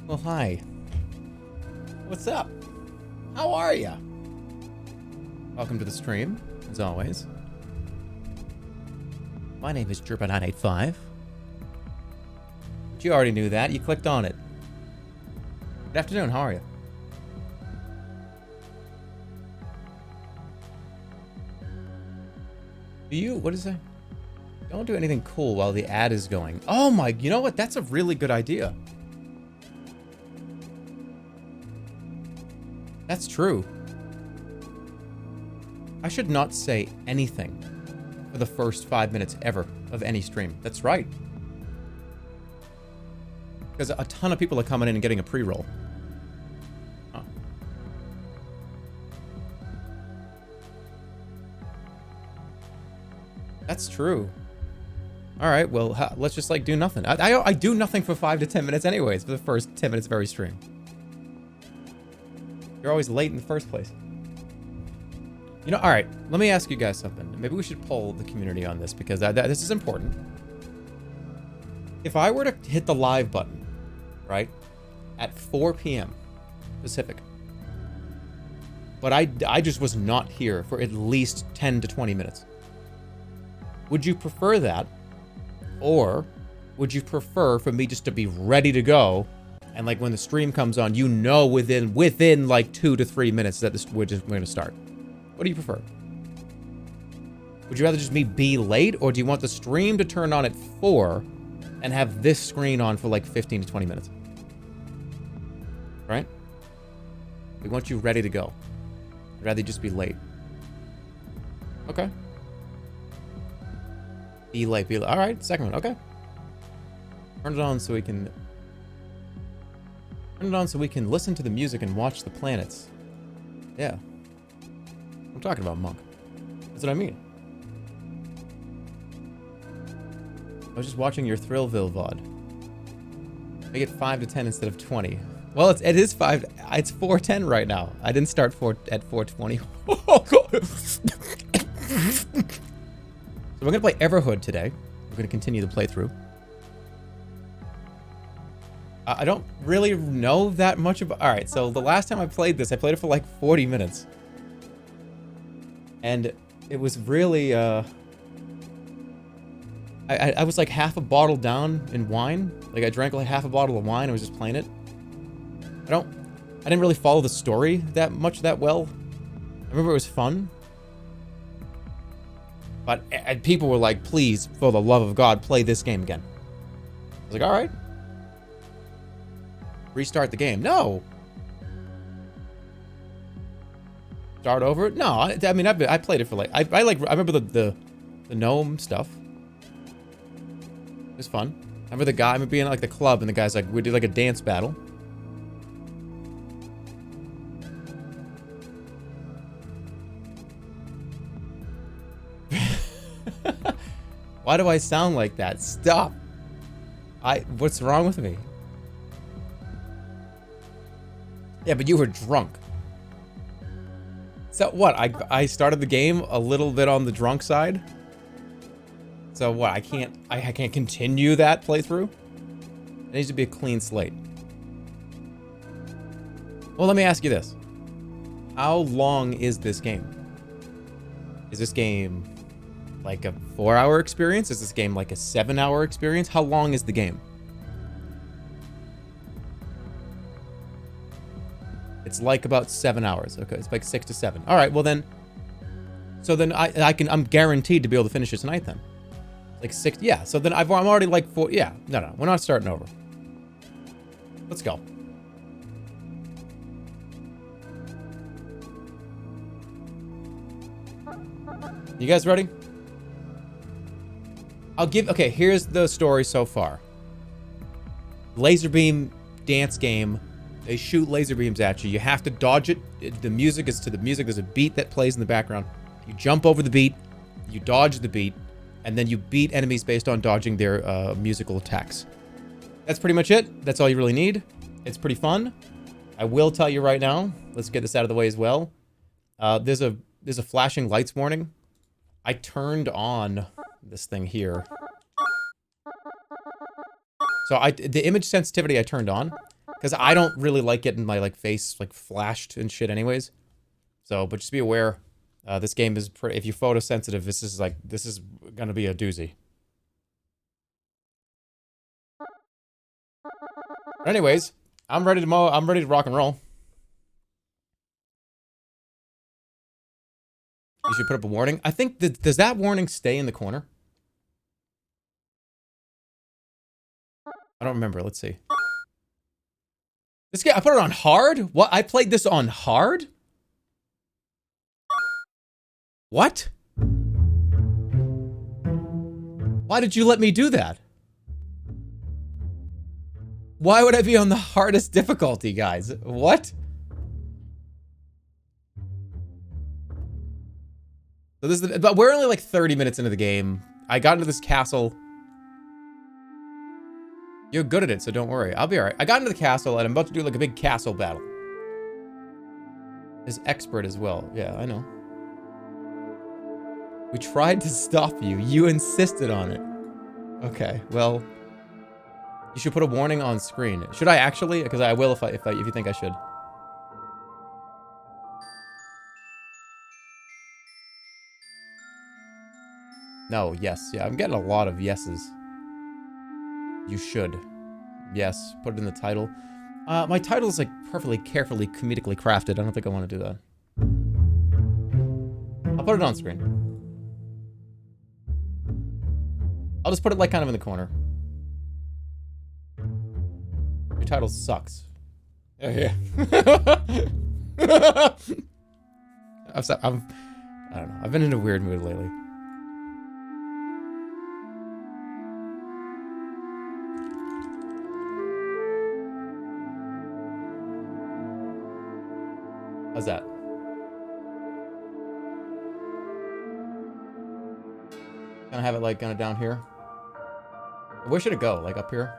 Well, hi. What's up? How are ya? Welcome to the stream, as always. My name is Jerma985. But you already knew that. You clicked on it. Good afternoon. How are you? What is it? Don't do anything cool while the ad is going. Oh my, you know what? That's a really good idea. That's true. I should not say anything for the first 5 minutes ever of any stream. That's right. Because a ton of people are coming in and getting a pre-roll. Huh. That's true. All right, well, let's just like do nothing. I do nothing for 5 to 10 minutes anyways for the first 10 minutes of every stream. You're always late in the first place. You know, all right, let me ask you guys something. Maybe we should poll the community on this because this is important. If I were to hit the live button, right, at 4 p.m. Pacific, but I just was not here for at least 10 to 20 minutes, would you prefer that? Or would you prefer for me just to be ready to go? And like when the stream comes on, you know within like 2 to 3 minutes that we're going to start. What do you prefer? Would you rather just me be late, or do you want the stream to turn on at 4 and have this screen on for like 15 to 20 minutes? Right? We want you ready to go. I'd rather just be late. Okay. Be late, be late. All right, second one. Okay. Turn it on so we can listen to the music and watch the planets. Yeah. I'm talking about, Monk. That's what I mean. I was just watching your Thrillville VOD. Make it 5 to 10 instead of 20. Well, it is 5. It's 4:10 right now. I didn't start at 4:20. Oh, God. So we're going to play Everhood today. We're going to continue the playthrough. I don't really know that much about... All right, so the last time I played this, I played it for like 40 minutes. And it was really... I was like half a bottle down in wine. Like I drank like half a bottle of wine. I was just playing it. I didn't really follow the story that well. I remember it was fun. But people were like, please, for the love of God, play this game again. I was like, all right. Restart the game. No. Start over? No, I mean, I played it for like, I remember the gnome stuff. It was fun. I remember I remember being at like the club and the guy's like, we did like a dance battle. Why do I sound like that? Stop. What's wrong with me? Yeah, but you were drunk. So what? I started the game a little bit on the drunk side. So what? I can't continue that playthrough. It needs to be a clean slate. Well, let me ask you this. How long is this game? Is this game like a 4-hour experience? Is this game like a 7-hour experience? How long is the game? It's like about 7 hours. Okay, it's like 6 to 7. All right, well then. So then I'm guaranteed to be able to finish it tonight then. Like 6, yeah. So then I'm already like 4. Yeah, no, we're not starting over. Let's go. You guys ready? Okay, here's the story so far. Laser beam dance game. They shoot laser beams at you. You have to dodge it. The music is to the music. There's a beat that plays in the background. You jump over the beat. You dodge the beat. And then you beat enemies based on dodging their musical attacks. That's pretty much it. That's all you really need. It's pretty fun. I will tell you right now. Let's get this out of the way as well. There's a flashing lights warning. I turned on this thing here. So the image sensitivity I turned on Because I don't really like getting my, like, face, like, flashed and shit anyways. So, but just be aware, this game is pretty... If you're photosensitive, this is gonna be a doozy. But anyways, I'm ready to rock and roll. You should put up a warning. I think does that warning stay in the corner? I don't remember. Let's see. This game, I put it on hard? What? I played this on hard? What? Why did you let me do that? Why would I be on the hardest difficulty, guys? What? So this is but we're only like 30 minutes into the game. I got into this castle. You're good at it, so don't worry. I'll be alright. I got into the castle, and I'm about to do like a big castle battle. Is expert as well. Yeah, I know. We tried to stop you. You insisted on it. Okay, well... You should put a warning on screen. Should I actually? Because I will if you think I should. No, yes. Yeah, I'm getting a lot of yeses. You should. Yes, put it in the title. My title is like perfectly, carefully, comedically crafted. I don't think I want to do that. I'll put it on screen. I'll just put it like kind of in the corner. Your title sucks. Yeah. I don't know. I've been in a weird mood lately. How's that? Gonna have it like kind of down here. Where should it go? Like up here?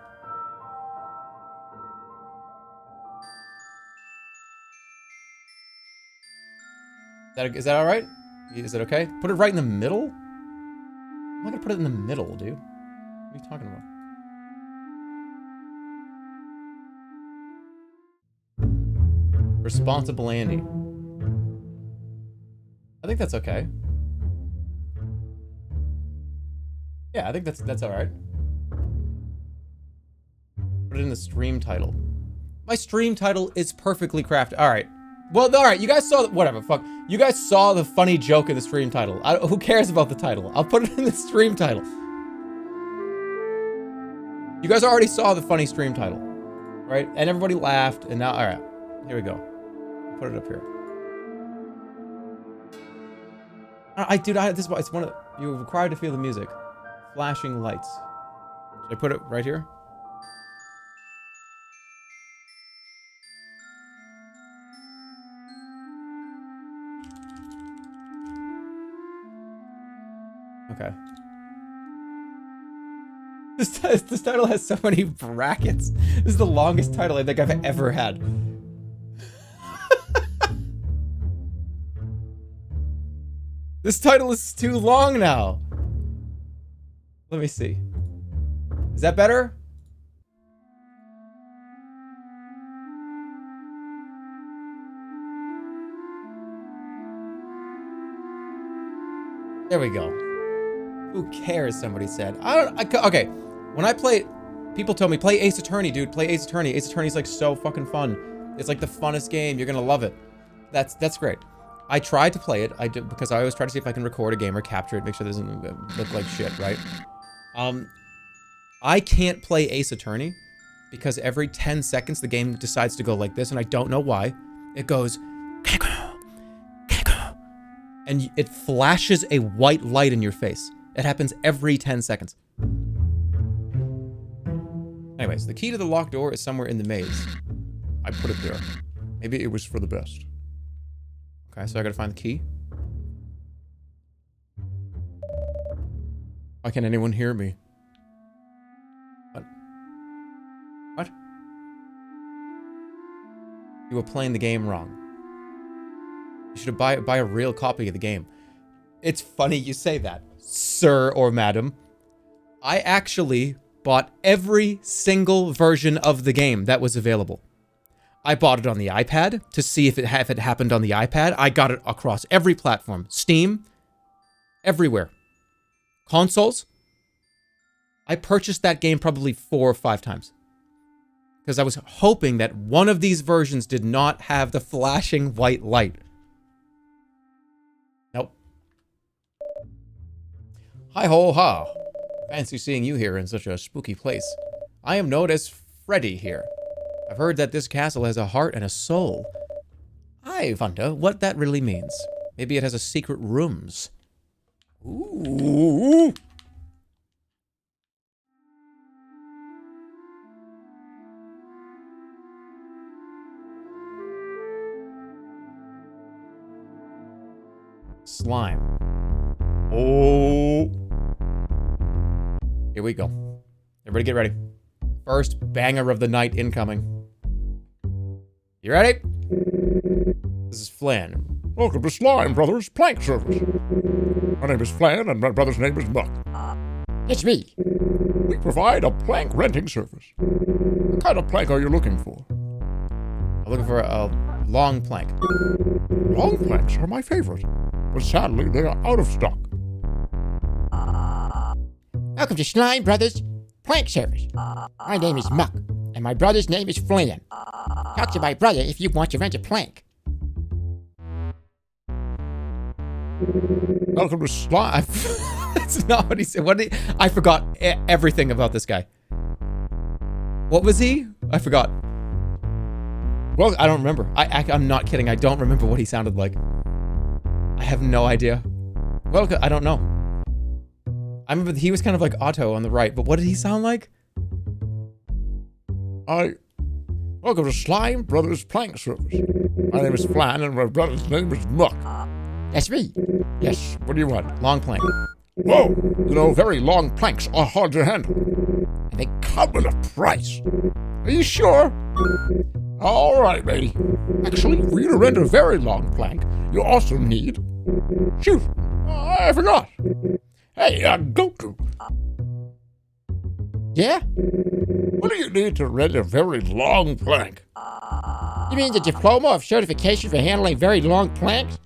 Is that alright? Is it okay? Put it right in the middle? I'm not gonna put it in the middle, dude. What are you talking about? Responsible Andy. I think that's okay. Yeah, I think that's alright. Put it in the stream title. My stream title is perfectly crafted. Alright. Well, alright, you guys saw... Whatever, fuck. You guys saw the funny joke in the stream title. Who cares about the title? I'll put it in the stream title. You guys already saw the funny stream title. Right? And everybody laughed, and now... Alright. Here we go. Put it up here. This it's one of... You're required to feel the music. Flashing lights. Should I put it right here? Okay. This title has so many brackets. This is the longest title I think I've ever had. This title is too long now. Let me see. Is that better? There we go. Who cares? Somebody said. Okay. When I play, people told me play Ace Attorney, dude. Play Ace Attorney. Ace Attorney's like so fucking fun. It's like the funnest game. You're gonna love it. That's great. I tried to play it. I did because I always try to see if I can record a game or capture it, make sure it doesn't look like shit, right? I can't play Ace Attorney because every 10 seconds the game decides to go like this, and I don't know why. It goes, and it flashes a white light in your face. It happens every 10 seconds. Anyways, the key to the locked door is somewhere in the maze. I put it there. Maybe it was for the best. Okay, so I gotta find the key. Why can't anyone hear me? What? What? You were playing the game wrong. You should buy a real copy of the game. It's funny you say that, sir or madam. I actually bought every single version of the game that was available. I bought it on the iPad to see if it happened on the iPad. I got it across every platform. Steam, everywhere. Consoles. I purchased that game probably 4 or 5 times. Because I was hoping that one of these versions did not have the flashing white light. Nope. Hi-ho-ha. Fancy seeing you here in such a spooky place. I am known as Freddy here. I've heard that this castle has a heart and a soul. I wonder what that really means. Maybe it has a secret rooms. Ooh. Slime. Oh. Here we go. Everybody get ready. First banger of the night incoming. You ready? This is Flan. Welcome to Slime Brothers Plank Service. My name is Flan and my brother's name is Muck. It's me. We provide a plank renting service. What kind of plank are you looking for? I'm looking for a long plank. Long planks are my favorite, but sadly they are out of stock. Welcome to Slime Brothers Plank Service. My name is Muck, and my brother's name is Flan. Talk to my brother if you want to rent a plank. Welcome to Slime. That's not what he said. I forgot everything about this guy. What was he? I forgot. Well, I don't remember. I'm not kidding. I don't remember what he sounded like. I have no idea. Well, I don't know. I remember he was kind of like Otto on the right, but what did he sound like? Welcome to Slime Brothers Plank Service. My name is Flan and my brother's name is Muck. That's me. Yes, what do you want? Long plank. Whoa, you know, very long planks are hard to handle. And they come with a price. Are you sure? All right, matey. Actually, for you to rent a very long plank, you also need... Shoot, I forgot. Hey, Goku. Yeah? What do you need to rent a very long plank? You mean the diploma of certification for handling very long planks?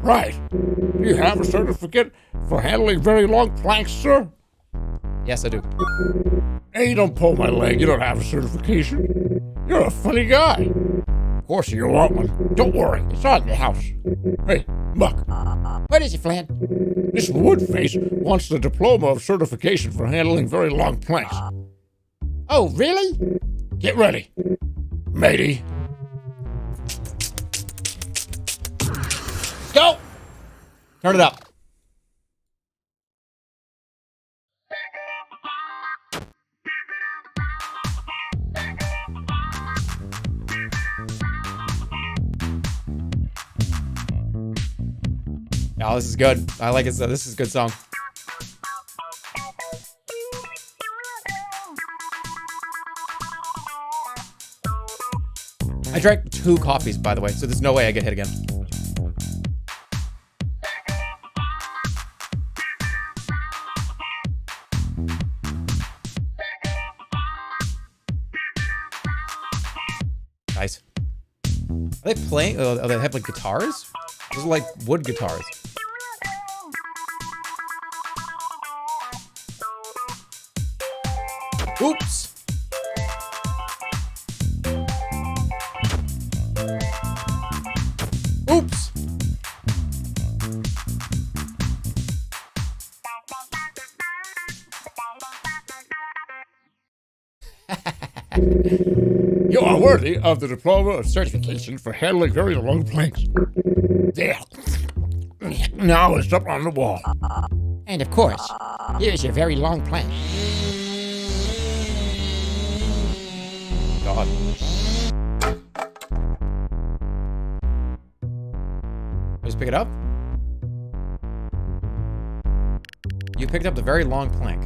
Right. Do you have a certificate for handling very long planks, sir? Yes, I do. Hey, don't pull my leg. You don't have a certification. You're a funny guy. Of course you want one. Don't worry. It's on the house. Hey, Muck. What is it, Flan? This woodface wants the diploma of certification for handling very long planks. Oh, really? Get ready, matey. Go! Turn it up. Oh, this is good. I like it. This is a good song. I drank 2 coffees, by the way, so there's no way I get hit again. Nice. Are they playing? Oh, they have like guitars? Those are like wood guitars. Oops. Oops. You are worthy of the diploma of certification for handling very long planks. There. Now it's up on the wall. And of course, here's your very long plank. God. Just pick it up. You picked up the very long plank.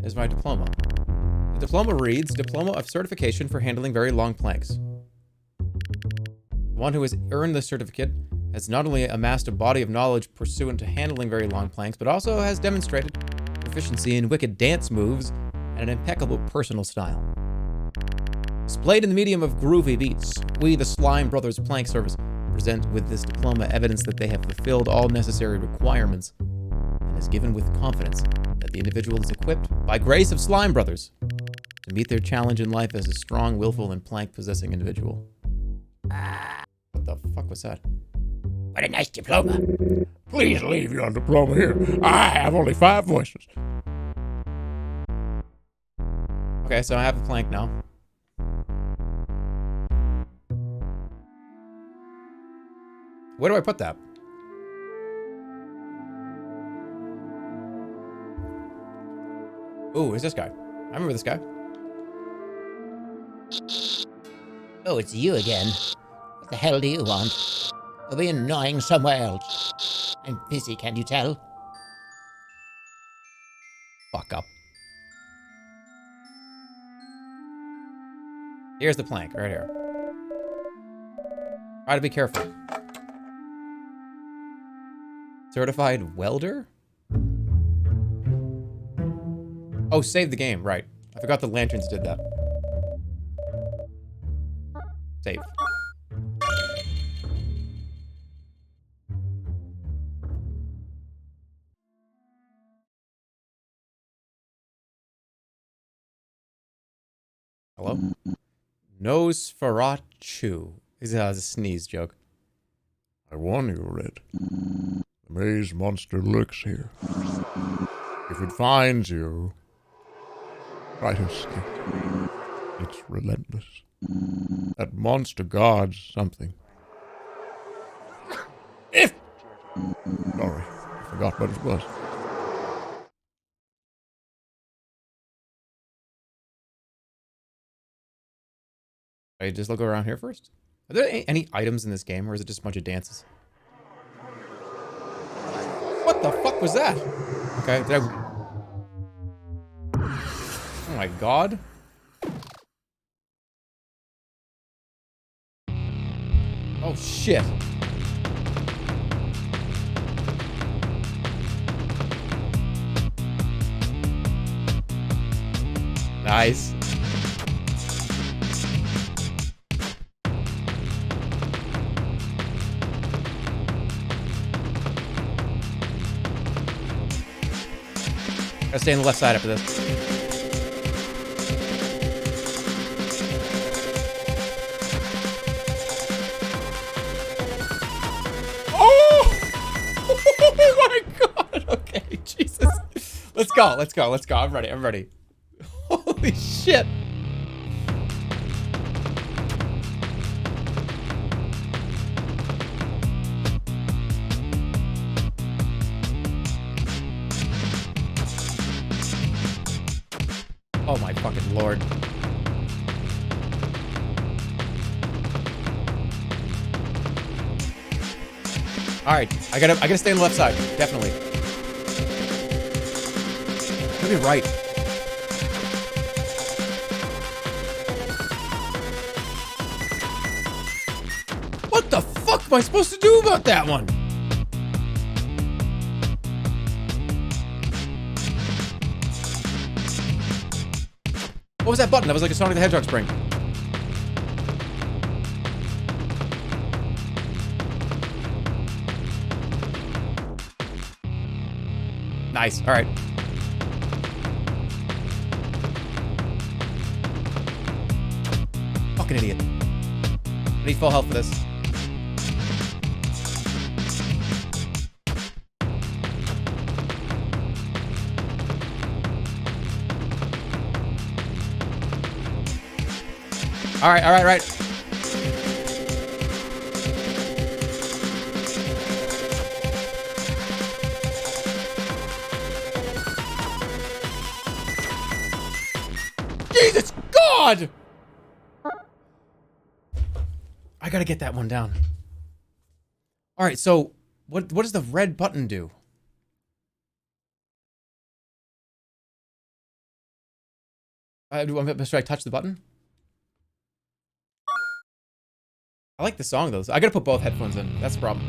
Here's my diploma. The diploma reads, Diploma of Certification for Handling Very Long Planks. One who has earned this certificate has not only amassed a body of knowledge pursuant to handling very long planks, but also has demonstrated proficiency in wicked dance moves and an impeccable personal style. Displayed in the medium of groovy beats, we, the Slime Brothers Plank Service, present with this diploma evidence that they have fulfilled all necessary requirements and is given with confidence that the individual is equipped, by grace of Slime Brothers, to meet their challenge in life as a strong, willful, and plank-possessing individual. What the fuck was that? What a nice diploma. Please leave your diploma here. I have only 5 voices. Okay, so I have a plank now. Where do I put that? Ooh, who's this guy? I remember this guy. Oh, it's you again. What the hell do you want? You'll be annoying somewhere else. I'm busy, can you tell? Fuck up. Here's the plank, right here. Try to be careful. Certified welder? Oh, save the game, right. I forgot the lanterns did that. Save. Hello? Nosferatu. This is a sneeze joke. I warn you, Red. The maze monster lurks here. If it finds you, try to escape. It's relentless. That monster guards something. If... Sorry, I forgot what it was. I just look around here first. Are there any items in this game, or is it just a bunch of dances? What the fuck was that? Okay, did I... Oh my god. Oh shit. Nice. Gotta stay on the left side after this. Oh! Oh my god! Okay, Jesus. Let's go, let's go, let's go. I'm ready, I'm ready. Holy shit! Oh my fucking lord. Alright, I gotta stay on the left side, definitely. Could be right. What the fuck am I supposed to do about that one? What was that button? That was like a Sonic the Hedgehog spring. Nice. All right. Fucking idiot. I need full health for this. All right, all right, all right. Jesus God! I gotta get that one down. All right, so what does the red button do? Should I touch the button? I like the song though. I gotta put both headphones in. That's the problem.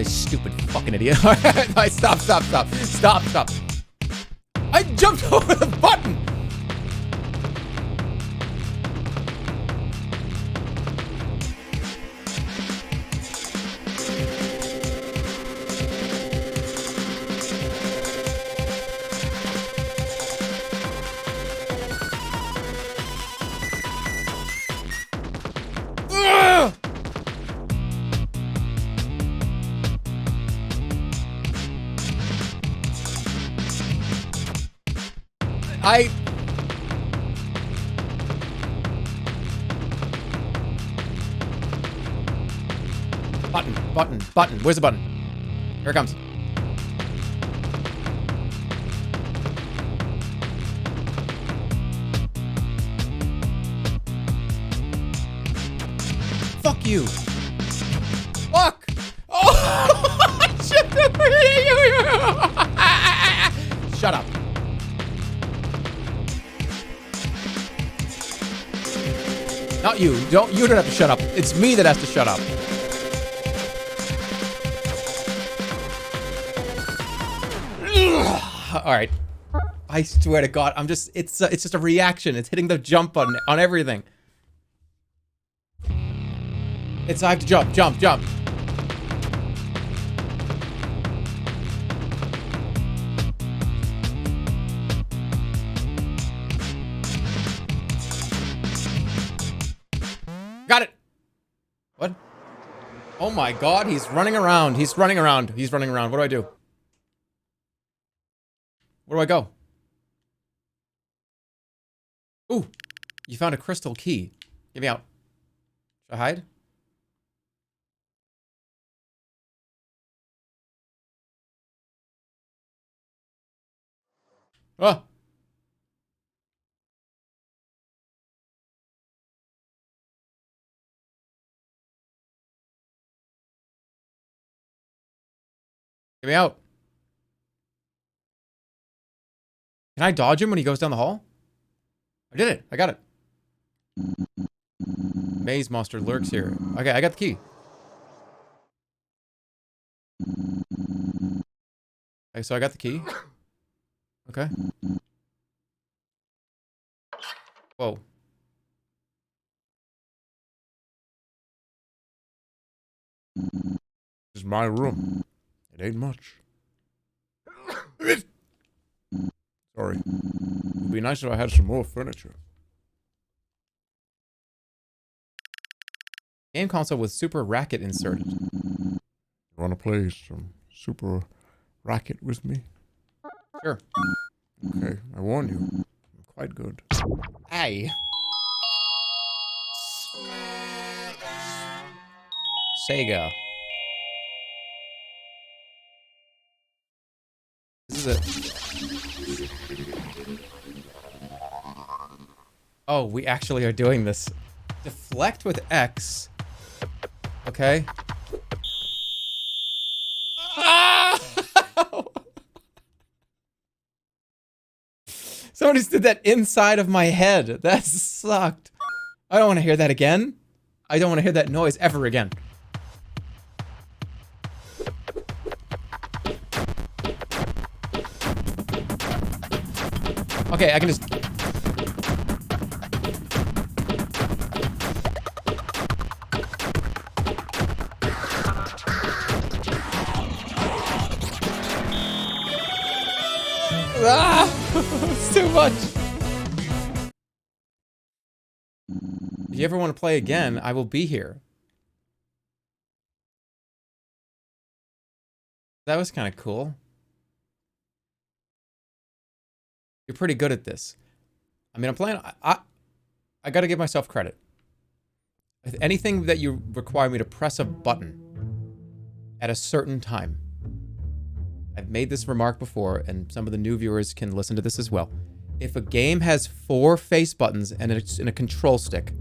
Stupid fucking idiot. Stop. Stop. I jumped over the button. Button. Where's the button? Here it comes. Fuck you. Fuck. Oh, shit. Shut up. Not you. You don't have to shut up. It's me that has to shut up. All right. I swear to God, it's just a reaction. It's hitting the jump button on everything. I have to jump. Got it. What? Oh my God, he's running around. What do I do? Where do I go? Ooh, you found a crystal key. Get me out. Should I hide? Ah! Get me out. Can I dodge him when he goes down the hall? I did it. I got it. Maze monster lurks here. Okay, I got the key. Okay, so I got the key. Okay. Whoa. This is my room. It ain't much. Sorry. It'd be nice if I had some more furniture. Game console with Super Racket inserted. You wanna play some Super Racket with me? Sure. Okay, I warn you. I'm quite good. Hey. Sega. This is it. Oh, we actually are doing this. Deflect with X. Okay. Ah! Somebody just did that inside of my head. That sucked. I don't want to hear that again. I don't want to hear that noise ever again. Okay, I can just... Ah! It's too much. If you ever want to play again, I will be here. That was kind of cool. You're pretty good at this. I mean, I'm playing... I gotta give myself credit. Anything that you require me to press a button at a certain time. I've made this remark before, and some of the new viewers can listen to this as well. If a game has 4 face buttons and it's in a control stick,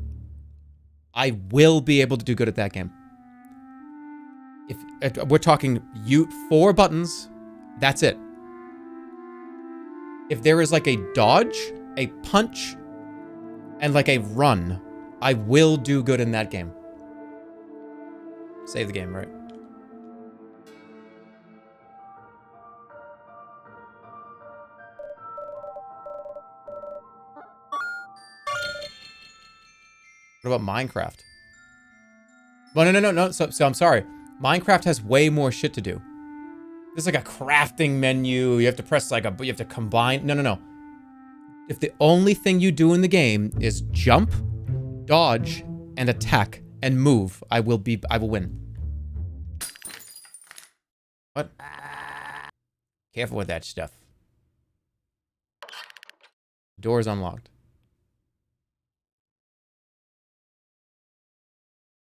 I will be able to do good at that game. If we're talking 4 buttons, that's it. If there is like a dodge, a punch, and like a run, I will do good in that game. Save the game, right? What about Minecraft? Well, no. So I'm sorry. Minecraft has way more shit to do. There's like a crafting menu. You have to press like you have to combine. No. If the only thing you do in the game is jump, dodge, and attack and move, I will win. What? Careful with that stuff. Door's unlocked.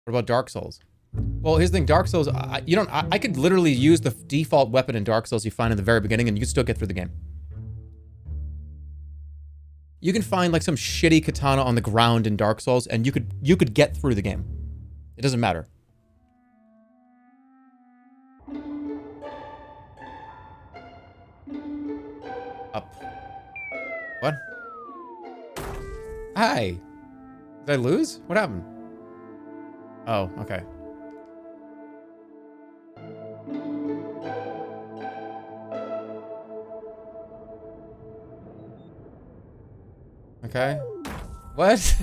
What about Dark Souls? Well, here's the thing. Dark Souls, I could literally use the default weapon in Dark Souls you find in the very beginning and you can still get through the game. You can find like some shitty katana on the ground in Dark Souls and you could get through the game. It doesn't matter. Up. What? Hi. Did I lose? What happened? Oh, okay. Okay. What?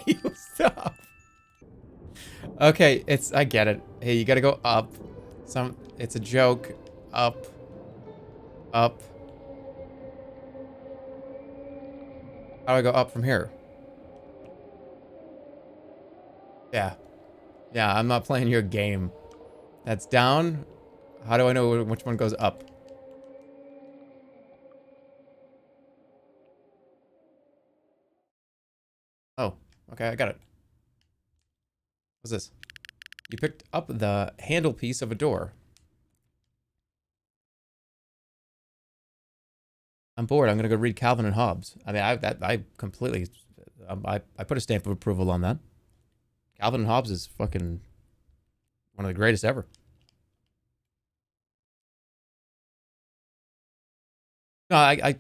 You stop. Okay, I get it. Hey, you gotta go up. It's a joke. Up. Up. How do I go up from here? Yeah. Yeah, I'm not playing your game. That's down. How do I know which one goes up? Oh, okay, I got it. What's this? You picked up the handle piece of a door. I'm bored. I'm gonna go read Calvin and Hobbes. I mean, I completely, I put a stamp of approval on that. Calvin and Hobbes is fucking one of the greatest ever. No, I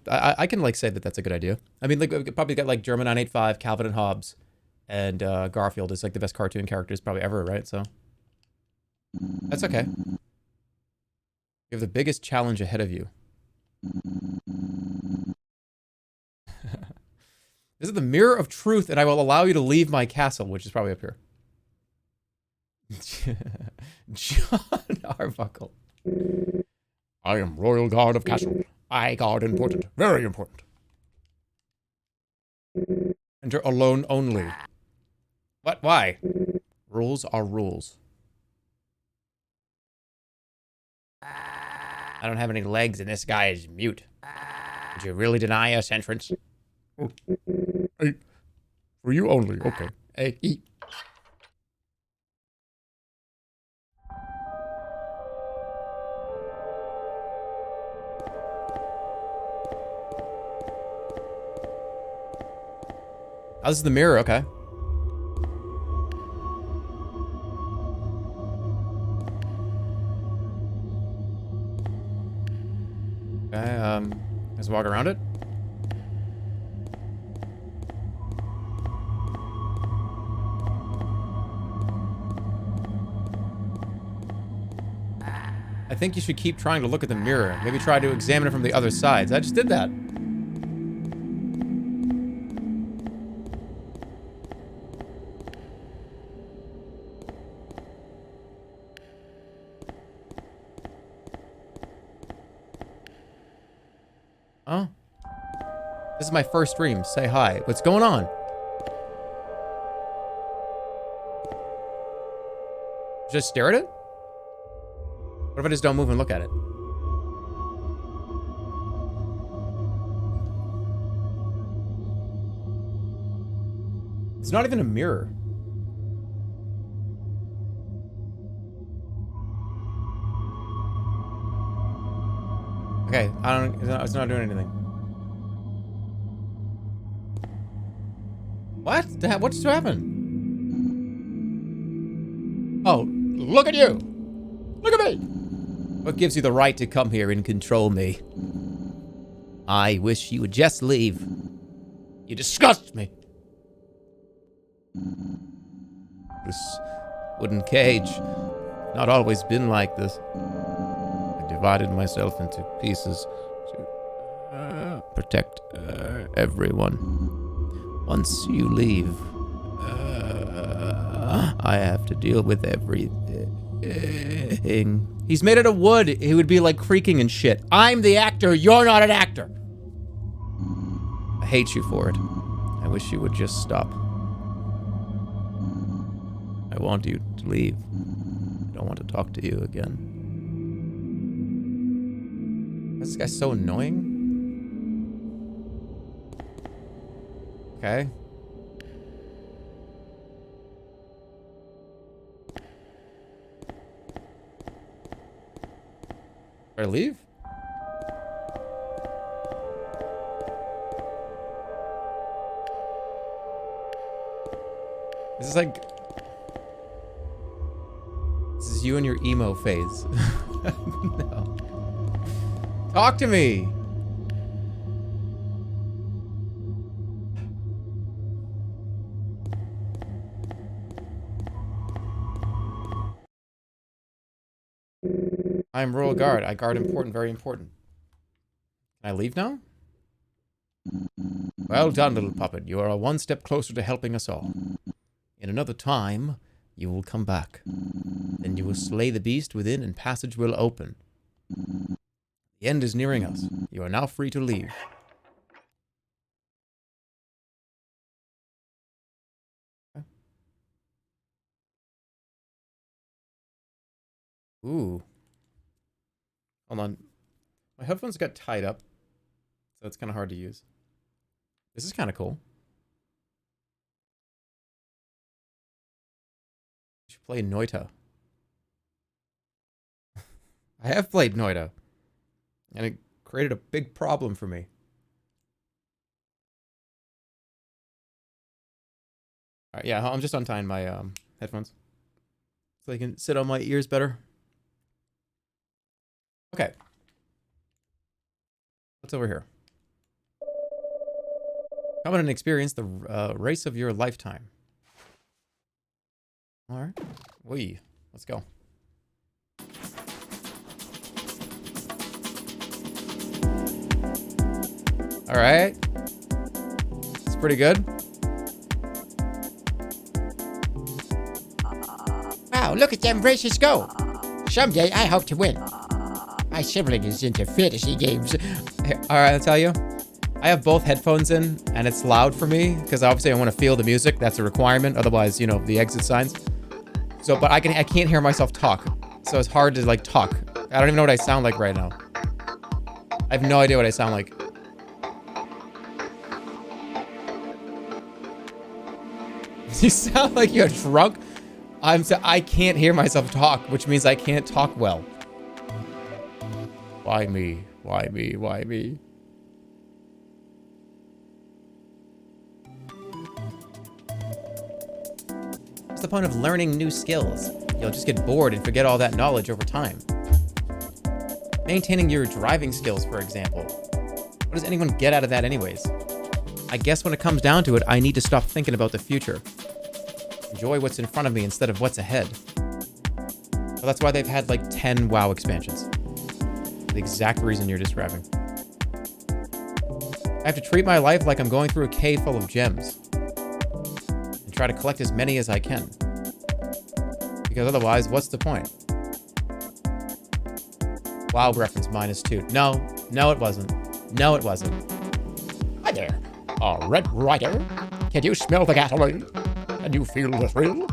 can like say that that's a good idea. I mean, like we could probably get like Jerma 985, Calvin and Hobbes, and Garfield is like the best cartoon characters probably ever, right? So that's okay. You have the biggest challenge ahead of you. This is the mirror of truth, and I will allow you to leave my castle, which is probably up here. John Arbuckle. I am royal guard of castle. I guard important. Very important. Enter alone only. What? Why? Rules are rules. I don't have any legs and this guy is mute. Would you really deny us entrance? Hey, for you only. Okay. Hey, eat. Oh, this is the mirror, okay. Okay, let's walk around it. I think you should keep trying to look at the mirror. Maybe try to examine it from the other sides. I just did that. Oh. This is my first stream. Say hi. What's going on? Just stare at it? What if I just don't move and look at it? It's not even a mirror. Okay, it's not doing anything. What? What just happened? Oh, Look at you. Look at me. what gives you the right to come here and control me? I wish you would just leave. You disgust me. wooden cage. Not always been like this. I divided myself into pieces to protect everyone. Once you leave, I have to deal with everything. He's made out of wood. He would be like creaking and shit. I'm the actor. You're not an actor. I hate you for it. I wish you would just stop. I want you to leave. I don't want to talk to you again. This guy's so annoying. Okay. Should I leave? This is like... This is you and your emo phase. No. Talk to me! I'm Royal Guard. I guard important, very important. Can I leave now? Well done, little puppet. You are one step closer to helping us all. In another time, you will come back. Then you will slay the beast within and passage will open. The end is nearing us. You are now free to leave. Okay. Ooh. Hold on. My headphones got tied up, so it's kind of hard to use. This is kind of cool. I should play Noita. I have played Noita, and it created a big problem for me. All right, yeah, I'm just untying my headphones so they can sit on my ears better. Okay. What's over here? Come in and experience the race of your lifetime. All right. Wee. Let's go. All right. It's pretty good. Wow, look at them races go. Someday I hope to win. My sibling is into fantasy games. Hey, all right, I'll tell you. I have both headphones in, and it's loud for me, because obviously I want to feel the music. That's a requirement. Otherwise, you know, the exit signs. So, but I can't hear myself talk. So it's hard to, like, talk. I don't even know what I sound like right now. I have no idea what I sound like. You sound like you're drunk. I can't hear myself talk, which means I can't talk well. Why me? Why me? Why me? What's the point of learning new skills? You'll just get bored and forget all that knowledge over time. Maintaining your driving skills, for example. What does anyone get out of that anyways? I guess when it comes down to it, I need to stop thinking about the future. Enjoy what's in front of me instead of what's ahead. Well, that's why they've had like 10 WoW expansions. The exact reason you're describing. I have to treat my life like I'm going through a cave full of gems. And try to collect as many as I can. Because otherwise, what's the point? WoW reference -2. No, it wasn't. No, it wasn't. Hi there. Red Rider. Can you smell the gasoline? Can you feel the thrill?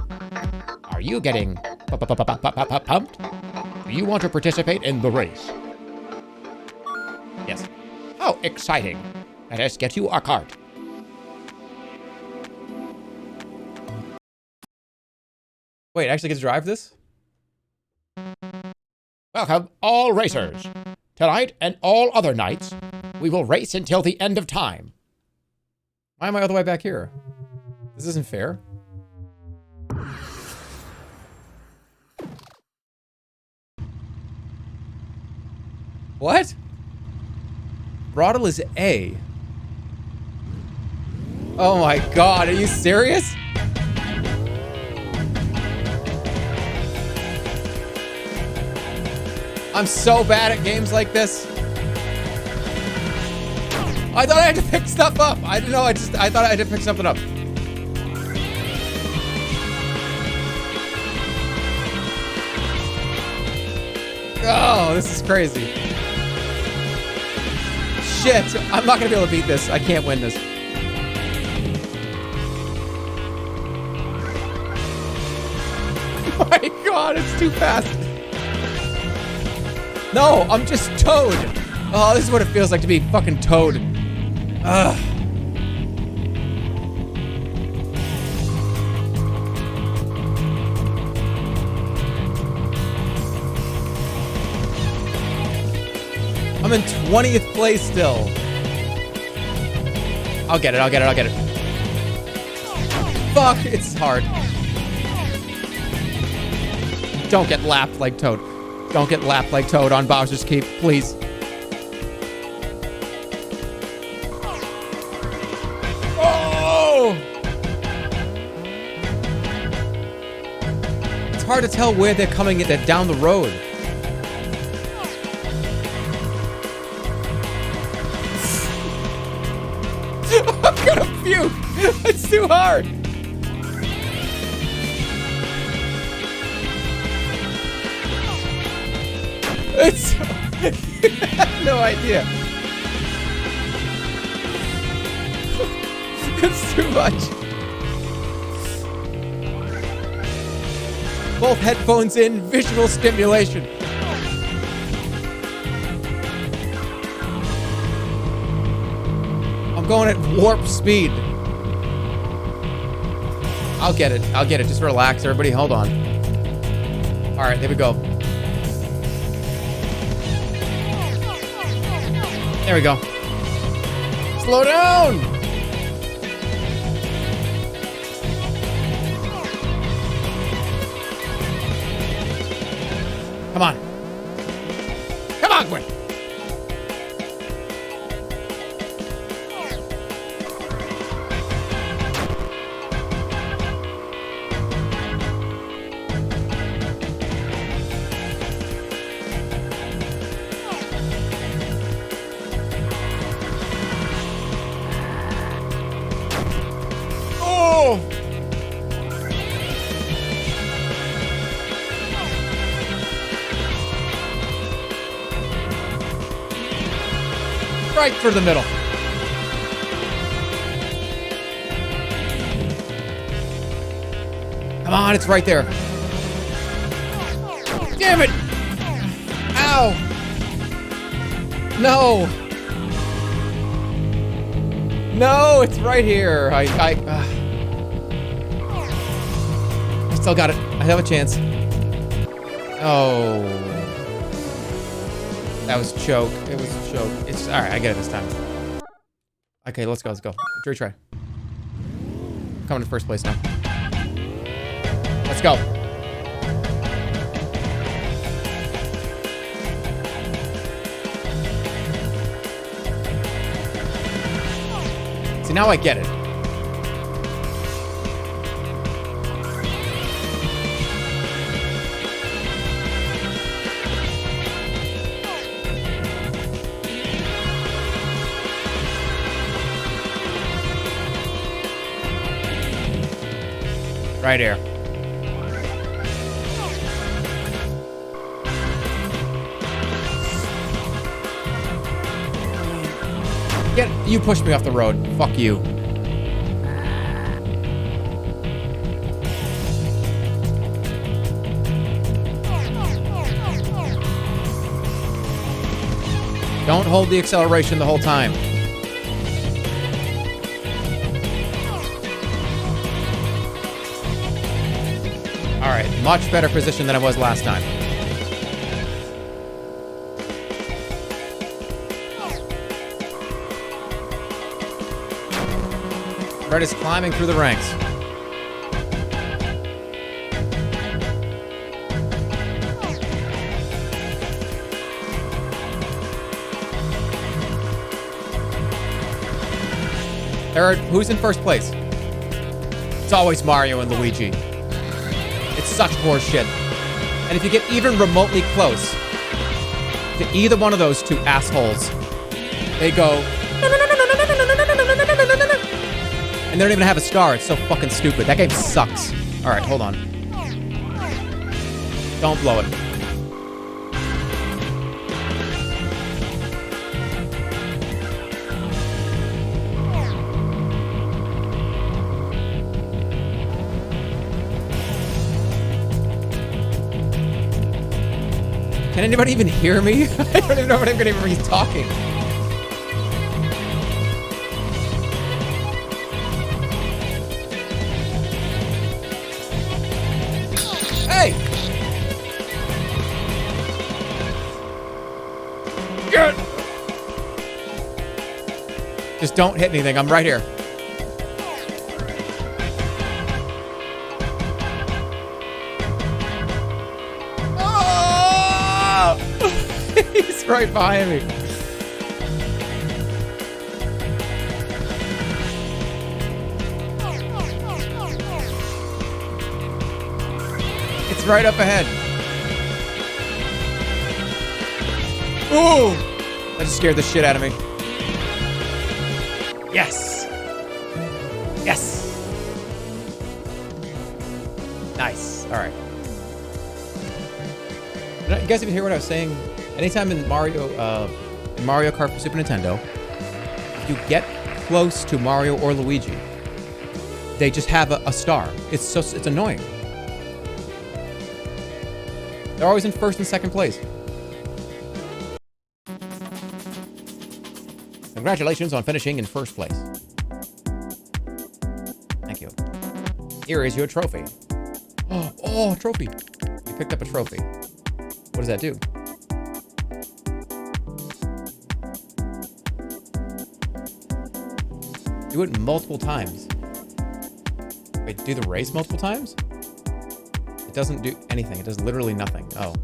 Are you getting pumped? Do you want to participate in the race? Yes. How exciting. Let us get you a cart. Wait, I actually get to drive this? Welcome, all racers. Tonight and all other nights, we will race until the end of time. Why am I all the way back here? This isn't fair. What? Throttle is A. Oh my god, are you serious? I'm so bad at games like this. I thought I had to pick stuff up. I didn't know. I thought I had to pick something up. Oh, this is crazy. Shit. I'm not going to be able to beat this. I can't win this. Oh my God, it's too fast. No, I'm just Toad. Oh, this is what it feels like to be fucking Toad. Ugh. I'm in 20th place still. I'll get it. Fuck, it's hard. Don't get lapped like Toad. Don't get lapped like Toad on Bowser's Keep, please. Oh! It's hard to tell where they're coming down the road. I'm gonna puke. It's too hard. It's no idea. It's too much. Both headphones in, visual stimulation. I'm going at warp speed. I'll get it. Just relax, everybody. Hold on. All right, there we go. There we go. Slow down! Come on. Come on, Gwen. Right through the middle. Come on, it's right there. Damn it! Ow! No! No, it's right here. I still got it. I have a chance. Oh. That was choke. It was a choke. It's all right. I get it this time. Okay, let's go. Retry. Coming in first place now. Let's go. See, now I get it. Right here. You pushed me off the road. Fuck you. Don't hold the acceleration the whole time. All right, much better position than I was last time. Red is climbing through the ranks. Who's in first place? It's always Mario and Luigi. It's such horse shit. And if you get even remotely close, to either one of those two assholes, they go, and they don't even have a star. It's so fucking stupid. That game sucks. All right, hold on. Don't blow it. Can anybody even hear me? I don't even know what I'm gonna be talking. Hey! Good. Just don't hit anything. I'm right here. He's right behind me. It's right up ahead. Ooh! That just scared the shit out of me. Yes! Yes! Nice. Alright. You guys even hear what I was saying? Anytime in Mario Kart for Super Nintendo, if you get close to Mario or Luigi, they just have a star. It's annoying. They're always in first and second place. Congratulations on finishing in first place. Thank you. Here is your trophy. Oh, trophy. You picked up a trophy. What does that do? Do it multiple times. Wait, do the race multiple times? It doesn't do anything. It does literally nothing. Oh.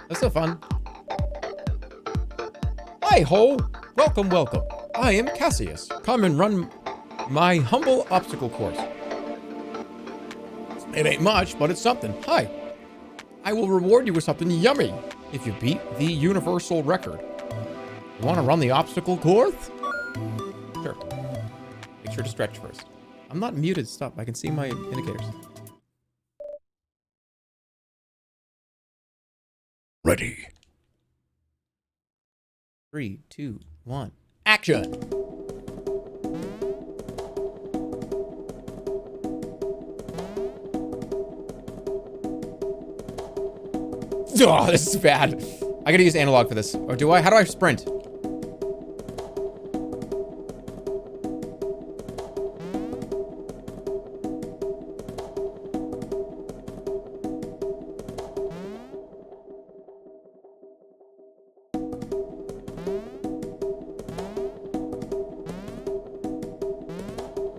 That's so fun. Hi ho! Welcome, welcome. I am Cassius. Come and run my humble obstacle course. It ain't much, but it's something. Hi. I will reward you with something yummy if you beat the universal record. You want to run the obstacle course? Sure. Make sure to stretch first. I'm not muted. Stop. I can see my indicators. Ready. 3, 2, 1. Action! Oh, this is bad. I gotta use analog for this. Or do I? How do I sprint?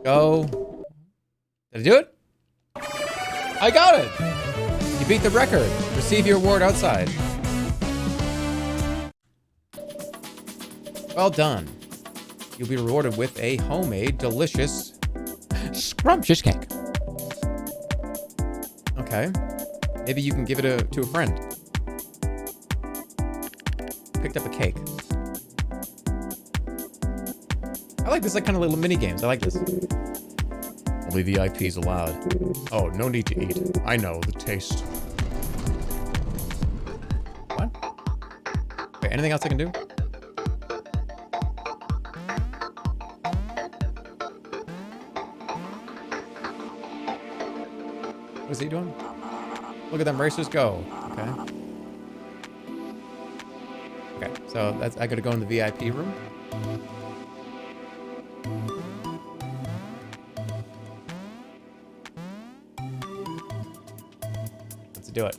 Go. Did I do it? I got it! You beat the record. Receive your award outside. Well done. You'll be rewarded with a homemade, delicious, scrumptious cake. Okay. Maybe you can give it to a friend. Picked up a cake. I like this, like, kind of little mini games. I like this. Only VIPs allowed. Oh, no need to eat. I know the taste. What? Wait, anything else I can do? What is he doing? Look at them racers go. Okay. Okay, so that's, I gotta go in the VIP room. Let's do it.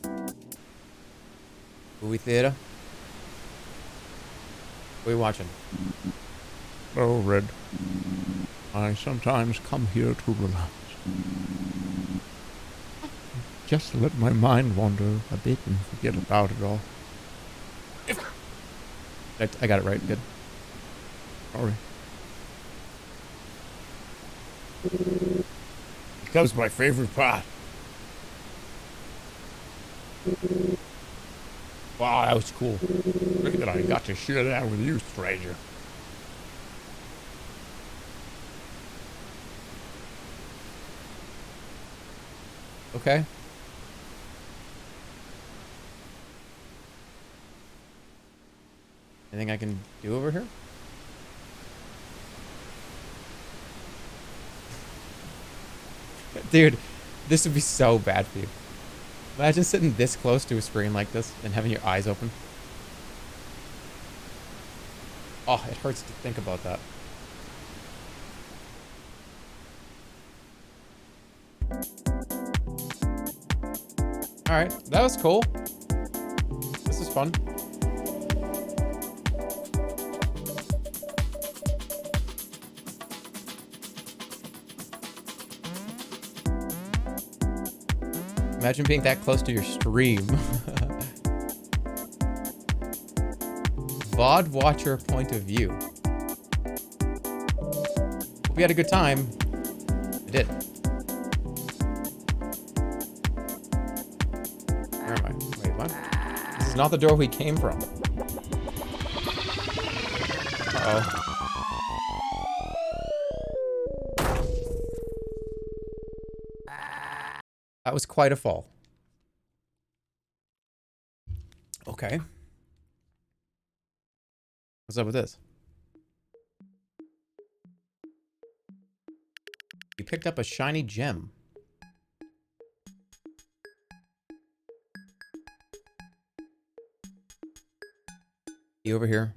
Movie theater. What are you watching? Oh, Red. I sometimes come here to relax. Just let my mind wander a bit and forget about it all. I got it right. Good. Sorry. Here comes my favorite part. Wow, that was cool. Look at that, I got to share that with you, stranger. Okay. Anything I can do over here? Dude, this would be so bad for you. Imagine sitting this close to a screen like this and having your eyes open. Oh, it hurts to think about that. Alright, that was cool. This is fun. Imagine being that close to your stream. VOD watcher point of view. Hope you had a good time. I did. Where am I? Wait, what? This is not the door we came from. Uh-oh. That was quite a fall. Okay. What's up with this? You picked up a shiny gem. You over here?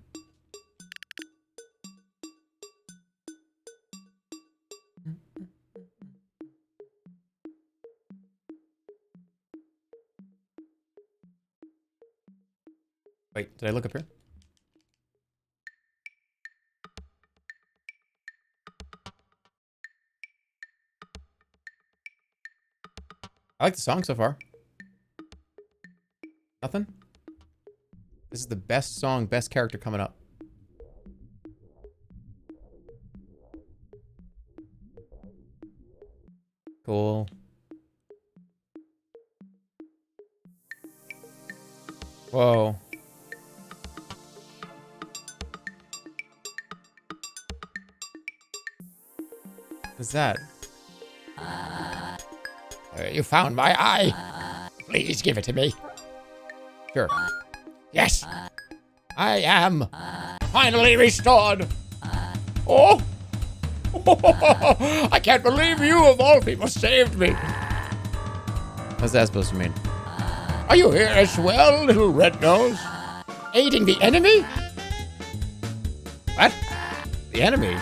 Wait, did I look up here? I like the song so far. Nothing? This is the best song, best character coming up. Cool. Whoa. What's that? You found my eye. Please give it to me. Sure. Yes. I am finally restored. Oh. I can't believe you, of all people, saved me. What's that supposed to mean? Are you here as well, little red nose? Aiding the enemy? What? The enemy?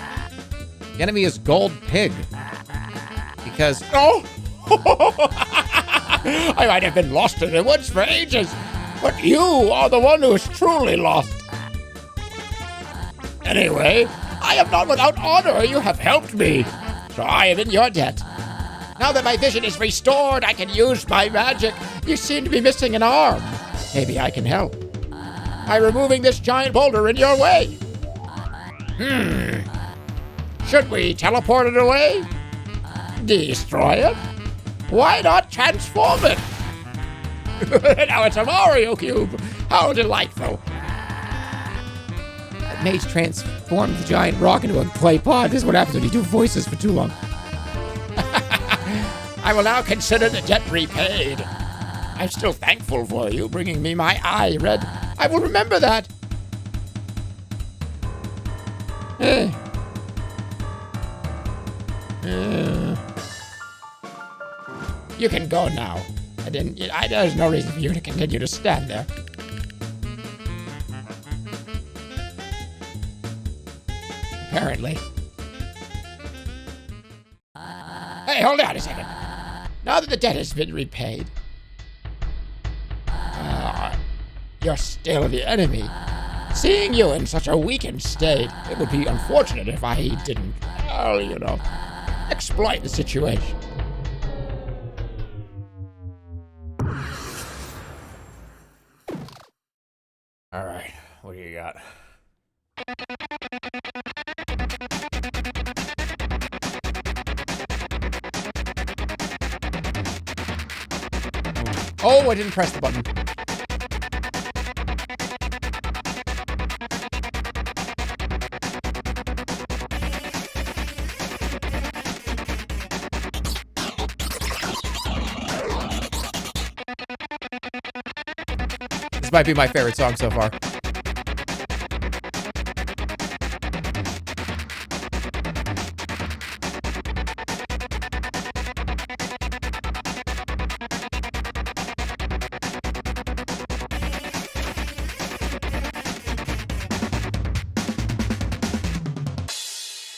The enemy is Gold Pig. Because... Oh! I might have been lost in the woods for ages, but you are the one who is truly lost. Anyway, I am not without honor. You have helped me, so I am in your debt. Now that my vision is restored, I can use my magic. You seem to be missing an arm. Maybe I can help by removing this giant boulder in your way. Should we teleport it away? Destroy it? Why not transform it? Now it's a Mario Cube. How delightful. That mage transformed the giant rock into a clay pod. This is what happens when you do voices for too long. I will now consider the debt repaid. I'm still thankful for you bringing me my eye, Red. I will remember that. You can go now. There's no reason for you to continue to stand there. Apparently. Hey, hold on a second. Now that the debt has been repaid, you're still the enemy. Seeing you in such a weakened state, it would be unfortunate if I didn't, exploit the situation. All right, what do you got? Oh, I didn't press the button. This might be my favorite song so far.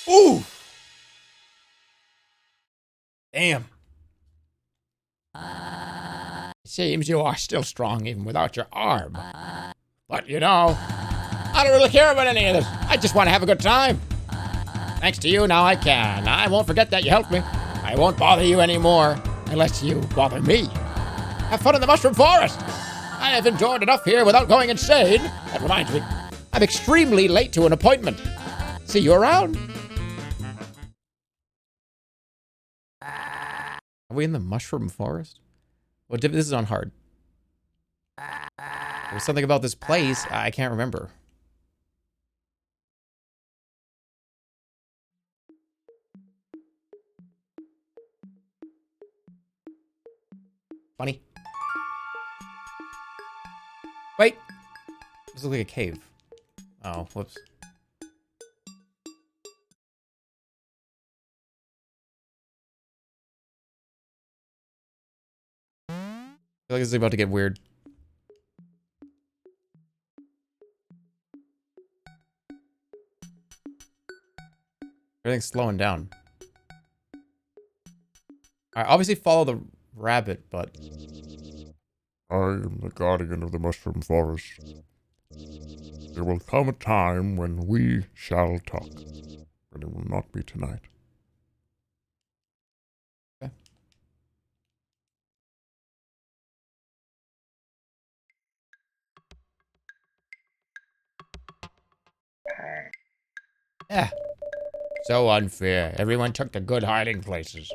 Ooh! Damn. Seems you are still strong even without your arm. But you know, I don't really care about any of this. I just want to have a good time. Thanks to you, now I can. I won't forget that you helped me. I won't bother you anymore unless you bother me. Have fun in the mushroom forest. I have enjoyed enough here without going insane. That reminds me, I'm extremely late to an appointment. See you around. Are we in the mushroom forest? Well, this is on hard. There's something about this place I can't remember. Funny. Wait. This looks like a cave. Oh, whoops. I feel like this is about to get weird. Everything's slowing down. Alright, obviously follow the rabbit, but... I am the guardian of the mushroom forest. There will come a time when we shall talk, but it will not be tonight. Okay. Yeah. So unfair. Everyone took the good hiding places.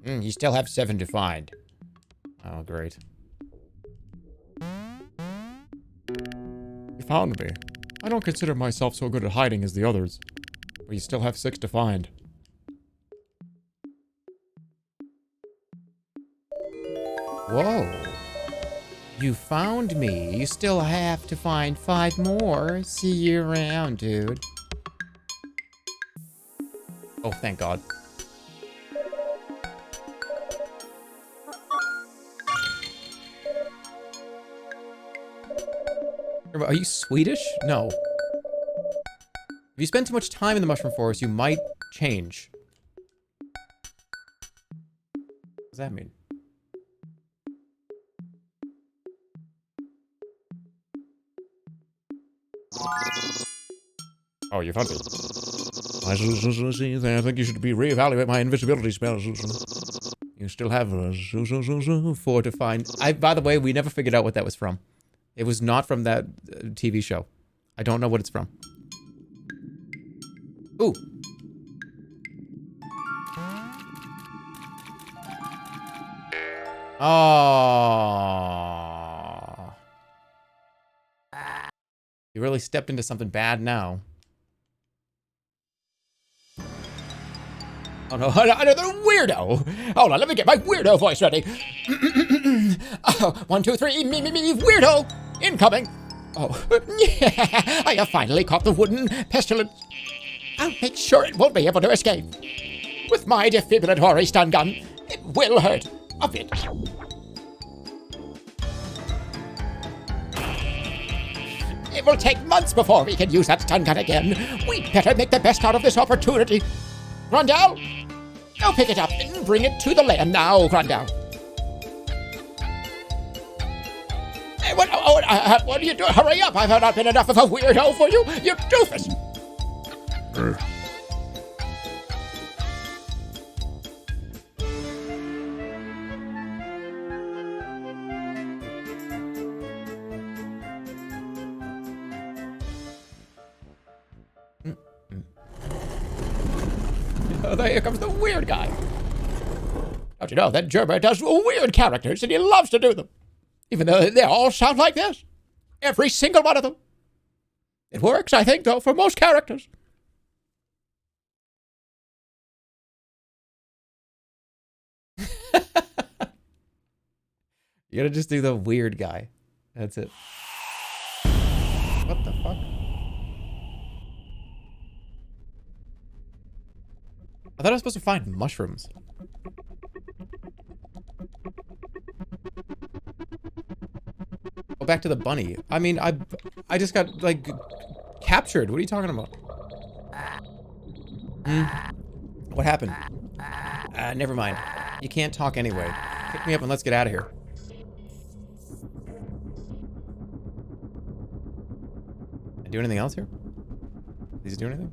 You still have 7 to find. Oh, great. You found me. I don't consider myself so good at hiding as the others, but you still have 6 to find. Whoa. You found me. You still have to find 5 more. See you around, dude. Oh, thank God. Are you Swedish? No. If you spend too much time in the mushroom forest, you might change. What does that mean? Oh, you found me. I think you should reevaluate my invisibility spells. You still have 4 to find. By the way, we never figured out what that was from. It was not from that TV show. I don't know what it's from. Ooh. Oh. You really stepped into something bad now. Oh no, another weirdo! Hold on, let me get my weirdo voice ready. 1, 2, 3, me, weirdo! Incoming! Oh, yeah, I have finally caught the wooden pestilence. I'll make sure it won't be able to escape. With my defibrillatory stun gun, it will hurt a bit. It will take months before we can use that stun gun again. We'd better make the best out of this opportunity. Grandel, now pick it up and bring it to the land now, Grandel. Hey, what are you doing? Hurry up! I've not been enough of a weirdo for you, you doofus! Oh, here comes the weird guy. Don't you know that Jerma does weird characters and he loves to do them? Even though they all sound like this. Every single one of them. It works, I think, though, for most characters. You gotta just do the weird guy. That's it. What the fuck? I thought I was supposed to find mushrooms. Go back to the bunny. I mean, I just got, like, captured. What are you talking about? What happened? Never mind. You can't talk anyway. Pick me up and let's get out of here. Do anything else here? Does he do anything?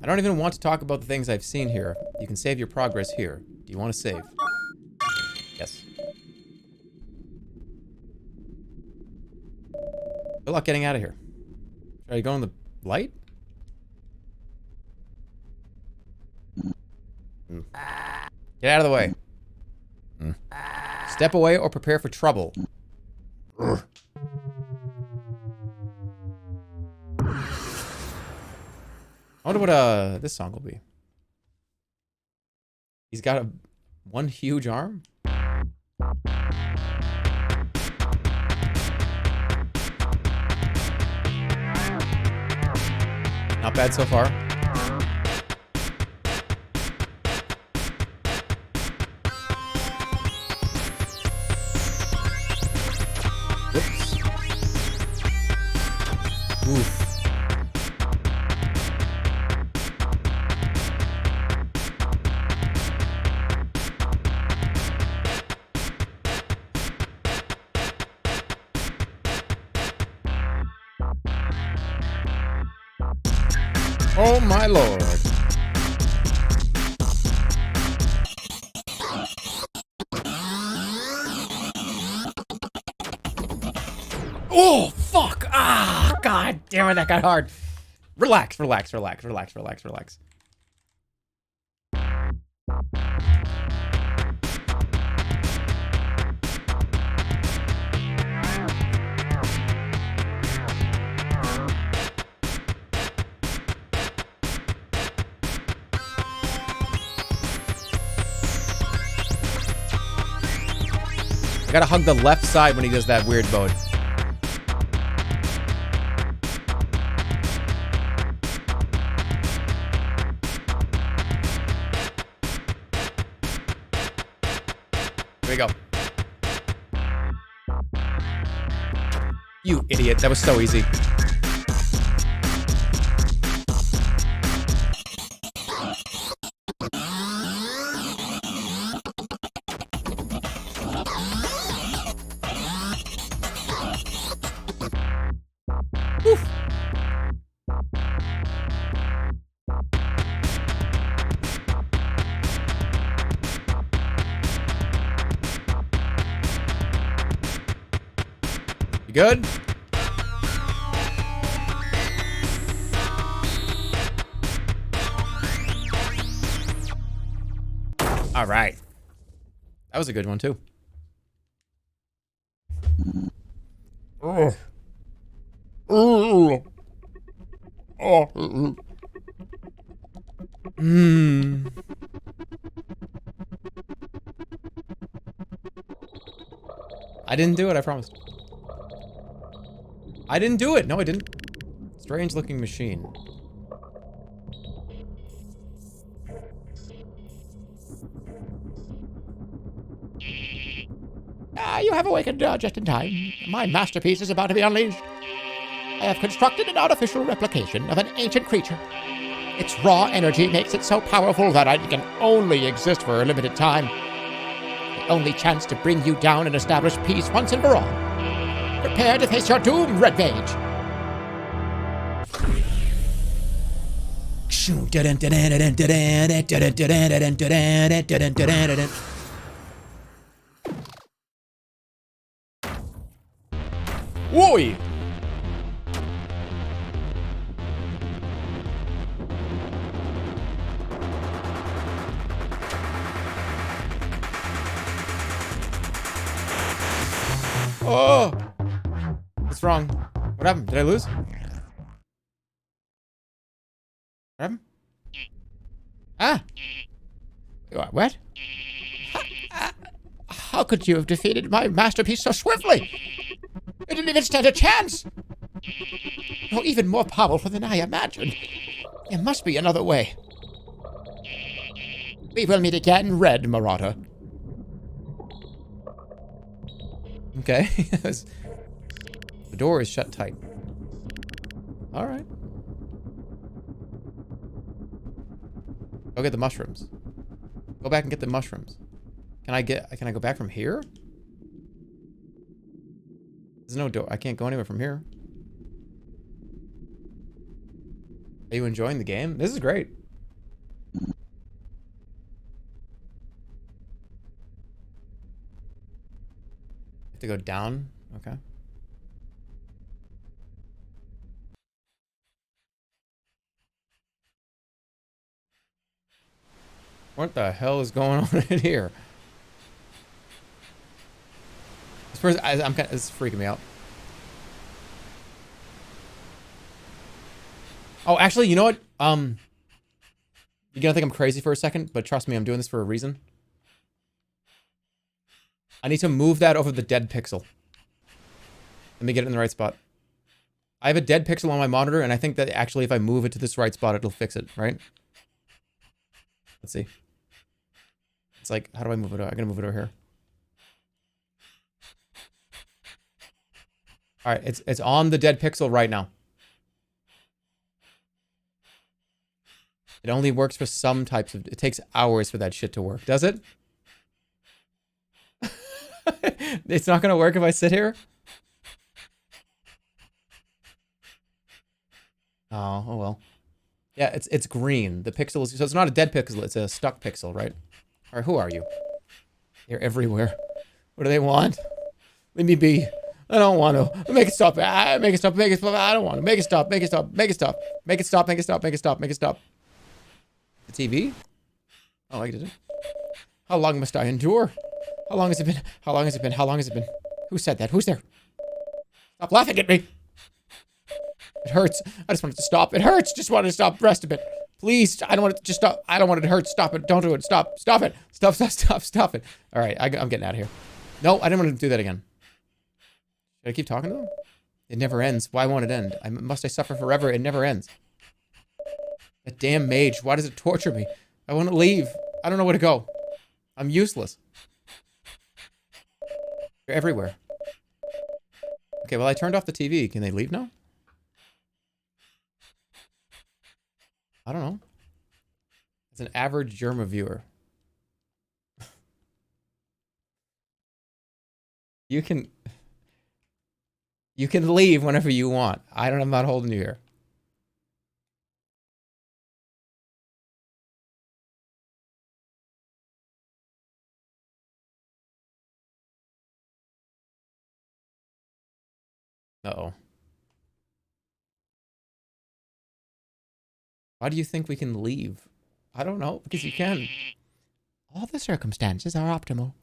I don't even want to talk about the things I've seen here. You can save your progress here. Do you want to save? Yes. Good luck getting out of here. Should I go in the light? Get out of the way. Step away or prepare for trouble. I wonder what this song will be. He's got one huge arm. Not bad so far. Whoops. Oof. Oh my lord. Oh, fuck! Ah, god damn it, that got hard. Relax, relax, relax, relax, relax, relax. I gotta hug the left side when he does that weird mode. Here we go. You idiot. That was so easy. Oof. You good? All right. That was a good one too. Oh. I didn't do it, I promised. I didn't do it. No, I didn't. Strange looking machine. You have awakened just in time. My masterpiece is about to be unleashed. I have constructed an artificial replication of an ancient creature. Its raw energy makes it so powerful that it can only exist for a limited time. The only chance to bring you down and establish peace once and for all. Prepare to face your doom, Red Mage. Whoa! Oh! What's wrong? What happened? Did I lose? What happened? Ah! What? How could you have defeated my masterpiece so swiftly? It didn't even stand a chance! You're even more powerful than I imagined. There must be another way. We will meet again, Red Marauder. Okay. The door is shut tight. All right. Go get the mushrooms. Go back and get the mushrooms. Can I go back from here? There's no door. I can't go anywhere from here. Are you enjoying the game? This is great. Have to go down. Okay. What the hell is going on in here? This person, it's freaking me out. Oh, actually, you know what? You're gonna think I'm crazy for a second, but trust me, I'm doing this for a reason. I need to move that over the dead pixel. Let me get it in the right spot. I have a dead pixel on my monitor, and I think that actually if I move it to this right spot, it'll fix it, right? Let's see. It's like, how do I move it over? I'm gonna move it over here. All right, it's on the dead pixel right now. It only works for some types of... It takes hours for that shit to work. Does it? It's not going to work if I sit here? Oh well. Yeah, it's green. The pixel is... So it's not a dead pixel. It's a stuck pixel, right? All right, who are you? You're everywhere. What do they want? Leave me be. I don't want to. Make it stop. Make it stop. Make it stop. I don't want to. Make it stop. Make it stop. Make it stop. Make it stop. Make it stop. Make it stop. Make it stop. The TV? Oh, I did it. How long must I endure? How long has it been? How long has it been? How long has it been? Who said that? Who's there? Stop laughing at me. It hurts. I just want it to stop. It hurts. Just want it to stop. Rest a bit. Please. I don't want it to just stop. I don't want it to hurt. Stop it. Don't do it. Stop. Stop it. Stop, stop, stop, stop it. All right. I'm getting out of here. No, I didn't want to do that again. Should I keep talking to them? It never ends. Why won't it end? Must I suffer forever? It never ends. That damn mage. Why does it torture me? I want to leave. I don't know where to go. I'm useless. They're everywhere. Okay, well, I turned off the TV. Can they leave now? I don't know. It's an average Jerma viewer. You can leave whenever you want. I'm not holding you here. Uh-oh. Why do you think we can leave? I don't know, because you can. All the circumstances are optimal.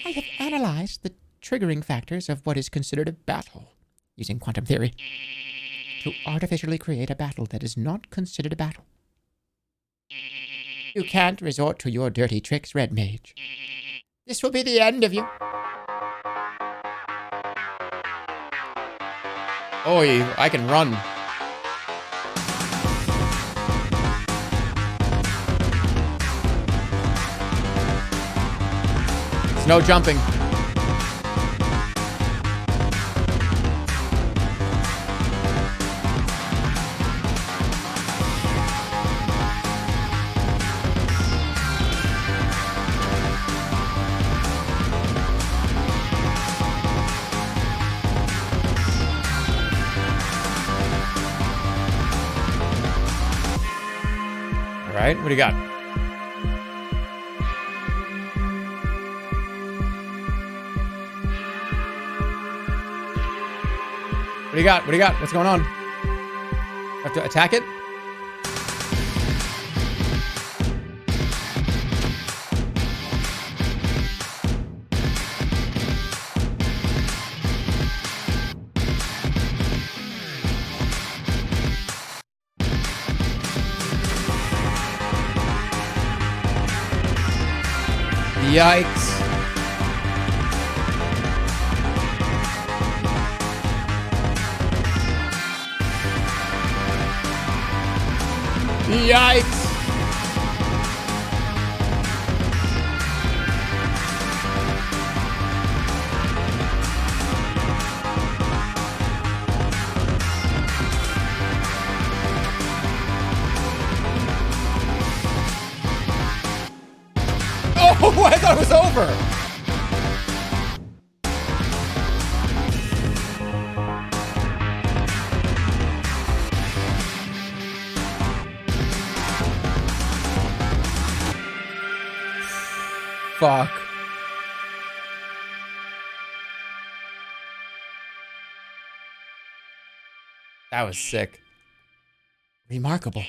I have analyzed the triggering factors of what is considered a battle, using quantum theory, to artificially create a battle that is not considered a battle. You can't resort to your dirty tricks, Red Mage. This will be the end of you. Oi, I can run. There's no jumping. All right, what do you got? What do you got? What do you got? What's going on? Have to attack it? Yikes. Yikes! Oh, I thought it was over. Fuck. That was sick. Remarkable.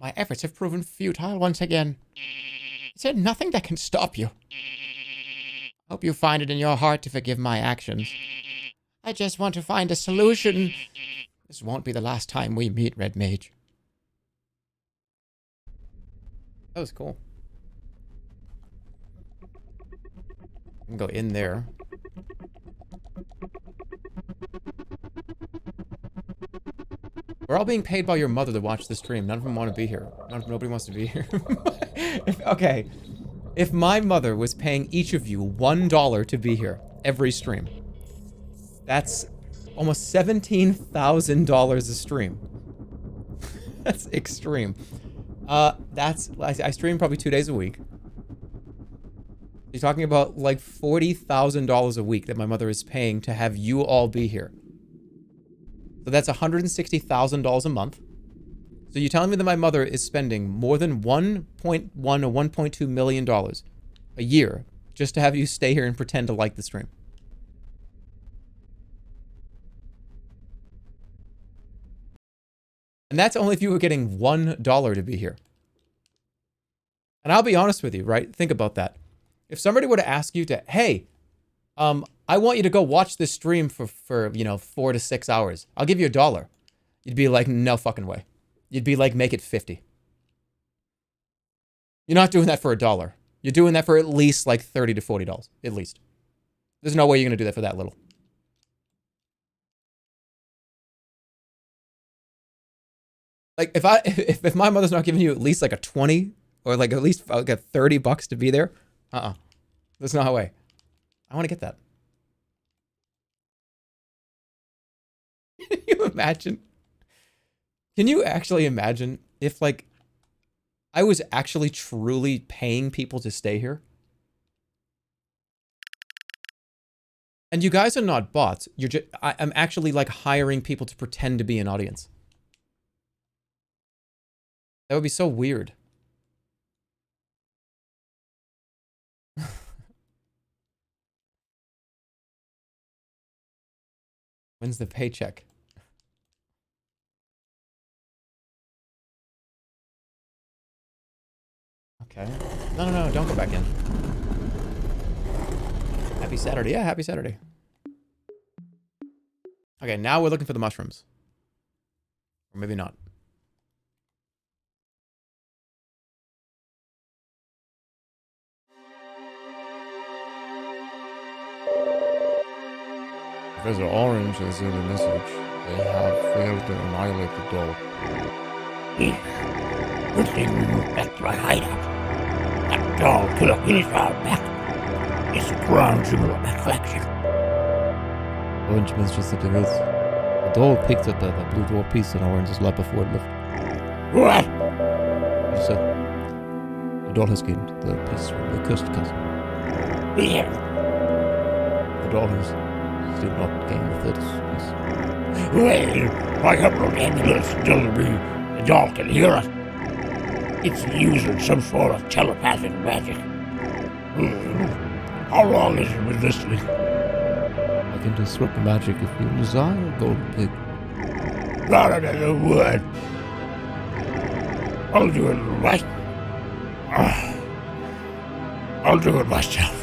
My efforts have proven futile once again. Is there nothing that can stop you? Hope you find it in your heart to forgive my actions. I just want to find a solution. This won't be the last time we meet, Red Mage. That was cool. I can go in there. We're all being paid by your mother to watch the stream. None of them want to be here. Nobody wants to be here. Okay. If my mother was paying each of you $1 to be here every stream, that's almost $17,000 a stream. That's extreme. I stream probably 2 days a week. You're talking about like $40,000 a week that my mother is paying to have you all be here. So that's $160,000 a month. So you're telling me that my mother is spending more than $1.1 or $1.2 million a year just to have you stay here and pretend to like the stream? And that's only if you were getting $1 to be here. And I'll be honest with you, right? Think about that. If somebody were to ask you to, hey, I want you to go watch this stream for 4 to 6 hours. I'll give you $1. You'd be like, no fucking way. You'd be like, make it 50. You're not doing that for $1. You're doing that for at least like $30 to $40, at least. There's no way you're gonna do that for that little. Like if my mother's not giving you at least like a 20 or like at least like a $30 to be there, there's no way. I want to get that. Can you imagine? Can you actually imagine if like I was actually truly paying people to stay here? And you guys are not bots. You're just I'm actually like hiring people to pretend to be an audience. That would be so weird. When's the paycheck? Okay. No, don't go back in. Happy Saturday. Yeah, happy Saturday. Okay, now we're looking for the mushrooms. Or maybe not. Professor Orange has sent a message. They have failed to annihilate the doll. Good thing we moved back to our hideout. That doll killer is our back. It's a crown jewel of that collection. Orange mentions that there is. The doll picked up the blue dwarf piece in Orange's lap before it left. What? He said the doll has gained the piece from the cursed castle. Yeah. The doll has still not gained the third piece. Well, I hope no ambulance still to be. The doll can hear us. It's using some sort of telepathic magic. How long has it been listening? I can disrupt the magic if you desire, golden pig. Not another word. I'll do it right. I'll do it myself.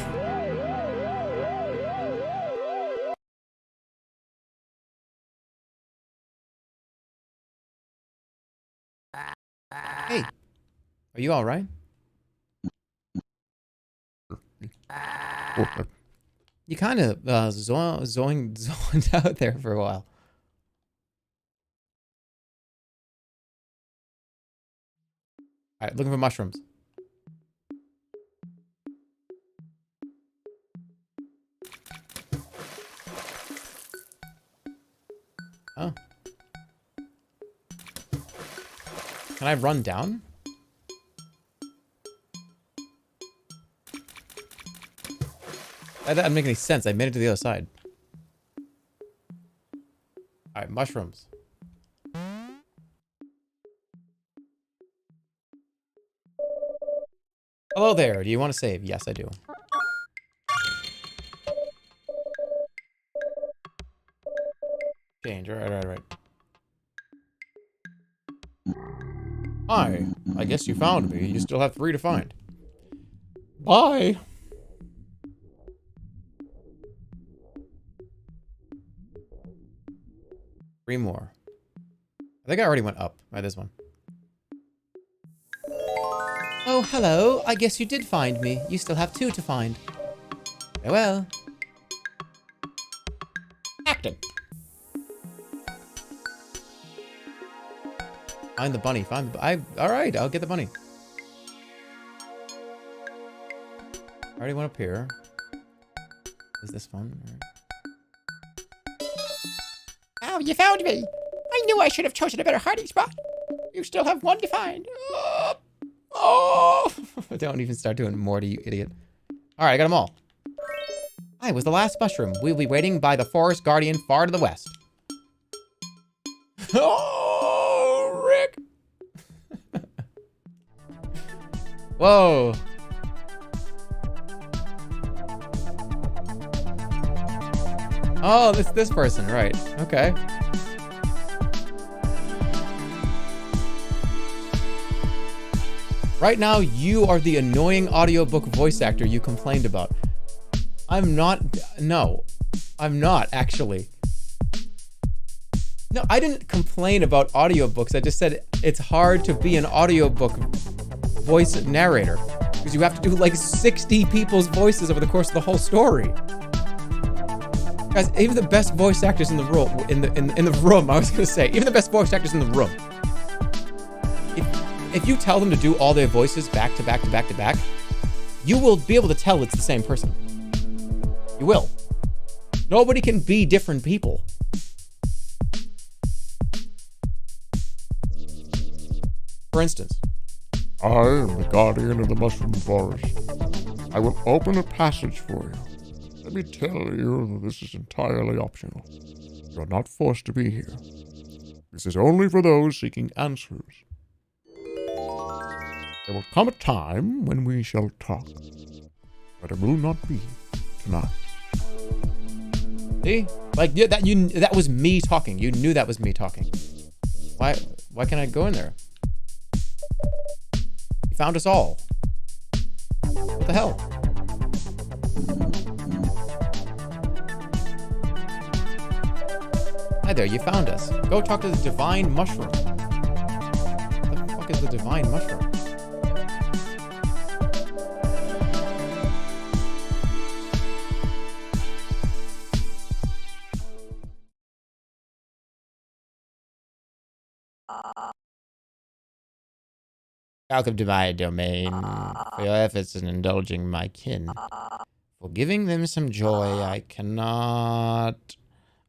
Hey, are you all right? You kind of zoned out there for a while. All right, looking for mushrooms. Oh. Can I run down? That doesn't make any sense. I made it to the other side. Alright, mushrooms. Hello there. Do you want to save? Yes, I do. Change. Alright. Hi. I guess you found me. You still have 3 to find. Bye. 3 more. I think I already went up by this one. Oh, hello. I guess you did find me. You still have 2 to find. Farewell. Acting. Find the bunny. Alright, I'll get the bunny. I already went up here. Is this fun? Oh, you found me. I knew I should have chosen a better hiding spot. You still have 1 to find. Oh! Don't even start doing more to you, idiot. Alright, I got them all. I was the last mushroom. We'll be waiting by the forest guardian far to the west. Oh, Rick! Whoa. Oh, this person, right. Okay. Right now, you are the annoying audiobook voice actor you complained about. I'm not... No. I'm not, actually. No, I didn't complain about audiobooks. I just said it's hard to be an audiobook voice narrator. Because you have to do like 60 people's voices over the course of the whole story. Guys, even the best voice actors in the room, in the room, I was gonna say, even the best voice actors in the room. If you tell them to do all their voices back to back to back to back, you will be able to tell it's the same person. You will. Nobody can be different people. For instance, I am the guardian of the mushroom forest. I will open a passage for you. Let me tell you that this is entirely optional. You are not forced to be here. This is only for those seeking answers. There will come a time when we shall talk, but it will not be tonight. see? Like, yeah, that was me talking. You knew that was me talking. Why can't I go in there? You found us all. What the hell? Hi there, you found us. Go talk to the divine mushroom. What the fuck is the divine mushroom? Welcome to my domain. For your efforts in indulging my kin. For giving them some joy, I cannot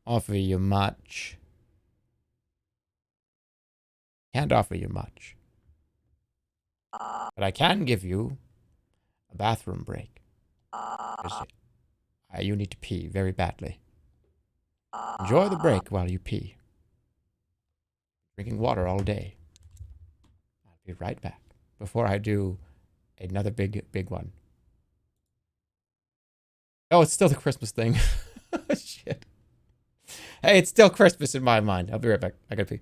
offer you much. Can't offer you much. But I can give you a bathroom break. You need to pee very badly. Enjoy the break while you pee. Drinking water all day. I'll be right back before I do another big one. Oh, it's still the Christmas thing. Shit. Hey, it's still Christmas in my mind. I'll be right back. I gotta pee.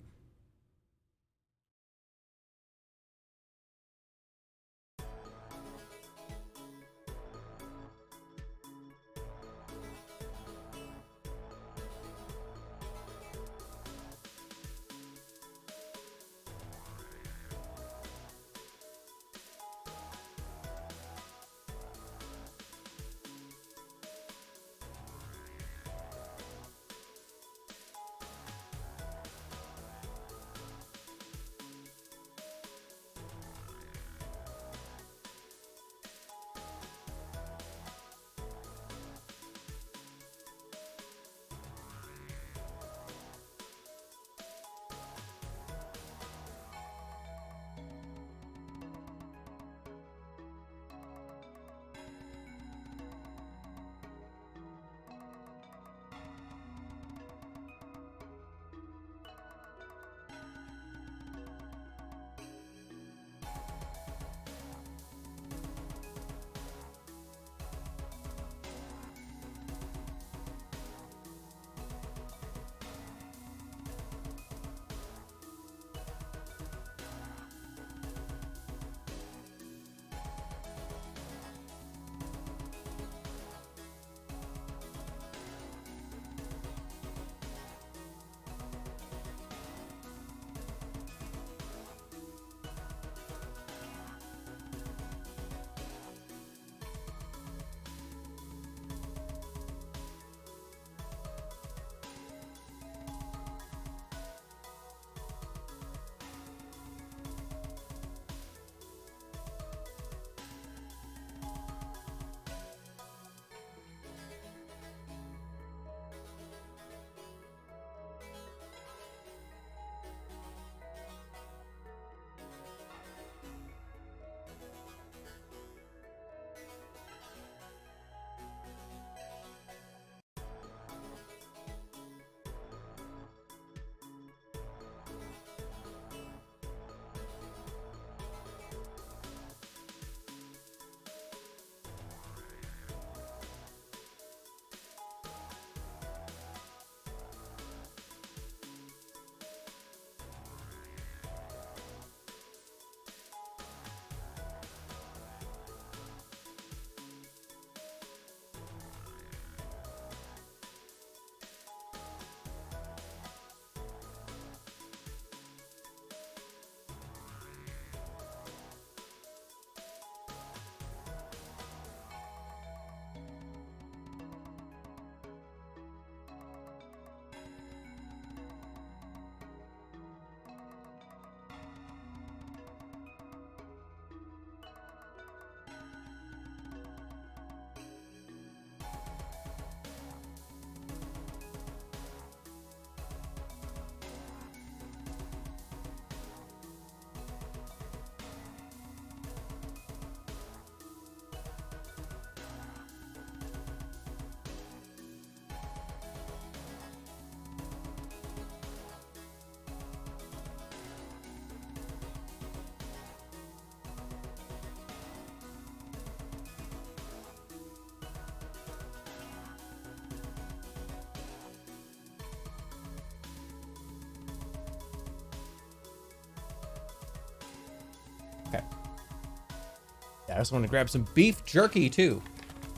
I also want to grab some beef jerky, too.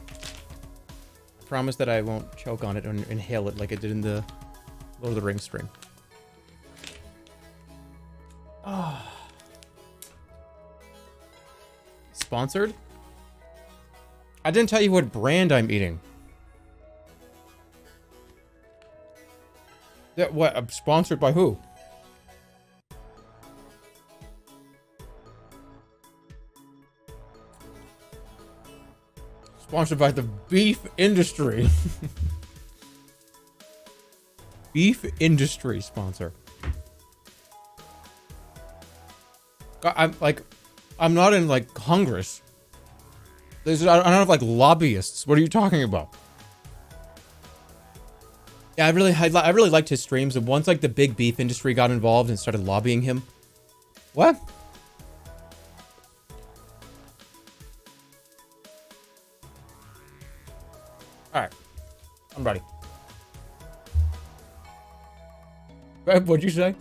I promise that I won't choke on it and inhale it like I did in the Lord of the Rings stream. Oh. Sponsored? I didn't tell you what brand I'm eating. That what? I'm sponsored by who? Sponsored by the beef industry. Beef industry sponsor. I'm not in like Congress. I don't have like lobbyists. What are you talking about? Yeah, I really liked his streams, and once like the big beef industry got involved and started lobbying him. What? All right, I'm ready. What'd you say?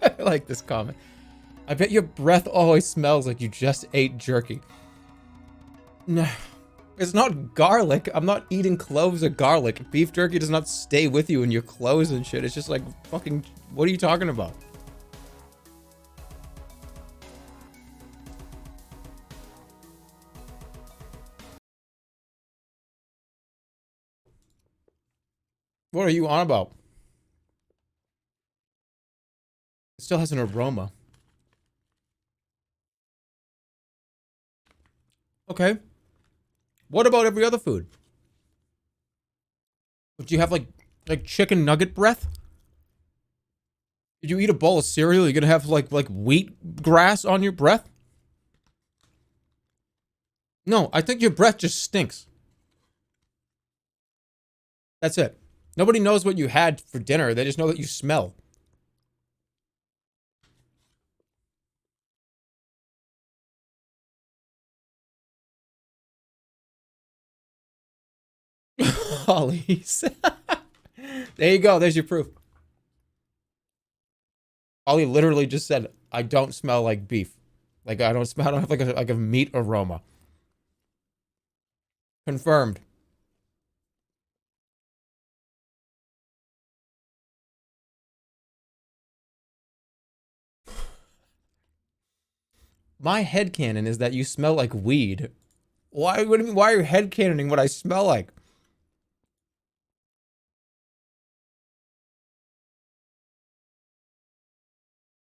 I like this comment. I bet your breath always smells like you just ate jerky. No, it's not garlic. I'm not eating cloves of garlic. Beef jerky does not stay with you in your clothes and shit. It's just like fucking, what are you talking about? What are you on about? It still has an aroma. Okay. What about every other food? Would you have like chicken nugget breath? Did you eat a bowl of cereal? You're gonna have like wheat grass on your breath? No, I think your breath just stinks. That's it. Nobody knows what you had for dinner. They just know that you smell. Hollies. There you go. There's your proof. Ollie literally just said, I don't smell like beef. Like, I don't have like a meat aroma. Confirmed. My headcanon is that you smell like weed. Why are you headcanoning what I smell like?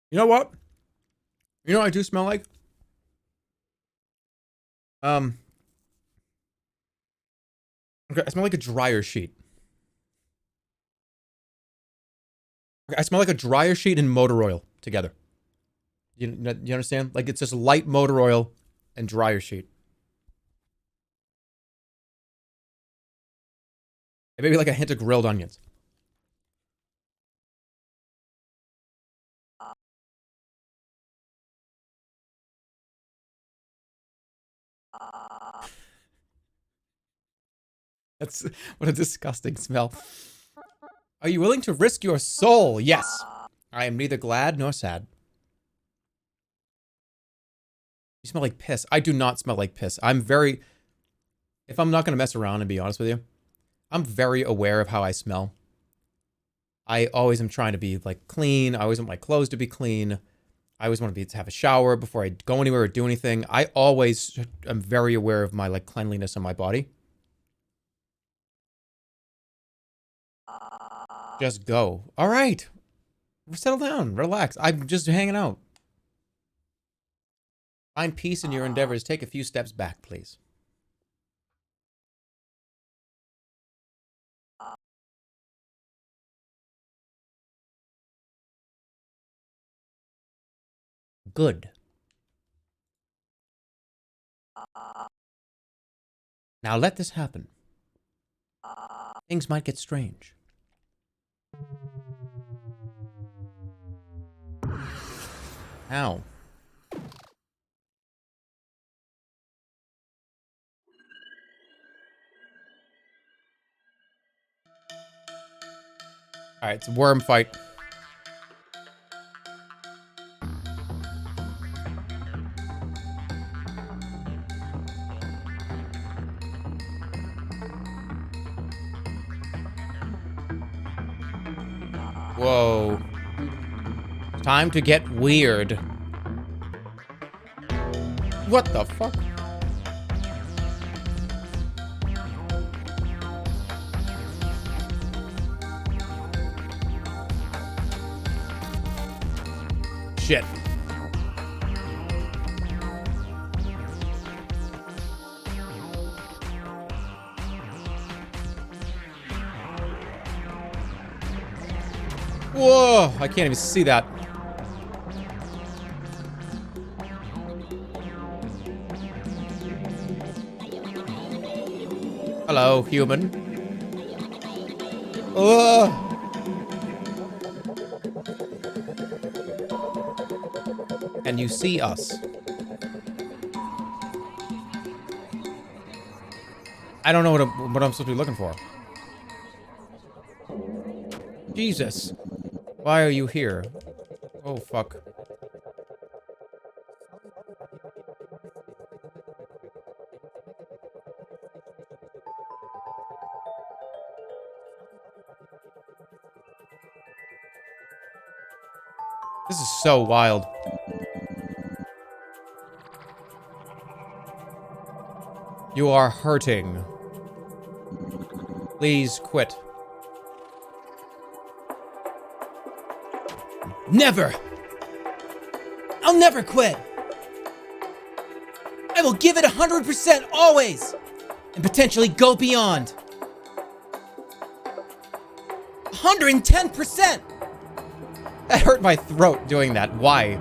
You know what? You know what I do smell like? Okay, I smell like a dryer sheet. Okay, I smell like a dryer sheet and motor oil together. You understand? Like it's just light motor oil and dryer sheet. And maybe like a hint of grilled onions. That's what a disgusting smell. Are you willing to risk your soul? Yes. I am neither glad nor sad. You smell like piss. I do not smell like piss. If I'm not going to mess around and be honest with you, I'm very aware of how I smell. I always am trying to be like clean. I always want my clothes to be clean. I always want to have a shower before I go anywhere or do anything. I always am very aware of my like cleanliness on my body. Just go. All right. Settle down. Relax. I'm just hanging out. Find peace in your endeavors. Take a few steps back, please. Good. Now let this happen. Things might get strange. Ow. Alright, it's a worm fight. Whoa. Time to get weird. What the fuck? Shit. Whoa, I can't even see that. Hello, human. Ugh. Can you see us? I don't know what I'm supposed to be looking for. Jesus. Why are you here? Oh, fuck. This is so wild. You are hurting. Please quit. Never! I'll never quit! I will give it 100% always! And potentially go beyond. 110%! That hurt my throat doing that. Why?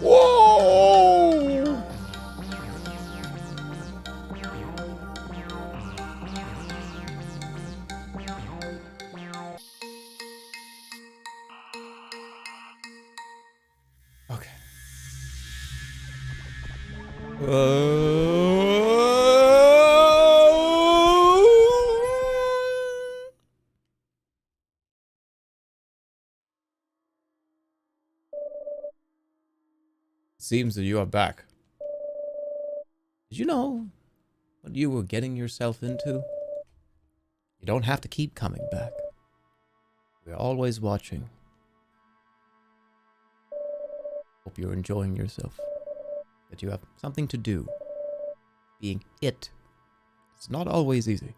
Whoa! Okay. Seems that you are back. Did you know what you were getting yourself into? You don't have to keep coming back. We're always watching. Hope you're enjoying yourself. That you have something to do. Being it. It's not always easy.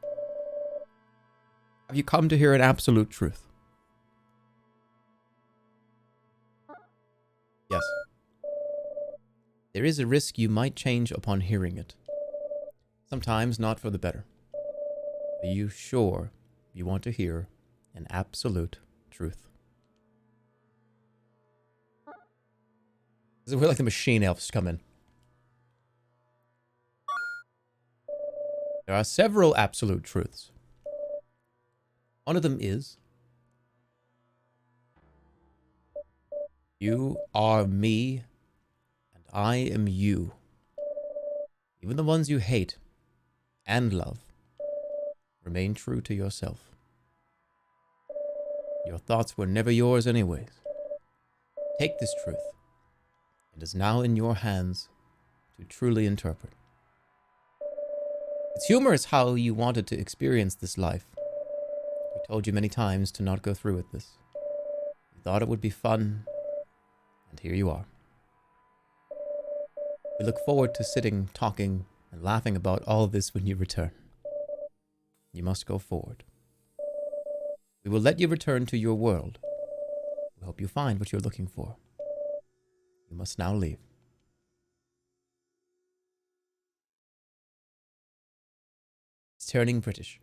Have you come to hear an absolute truth? Yes. There is a risk you might change upon hearing it. Sometimes not for the better. Are you sure you want to hear an absolute truth? This is where like the machine elves come in. There are several absolute truths. One of them is, you are me, and I am you. Even the ones you hate and love, remain true to yourself. Your thoughts were never yours anyways. Take this truth. It is now in your hands to truly interpret. It's humorous how you wanted to experience this life. We told you many times to not go through with this. You thought it would be fun, and here you are. We look forward to sitting, talking, and laughing about all this when you return. You must go forward. We will let you return to your world. We hope you find what you're looking for. You must now leave. It's turning British.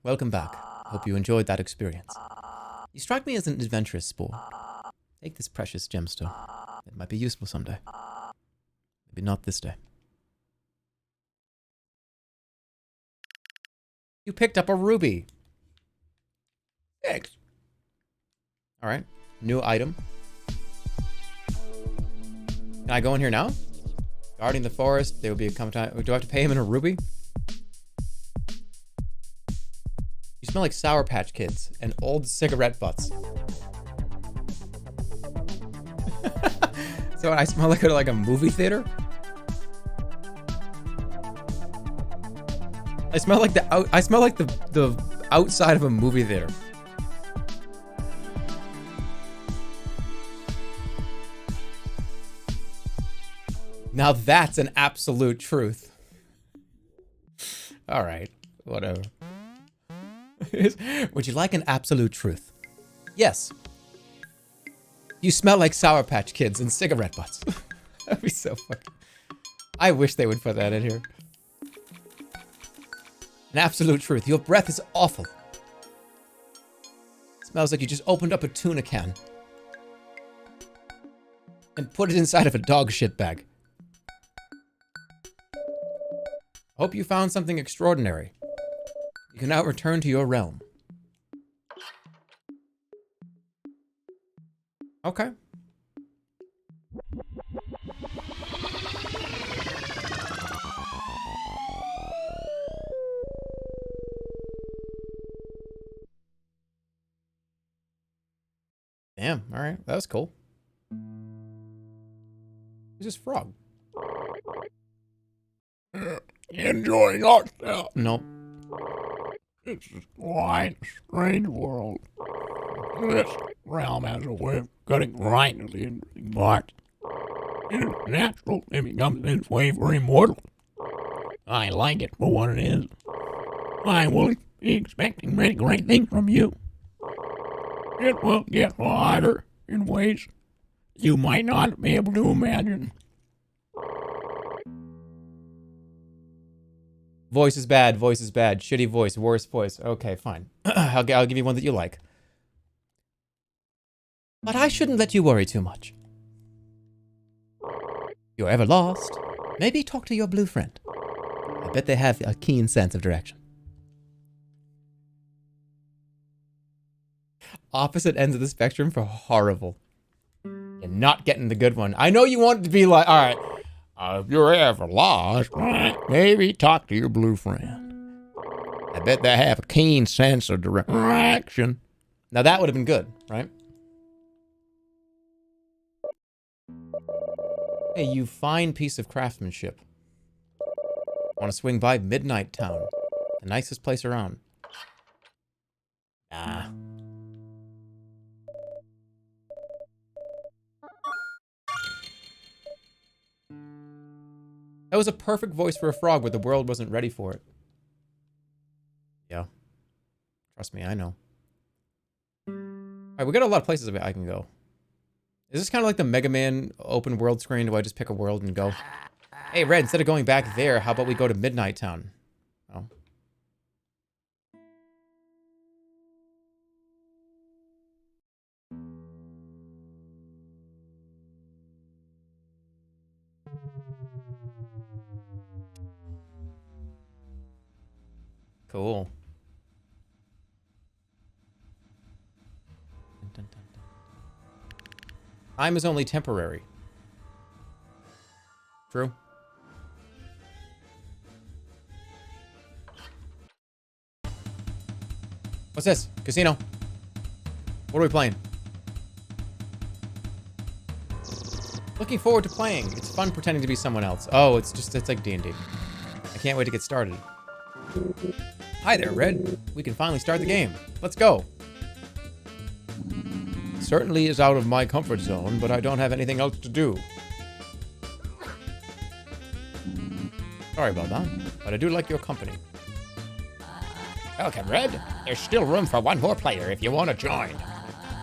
Welcome back. Hope you enjoyed that experience. You strike me as an adventurous spore. Take this precious gemstone. It might be useful someday. Maybe not this day. You picked up a ruby. Thanks. Alright. New item. Can I go in here now? Guarding the forest. There will be a come time. Do I have to pay him in a ruby? You smell like Sour Patch Kids and old cigarette butts. So I smell like a movie theater? I smell like the outside of a movie theater. Now that's an absolute truth. All right, whatever. Would you like an absolute truth? Yes. You smell like Sour Patch Kids and cigarette butts. That'd be so fucking... I wish they would put that in here. An absolute truth. Your breath is awful. Smells like you just opened up a tuna can and put it inside of a dog shit bag. Hope you found something extraordinary. You can now return to your realm. Okay. Damn, alright. That was cool. Who's this frog? Enjoying ourselves. Nope. It's quite a strange world. This realm has a way of cutting right into the interesting parts. It is natural it becomes this way for immortal. I like it for what it is. I will be expecting many great things from you. It will get harder in ways you might not be able to imagine. Voice is bad, voice is bad. Shitty voice, worst voice. Okay, fine. I'll give you one that you like. But I shouldn't let you worry too much. If you're ever lost, maybe talk to your blue friend. I bet they have a keen sense of direction. Opposite ends of the spectrum for horrible. You're not getting the good one. I know you want it to be like, all right. If you're ever lost, maybe talk to your blue friend. I bet they have a keen sense of direction. Now that would have been good, right? Hey, you fine piece of craftsmanship. Want to swing by Midnight Town? The nicest place around. Nah. That was a perfect voice for a frog, but the world wasn't ready for it. Yeah. Trust me, I know. Alright, we got a lot of places I can go. Is this kind of like the Mega Man open world screen? Do I just pick a world and go? Hey, Red, instead of going back there, how about we go to Midnight Town? Oh. Cool. Time is only temporary. True. What's this? Casino. What are we playing? Looking forward to playing. It's fun pretending to be someone else. Oh, it's like D&D. I can't wait to get started. Hi there, Red. We can finally start the game. Let's go. Certainly is out of my comfort zone, but I don't have anything else to do. Sorry about that, but I do like your company. Welcome, Red. There's still room for one more player if you want to join.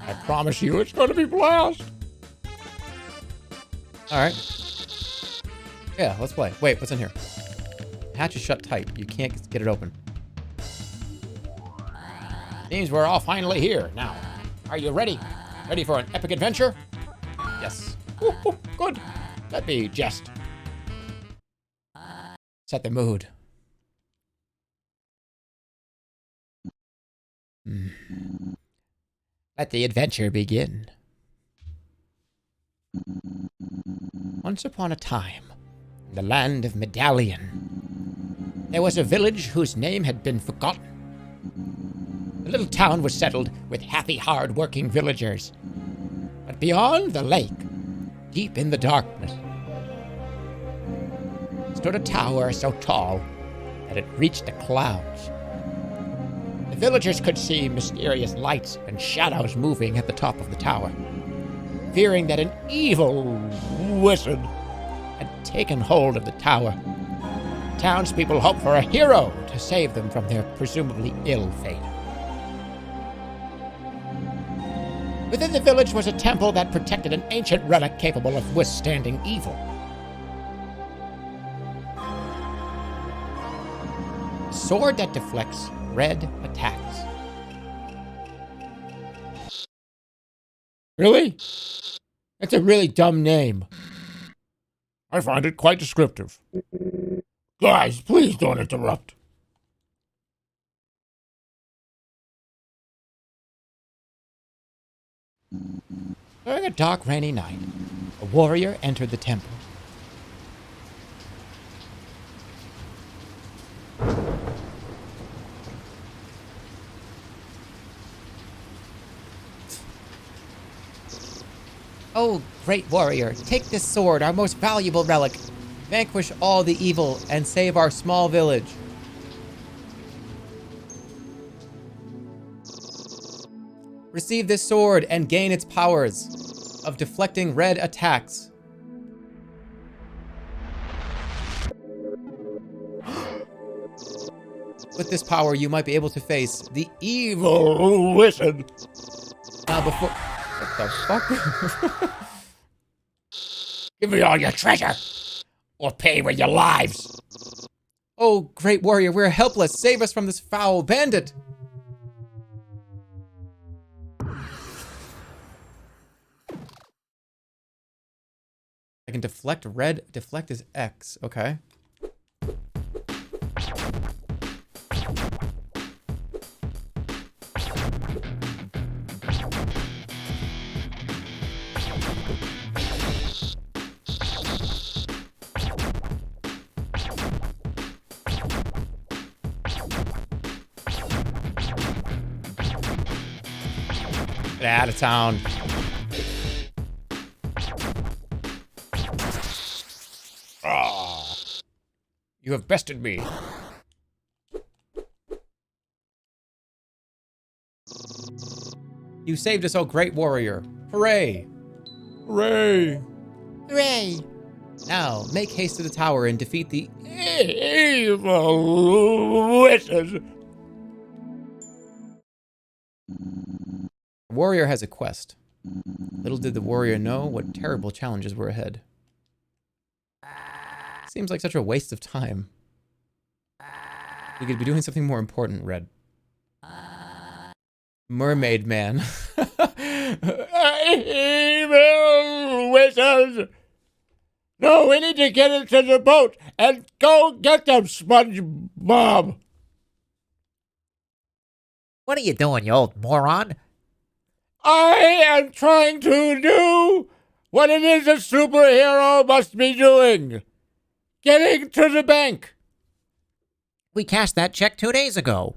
I promise you it's going to be blast. Alright. Yeah, let's play. Wait, what's in here? Hatch is shut tight. You can't get it open. Seems we're all finally here. Now, are you ready? Ready for an epic adventure? Yes. Ooh, good. Let me just set the mood. Let the adventure begin. Once upon a time, in the land of Medallion, there was a village whose name had been forgotten. The little town was settled with happy, hard-working villagers. But beyond the lake, deep in the darkness, stood a tower so tall that it reached the clouds. The villagers could see mysterious lights and shadows moving at the top of the tower, fearing that an evil wizard had taken hold of the tower. Townspeople hoped for a hero to save them from their presumably ill fate. Within the village was a temple that protected an ancient relic capable of withstanding evil. A sword that deflects red attacks. Really? That's a really dumb name. I find it quite descriptive. Guys, please don't interrupt. During a dark, rainy night, a warrior entered the temple. Oh, great warrior, take this sword, our most valuable relic. Vanquish all the evil and save our small village. Receive this sword and gain its powers of deflecting red attacks. With this power, you might be able to face the Evil wizard. Now before... What the fuck? Give me all your treasure, or pay with your lives. Oh, great warrior, we're helpless. Save us from this foul bandit. I can deflect red. Deflect is X. Okay. Get out of town. You have bested me. You saved us, oh great warrior. Hooray. Hooray. Hooray! Now, make haste to the tower and defeat the... Evil wizard. The warrior has a quest. Little did the warrior know what terrible challenges were ahead. Seems like such a waste of time. We could be doing something more important, Red. Mermaid Man. Evil wizard. No, we need to get into the boat and go get them, SpongeBob. What are you doing, you old moron? I am trying to do what it is a superhero must be doing. Getting to the bank. We cashed that check 2 days ago.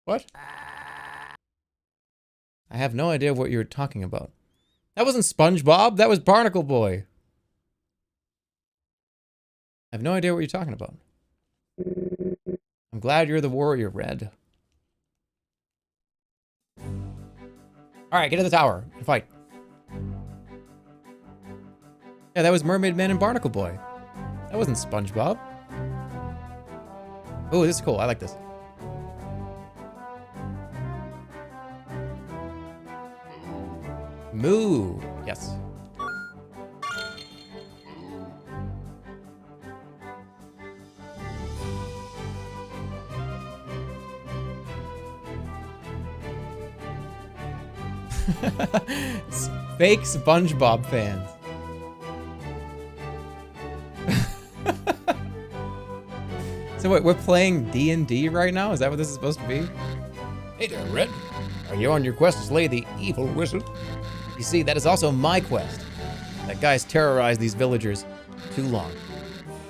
What? I have no idea what you're talking about. That wasn't SpongeBob, that was Barnacle Boy. I have no idea what you're talking about. I'm glad you're the warrior, Red. Alright, get to the tower and fight. Yeah, that was Mermaid Man and Barnacle Boy. That wasn't SpongeBob. Oh, this is cool. I like this. Moo. Yes. Fake SpongeBob fans. So wait, we're playing D&D right now? Is that what this is supposed to be? Hey there, Red. Are you on your quest to slay the evil wizard? You see, that is also my quest. That guy's terrorized these villagers too long.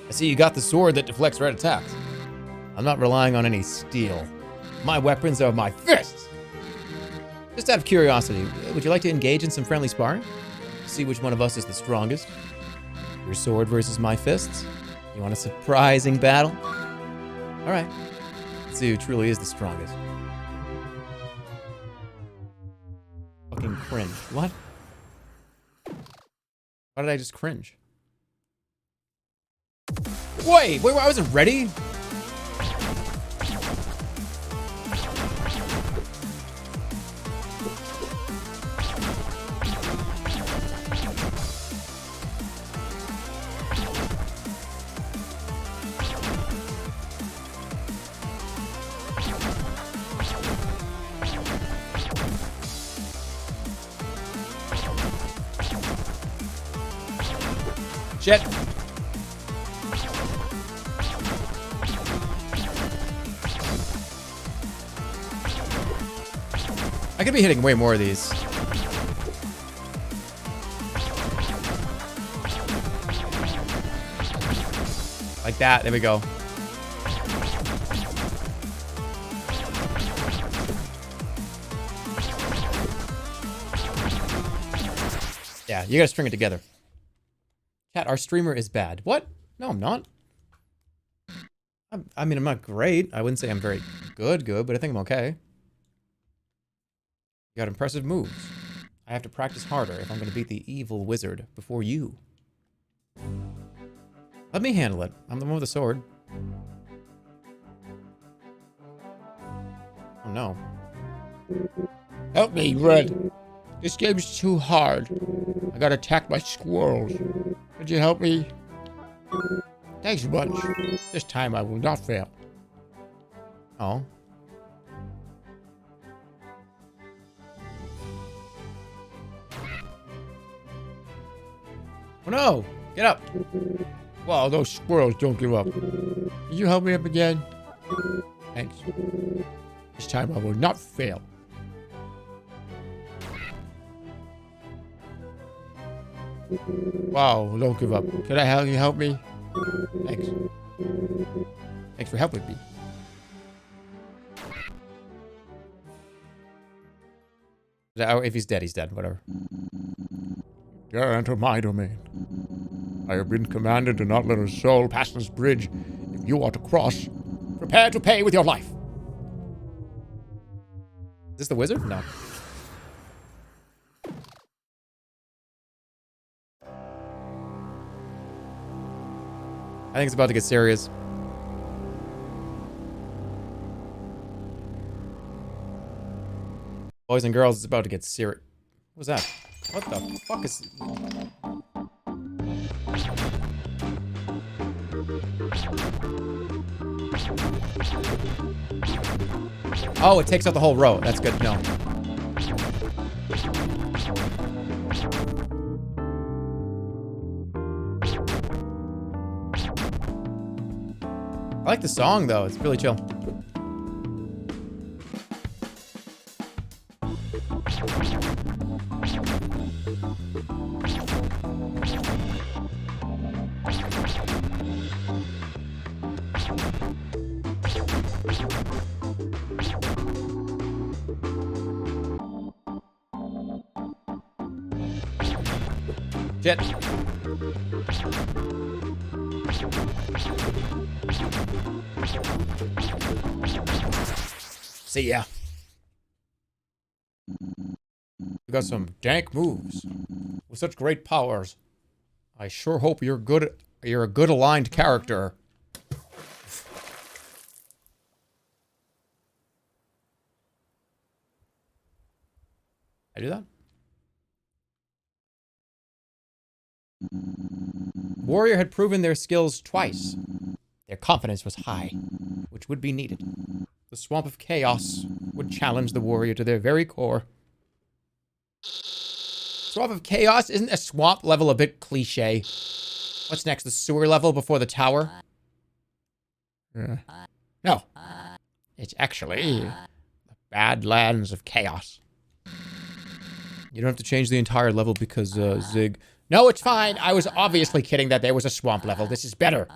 I see you got the sword that deflects red attacks. I'm not relying on any steel. My weapons are my fists. Just out of curiosity, would you like to engage in some friendly sparring? See which one of us is the strongest? Your sword versus my fists? You want a surprising battle? All right. Let's see who truly is the strongest. Fucking cringe. What? Why did I just cringe? Wait, I wasn't ready? Shit. I could be hitting way more of these. Like that. There we go. Yeah, you gotta string it together. Chat, our streamer is bad. What? No, I'm not. I mean, I'm not great. I wouldn't say I'm very good, but I think I'm okay. You got impressive moves. I have to practice harder if I'm going to beat the evil wizard before you. Let me handle it. I'm the one with the sword. Oh, no. Help me, Red. This game's too hard. I got attacked by squirrels. Could you help me? Thanks a bunch. This time I will not fail. Oh. Oh no! Get up! Wow, those squirrels don't give up. Can you help me up again? Thanks. This time I will not fail. Wow, don't give up. Can I help you help me? Thanks. Thanks for helping me. If he's dead, he's dead. Whatever. Dare enter my domain. I have been commanded to not let a soul pass this bridge. If you are to cross, prepare to pay with your life. Is this the wizard? No. I think it's about to get serious. Boys and girls, it's about to get serious. What was that? What the fuck is... Oh, it takes out the whole row. That's good. No. I like the song, though. It's really chill. Shit. See ya. You got some dank moves. With such great powers. I sure hope you're a good aligned character. I do that? Warrior had proven their skills twice. Their confidence was high, which would be needed. The Swamp of Chaos would challenge the warrior to their very core. Swamp of Chaos? Isn't a swamp level a bit cliche? What's next? The sewer level before the tower? No. It's actually the Badlands of Chaos. You don't have to change the entire level because Zig No, it's fine. I was obviously kidding that there was a swamp level. This is better.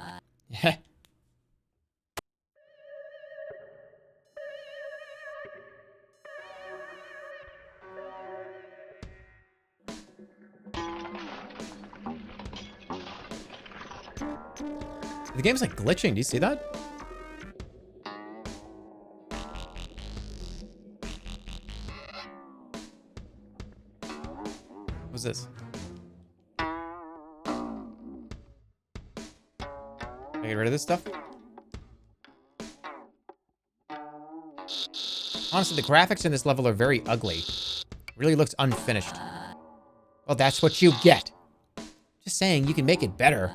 The game's like glitching. Do you see that? What's this? Can I get rid of this stuff? Honestly, the graphics in this level are very ugly. Really looks unfinished. Well, that's what you get. Just saying, you can make it better.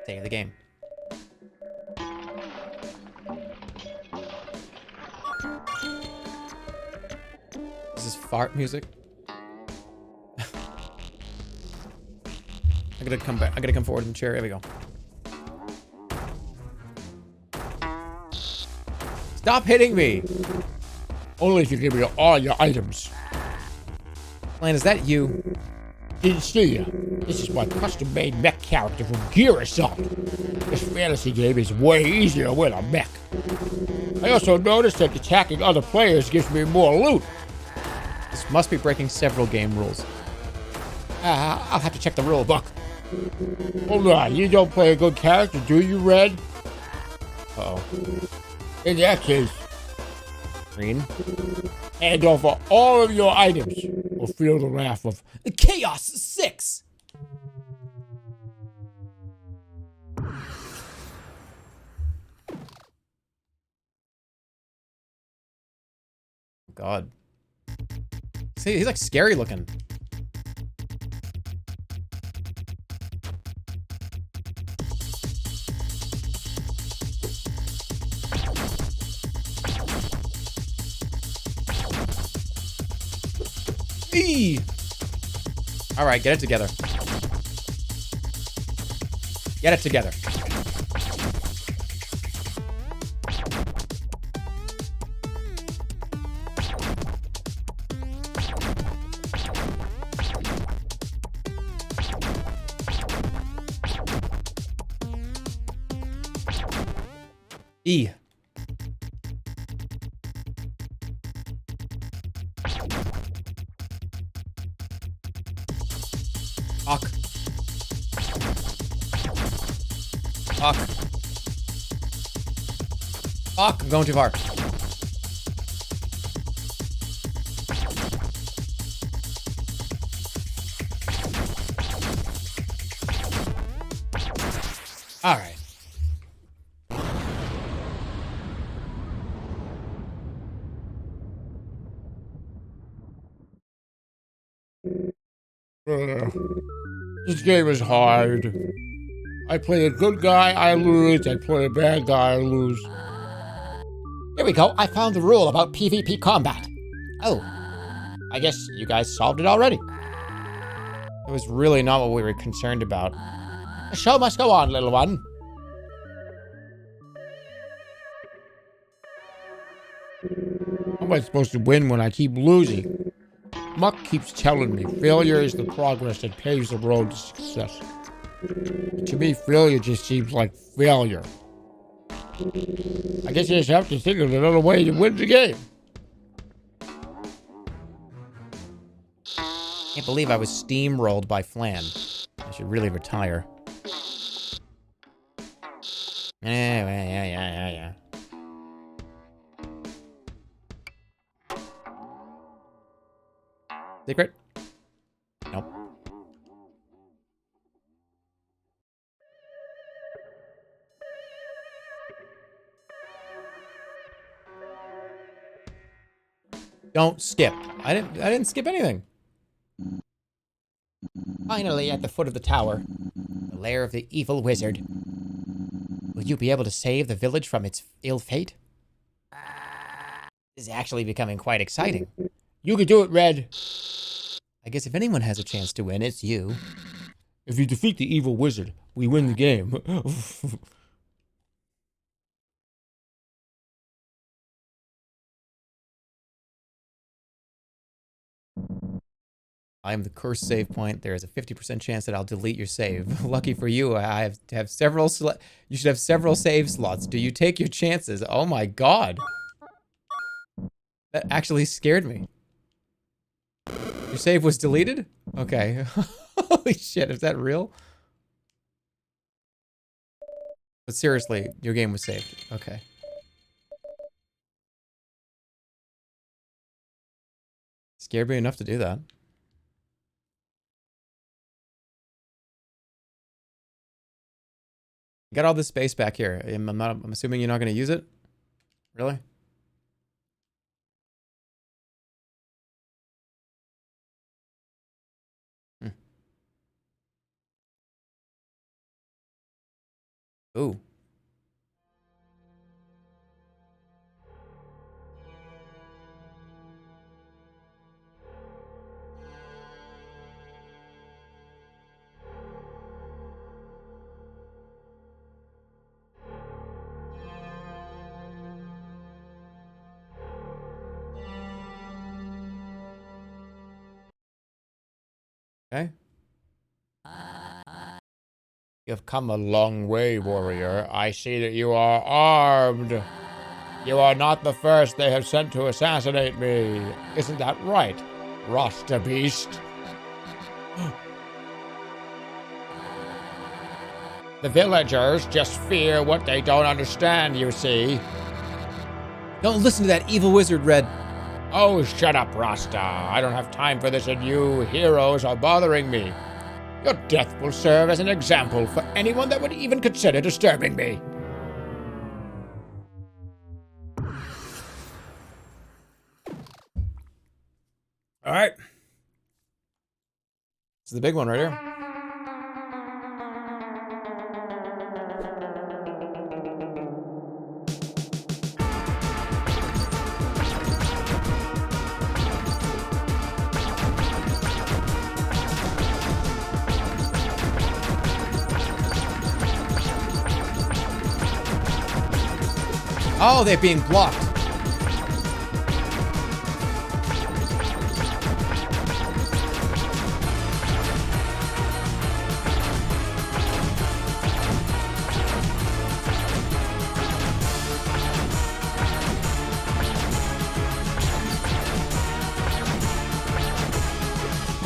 Save the game. This is fart music. I gotta come back. I gotta come forward in the chair. Here we go. Stop hitting me! Only if you give me all your items. Lan, is that you? Didn't see ya. This is my custom-made mech character from Gear Assault. This fantasy game is way easier with a mech. I also noticed that attacking other players gives me more loot. This must be breaking several game rules. I'll have to check the rule book. Hold on, you don't play a good character, do you, Red? Uh-oh. In that case, Green. hand over all of your items or feel the wrath of Chaos 6! God. See, he's like scary looking. Eee! All right, get it together. Get it together. E. Fuck. Fuck. Fuck, I'm going too far. All right. This game is hard. I play a good guy, I lose. I play a bad guy, I lose. Here we go. I found the rule about PvP combat. Oh, I guess you guys solved it already. It was really not what we were concerned about. The show must go on, little one. How am I supposed to win when I keep losing? Muck keeps telling me failure is the progress that paves the road to success. To me, failure just seems like failure. I guess you just have to think of another way to win the game. Can't believe I was steamrolled by Flan. I should really retire. Yeah. Secret? Nope. Don't skip. I didn't skip anything. Finally, at the foot of the tower, the lair of the evil wizard. Will you be able to save the village from its ill fate? This is actually becoming quite exciting. You can do it, Red. I guess if anyone has a chance to win, it's you. If you defeat the evil wizard, we win the game. I'm the cursed save point. There is a 50% chance that I'll delete your save. Lucky for you, I have several. You should have several save slots. Do you take your chances? Oh my god, that actually scared me. Your save was deleted? Okay. Holy shit, is that real? But seriously, your game was saved. Okay. Scared me enough to do that. Got all this space back here. I'm assuming you're not going to use it? Really? Ooh. Okay. You have come a long way, warrior. I see that you are armed. You are not the first they have sent to assassinate me. Isn't that right, Rasta Beast? The villagers just fear what they don't understand, you see. Don't listen to that evil wizard, Red. Oh, shut up, Rasta. I don't have time for this, and you heroes are bothering me. Your death will serve as an example for anyone that would even consider disturbing me. All right. This is the big one right here. Oh, they're being blocked.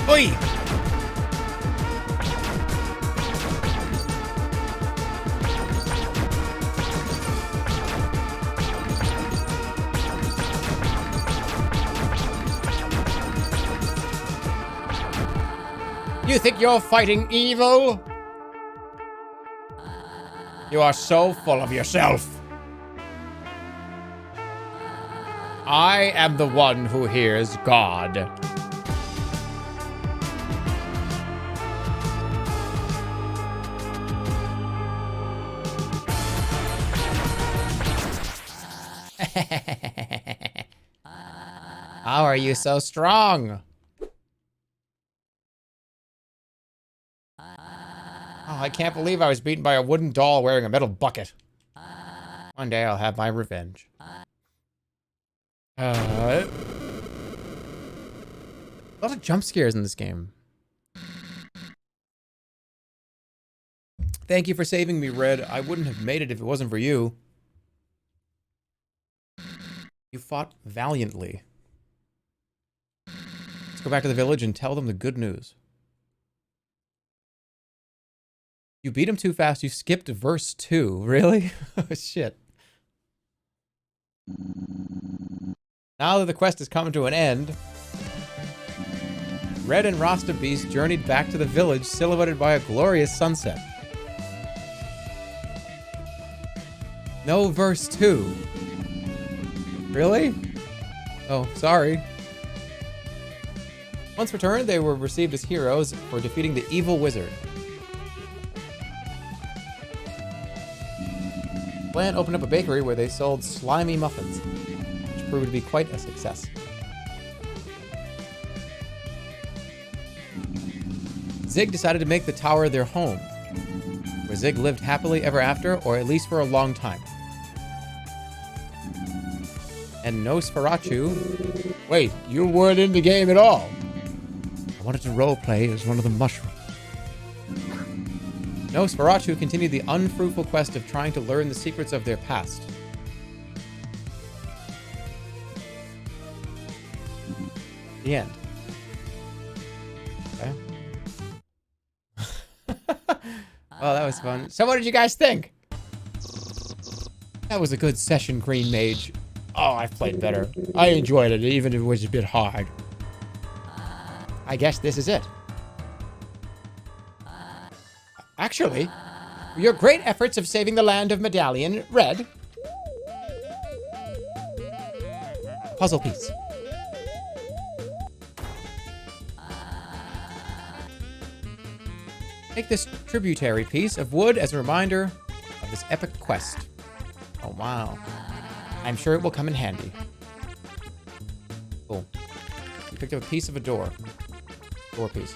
Oi! You think you're fighting evil? You are so full of yourself. I am the one who hears God. How are you so strong? Oh, I can't believe I was beaten by a wooden doll wearing a metal bucket. One day I'll have my revenge. A lot of jump scares in this game. Thank you for saving me, Red. I wouldn't have made it if it wasn't for you. You fought valiantly. Let's go back to the village and tell them the good news. You beat him too fast. You skipped verse 2. Really? Oh, shit. Now that the quest is coming to an end, Red and Rasta Beast journeyed back to the village, silhouetted by a glorious sunset. No verse 2. Really? Oh, sorry. Once returned, they were received as heroes for defeating the evil wizard. Bland opened up a bakery where they sold slimy muffins, which proved to be quite a success. Zig decided to make the tower their home, where Zig lived happily ever after, or at least for a long time. And Nosferatu... Wait, you weren't in the game at all. wanted to roleplay as one of the mushrooms. Nosferatu continued the unfruitful quest of trying to learn the secrets of their past. The end. Okay. Oh, that was fun. So what did you guys think? That was a good session, Green Mage. Oh, I've played better. I enjoyed it, even if it was a bit hard. I guess this is it. Actually, your great efforts of saving the land of Medallion, Red. Puzzle piece. Take this tributary piece of wood as a reminder of this epic quest. Oh, wow. I'm sure it will come in handy. Cool. You picked up a piece of a door. Door piece.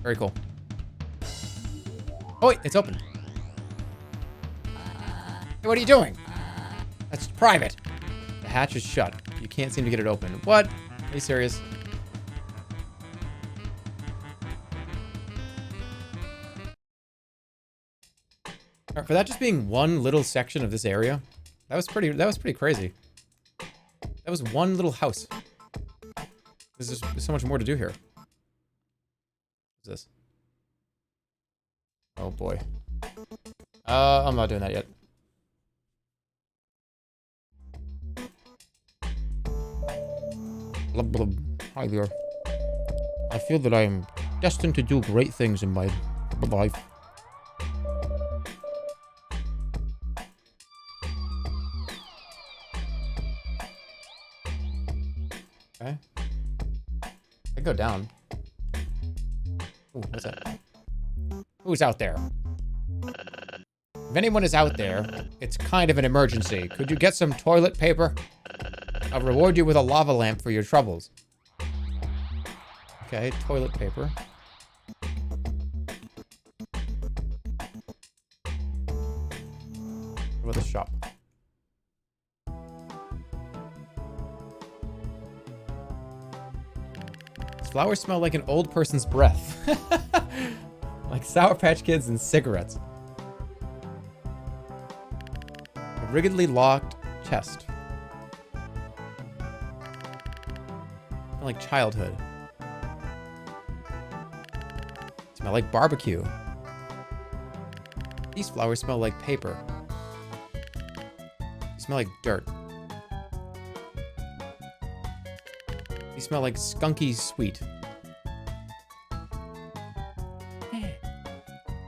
Very cool. Oh, wait, it's open. Hey, what are you doing? That's private. The hatch is shut. You can't seem to get it open. What? Are you serious? For that just being one little section of this area, that was pretty crazy. That was one little house. There's so much more to do here. What's this? Oh boy. I'm not doing that yet. Blub blub. Hi there. I feel that I am destined to do great things in my life. Okay. I go down. Ooh, what's that? Who's out there? If anyone is out there, it's kind of an emergency. Could you get some toilet paper? I'll reward you with a lava lamp for your troubles. Okay, toilet paper. What about the shop? Flowers smell like an old person's breath. Like Sour Patch Kids and cigarettes. A rigidly locked chest. Smell like childhood. Smell like barbecue. These flowers smell like paper. They smell like dirt. They smell like skunky sweet.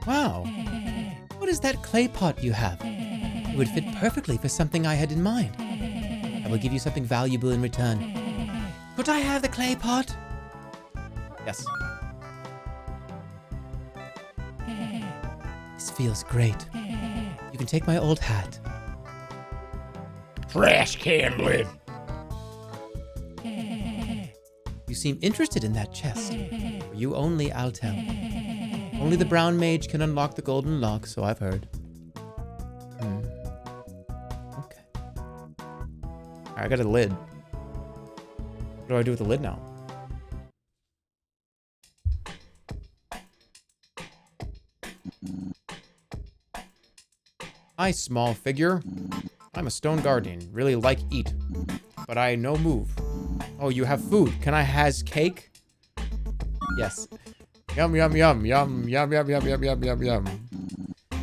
Wow. What is that clay pot you have? It would fit perfectly for something I had in mind. I will give you something valuable in return. Could I have the clay pot? Yes. This feels great. You can take my old hat. Trash can lid. You seem interested in that chest. For you only, I'll tell. Only the brown mage can unlock the golden lock, so I've heard. Okay. Alright, I got a lid. What do I do with the lid now? Hi, small figure. I'm a stone guardian. Really like eat. But I no move. Oh, you have food. Can I has cake? Yes. Yum, yum, yum, yum, yum, yum, yum, yum, yum, yum, yum.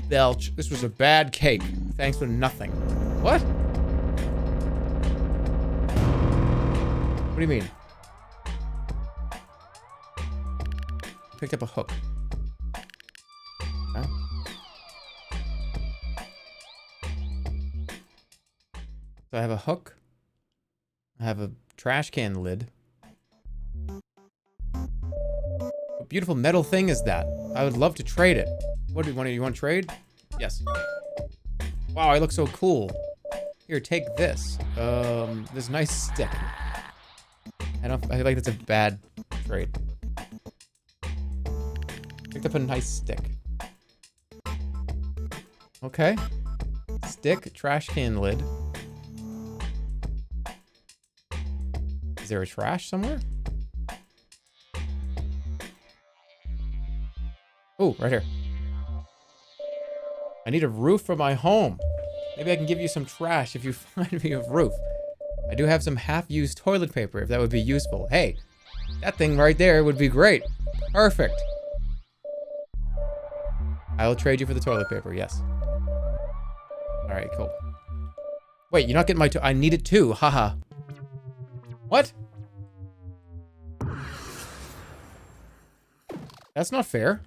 Belch. This was a bad cake. Thanks for nothing. What? What do you mean? Picked up a hook. Huh? So I have a hook. I have a trash can lid. What beautiful metal thing is that? I would love to trade it. What do you want to trade? Yes. Wow, I look so cool. Here, take this. This nice stick. I feel like that's a bad trade. Picked up a nice stick. Okay. Stick, trash can lid. Is there a trash somewhere? Oh, right here. I need a roof for my home. Maybe I can give you some trash if you find me a roof. I do have some half-used toilet paper if that would be useful. Hey, that thing right there would be great. Perfect. I will trade you for the toilet paper, yes. Alright, cool. Wait, you're not getting my I need it too, haha. What? That's not fair.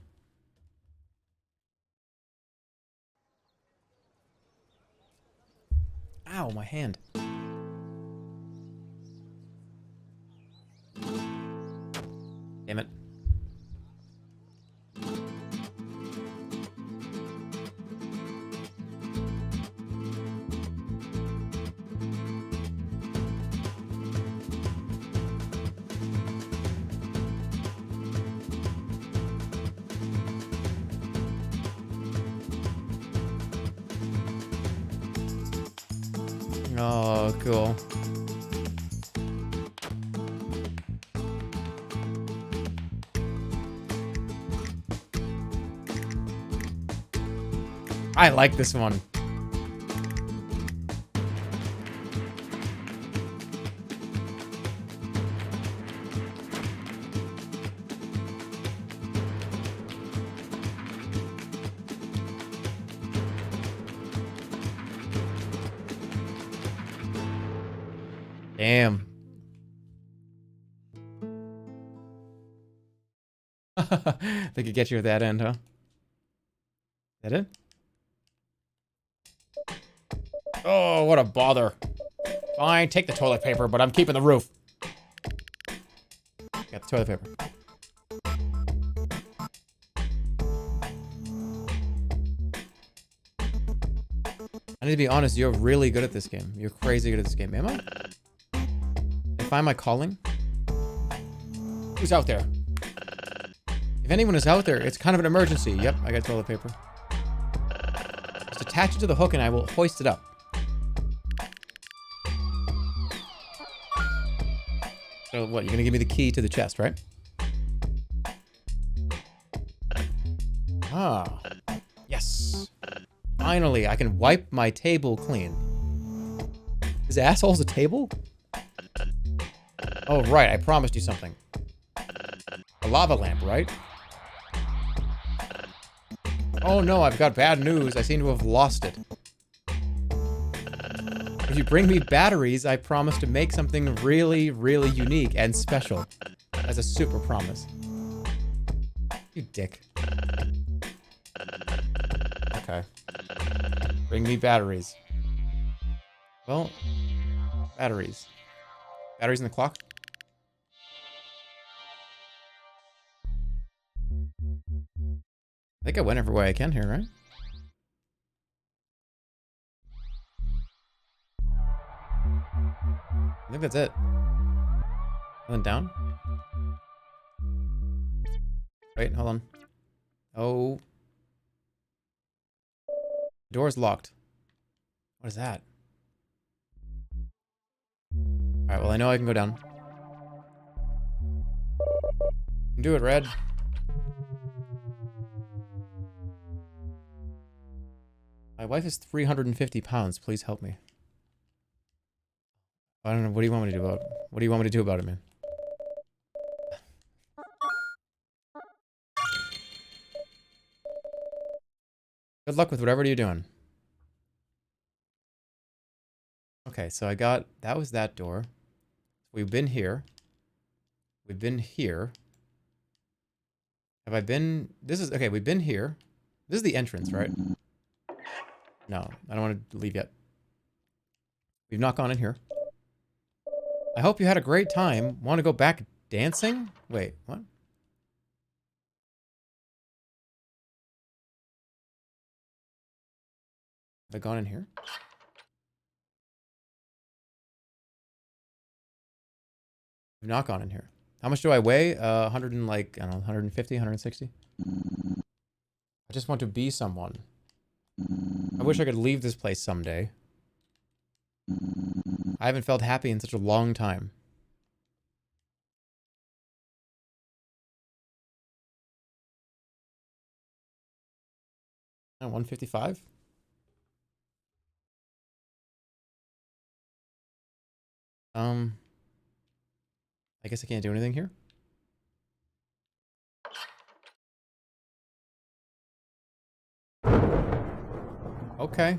Ow, my hand. Damn it. Oh, cool. I like this one. Damn. They could get you at that end, huh? That it? Oh, what a bother. Fine, take the toilet paper, but I'm keeping the roof. Got the toilet paper. I need to be honest, you're really good at this game. You're crazy good at this game. Am I? Find my calling? Who's out there? If anyone is out there, it's kind of an emergency. Yep, I got toilet paper. Just attach it to the hook and I will hoist it up. So what, you're gonna give me the key to the chest, right? Ah. Yes. Finally, I can wipe my table clean. His asshole's a table? Oh, right, I promised you something. A lava lamp, right? Oh no, I've got bad news. I seem to have lost it. If you bring me batteries, I promise to make something really, really unique and special. As a super promise. You dick. Okay. Bring me batteries. Well, batteries. Batteries in the clock? I think I went every way I can here, right? I think that's it. Went down? Wait, hold on. Oh. The door's locked. What is that? Alright, well I know I can go down. You can do it, Red. My wife is 350 pounds. Please help me. I don't know. What do you want me to do about it? What do you want me to do about it, man? Good luck with whatever you're doing. Okay, so I got... That was that door. We've been here. We've been here. Have I been... This is... Okay, we've been here. This is the entrance, right? No, I don't want to leave yet. We've not gone in here. I hope you had a great time. Want to go back dancing? Wait, what? Have I gone in here? I've not gone in here. How much do I weigh? 100 and like, I don't know, 150, 160? I just want to be someone. I wish I could leave this place someday. I haven't felt happy in such a long time. 155. I guess I can't do anything here. Okay.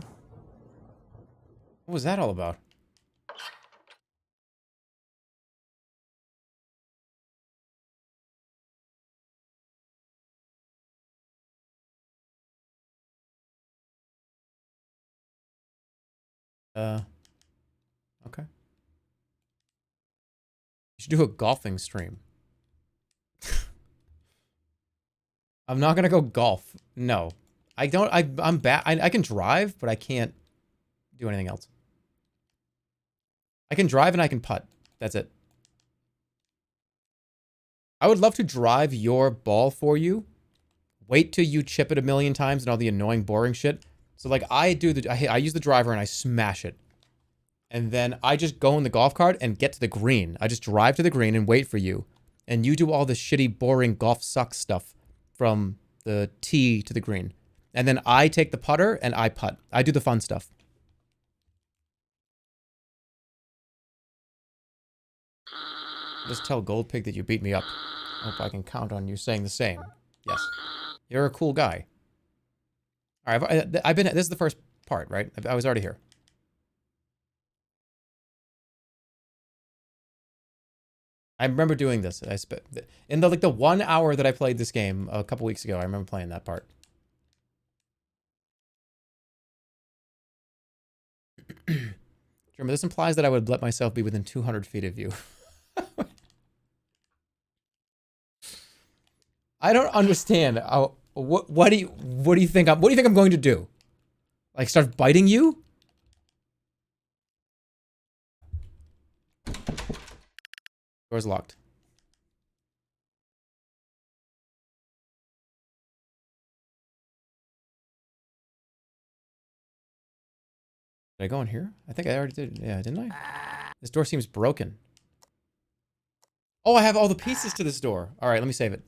What was that all about? Okay. You should do a golfing stream. I'm not gonna go golf. No. I don't, I'm bad. I can drive, but I can't do anything else. I can drive and I can putt. That's it. I would love to drive your ball for you. Wait till you chip it a million times and all the annoying, boring shit. So like I use the driver and I smash it. And then I just go in the golf cart and get to the green. I just drive to the green and wait for you. And you do all the shitty, boring golf sucks stuff from the tee to the green. And then I take the putter and I putt. I do the fun stuff. Just tell Goldpig that you beat me up. Hope I can count on you saying the same. Yes. You're a cool guy. All right, I've been. This is the first part, right? I was already here. I remember doing this. I spent in the 1 hour that I played this game a couple weeks ago. I remember playing that part. Jerma, this implies that I would let myself be within 200 feet of you. I don't understand. What do you think I'm going to do? Like start biting you? Door's locked. Did I go in here? I think I already did. Yeah, didn't I? This door seems broken. Oh, I have all the pieces to this door. All right, let me save it.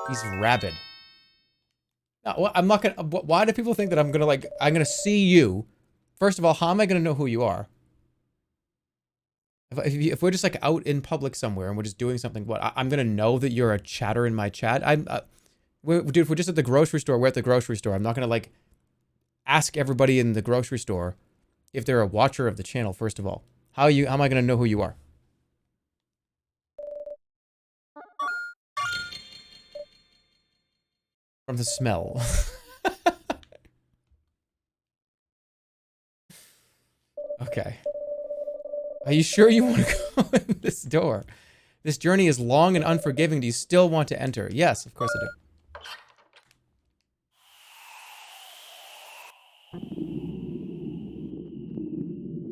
He's rabid. No, I'm not gonna. Why do people think that I'm gonna see you? First of all, how am I gonna know who you are? If we're just like out in public somewhere and we're just doing something, I'm gonna know that you're a chatter in my chat. Dude, if we're just at the grocery store, we're at the grocery store. I'm not gonna like ask everybody in the grocery store if they're a watcher of the channel. First of all, how am I gonna know who you are? From the smell. Okay. Are you sure you want to go in this door? This journey is long and unforgiving. Do you still want to enter? Yes, of course I do.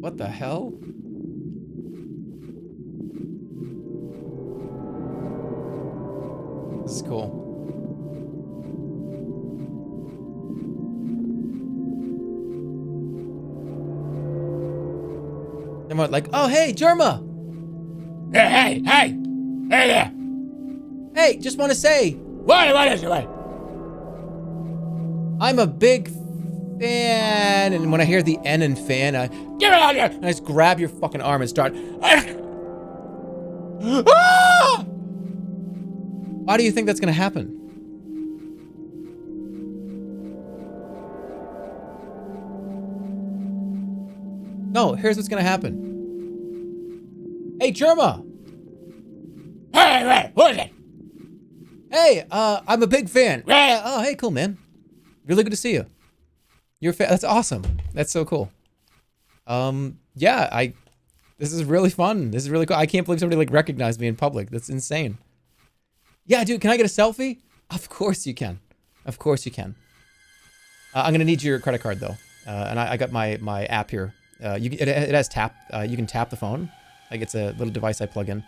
What the hell? This is cool. And what, like, oh, hey, Jerma! Hey there! Hey, just want to say, What is it? I'm a big fan. And when I hear the N in fan, Get out here! I just grab your fucking arm and start. Ah! Why do you think that's gonna happen? No, here's what's gonna happen. Hey, Jerma! Hey, who is it? Hey, I'm a big fan. Oh, hey, cool, man. Really good to see you. You're a fan. That's awesome. That's so cool. Yeah, this is really fun. This is really cool. I can't believe somebody like recognized me in public. That's insane. Yeah, dude, can I get a selfie? Of course you can. Of course you can. I'm gonna need your credit card though. And I got my app here. It has tap. You can tap the phone. Like it's a little device I plug in.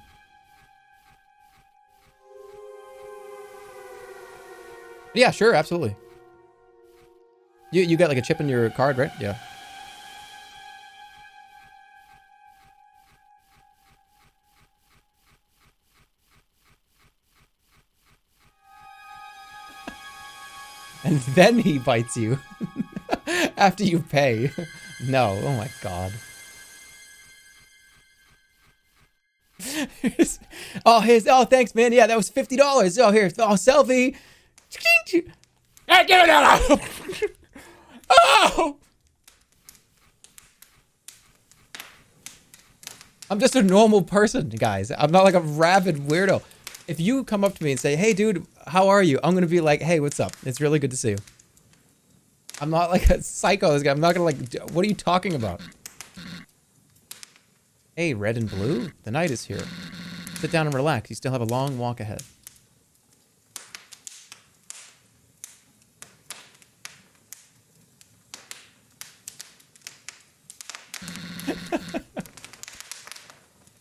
Yeah, sure, absolutely. You got like a chip in your card, right? Yeah. And then he bites you. After you pay. No, oh my god. Oh, thanks, man. Yeah, that was $50. Oh, here. Oh, selfie. Hey, give it out! Oh! I'm just a normal person, guys. I'm not like a rabid weirdo. If you come up to me and say, hey, dude, how are you? I'm going to be like, hey, what's up? It's really good to see you. I'm not like a psycho. This guy. I'm not going to like, what are you talking about? Hey, red and blue, the night is here. Sit down and relax. You still have a long walk ahead.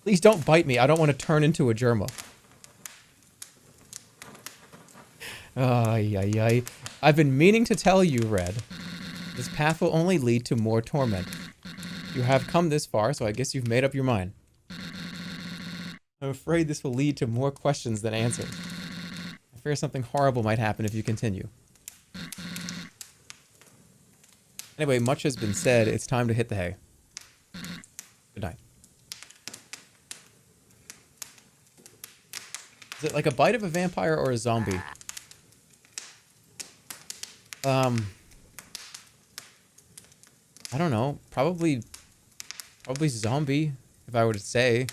Please don't bite me. I don't want to turn into a Jerma. Ay, ay, ay. I've been meaning to tell you, Red. This path will only lead to more torment. You have come this far, so I guess you've made up your mind. I'm afraid this will lead to more questions than answers. I fear something horrible might happen if you continue. Anyway, much has been said. It's time to hit the hay. Good night. Is it like a bite of a vampire or a zombie? I don't know. Probably zombie, if I were to say.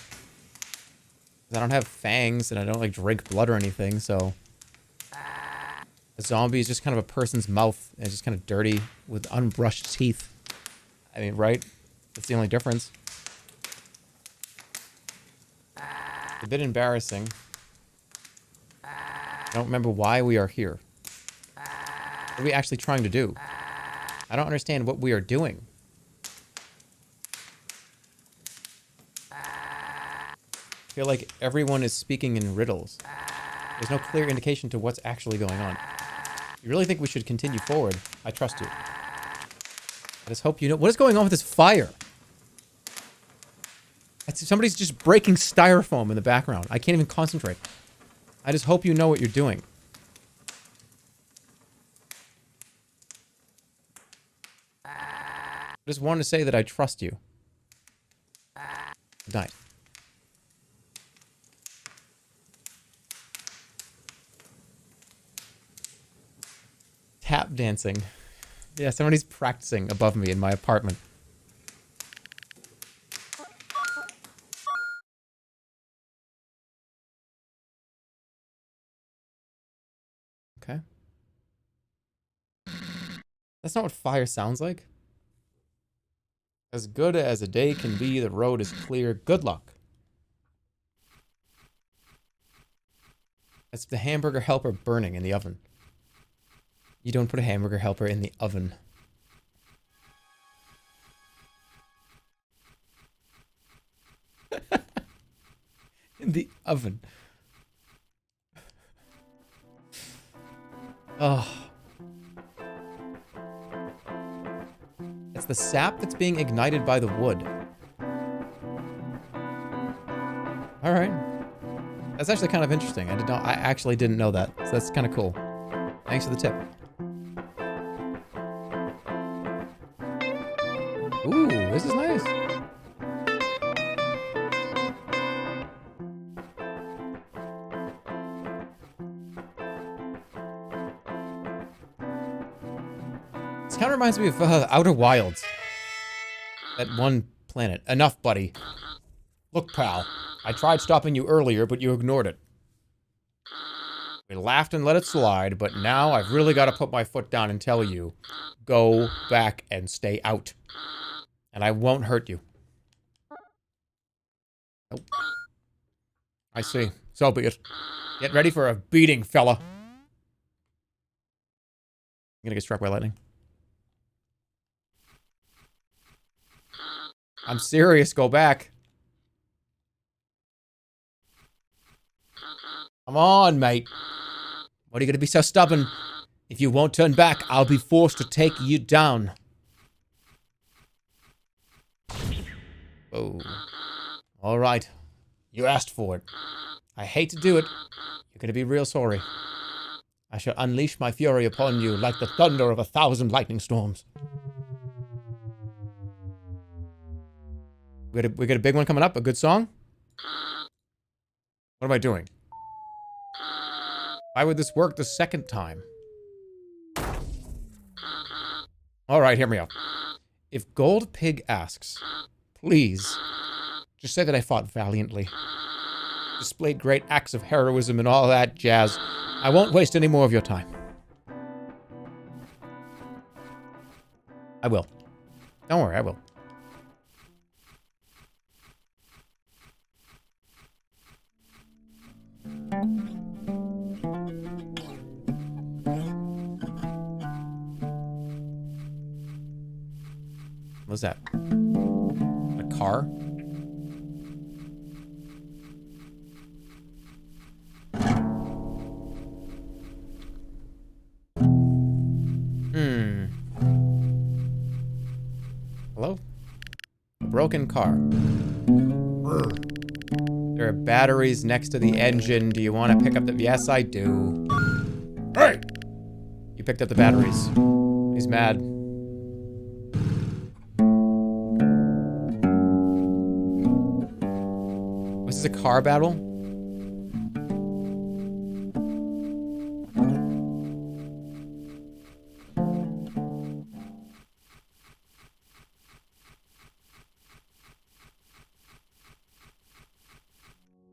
I don't have fangs and I don't like drink blood or anything, so a zombie is just kind of a person's mouth and it's just kind of dirty with unbrushed teeth. I mean, right? That's the only difference. It's a bit embarrassing. I don't remember why we are here. What are we actually trying to do? I don't understand what we are doing. I feel like everyone is speaking in riddles. There's no clear indication to what's actually going on. You really think we should continue forward? I trust you. I just hope you know. What is going on with this fire? Somebody's just breaking styrofoam in the background. I can't even concentrate. I just hope you know what you're doing. I just wanted to say that I trust you. Good night. Tap dancing. Yeah, somebody's practicing above me in my apartment. Okay. That's not what fire sounds like. As good as a day can be, the road is clear. Good luck. That's the hamburger helper burning in the oven. You don't put a hamburger helper in the oven. In the oven. Oh. It's the sap that's being ignited by the wood. Alright. That's actually kind of interesting. I actually didn't know that. So that's kind of cool. Thanks for the tip. Ooh, this is nice. This kind of reminds me of Outer Wilds. That one planet. Enough, buddy. Look, pal. I tried stopping you earlier, but you ignored it. We laughed and let it slide, but now I've really got to put my foot down and tell you, go back and stay out. And I won't hurt you. Nope. I see. So be it. Get ready for a beating, fella. I'm gonna get struck by lightning. I'm serious. Go back. Come on, mate. What are you gonna be so stubborn? If you won't turn back, I'll be forced to take you down. Oh. All right. You asked for it. I hate to do it. You're gonna be real sorry. I shall unleash my fury upon you like the thunder of 1,000 lightning storms. We got a big one coming up, a good song? What am I doing? Why would this work the second time? Alright, hear me out. If Gold Pig asks, please, just say that I fought valiantly. Displayed great acts of heroism and all that jazz. I won't waste any more of your time. I will. Don't worry, I will. What's that? A car? Hello? A broken car. There are batteries next to the engine. Do you want to pick up the... Yes, I do. Hey! You picked up the batteries. He's mad. Was this a car battle?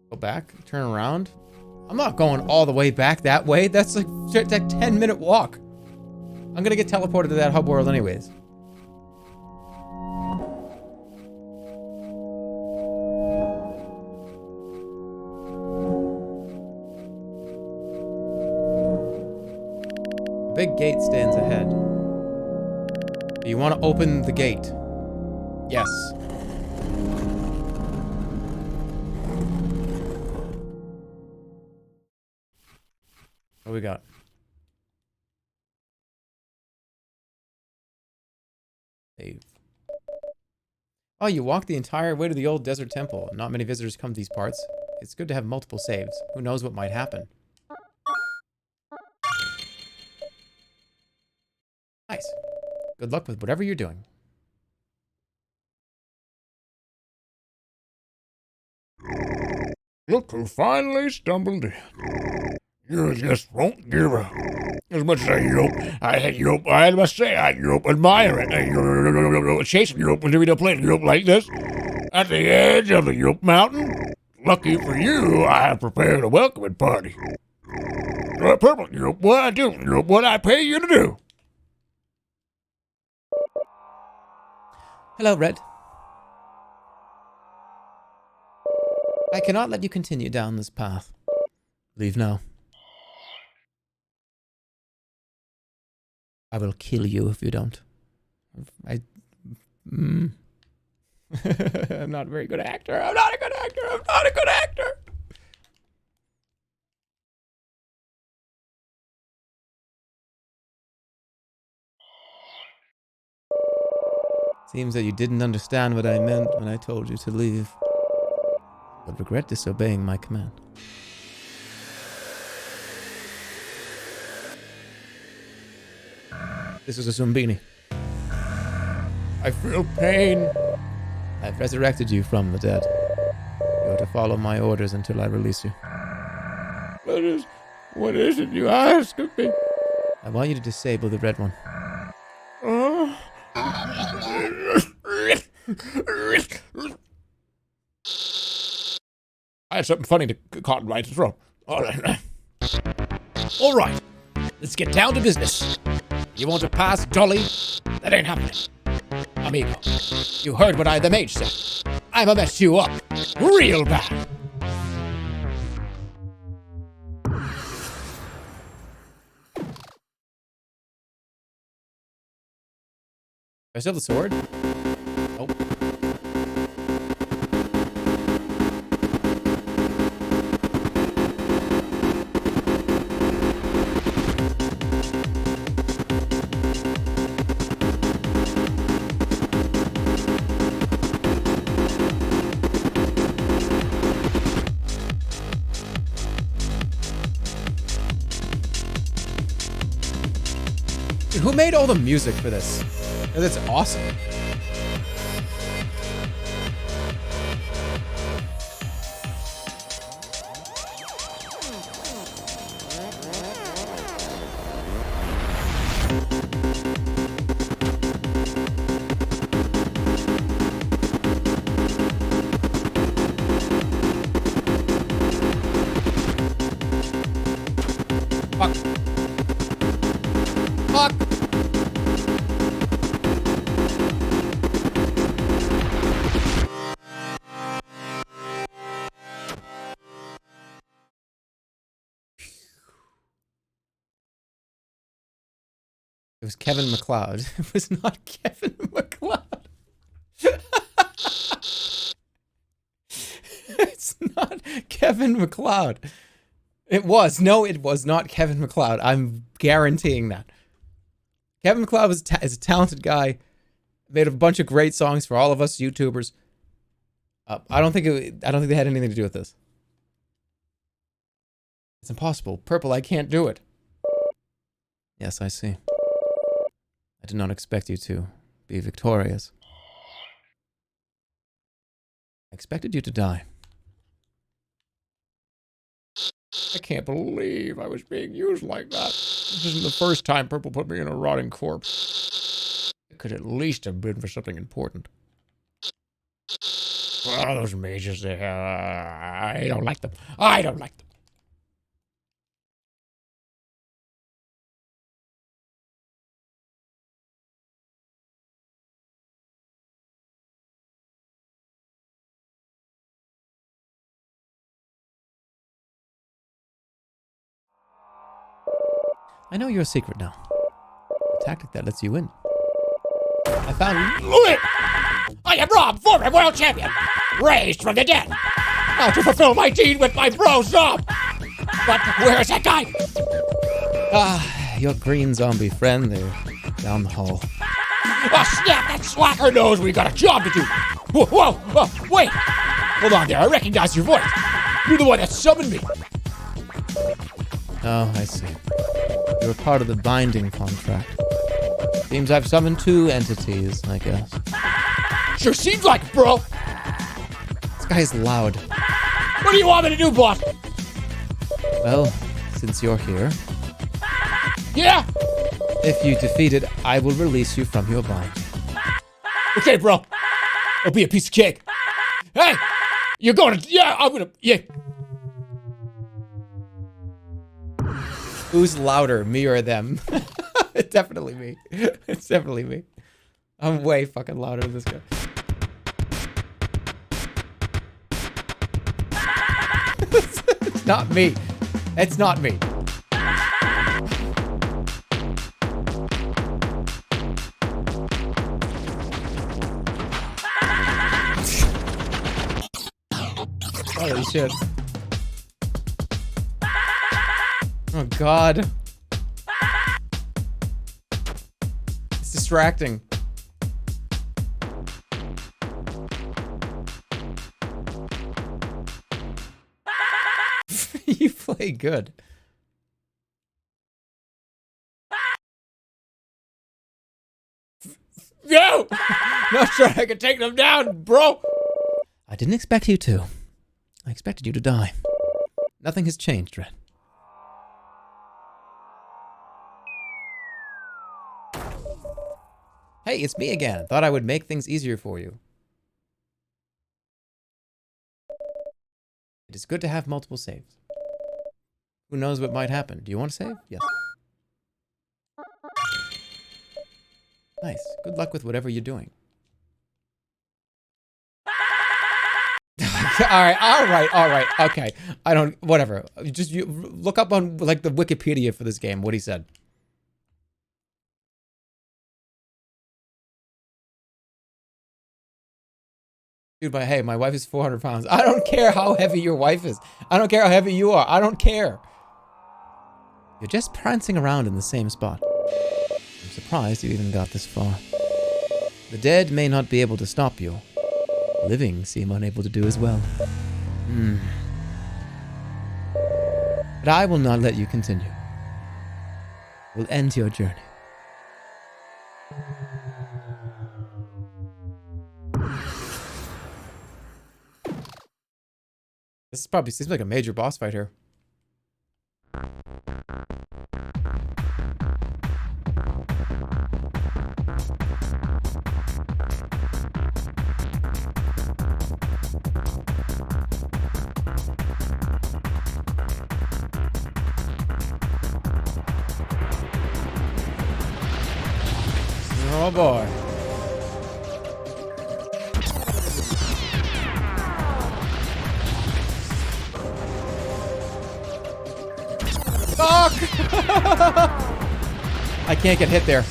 Go back, turn around. I'm not going all the way back that way. That's like a 10-minute walk. I'm gonna get teleported to that hub world anyways. A big gate stands ahead. Do you want to open the gate? Yes. What do we got? Save. Oh, you walked the entire way to the old desert temple. Not many visitors come to these parts. It's good to have multiple saves. Who knows what might happen? Nice. Good luck with whatever you're doing. Look who finally stumbled in. You just won't give up. As much as I must say, I admire it. Chasing you into a place like this, at the edge of the mountain. Lucky for you, I have prepared a welcoming party. Perfect, what I do, what I pay you to do. Hello, Red. I cannot let you continue down this path. Leave now. I will kill you if you don't. I'm not a very good actor. I'm not a good actor. I'm not a good actor. Seems that you didn't understand what I meant when I told you to leave. But regret disobeying my command. This is a Zumbini. I feel pain. I've resurrected you from the dead. You are to follow my orders until I release you. What is it you ask of me? I want you to disable the red one. I had something funny to caught right in the throat. All right. Let's get down to business. You want to pass, Dolly? That ain't happening. Amigo, you heard what the mage said. I'ma mess you up real bad. I still have the sword? Oh. Who made all the music for this? That's awesome. Fuck. Fuck. It was Kevin McLeod. It was not Kevin McLeod. It's not Kevin McLeod. It was. No, it was not Kevin McLeod. I'm guaranteeing that. Kevin McLeod is a talented guy. Made a bunch of great songs for all of us YouTubers. I don't think they had anything to do with this. It's impossible. Purple, I can't do it. Yes, I see. I did not expect you to be victorious. I expected you to die. I can't believe I was being used like that. This isn't the first time Purple put me in a rotting corpse. It could at least have been for something important. Oh, those mages, I don't like them. I don't like them. I know your secret now. A tactic that lets you in. I found Lit! I am Rob, former world champion, raised from the dead. Now to fulfill my deed with my bro Zob. But where's that guy? your green zombie friend. They're down the hall. Oh, snap! That slacker knows we got a job to do. Whoa, whoa, wait! Hold on there, I recognize your voice. You're the one that summoned me. Oh, I see. You're part of the binding contract. Seems I've summoned two entities, I guess. Sure seems like it, bro. This guy's loud. What do you want me to do, boss? Well, since you're here, Yeah? if you defeat it, I will release you from your bind. Okay, bro. It'll be a piece of cake. Hey! You're going to... Yeah, I'm gonna... Yeah. Who's louder, me or them? It's definitely me. It's definitely me. I'm way fucking louder than this guy. It's not me. It's not me. Holy shit. Oh god. It's distracting. You play good. Yo! Not sure I can take them down, bro. I didn't expect you to. I expected you to die. Nothing has changed, Red. Hey, it's me again. Thought I would make things easier for you. It is good to have multiple saves. Who knows what might happen? Do you want to save? Yes. Nice. Good luck with whatever you're doing. all right. Okay. I don't, whatever. You look up on like the Wikipedia for this game, what he said. Dude, but hey, my wife is 400 pounds. I don't care how heavy your wife is. I don't care how heavy you are. I don't care. You're just prancing around in the same spot. I'm surprised you even got this far. The dead may not be able to stop you. Living seem unable to do as well. But I will not let you continue. We'll end your journey. This probably seems like a major boss fight here. Oh boy. Fuck! I can't get hit there.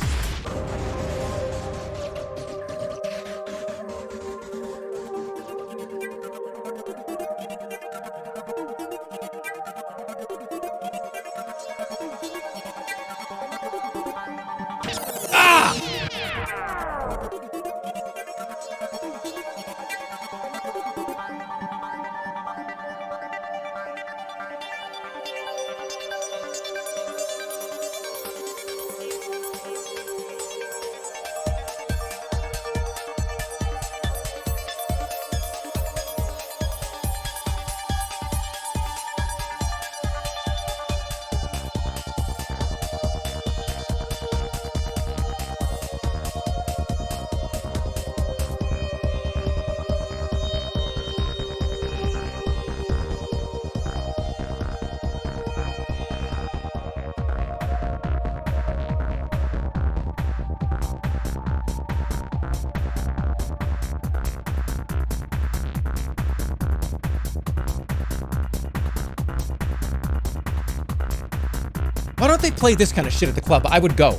Why don't they play this kind of shit at the club? I would go.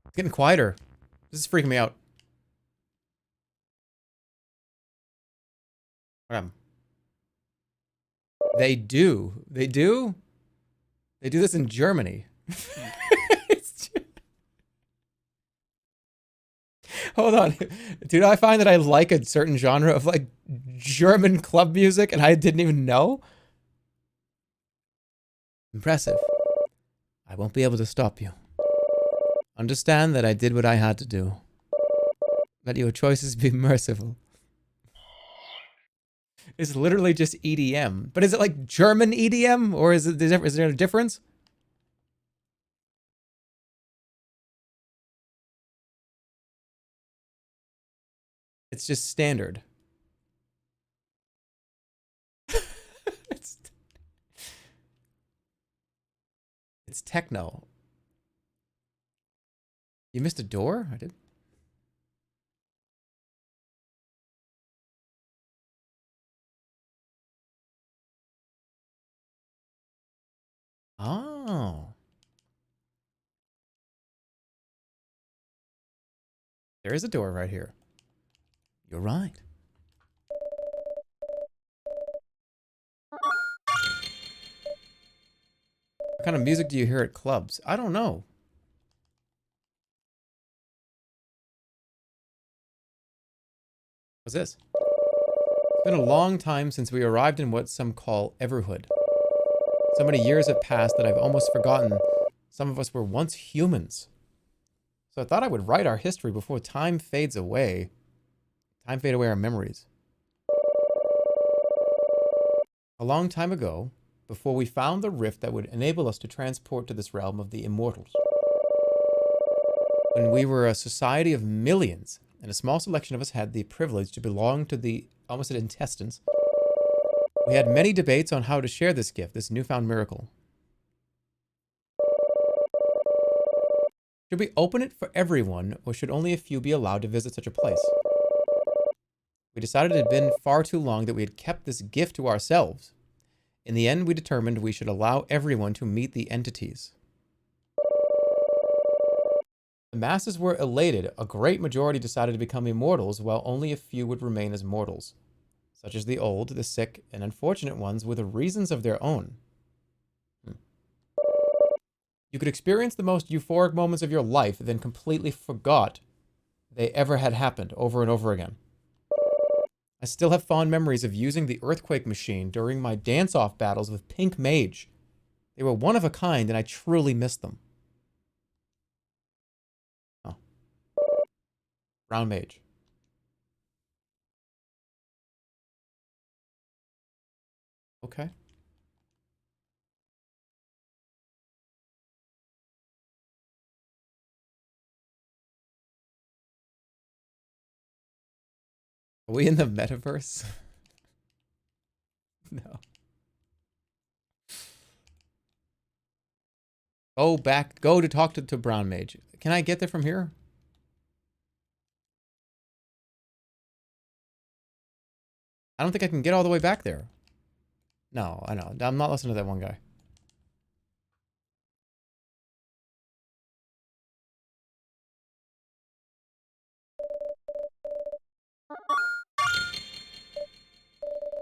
It's getting quieter. This is freaking me out. They do. They do? They do this in Germany. Hold on. Dude, I find that I like a certain genre of like German club music and I didn't even know? Impressive. I won't be able to stop you. Understand that I did what I had to do. Let your choices be merciful. It's literally just EDM. But is it like German EDM? Or is there a difference? It's just standard. It's techno. You missed a door? I did. Oh. There is a door right here. You're right. What kind of music do you hear at clubs? I don't know. What's this? It's been a long time since we arrived in what some call Everhood. So many years have passed that I've almost forgotten some of us were once humans. So I thought I would write our history before time fades away. Time fade away our memories. A long time ago, before we found the rift that would enable us to transport to this realm of the immortals. When we were a society of millions, and a small selection of us had the privilege to belong to the almost intestines, we had many debates on how to share this gift, this newfound miracle. Should we open it for everyone, or should only a few be allowed to visit such a place? We decided it had been far too long that we had kept this gift to ourselves. In the end, we determined we should allow everyone to meet the entities. The masses were elated. A great majority decided to become immortals, while only a few would remain as mortals, such as the old, the sick, and unfortunate ones with reasons of their own. You could experience the most euphoric moments of your life, then completely forgot they ever had happened over and over again. I still have fond memories of using the earthquake machine during my dance-off battles with Pink Mage. They were one of a kind, and I truly miss them. Oh. Brown Mage. Okay. Are we in the metaverse? No. Go to talk to Brown Mage. Can I get there from here? I don't think I can get all the way back there. No, I know. I'm not listening to that one guy.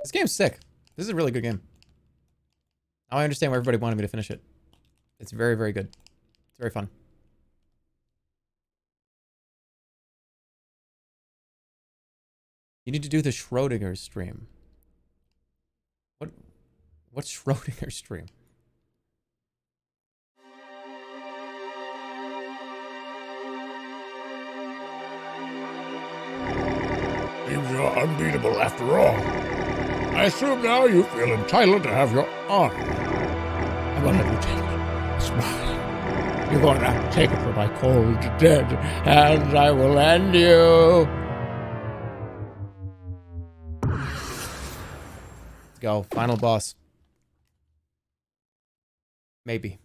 This game's sick. This is a really good game. Now I understand why everybody wanted me to finish it. It's very, very good. It's very fun. You need to do the Schrodinger stream. What's Schrodinger stream? Seems you're unbeatable after all. I assume now you feel entitled to have your honor. I'm gonna let you take it. It's mine. You're going to have to take it from my cold, dead hands. I will end you. Let's go. Final boss. Maybe.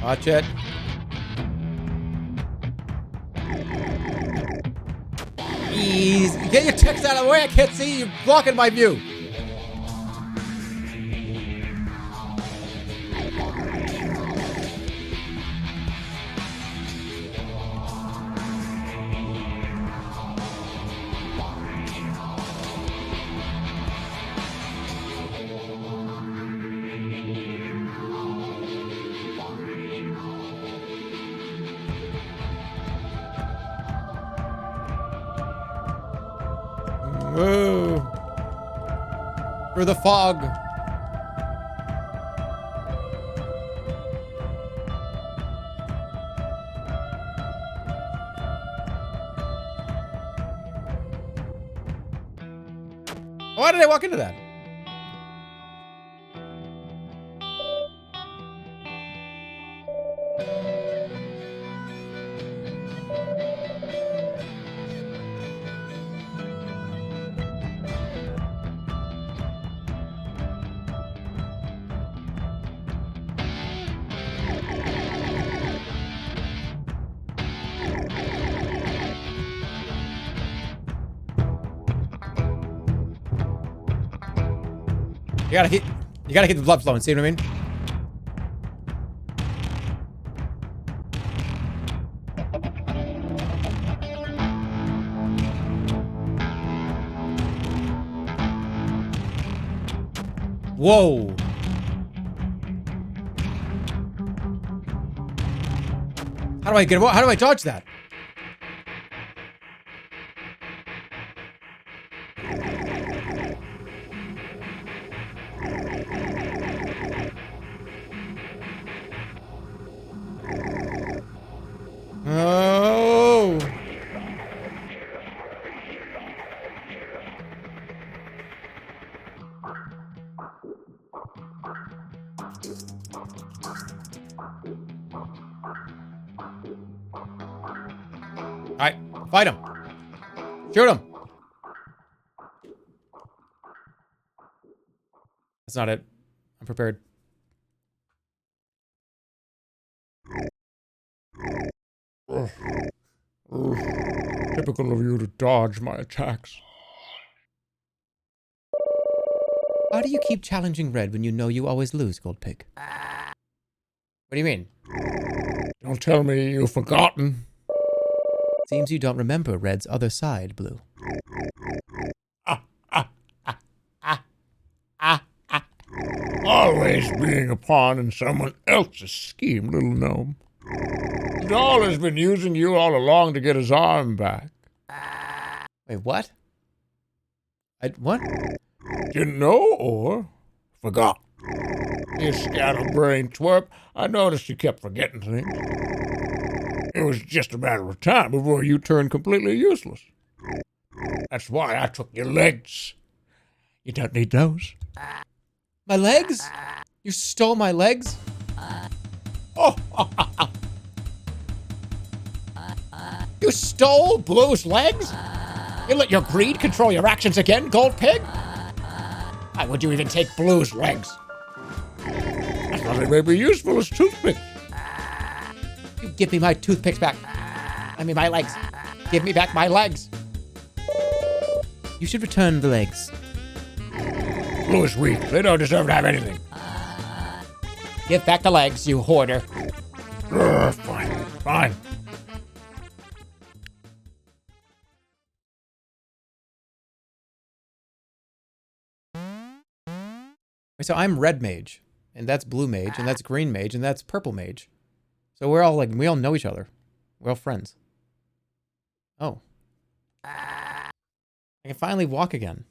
Watch it. Ease. Get your text out of the way. I can't see you. You're blocking my view. Whoa. Through the fog. Why did I walk into that? You gotta hit the blood flowing, see what I mean? Whoa. How do I dodge that? Oh. Alright, fight him. Shoot him. That's not it. I'm prepared. Typical of you to dodge my attacks. Why do you keep challenging Red when you know you always lose, Gold Pig? What do you mean? Don't tell me you've forgotten. Seems you don't remember Red's other side, Blue. Always being a pawn in someone else's scheme, little gnome. The doll has been using you all along to get his arm back. Wait, what? What? Didn't know or forgot? You scatterbrain twerp, I noticed you kept forgetting things. It was just a matter of time before you turned completely useless. That's why I took your legs. You don't need those. My legs? You stole my legs? Oh, you stole Blue's legs? You let your greed control your actions again, Gold Pig? Why would you even take Blue's legs? I thought they may be useful as toothpicks. You give me my toothpicks back. I mean, my legs. Give me back my legs. You should return the legs. Blue is weak. They don't deserve to have anything. Give back the legs, you hoarder. Fine. Fine. So I'm red mage, and that's blue mage, and that's green mage, and that's purple mage. So we're all like, we all know each other. We're all friends. Oh. I can finally walk again.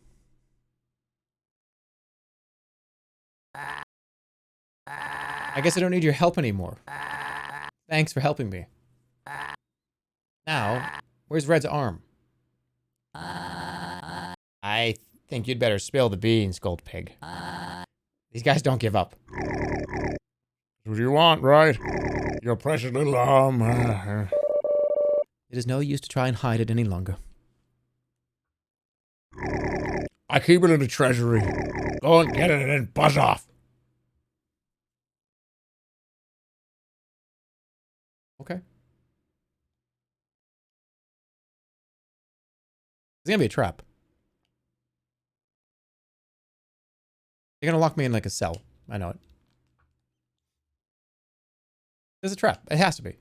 I guess I don't need your help anymore. Thanks for helping me. Now, where's Red's arm? I think you'd better spill the beans, Gold Pig. These guys don't give up. That's what you want, right? Your precious little arm. It is no use to try and hide it any longer. I keep it in the treasury. Go and get it and then buzz off. Okay. It's gonna be a trap. They're gonna lock me in like a cell. I know it. There's a trap. It has to be.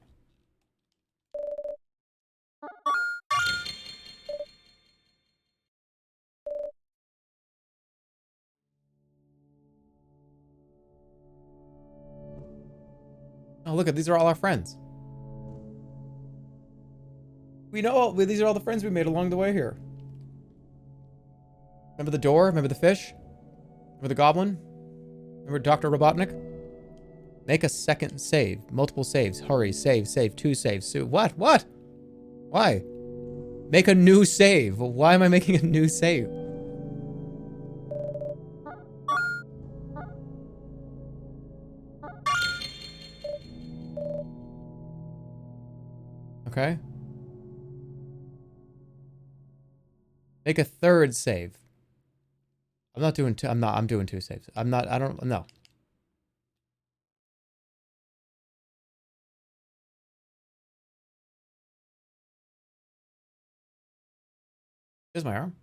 Oh, look at these are all our friends. We know these are all the friends we made along the way here. Remember the door? Remember the fish? Remember the goblin? Remember Dr. Robotnik? Make a second save. Multiple saves. Hurry. Save. 2 saves. What? What? Why? Make a new save. Why am I making a new save? Okay. Make a third save. I'm not doing two. I'm doing 2 saves. I don't know. Here's my arm.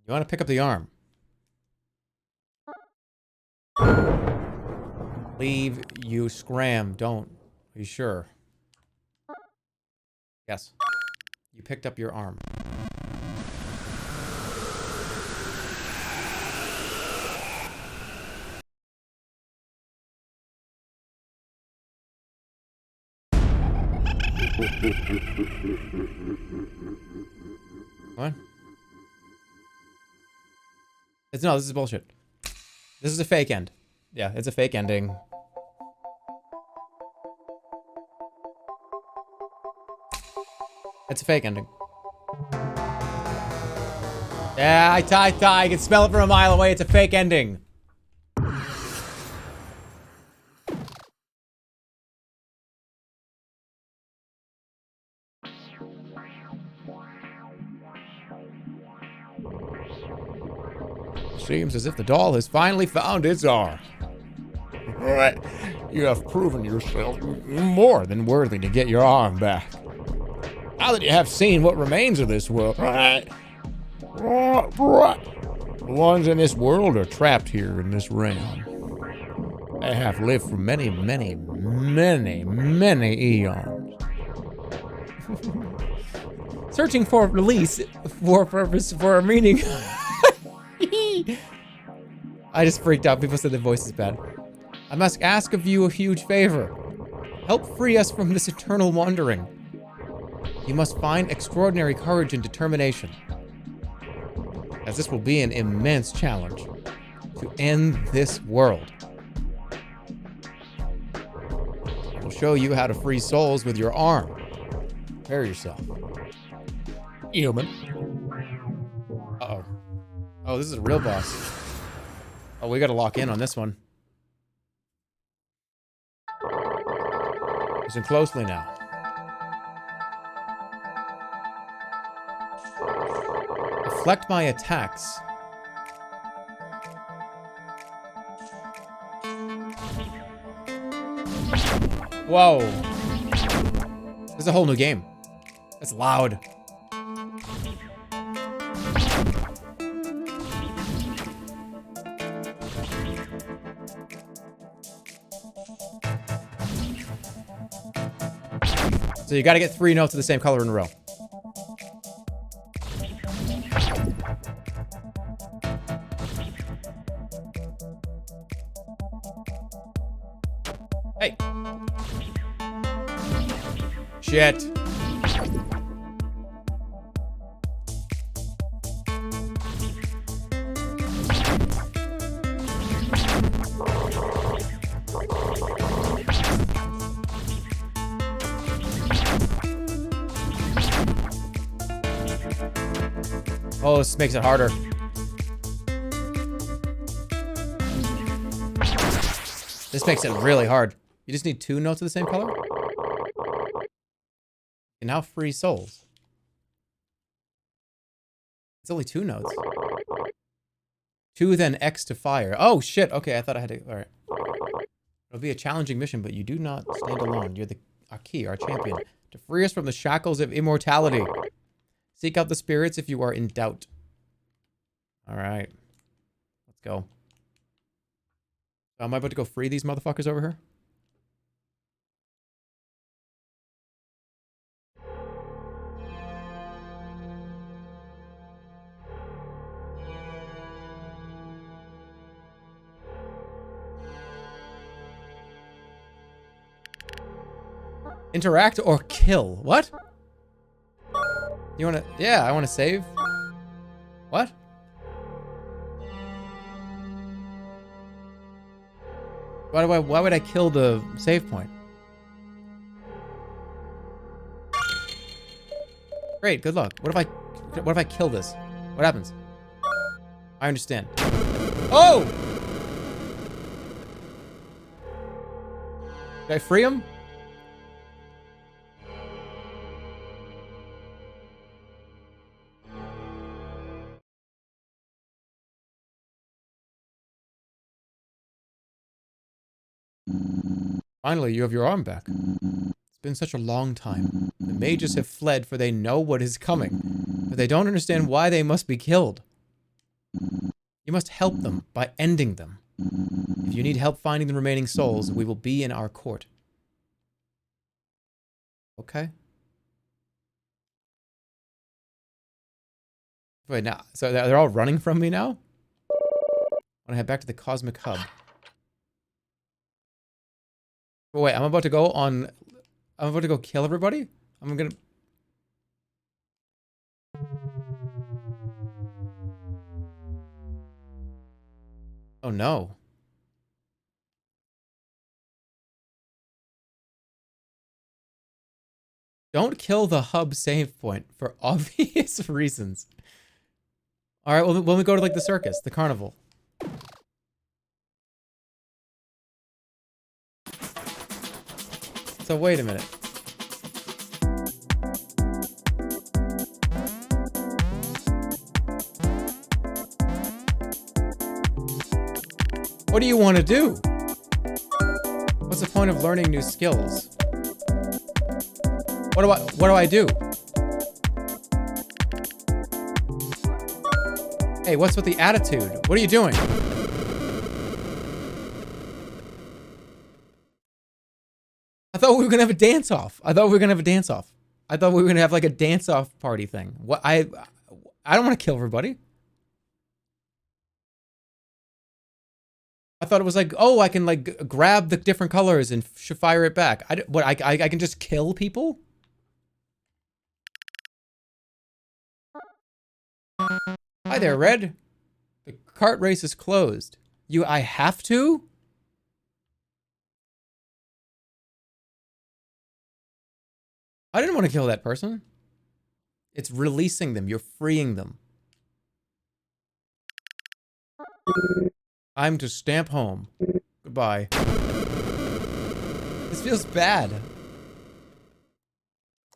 You want to pick up the arm? Leave, you scram. Don't. Are you sure? Yes. You picked up your arm. What? No, this is bullshit. This is a fake end. Yeah, it's a fake ending. It's a fake ending. Yeah, I can smell it from a mile away. It's a fake ending. Seems as if the doll has finally found its arm. Right. You have proven yourself more than worthy to get your arm back. Now that you have seen what remains of this world, right? The ones in this world are trapped here in this realm. I have lived for many, many, many, many eons. Searching for release, for purpose, for a meaning. I just freaked out. People said the voice is bad. I must ask of you a huge favor. Help free us from this eternal wandering. You must find extraordinary courage and determination, as this will be an immense challenge to end this world. I will show you how to free souls with your arm. Prepare yourself. Human. Uh-oh. Oh, this is a real boss. Oh, we gotta lock in on this one. Listen closely now. Deflect my attacks. Whoa. This is a whole new game. It's loud. So you gotta get 3 notes of the same color in a row. Hey. Shit. Oh, this makes it harder. This makes it really hard. You just need 2 notes of the same color? And now free souls. It's only 2 notes. 2 then X to fire. Oh shit, okay, I thought I had to, alright. It'll be a challenging mission, but you do not stand alone. You're our key, our champion. To free us from the shackles of immortality. Seek out the spirits if you are in doubt. Alright. Let's go. Am I about to go free these motherfuckers over here? Interact or kill. What? You wanna... Yeah, I wanna save. What? Why would I kill the save point? Great, good luck. What if I kill this? What happens? I understand. Oh! Did I free him? Finally, you have your arm back. It's been such a long time. The mages have fled, for they know what is coming, but they don't understand why they must be killed. You must help them by ending them. If you need help finding the remaining souls, we will be in our court. Okay. Wait, now, so they're all running from me now? I want to head back to the Cosmic Hub. But wait, I'm about to go kill everybody? I'm gonna... Oh no. Don't kill the hub save point for obvious reasons. Alright, well, when we go to like the circus, the carnival. So wait a minute. What do you want to do? What's the point of learning new skills? What do I do? Hey, what's with the attitude? What are you doing? I thought we were gonna have a dance off. I thought we were gonna have like a dance off party thing. What I don't want to kill everybody. I thought it was like, oh, I can like grab the different colors and fire it back. I can just kill people? Hi there, Red. The kart race is closed. I have to? I didn't want to kill that person. It's releasing them. You're freeing them. I'm to stamp home. Goodbye. This feels bad.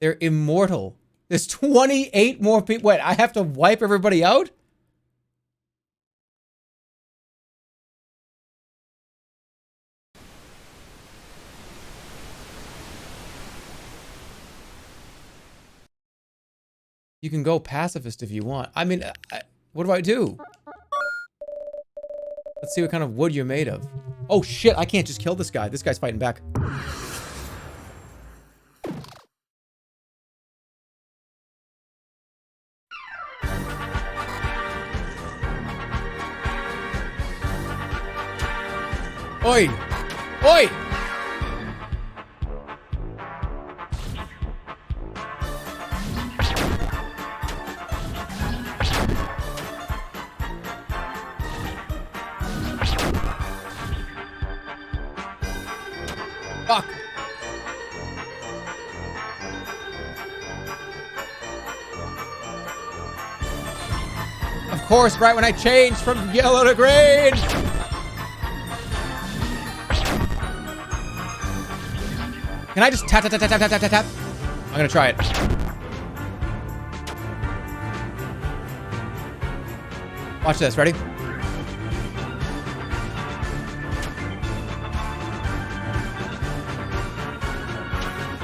They're immortal. There's 28 more people. Wait, I have to wipe everybody out? You can go pacifist if you want. I mean, what do I do? Let's see what kind of wood you're made of. Oh shit, I can't just kill this guy. This guy's fighting back. Oi! Oi! Fuck! Of course, right when I changed from yellow to green! Can I just tap, tap, tap, tap, tap, tap, tap, tap? I'm gonna try it. Watch this, ready?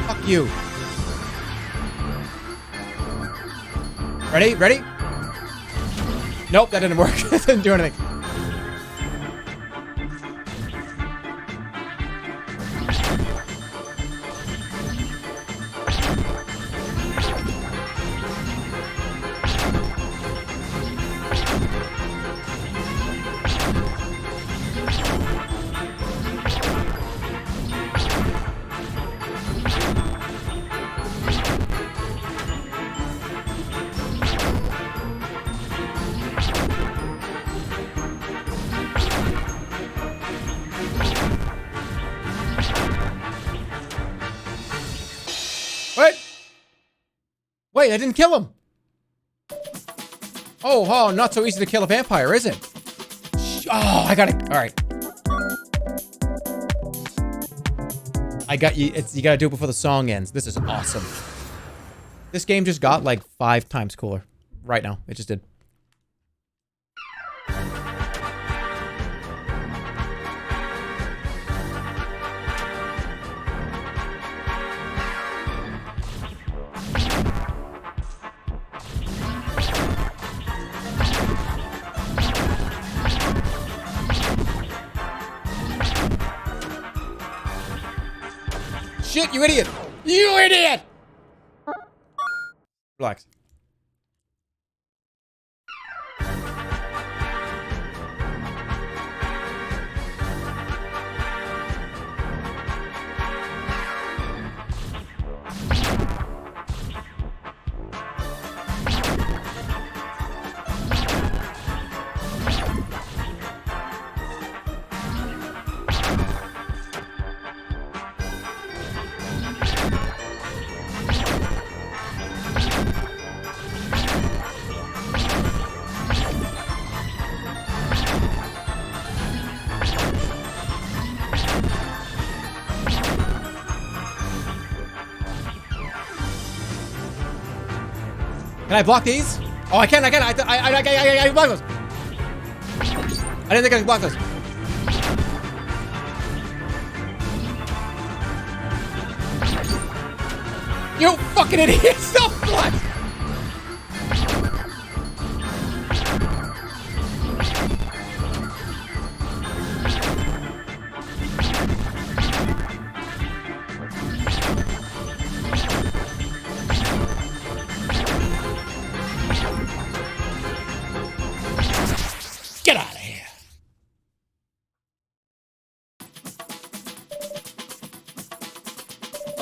Fuck you. Ready? Ready? Nope, that didn't work. That didn't do anything. Wait, I didn't kill him. Oh, not so easy to kill a vampire, is it? Oh, I got it. All right. I got you. You gotta do it before the song ends. This is awesome. This game just got like 5 times cooler. Right now, it just did. Shit, you idiot! You idiot! Relax. Can I block these? Oh, I can. I block those. I didn't think I could block those. You fucking idiot! Stop block!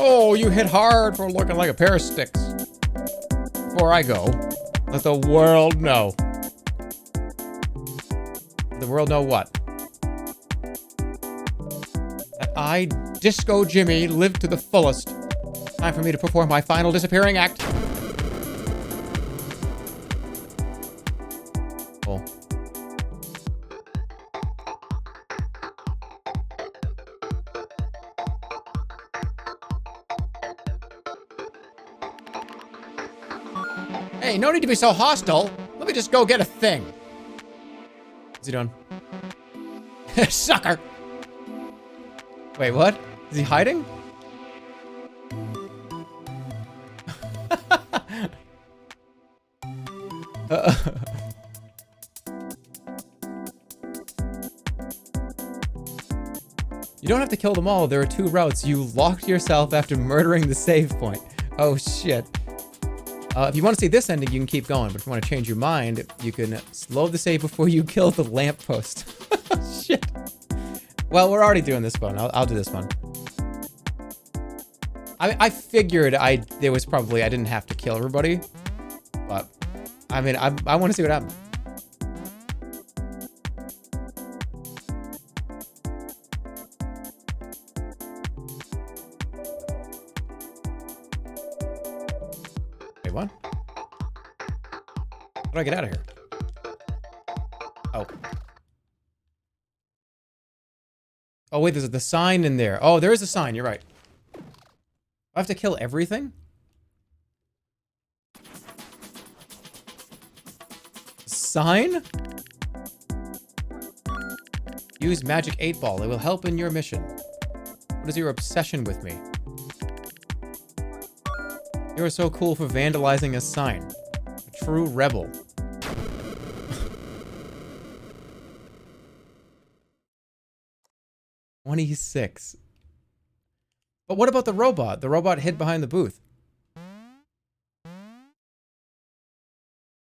Oh, you hit hard for looking like a pair of sticks. Before I go, let the world know. The world know what? That I, Disco Jimmy, lived to the fullest. Time for me to perform my final disappearing act. Cool. Hey, no need to be so hostile. Let me just go get a thing. What's he doing? Sucker! Wait, what? Is he hiding? You don't have to kill them all. There are 2 routes. You locked yourself after murdering the save point. Oh, shit. If you want to see this ending, you can keep going. But if you want to change your mind, you can slow the save before you kill the lamppost. Shit. Well, we're already doing this one. I'll do this one. I figured I didn't have to kill everybody. But, I mean, I want to see what happens. Wait, what? How do I get out of here? Oh. Oh, wait, there's the sign in there. Oh, there is a sign. You're right. I have to kill everything? Sign? Use Magic 8 Ball. It will help in your mission. What is your obsession with me? You are so cool for vandalizing a sign. A true rebel. 26. But what about the robot? The robot hid behind the booth.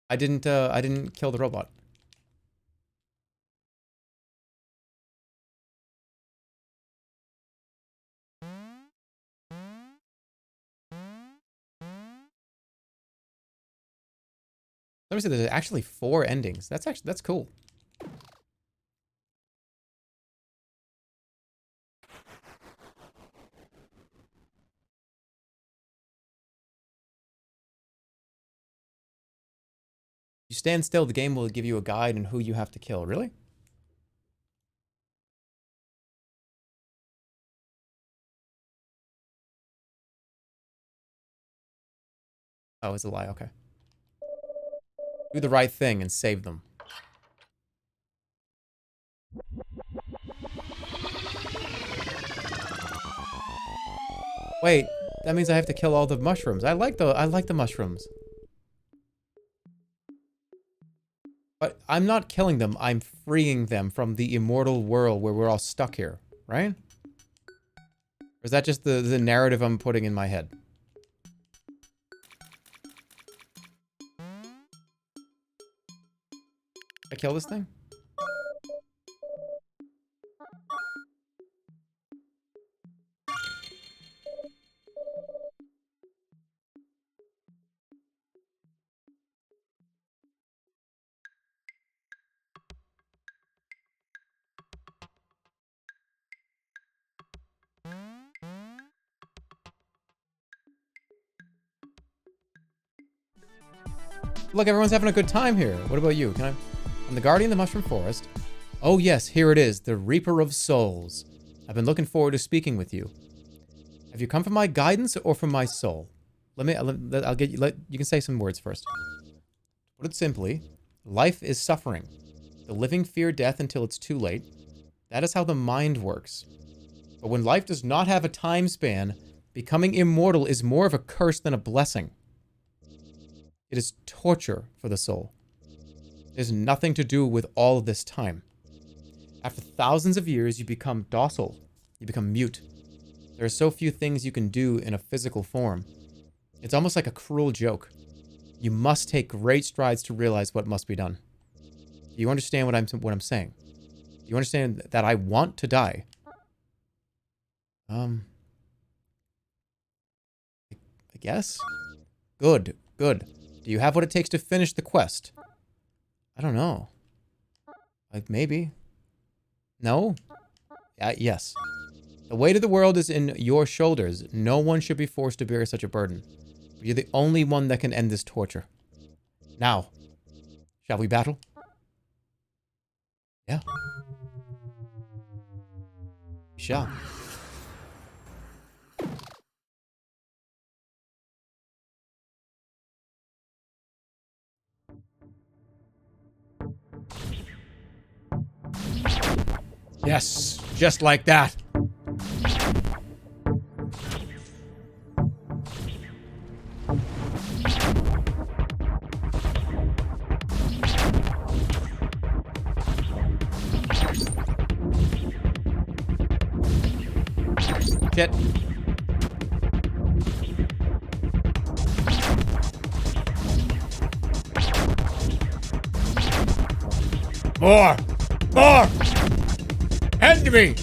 I didn't kill the robot. Let me see, there's actually 4 endings. That's cool. You stand still, the game will give you a guide on who you have to kill. Really? Oh, it's a lie. Okay. Do the right thing and save them. Wait, that means I have to kill all the mushrooms. I like the mushrooms. But I'm not killing them, I'm freeing them from the immortal world where we're all stuck here, right? Or is that just the narrative I'm putting in my head? I kill this thing? Look, everyone's having a good time here. What about you? I'm the guardian of the mushroom forest. Oh yes, here it is, the Reaper of Souls. I've been looking forward to speaking with you. Have you come for my guidance or for my soul? I'll get you. You can say some words first. To put it simply, life is suffering. The living fear death until it's too late. That is how the mind works. But when life does not have a time span, becoming immortal is more of a curse than a blessing. It is torture for the soul. It has nothing to do with all of this time. After thousands of years, you become docile. You become mute. There are so few things you can do in a physical form. It's almost like a cruel joke. You must take great strides to realize what must be done. Do you understand what I'm saying? Do you understand that I want to die? guess? Good, good. Do you have what it takes to finish the quest? I don't know. Like, maybe. No? Yes. The weight of the world is in your shoulders. No one should be forced to bear such a burden. You're the only one that can end this torture. Now, shall we battle? Yeah. We shall. Yes, just like that. Shit. More! More! End me!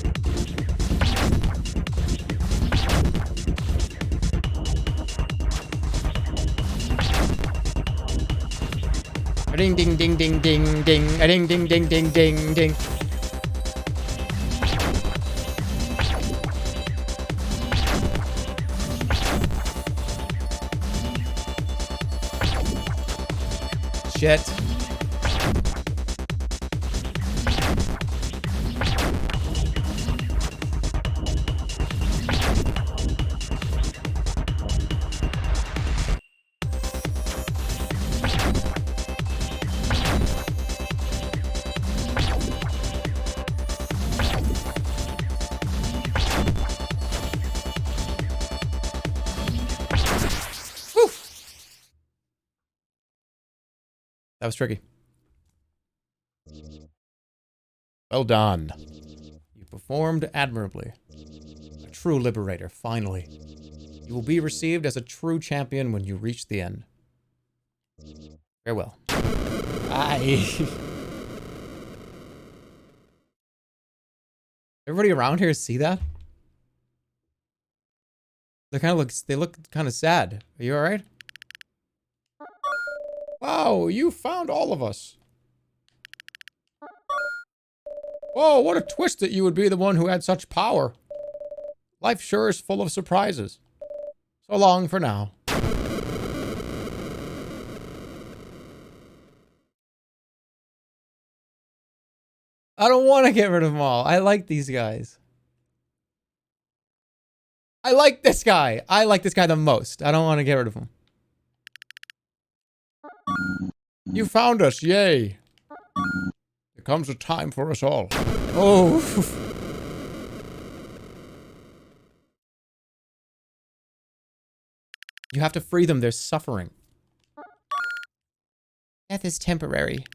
Ding ding ding ding ding ding. A ding ding ding ding ding ding. Shit. That was tricky. Well done. You performed admirably. A true liberator, finally. You will be received as a true champion when you reach the end. Farewell. Bye. Everybody around here see that? They look kind of sad. Are you alright? Wow, you found all of us. Whoa, what a twist that you would be the one who had such power. Life sure is full of surprises. So long for now. I don't want to get rid of them all. I like these guys. I like this guy. I like this guy the most. I don't want to get rid of him. You found us, yay. There comes a time for us all. Oh. You have to free them. They're suffering. Death is temporary.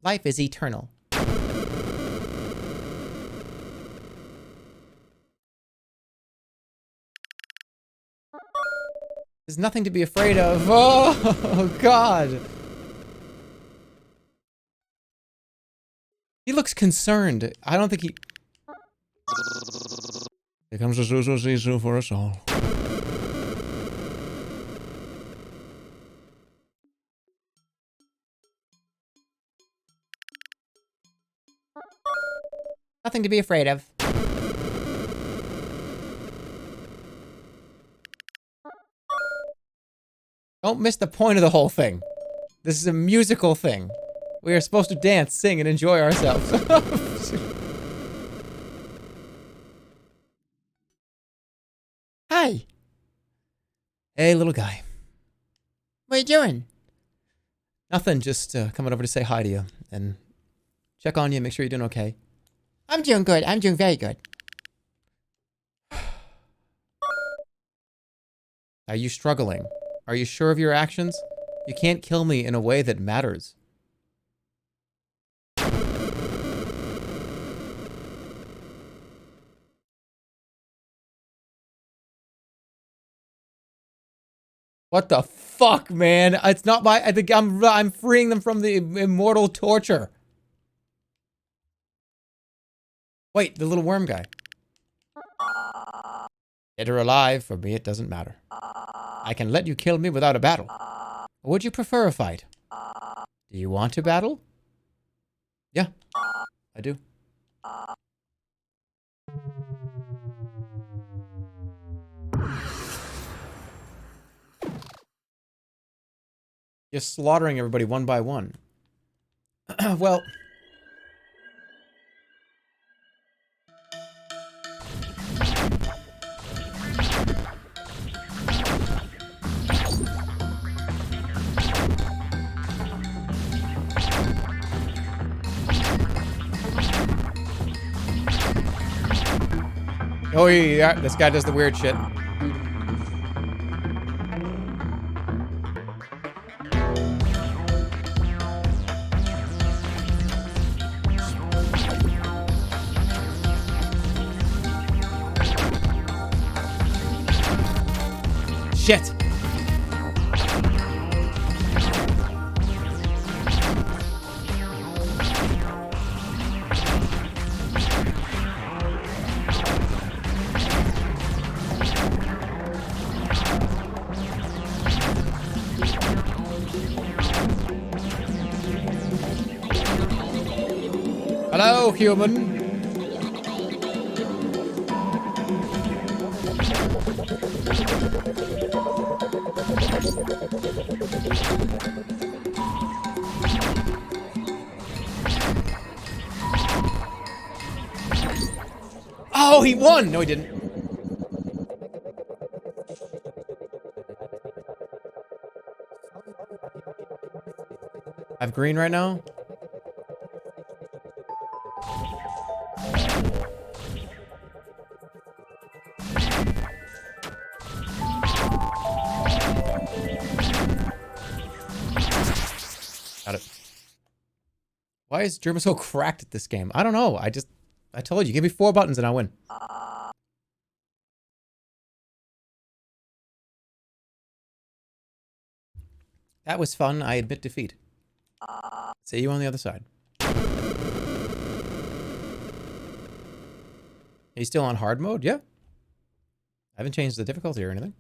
Life is eternal. There's nothing to be afraid of. Oh, God. He looks concerned. I don't think he... Here comes the Zuzu Zizu for us all. Nothing to be afraid of. Don't miss the point of the whole thing. This is a musical thing. We are supposed to dance, sing, and enjoy ourselves. Hi. Hey, little guy. What are you doing? Nothing, just coming over to say hi to you and check on you, make sure you're doing okay. I'm doing good. I'm doing very good. Are you struggling? Are you sure of your actions? You can't kill me in a way that matters. What the fuck, man? It's not my... I think I'm freeing them from the immortal torture. Wait, the little worm guy. Dead or alive, for me it doesn't matter. I can let you kill me without a battle. Or would you prefer a fight? Do you want to battle? Yeah, I do. Just slaughtering everybody one by one. Well... Oh yeah, this guy does the weird shit. Shit! Hello, human. Oh, he won! No, he didn't. I have green right now. Got it. Why is Jerma so cracked at this game? I don't know. I told you, give me 4 buttons and I'll win. That was fun. I admit defeat. See you on the other side. Are you still on hard mode? Yeah. I haven't changed the difficulty or anything.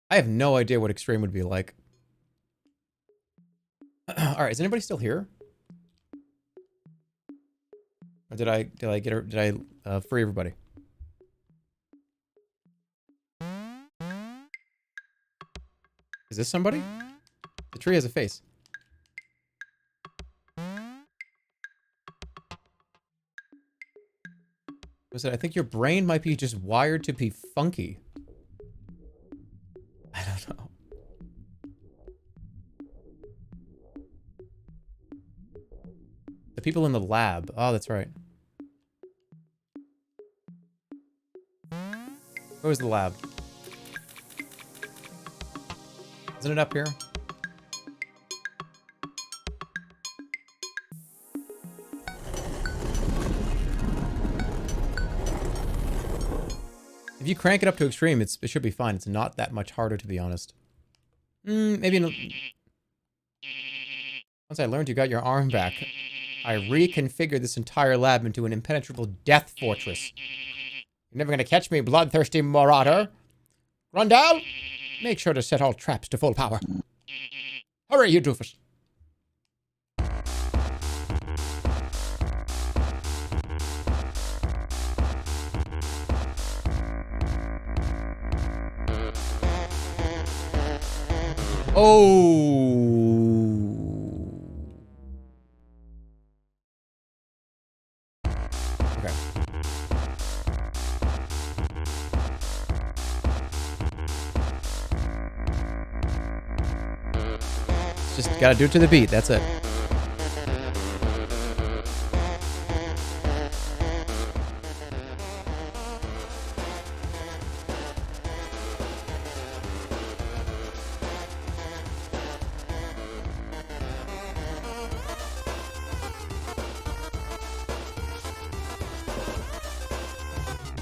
I have no idea what extreme would be like. Alright, is anybody still here? Or did I free everybody? Is this somebody? The tree has a face. Was it? I think your brain might be just wired to be funky. I don't know. The people in the lab. Oh, that's right. Where was the lab? Isn't it up here? If you crank it up to extreme, it should be fine. It's not that much harder, to be honest. Maybe... Once I learned you got your arm back, I reconfigured this entire lab into an impenetrable death fortress. You're never gonna catch me, bloodthirsty marauder. Rundell, make sure to set all traps to full power. Hurry, you doofus. Oh. Okay. Just gotta do it to the beat, that's it.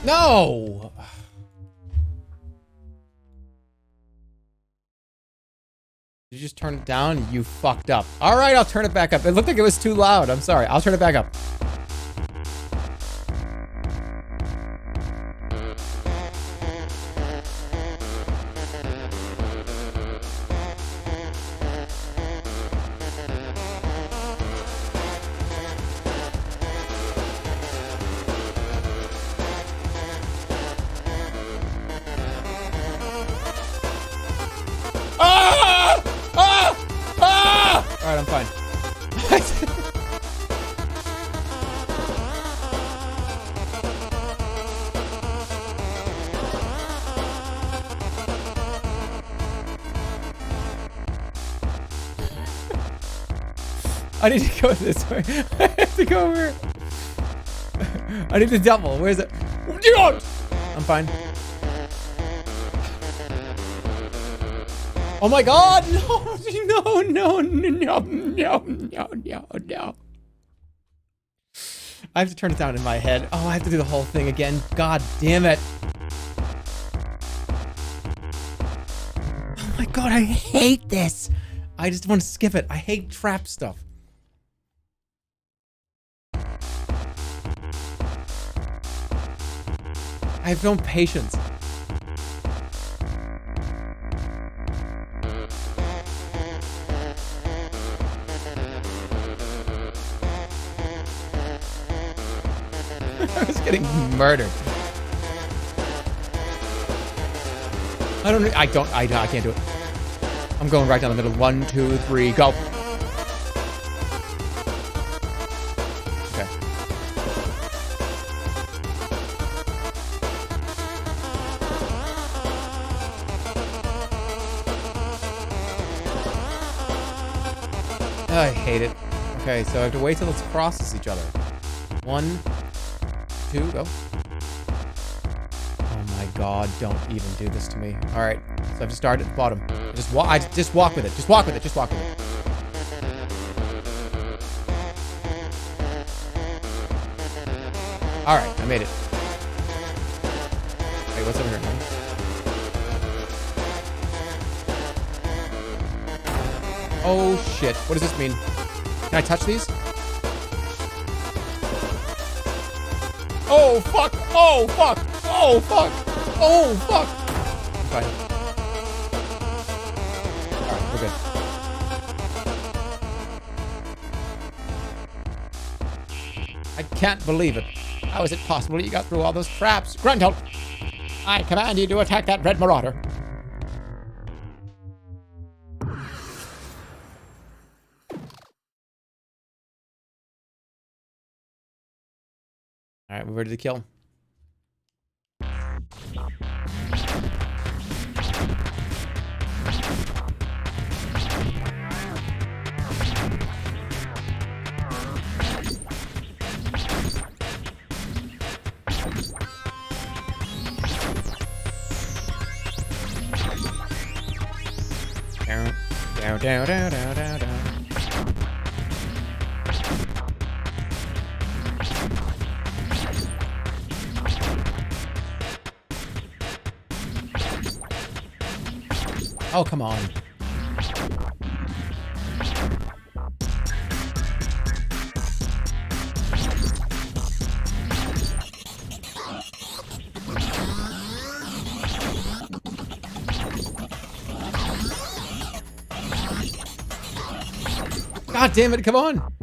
No! You just turn it down? You fucked up. Alright, I'll turn it back up. It looked like it was too loud. I'm sorry. I'll turn it back up. alright, I'm fine. I need to go this way. I have to go over here. I need to double. Where's it? I'm fine. Oh my god! No, no, no, no, no, no, no, no. I have to turn it down in my head. Oh, I have to do the whole thing again. God damn it. Oh my god, I hate this. I just want to skip it. I hate trap stuff. I have no patience. I was getting murdered. I can't do it. I'm going right down the middle. 1, 2, 3, go. Okay. I hate it. Okay, so I have to wait till it crosses each other. 1, 2, go. Oh my god, don't even do this to me. Alright, so I have to start at the bottom. Just walk with it. Just walk with it. Just walk with it. Alright, I made it. Wait, what's over here? Oh shit, what does this mean? Can I touch these? Oh fuck! Oh fuck! Oh fuck! Oh fuck! I'm fine. Alright, we're good. I can't believe it. How is it possible you got through all those traps? Gruntle, I command you to attack that red marauder. Alright, we're ready to kill. Down, down, down, down, down, down. Oh, come on. God damn it, come on.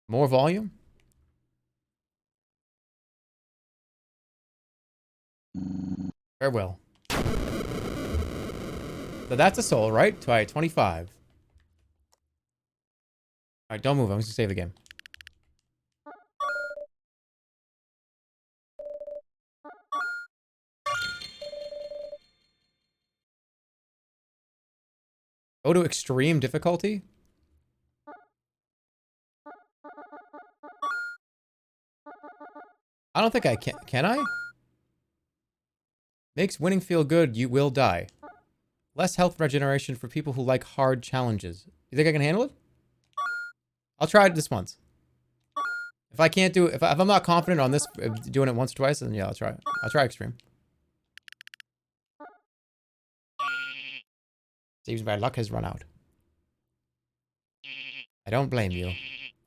More volume? Farewell. So that's a soul, right? 25. Alright, don't move. I'm just gonna save the game. Go to extreme difficulty? I don't think I can. Can I? Makes winning feel good, you will die. Less health regeneration for people who like hard challenges. You think I can handle it? I'll try it this once. If I can't do it, if I'm not confident on this, doing it once or twice, then yeah, I'll try it. I'll try extreme. Seems my luck has run out. I don't blame you.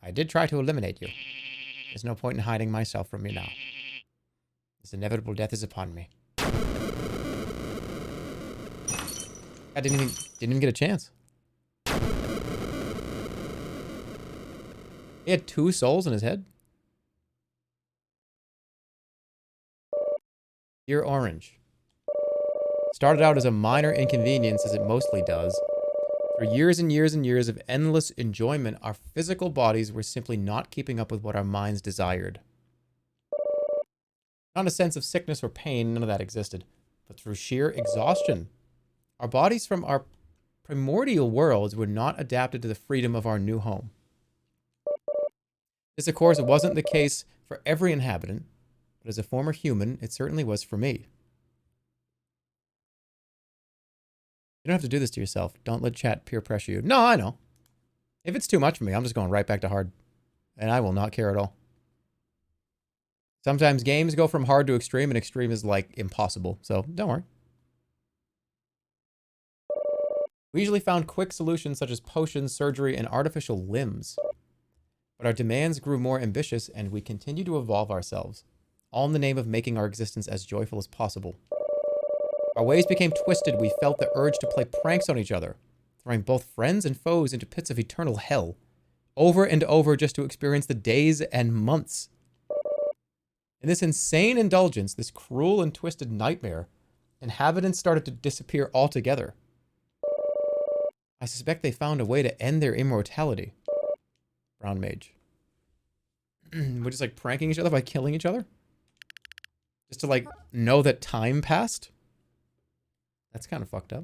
I did try to eliminate you. There's no point in hiding myself from you now. This inevitable death is upon me. I didn't even get a chance. He had 2 souls in his head? Dear Orange. Started out as a minor inconvenience, as it mostly does. For years and years and years of endless enjoyment, our physical bodies were simply not keeping up with what our minds desired. Not a sense of sickness or pain, none of that existed, but through sheer exhaustion. Our bodies from our primordial worlds were not adapted to the freedom of our new home. This, of course, wasn't the case for every inhabitant, but as a former human, it certainly was for me. You don't have to do this to yourself. Don't let chat peer pressure you. No, I know. If it's too much for me, I'm just going right back to hard. And I will not care at all. Sometimes games go from hard to extreme, and extreme is like impossible. So don't worry. We usually found quick solutions such as potions, surgery, and artificial limbs. But our demands grew more ambitious, and we continued to evolve ourselves, all in the name of making our existence as joyful as possible. Our ways became twisted. We felt the urge to play pranks on each other, throwing both friends and foes into pits of eternal hell, over and over just to experience the days and months. In this insane indulgence, this cruel and twisted nightmare, inhabitants started to disappear altogether. I suspect they found a way to end their immortality. Brown Mage. We're just like pranking each other by killing each other? Just to like know that time passed? That's kind of fucked up.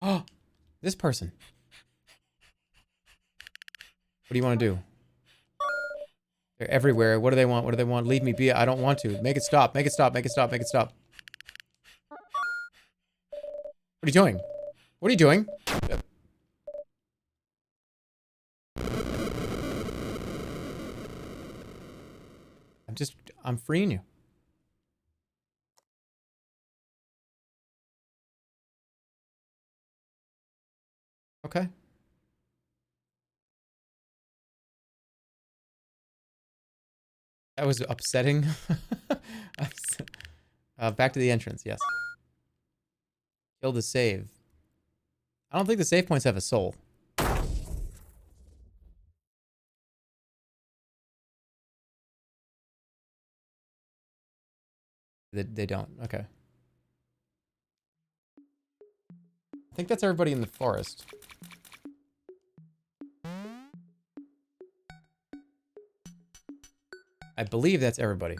Oh, this person. What do you want to do? They're everywhere. What do they want? What do they want? Leave me be. I don't want to. Make it stop. Make it stop. Make it stop. Make it stop. What are you doing? What are you doing? I'm freeing you. Okay. That was upsetting. Back to the entrance, yes. Kill the save. I don't think the save points have a soul. They don't. Okay. I think that's everybody in the forest. I believe that's everybody.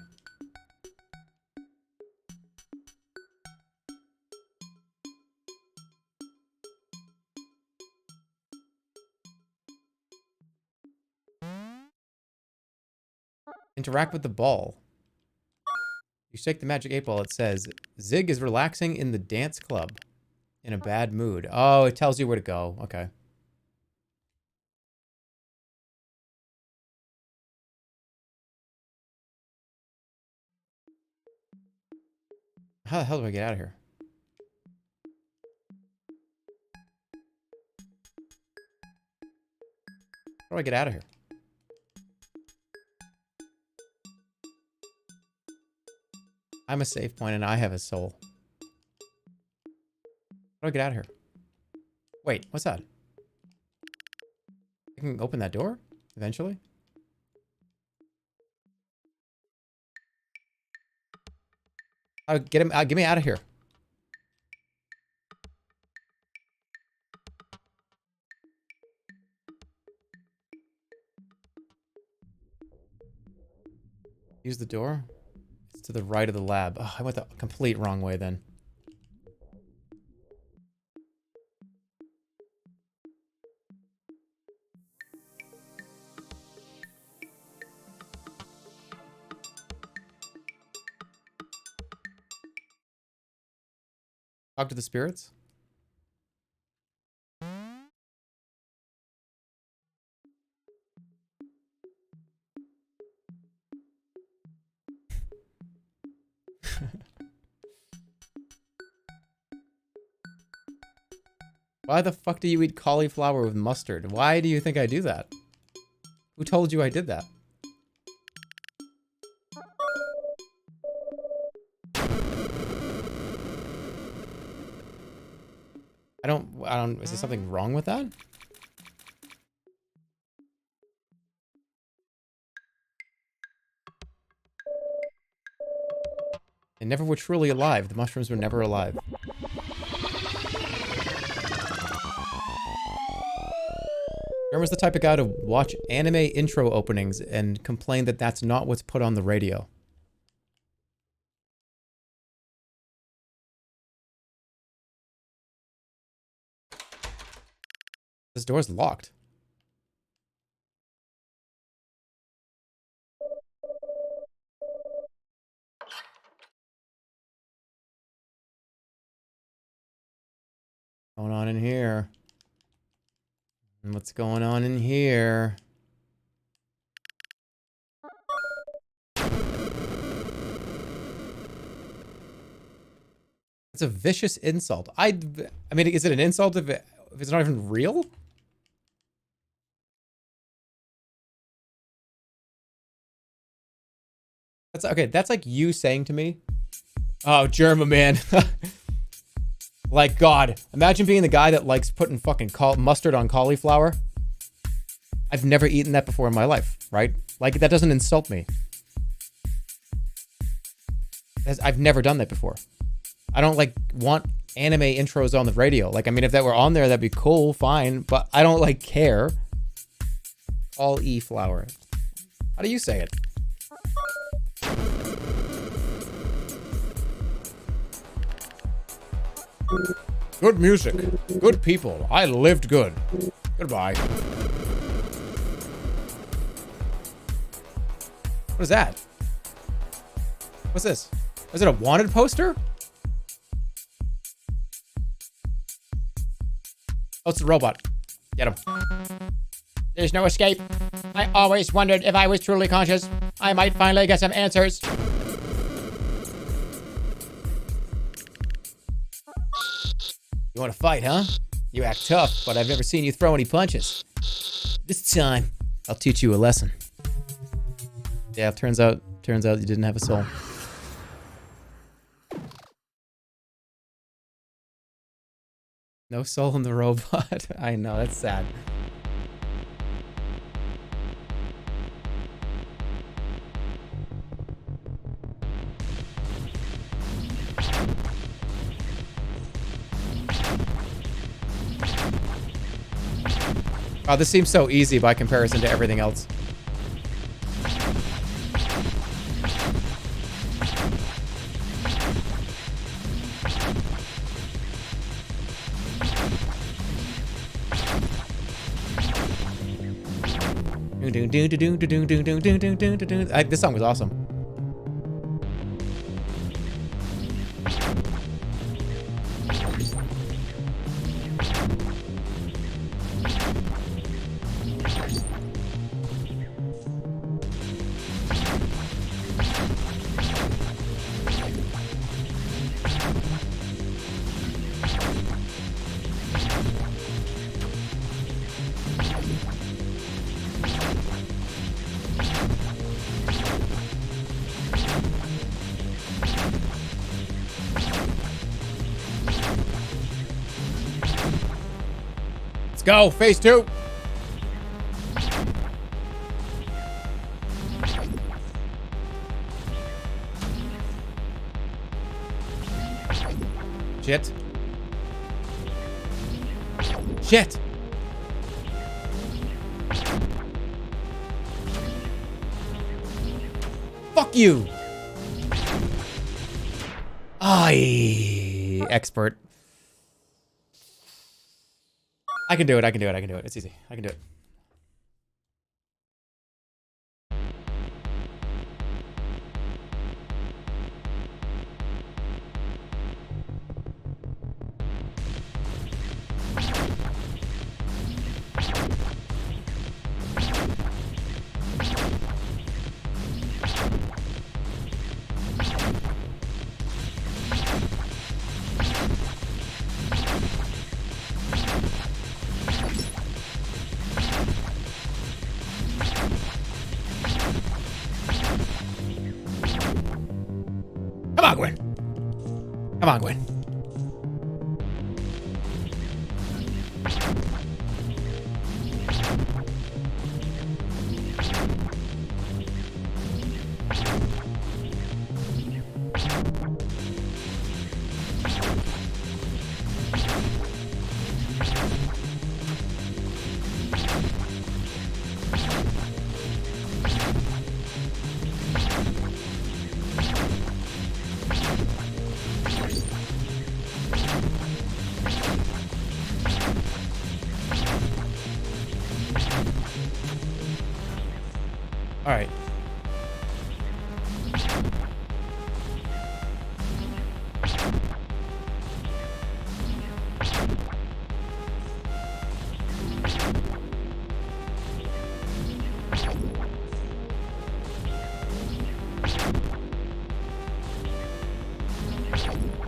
Interact with the ball. You shake the magic 8 ball, it says, Zig is relaxing in the dance club. In a bad mood. Oh, it tells you where to go. Okay. How the hell do I get out of here? How do I get out of here? I'm a save point and I have a soul. How do I get out of here? Wait, what's that? I can open that door? Eventually? Get him out, get me out of here. Use the door? It's to the right of the lab. Oh, I went the complete wrong way then. Talk to the spirits? Why the fuck do you eat cauliflower with mustard? Why do you think I do that? Who told you I did that? I don't, is there something wrong with that? They never were truly alive. The mushrooms were never alive. Jerma's the type of guy to watch anime intro openings and complain that that's not what's put on the radio. This door's locked. What's going on in here? What's going on in here? It's a vicious insult. I mean, is it an insult if it's not even real? That's okay. That's like you saying to me, "Oh, Jerma, man." Like, God, imagine being the guy that likes putting fucking mustard on cauliflower. I've never eaten that before in my life, right? Like, that doesn't insult me. I've never done that before. I don't, like, want anime intros on the radio. Like, I mean, if that were on there, that'd be cool, fine. But I don't, like, care. Cauliflower. How do you say it? Good music. Good people. I lived good. Goodbye. What is that? What's this? Is it a wanted poster? Oh, it's a robot. Get him. There's no escape. I always wondered if I was truly conscious, I might finally get some answers. You want to fight, huh? You act tough, but I've never seen you throw any punches. This time, I'll teach you a lesson. Yeah, turns out you didn't have a soul. No soul in the robot. I know, that's sad. Oh, this seems so easy by comparison to everything else. This song was awesome. Go, phase 2. Shit. Shit. Fuck you. Expert. I can do it. It's easy. I can do it. Come on, Gwen. Come on, Gwen. All right.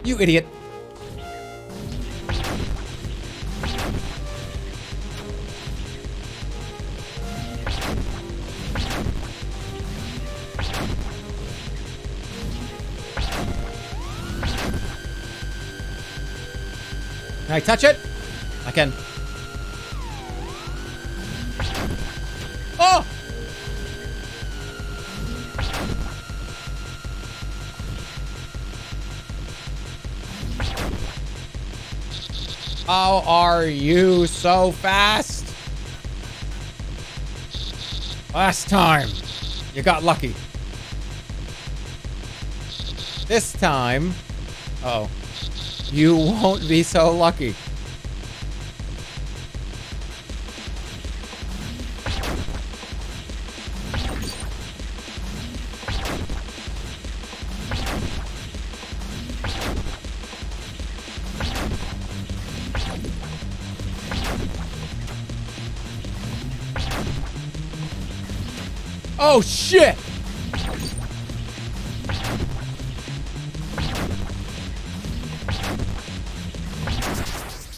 You idiot. Can I touch it? I can. Oh! How are you so fast? Last time, you got lucky. This time, uh-oh, you won't be so lucky. Oh, shit!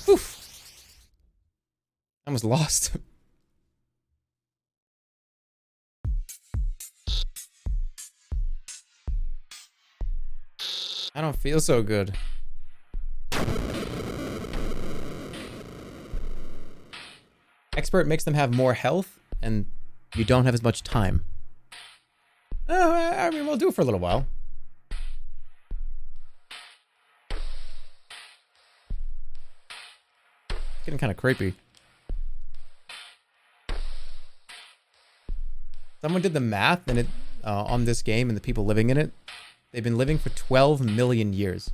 Oof. I almost lost. I don't feel so good. Expert makes them have more health, and you don't have as much time. I mean, we'll do it for a little while. It's getting kind of creepy. Someone did the math and it on this game and the people living in it. They've been living for 12 million years.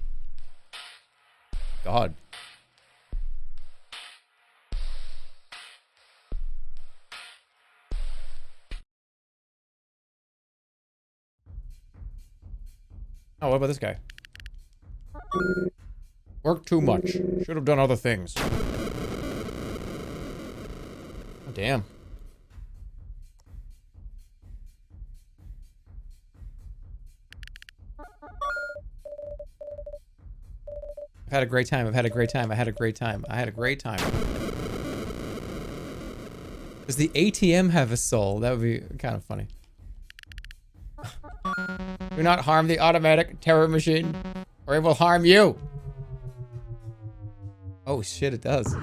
God. Oh, what about this guy? Work too much. Should have done other things. Oh, damn. I've had a great time. I've had a great time. I had a great time. I had a great time. Does the ATM have a soul? That would be kind of funny. Do not harm the automatic terror machine, or it will harm you. Oh shit, it does.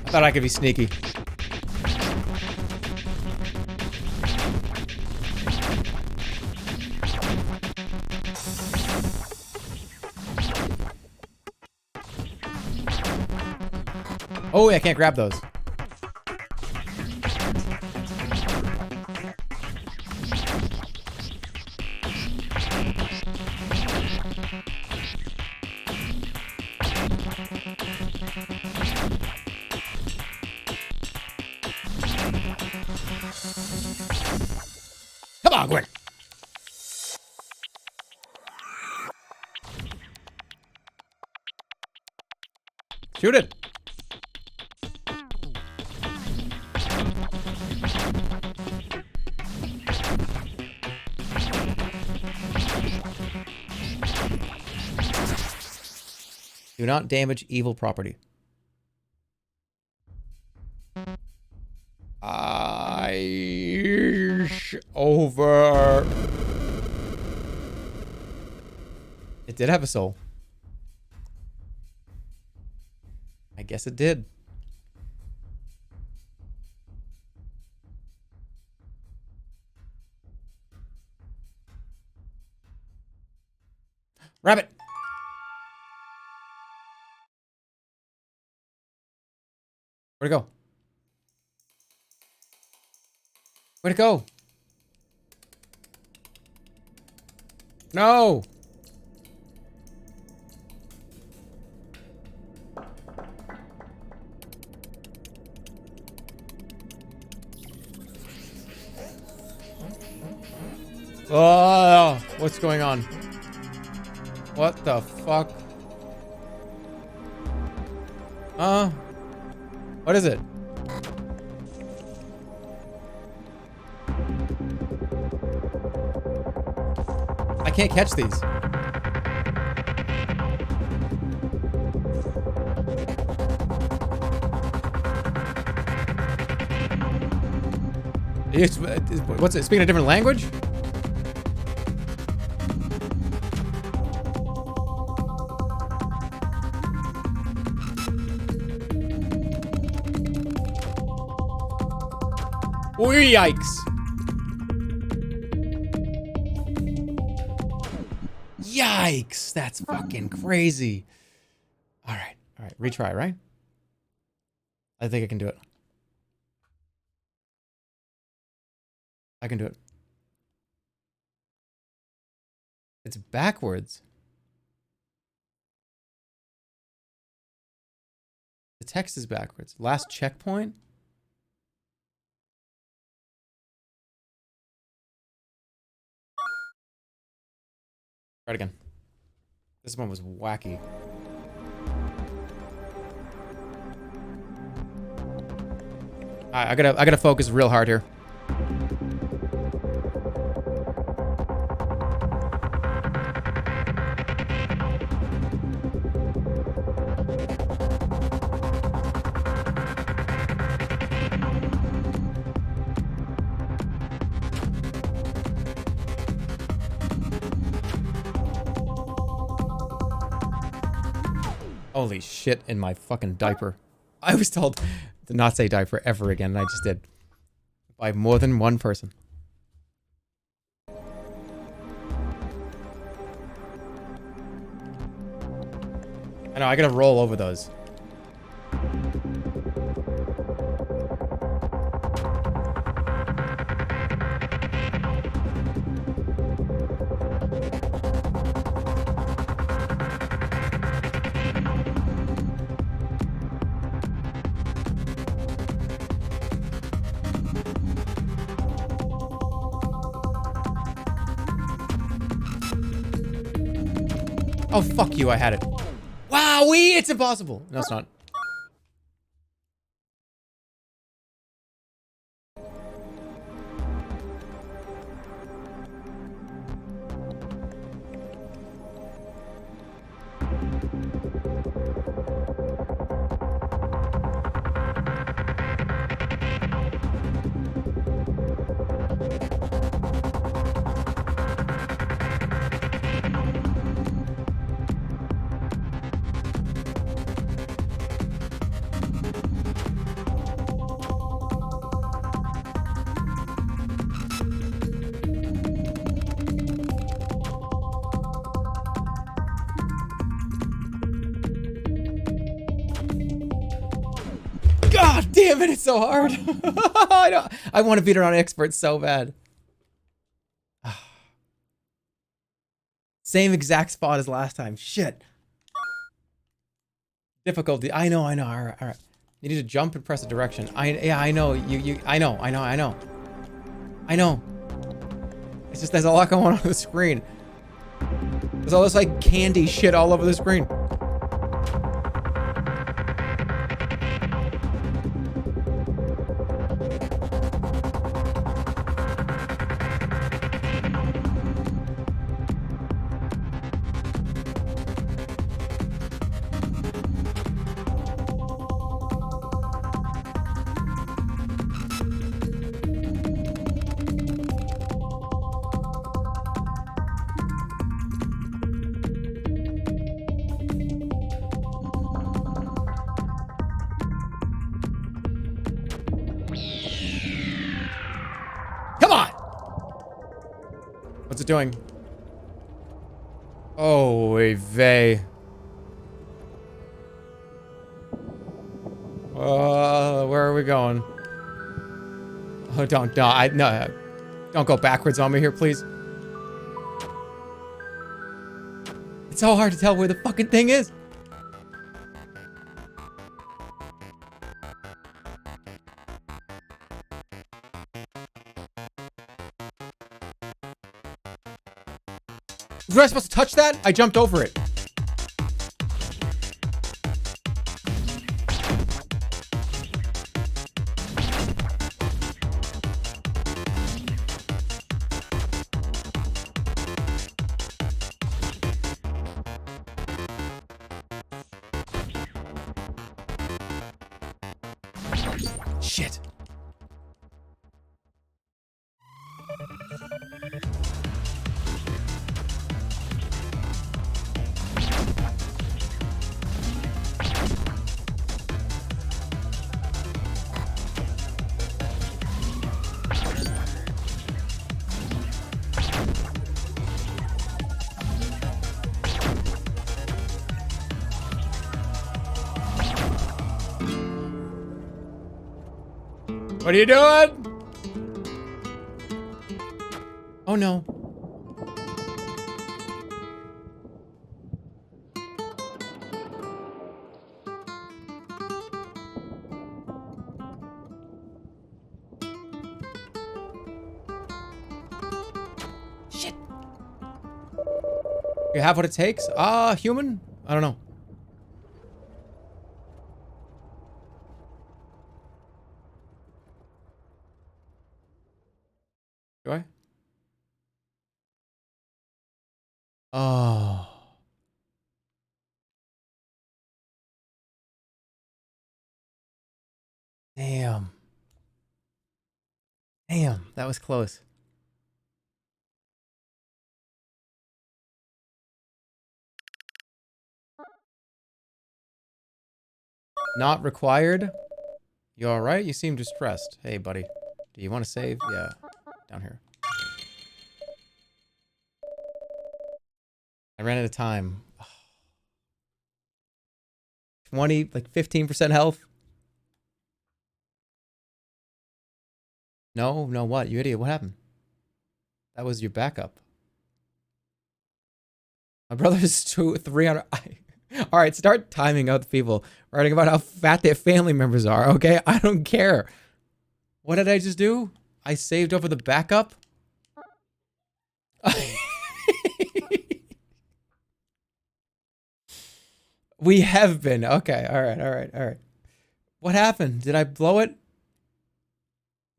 I thought I could be sneaky. Oh, I can't grab those. Come on, Gwen. Shoot it. Do not damage evil property. Over. It did have a soul. I guess it did. Rabbit! Where'd it go? Where'd it go? No! Oh, what's going on? What the fuck? What is it? I can't catch these. What's it? Speaking a different language? Oh, yikes. Yikes. That's fucking crazy. All right. All right. Retry, right? I think I can do it. I can do it. It's backwards. The text is backwards. Last checkpoint? Try it again. This one was wacky. I gotta focus real hard here. Holy shit in my fucking diaper. I was told to not say diaper ever again, and I just did. By more than one person. I know, I gotta roll over those. Oh, fuck you, I had it. Wowee, it's impossible. No, it's not. God damn it, it's so hard. I want to beat her on expert so bad. Same exact spot as last time. Shit. Difficulty. I know. All right. You need to jump and press a direction. Yeah, I know. I know. It's just there's a lot going on the screen. There's all this like candy shit all over the screen. What's it doing? Oh, vey. Where are we going? Oh, don't, no, no, don't go backwards on me here, please. It's so hard to tell where the fucking thing is. Was I supposed to touch that? I jumped over it. Shit. What are you doing? Oh no. Shit. You have what it takes? Human? I don't know. Do I? Oh. Damn. Damn, that was close. Not required? You alright? You seem distressed. Hey, buddy. Do you want to save? Yeah. Down here. I ran out of time. 20, like 15% health? No, no, what? You idiot. What happened? That was your backup. My brother's 300. All right, start timing out the people writing about how fat their family members are, okay? I don't care. What did I just do? I saved over the backup? We have been. Okay, all right, all right, all right. What happened? Did I blow it?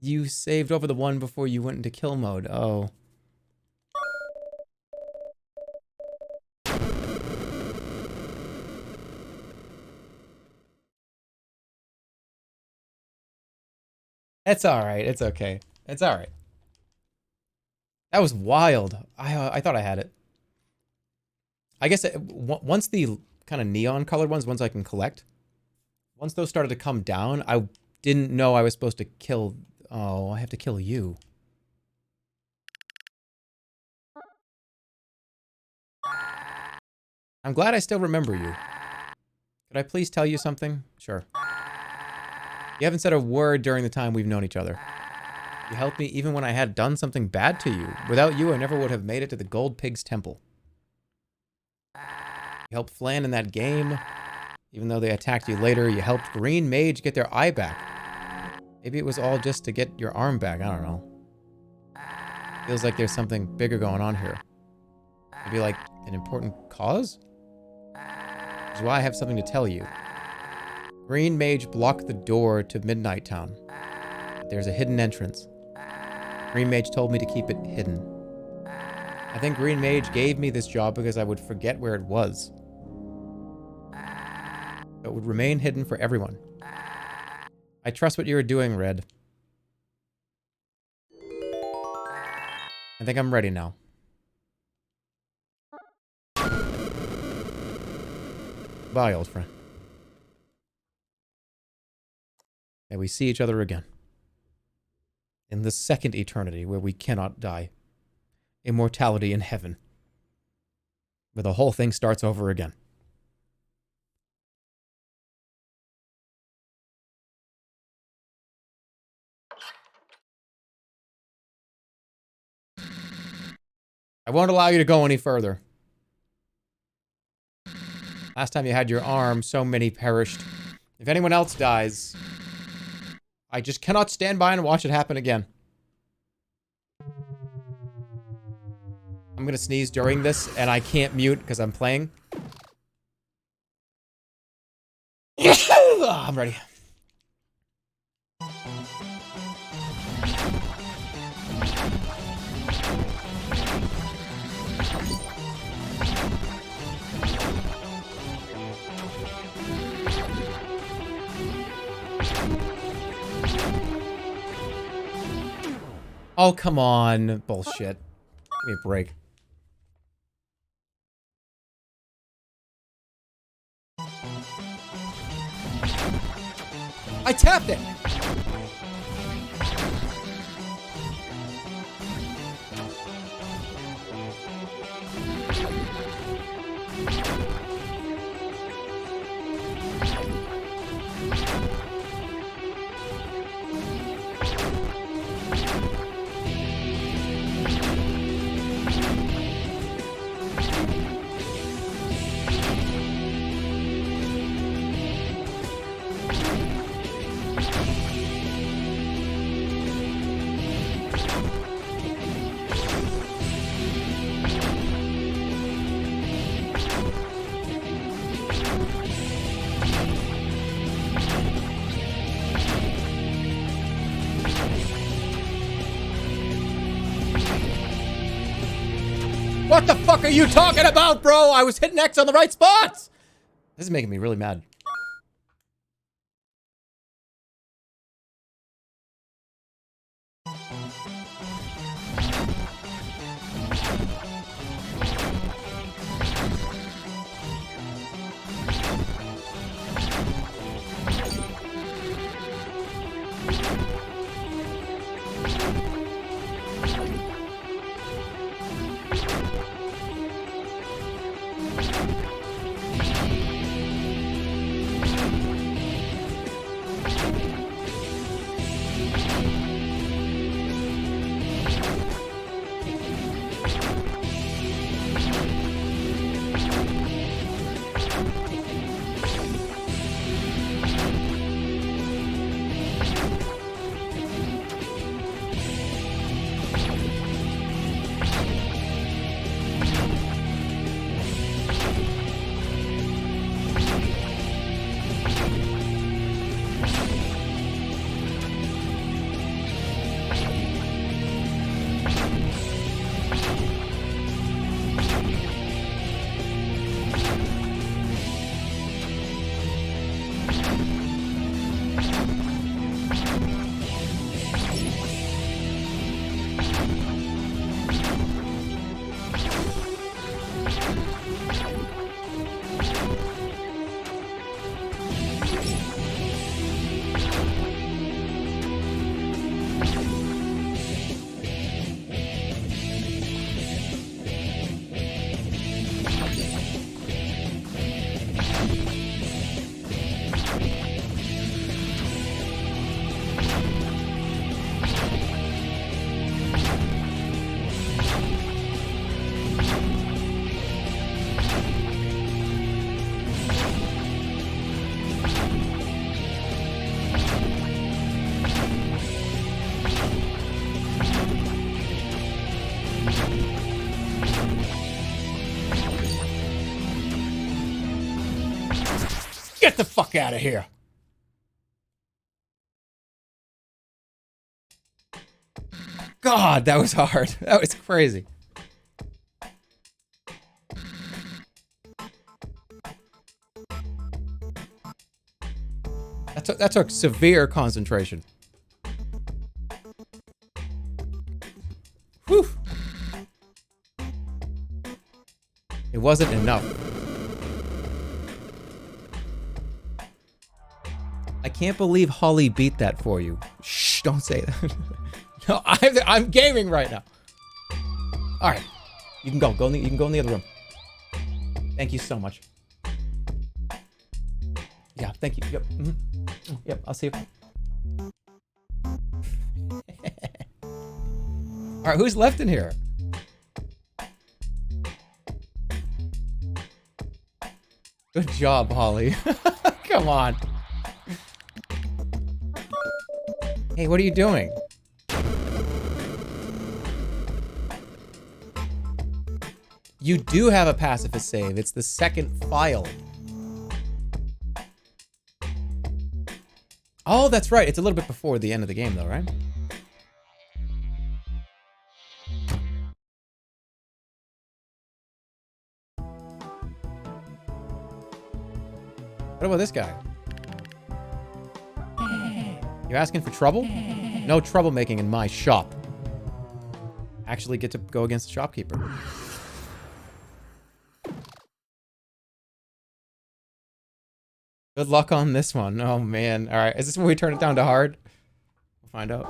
You saved over the one before you went into kill mode. Oh. It's all right. It's okay. It's all right. That was wild. I thought I had it. I guess once the kind of neon colored ones I can collect, once those started to come down, I didn't know I was supposed to kill. Oh, I have to kill you. I'm glad I still remember you. Could I please tell you something? Sure. You haven't said a word during the time we've known each other. You helped me even when I had done something bad to you. Without you, I never would have made it to the Gold Pig's Temple. You helped Flan in that game. Even though they attacked you later, you helped Green Mage get their eye back. Maybe it was all just to get your arm back. I don't know. Feels like there's something bigger going on here. Maybe like an important cause? Which is why I have something to tell you. Green Mage blocked the door to Midnight Town. But there's a hidden entrance. Green Mage told me to keep it hidden. I think Green Mage gave me this job because I would forget where it was. It would remain hidden for everyone. I trust what you are doing, Red. I think I'm ready now. Bye, old friend. And we see each other again. In the second eternity where we cannot die. Immortality in heaven. where the whole thing starts over again. I won't allow you to go any further. Last time you had your arm, so many perished. If anyone else dies, I just cannot stand by and watch it happen again. I'm gonna sneeze during this, and I can't mute because I'm playing. I'm ready. Oh, come on. Bullshit. Give me a break. I tapped it! What the fuck are you talking about, bro? I was hitting X on the right spots! This is making me really mad. Get the fuck out of here. God, that was hard. That was crazy. That took severe concentration. Whew. It wasn't enough. I can't believe Holly beat that for you. Shh, don't say that. No, I'm gaming right now. All right, you can go. You can go in the other room. Thank you so much. Yeah, thank you. Yep. Yep, I'll see you. All right, who's left in here? Good job, Holly. Come on. Hey, what are you doing? You do have a pacifist save. It's the second file. Oh, that's right. It's a little bit before the end of the game, though, right? What about this guy? You asking for trouble? No troublemaking in my shop. Actually get to go against the shopkeeper. Good luck on this one. Oh, man. All right. Is this when we turn it down to hard? We'll find out.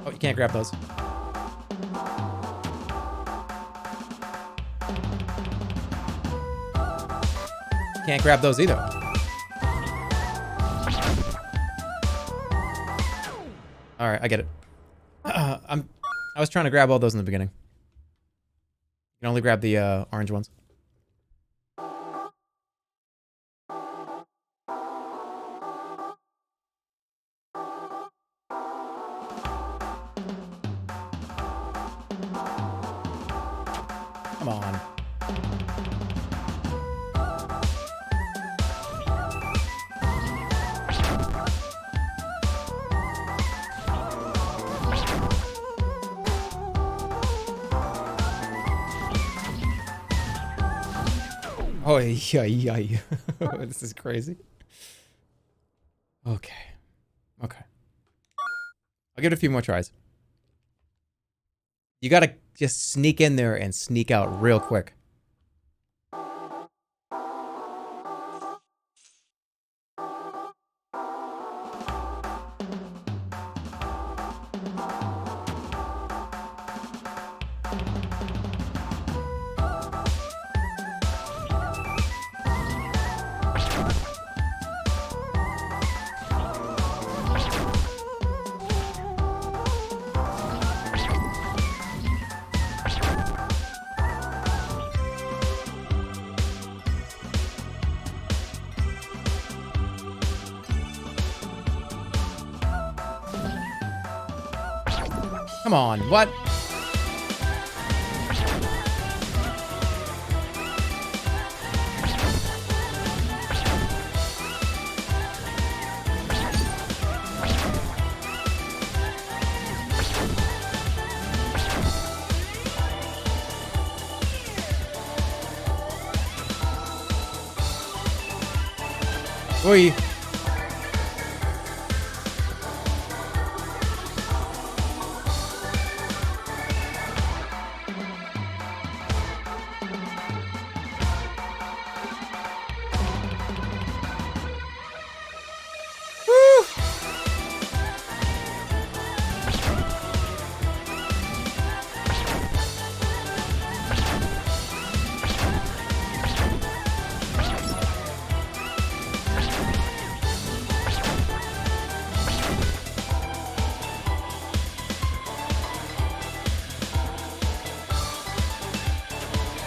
Oh, you can't grab those. Can't grab those either. All right, I get it. I was trying to grab all those in the beginning. You can only grab the orange ones. Come on. Oh, yeah. This is crazy. Okay. Okay. I'll give it a few more tries. You gotta just sneak in there and sneak out real quick. Come on, what? Oi.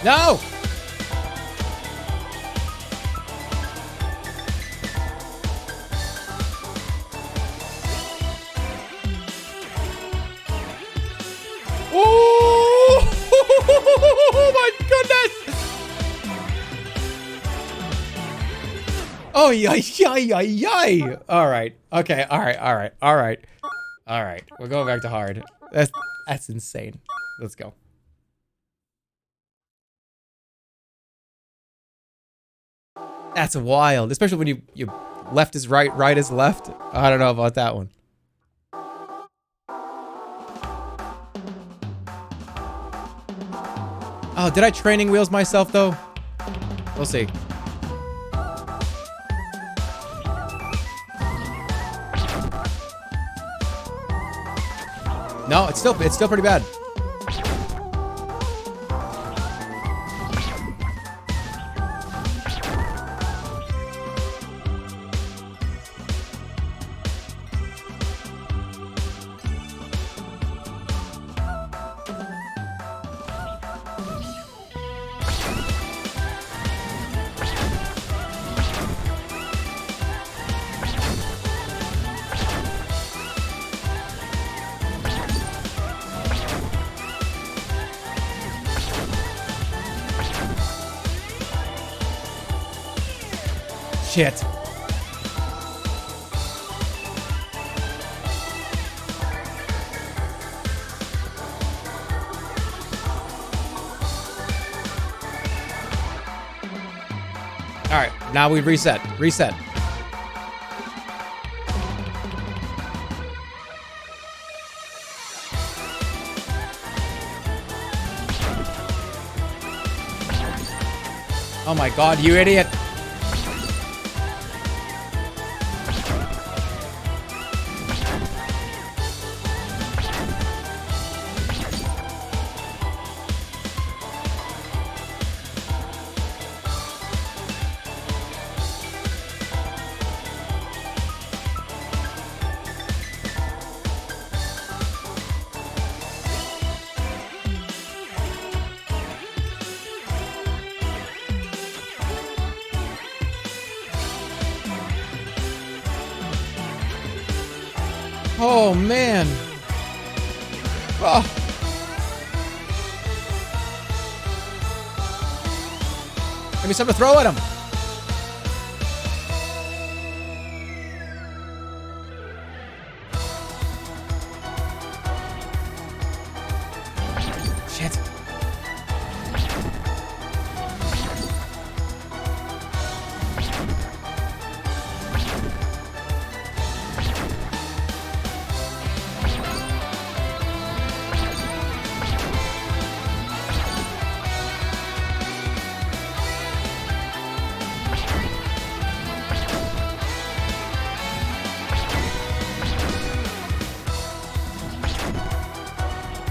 No! Oh my goodness! Oh, yay. All right. Okay. All right. We're going back to hard. That's insane. Let's go. That's wild, especially when you left is right, right is left. I don't know about that one. Oh, did I training wheels myself though? We'll see. No, it's still pretty bad. Shit. All right, now we reset. Reset. Oh my god, you idiot. Oh, man. Oh. Give me something to throw at him. Shit.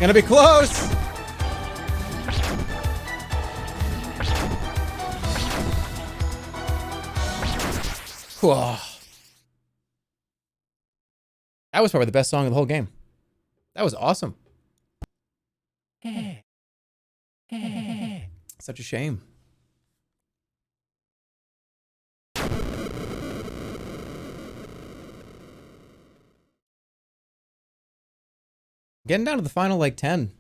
Gonna be close. Whoa. That was probably the best song of the whole game. That was awesome. Such a shame. Getting down to the final, like, 10.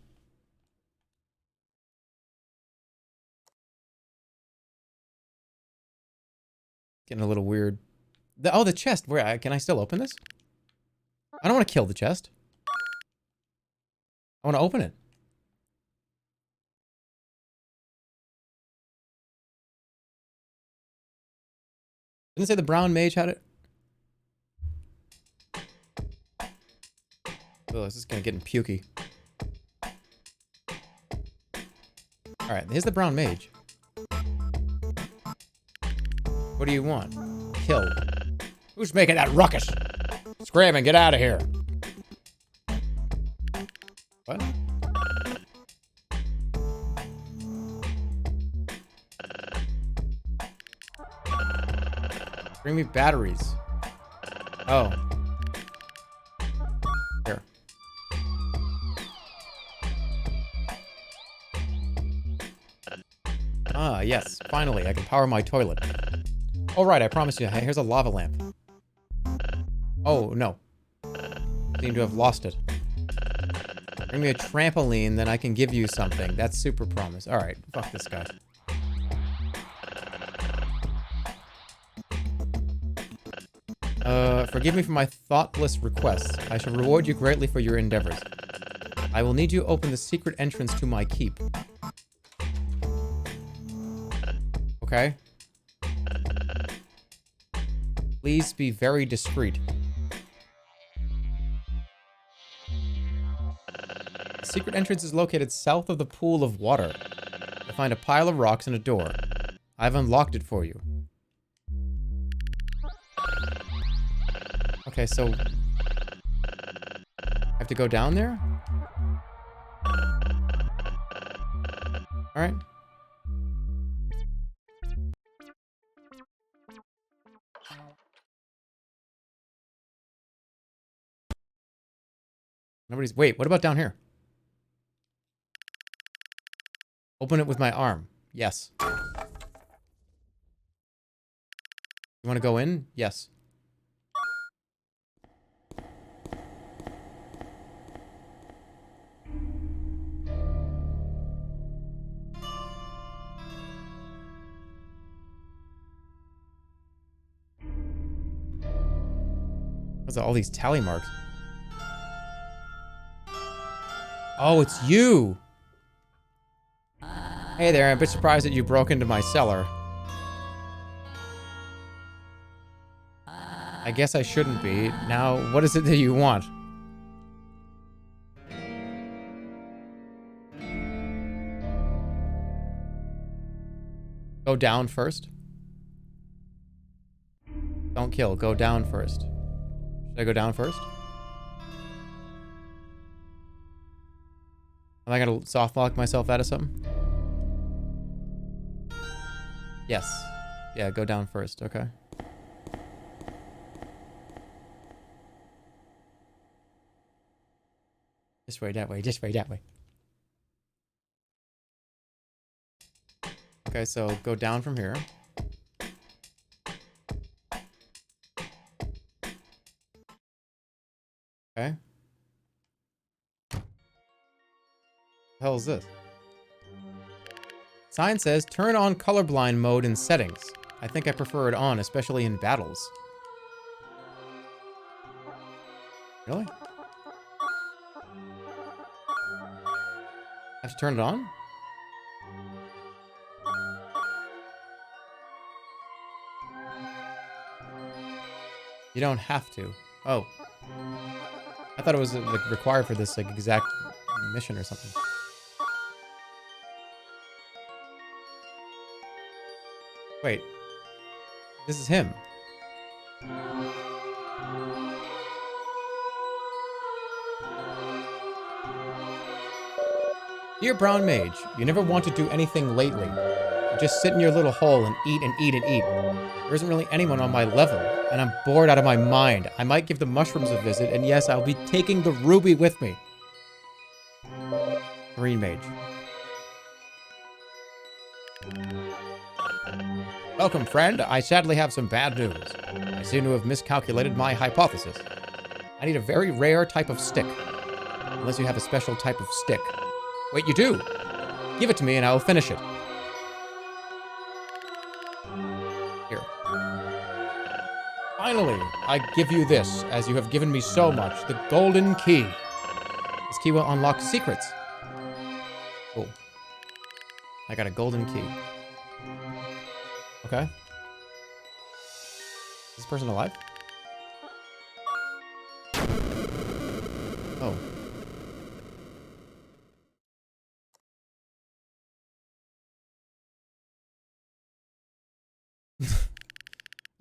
Getting a little weird. Oh, the chest. Where? Can I still open this? I don't want to kill the chest. I want to open it. Didn't it say the brown mage had it? Oh, this is gonna get pukey. Alright, here's the brown mage. What do you want? Kill. Who's making that ruckus? Scram and get out of here. What? Bring me batteries. Oh. Here. Ah, yes. Finally, I can power my toilet. Oh, right, I promised you. Here's a lava lamp. Oh, no. Seem to have lost it. Bring me a trampoline, then I can give you something. That's super promise. Alright, fuck this guy. Forgive me for my thoughtless requests. I shall reward you greatly for your endeavors. I will need you to open the secret entrance to my keep. Okay. Please be very discreet. The secret entrance is located south of the pool of water. You'll find a pile of rocks and a door. I've unlocked it for you. Okay, so... I have to go down there? All right. Nobody's. Wait, what about down here? Open it with my arm. Yes. You want to go in? Yes. What's all these tally marks? Oh, it's you! Hey there, I'm a bit surprised that you broke into my cellar. I guess I shouldn't be. Now, what is it that you want? Go down first. Don't kill, go down first. Should I go down first? Am I gonna softlock myself out of something? Yes. Yeah, go down first, okay. This way, that way, this way, that way. Okay, so go down from here. Okay. The hell is this? Sign says, turn on colorblind mode in settings. I think I prefer it on, especially in battles. Really? I have to turn it on? You don't have to. Oh. I thought it was like required for this like exact mission or something. Wait. This is him. Dear Brown Mage, you never want to do anything lately. You just sit in your little hole and eat and eat and eat. There isn't really anyone on my level, and I'm bored out of my mind. I might give the mushrooms a visit, and yes, I'll be taking the ruby with me. Green Mage. Welcome, friend. I sadly have some bad news. I seem to have miscalculated my hypothesis. I need a very rare type of stick. Unless you have a special type of stick. Wait, you do? Give it to me and I will finish it. Here. Finally, I give you this, as you have given me so much, the golden key. This key will unlock secrets. Cool. I got a golden key. Okay. Is this person alive? Oh.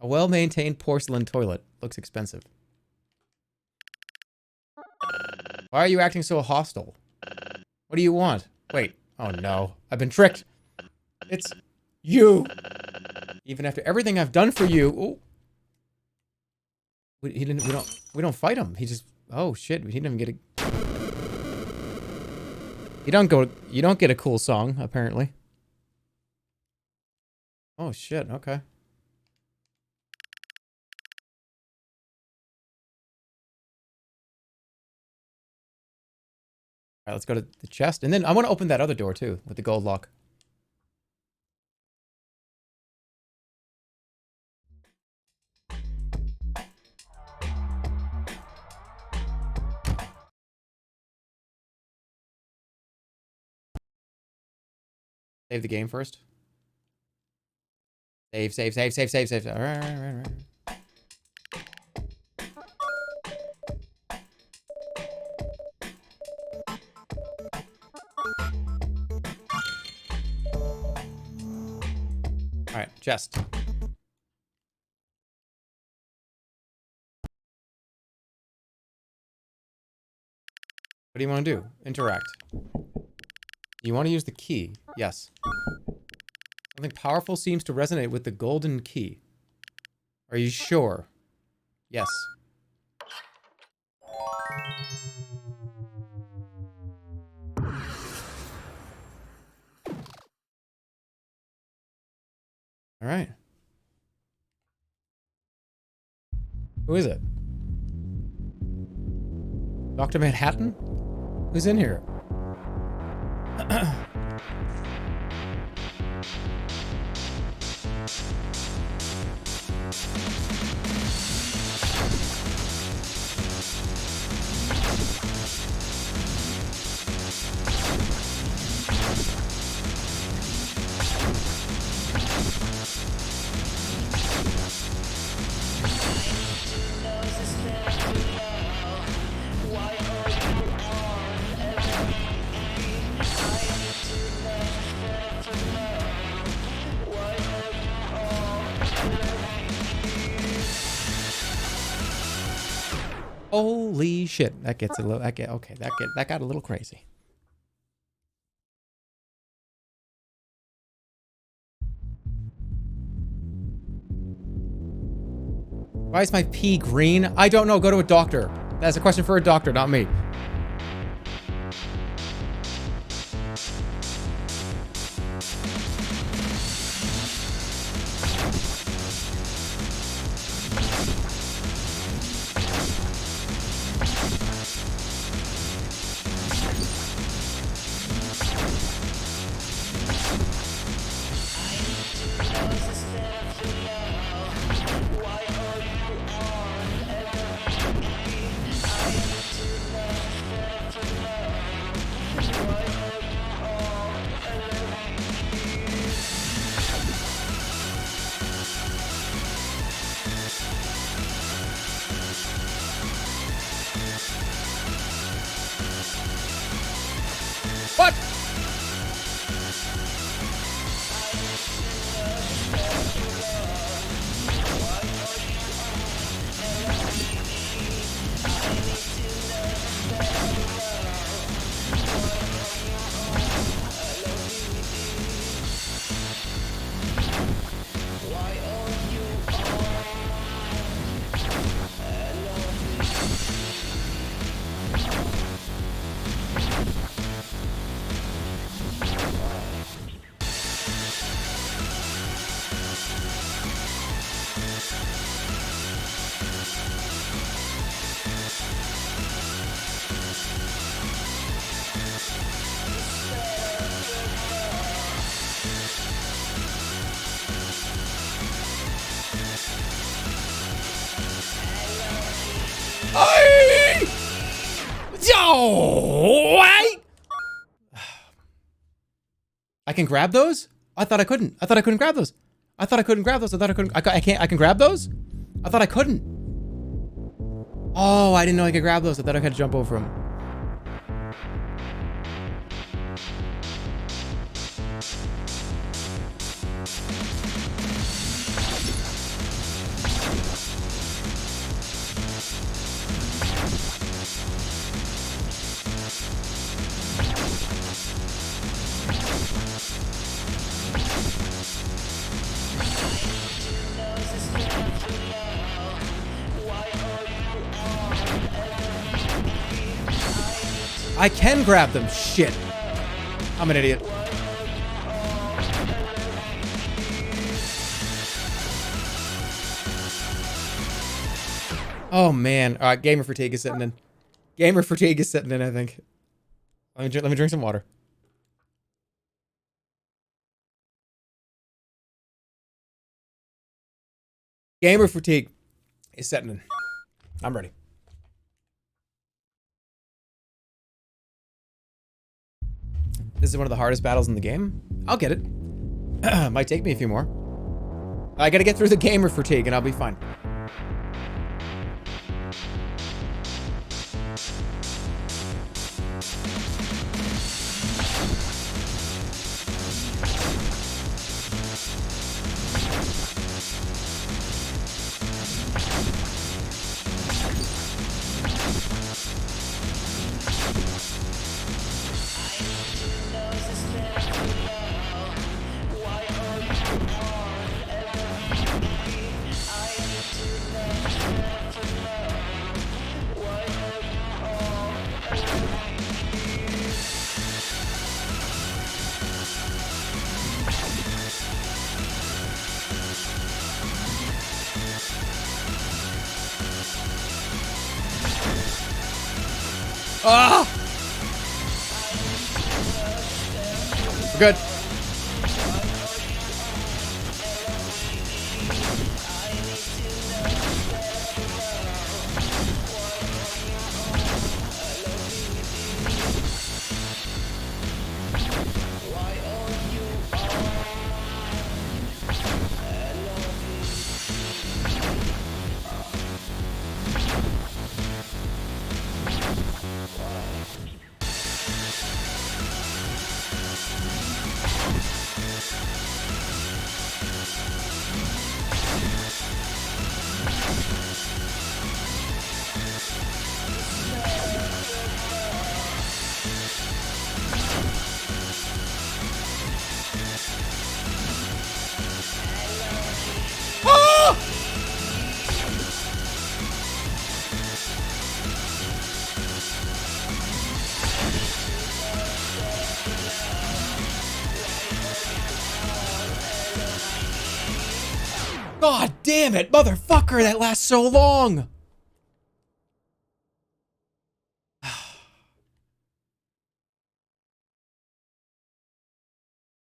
A well-maintained porcelain toilet. Looks expensive. Why are you acting so hostile? What do you want? Wait. Oh no. I've been tricked. It's you. Even after everything I've done for you. Ooh. We don't fight him. He just, oh shit. He didn't even get a, you don't get a cool song, apparently. Oh shit. Okay. All right, let's go to the chest. And then I want to open that other door, too, with the gold lock. Save the game first. Save, save, save, save, save, save. All right, all right, all right. All right, chest. What do you want to do? Interact. You want to use the key? Yes. Something powerful seems to resonate with the golden key. Are you sure? Yes. All right. Who is it? Dr. Manhattan? Who's in here? Holy shit! That gets a little. That got a little crazy. Why is my pee green? I don't know. Go to a doctor. That's a question for a doctor, not me. What? I can grab those? I thought I couldn't. I thought I couldn't grab those. I thought I couldn't grab those. I thought I couldn't. I can't. I can grab those? I thought I couldn't. Oh, I didn't know I could grab those. I thought I had to jump over them. I can grab them. Shit. I'm an idiot. Oh, man. All right, gamer fatigue is setting in. Gamer fatigue is setting in, I think. Let me drink some water. Gamer fatigue is setting in. I'm ready. This is one of the hardest battles in the game. I'll get it. Might take me a few more. I gotta get through the gamer fatigue and I'll be fine. Ah! We're good. God damn it, motherfucker, that lasts so long.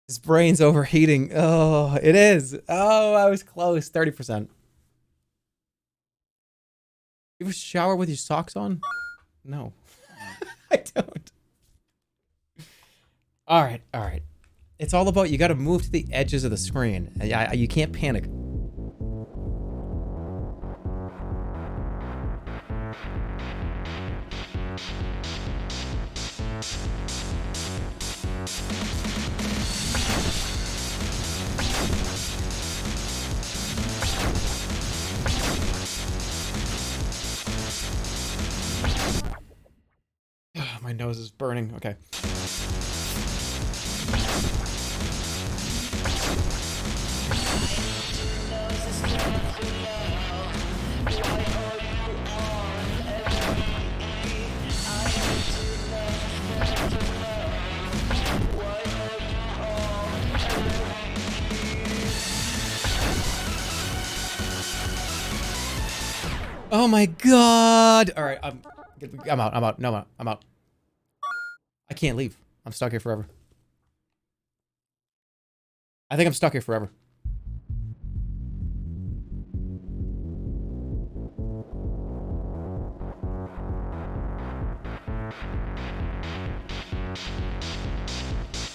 His brain's overheating. Oh, it is. Oh, I was close. 30%. You ever shower with your socks on? No. I don't. All right, all right. It's all about you got to move to the edges of the screen. You can't panic. My nose is burning. Okay. Oh my god! All right, I'm out. No, I'm out. I can't leave. I'm stuck here forever. I think I'm stuck here forever.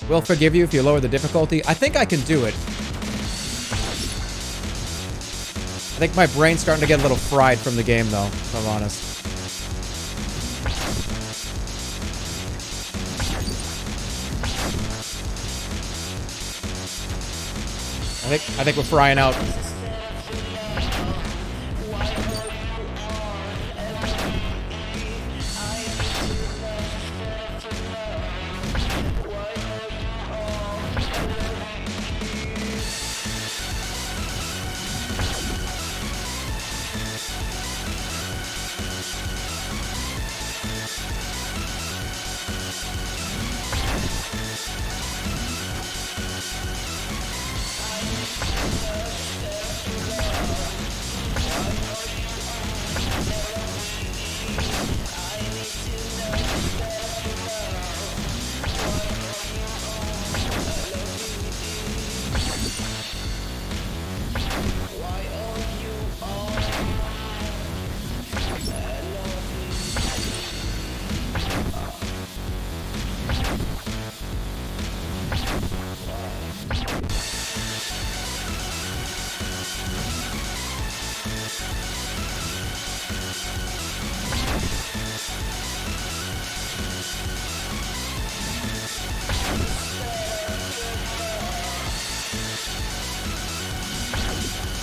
We'll forgive you if you lower the difficulty. I think I can do it. I think my brain's starting to get a little fried from the game, though, if I'm honest. I think we're frying out.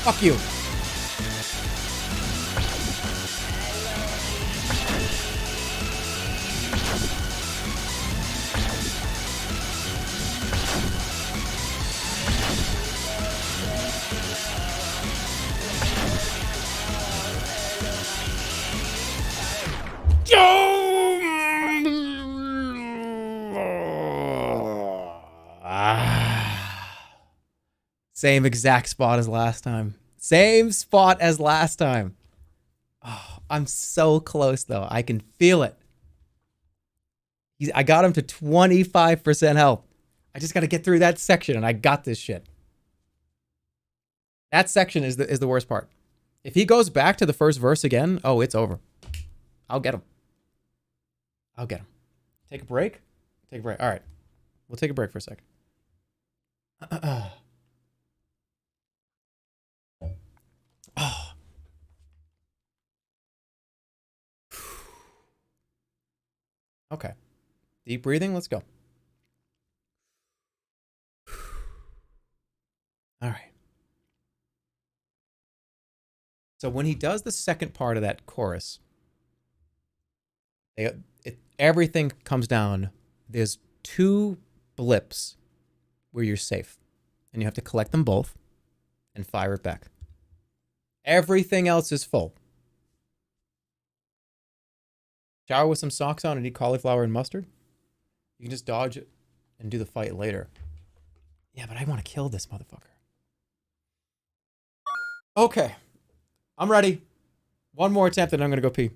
Fuck you. Same exact spot as last time. Same spot as last time. Oh, I'm so close, though. I can feel it. I got him to 25% health. I just got to get through that section, and I got this shit. That section is the worst part. If he goes back to the first verse again, oh, it's over. I'll get him. I'll get him. Take a break? Take a break. All right. We'll take a break for a second. Oh. Okay. Deep breathing. Let's go. All right. So when he does the second part of that chorus, everything comes down. There's 2 blips where you're safe, and you have to collect them both and fire it back. Everything else is full. Shower with some socks on and eat cauliflower and mustard. You can just dodge it and do the fight later. Yeah, but I want to kill this motherfucker. Okay. I'm ready. One more attempt and I'm going to go pee.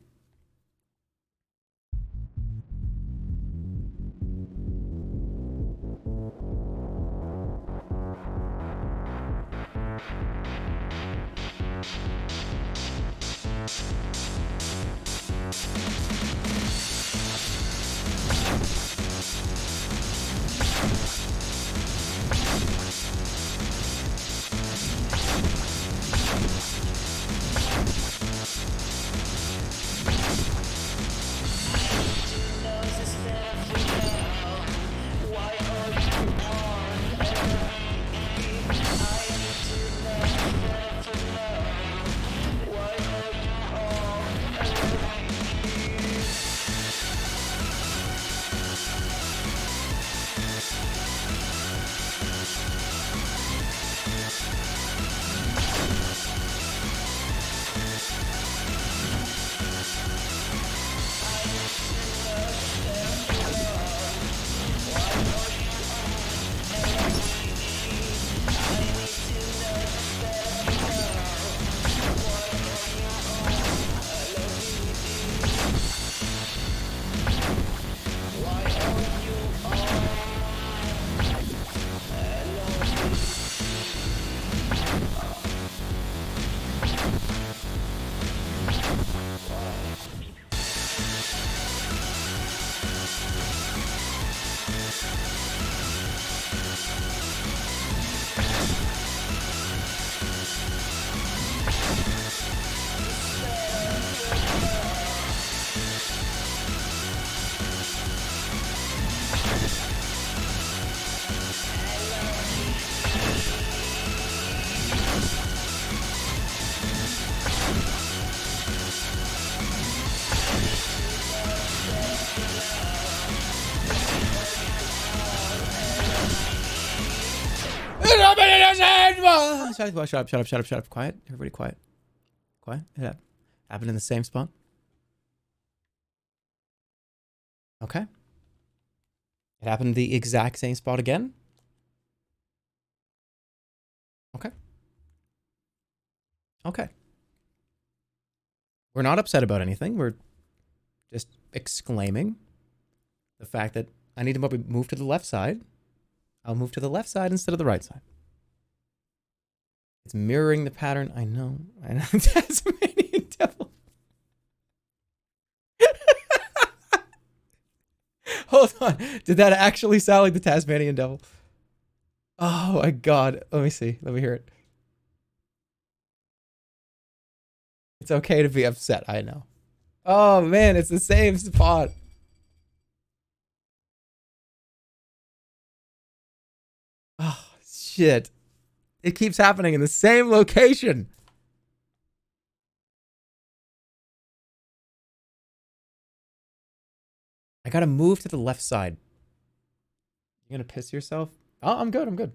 Shut up. Quiet. Everybody quiet. Quiet. It happened in the same spot. Okay. It happened in the exact same spot again. Okay. Okay. We're not upset about anything. We're just exclaiming the fact that I need to move to the left side. I'll move to the left side instead of the right side. It's mirroring the pattern. I know. Tasmanian devil. Hold on. Did that actually sound like the Tasmanian devil? Oh my god. Let me see. Let me hear it. It's okay to be upset. I know. Oh man, it's the same spot. Oh shit. It keeps happening in the same location. I gotta move to the left side. You gonna piss yourself? Oh, I'm good. I'm good.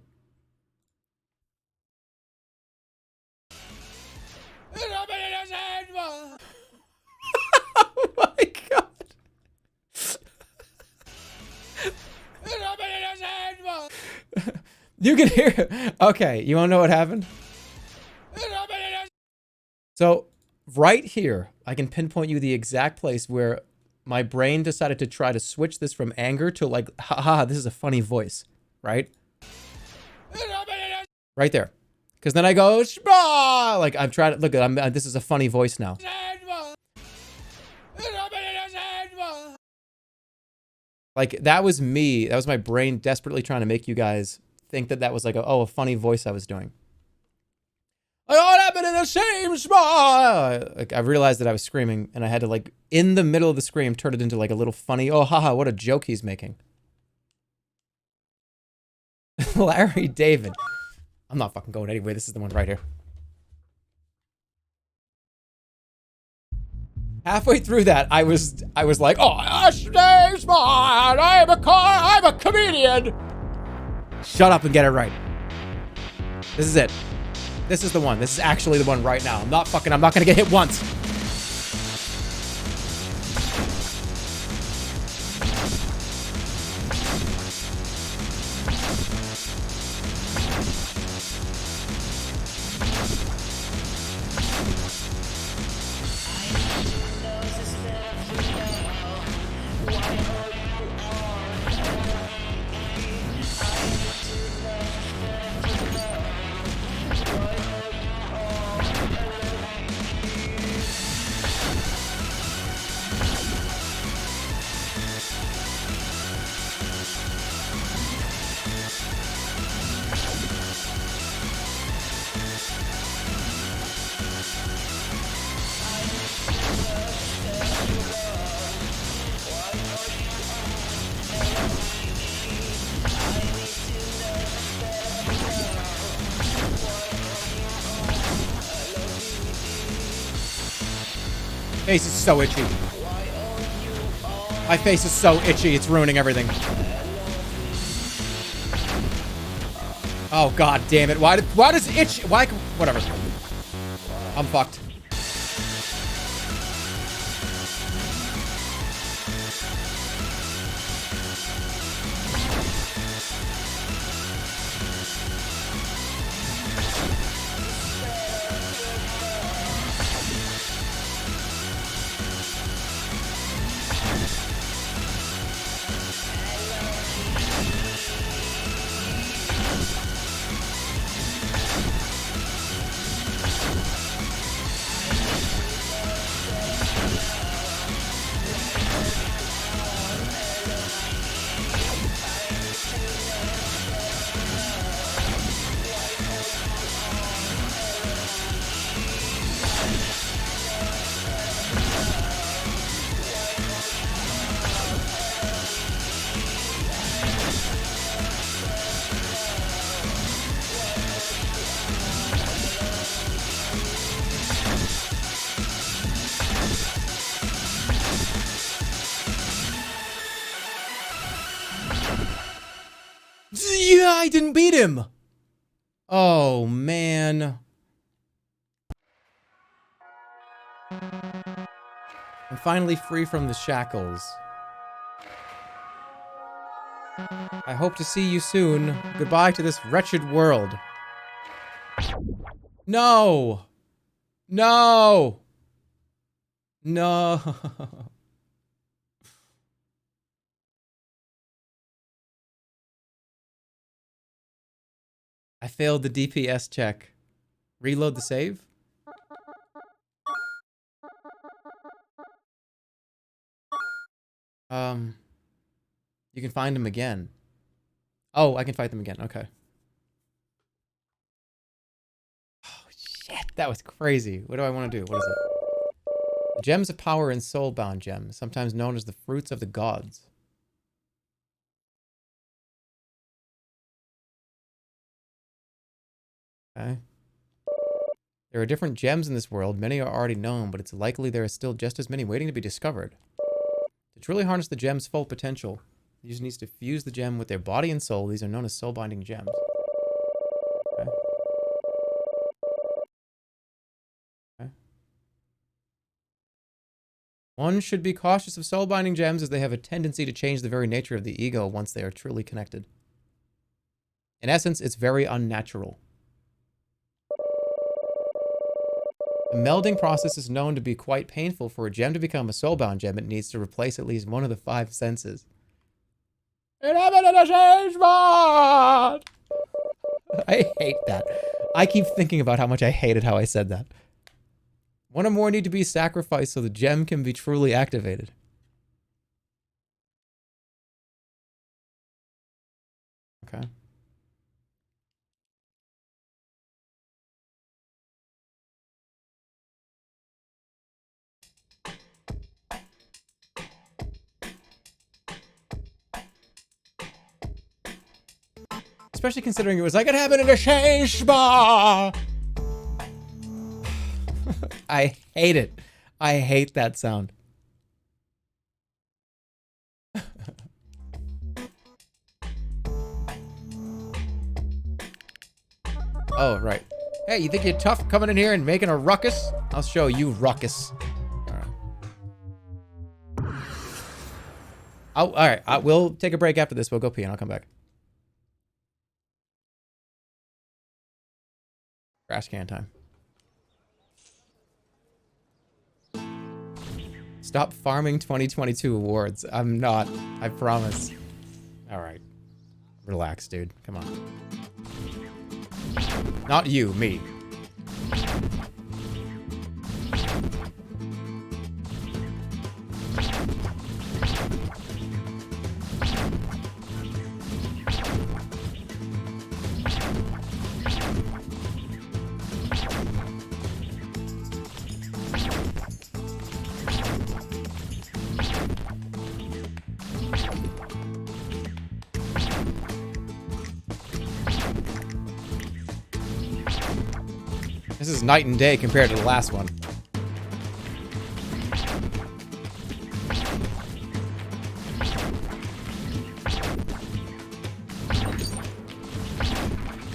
Oh my god. You can hear it. Okay, you wanna know what happened? So, right here, I can pinpoint you the exact place where my brain decided to try to switch this from anger to like, haha, this is a funny voice, right? Right there. Because then I go, Shma! Like, I'm trying to, look, this is a funny voice now. Like, that was me. That was my brain desperately trying to make you guys think that that was like, a funny voice I was doing. Like, all happened in the same spot. Like, I realized that I was screaming, and I had to, like, in the middle of the scream, turn it into, like, a little funny, oh, haha, what a joke he's making. Larry David. I'm not fucking going anywhere. This is the one right here. Halfway through that, I was like, oh, stay smart. I'm a comedian. Shut up and get it right. This is it. This is the one. This is actually the one right now. I'm not gonna get hit once. Face is so itchy. My face is so itchy, it's ruining everything. Oh god damn it. Why does itch whatever. I'm fucked. Yeah, I didn't beat him. Oh, man. I'm finally free from the shackles. I hope to see you soon. Goodbye to this wretched world. No. No. No. I failed the DPS check. Reload the save? You can find them again. Oh, I can fight them again. Okay. Oh, shit. That was crazy. What do I want to do? What is it? The gems of power and soulbound gems, sometimes known as the fruits of the gods. Okay. There are different gems in this world. Many are already known, but it's likely there are still just as many waiting to be discovered. To truly harness the gem's full potential, the user needs to fuse the gem with their body and soul. These are known as soul-binding gems. Okay. Okay. One should be cautious of soul-binding gems as they have a tendency to change the very nature of the ego once they are truly connected. In essence, it's very unnatural. The melding process is known to be quite painful. For a gem to become a soulbound gem, it needs to replace at least one of the 5 senses. I hate that. I keep thinking about how much I hated how I said that. One or more need to be sacrificed so the gem can be truly activated. Okay. Especially considering it was like, it happened in a change bar. I hate it. I hate that sound. Oh, right. Hey, you think you're tough coming in here and making a ruckus? I'll show you ruckus. All right. We'll take a break after this. We'll go pee and I'll come back. Trash can time. Stop farming 2022 awards. I'm not. I promise. All right. Relax, dude. Come on. Not you, me. This is night and day compared to the last one.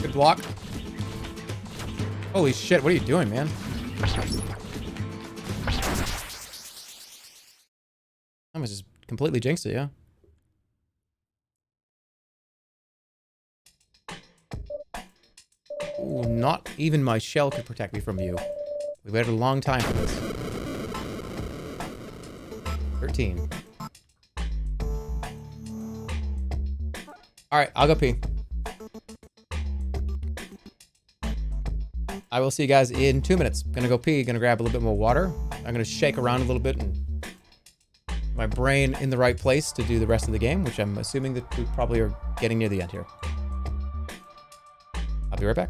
Good block. Holy shit, what are you doing, man? I was just completely jinxed it, yeah? Ooh, not even my shell could protect me from you. We waited a long time for this. 13. Alright, I'll go pee. I will see you guys in 2 minutes. Gonna go pee, gonna grab a little bit more water. I'm gonna shake around a little bit and my brain in the right place to do the rest of the game, which I'm assuming that we probably are getting near the end here. I'll be right back.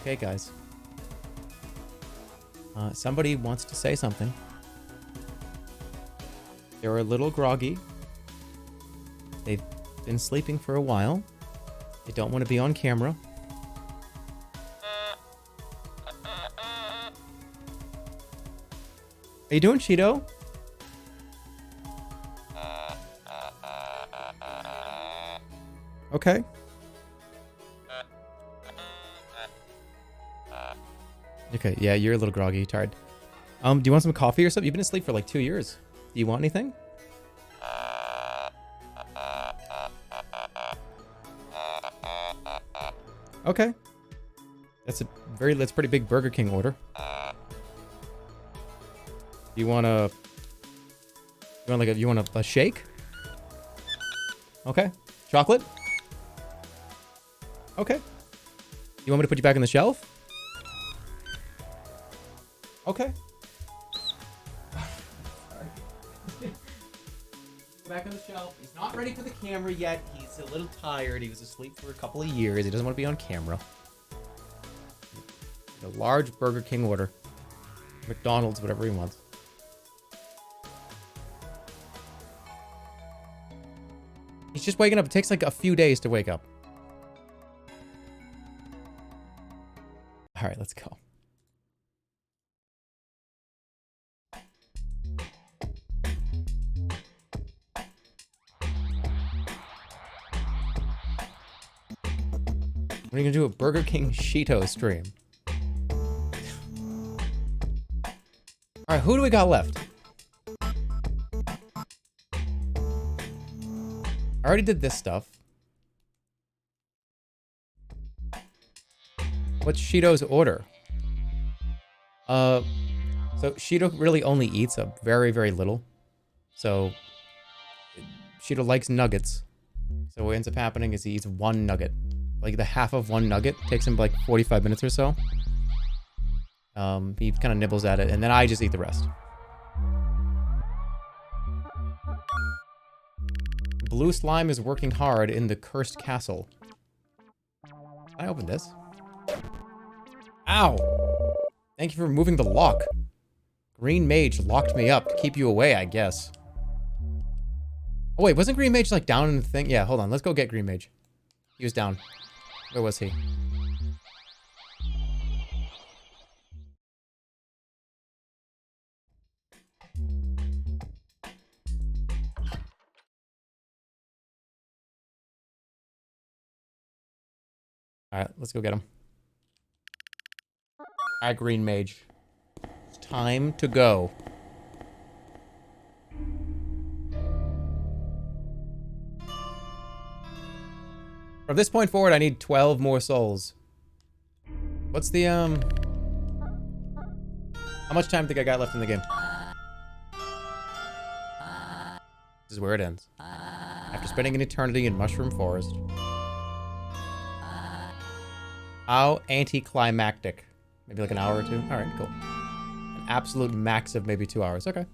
Okay, guys. Somebody wants to say something. They're a little groggy. They've been sleeping for a while. They don't want to be on camera. How you doing, Cheeto? Okay. Okay, yeah, you're a little groggy, tired. Do you want some coffee or something? You've been asleep for like 2 years. Do you want anything? Okay. That's a pretty big Burger King order. You want a shake? Okay. Chocolate? Okay. You want me to put you back on the shelf? Okay. Back on the shelf. He's not ready for the camera yet. He's a little tired. He was asleep for a couple of years. He doesn't want to be on camera. A large Burger King order. McDonald's, whatever he wants. He's just waking up. It takes like a few days to wake up. All right, let's go. We're gonna do a Burger King Cheeto stream. All right, who do we got left? I already did this stuff. What's Cheeto's order? So Cheeto really only eats a very, very little. So Cheeto likes nuggets. So what ends up happening is he eats one nugget. Like the half of one nugget takes him like 45 minutes or so. He kind of nibbles at it, and then I just eat the rest. Blue slime is working hard in the cursed castle. Can I open this? Ow! Thank you for removing the lock. Green mage locked me up to keep you away, I guess. Oh wait, wasn't Green Mage like down in the thing? Yeah, hold on. Let's go get Green Mage. He was down. Where was he? Alright, let's go get him. Alright, Green Mage. It's time to go. From this point forward, I need 12 more souls. What's the, How much time do you think I got left in the game? This is where it ends. After spending an eternity in Mushroom Forest. How anticlimactic. Maybe like an hour or two? Alright, cool. An absolute max of maybe 2 hours. Okay.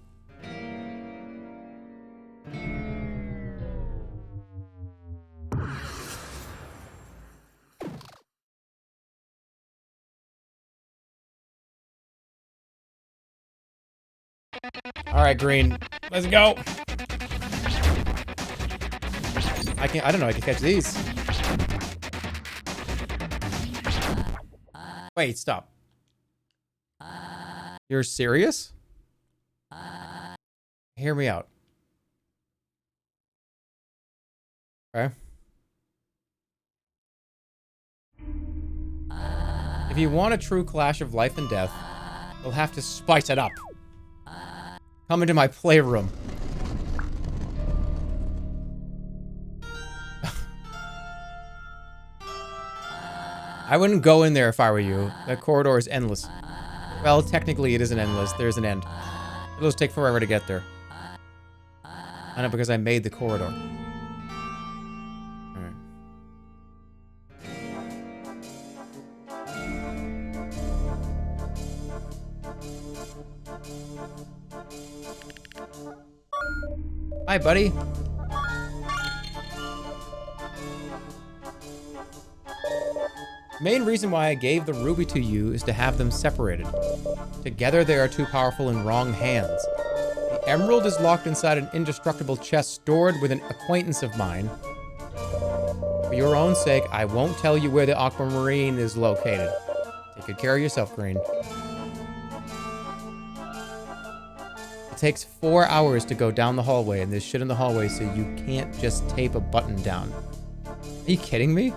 Alright, Green. Let's go. I don't know, I can catch these. Wait, stop. You're serious? Hear me out. Okay. If you want a true clash of life and death, you'll have to spice it up. Come into my playroom. I wouldn't go in there if I were you. That corridor is endless. Well, technically it isn't endless. There's an end. It'll just take forever to get there. I know, because I made the corridor. Alright. Hi, buddy. Main reason why I gave the ruby to you is to have them separated. Together they are too powerful in wrong hands. The emerald is locked inside an indestructible chest stored with an acquaintance of mine. For your own sake, I won't tell you where the aquamarine is located. Take good care of yourself, Green. It takes 4 hours to go down the hallway, and there's shit in the hallway, so you can't just tape a button down. Are you kidding me?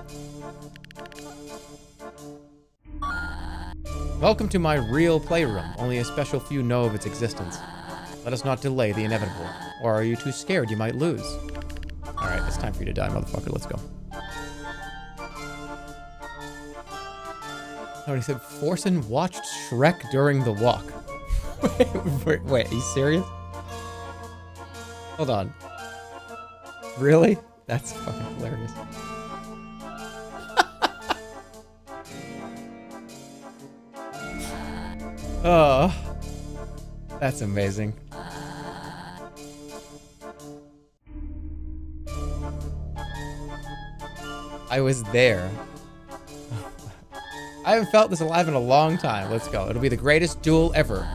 Welcome to my real playroom. Only a special few know of its existence. Let us not delay the inevitable. Or are you too scared you might lose? Alright, it's time for you to die, motherfucker. Let's go. Oh, he said, Forsen watched Shrek during the walk. wait, are you serious? Hold on. Really? That's fucking hilarious. Oh, that's amazing. I was there. I haven't felt this alive in a long time. Let's go. It'll be the greatest duel ever.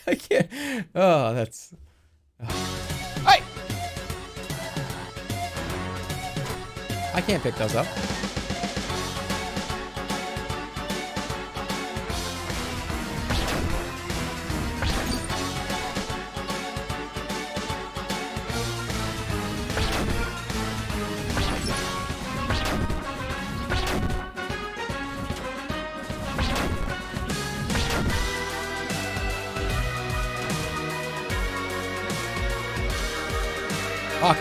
I can't. Oh, that's... Hey! I can't pick those up. Fuck.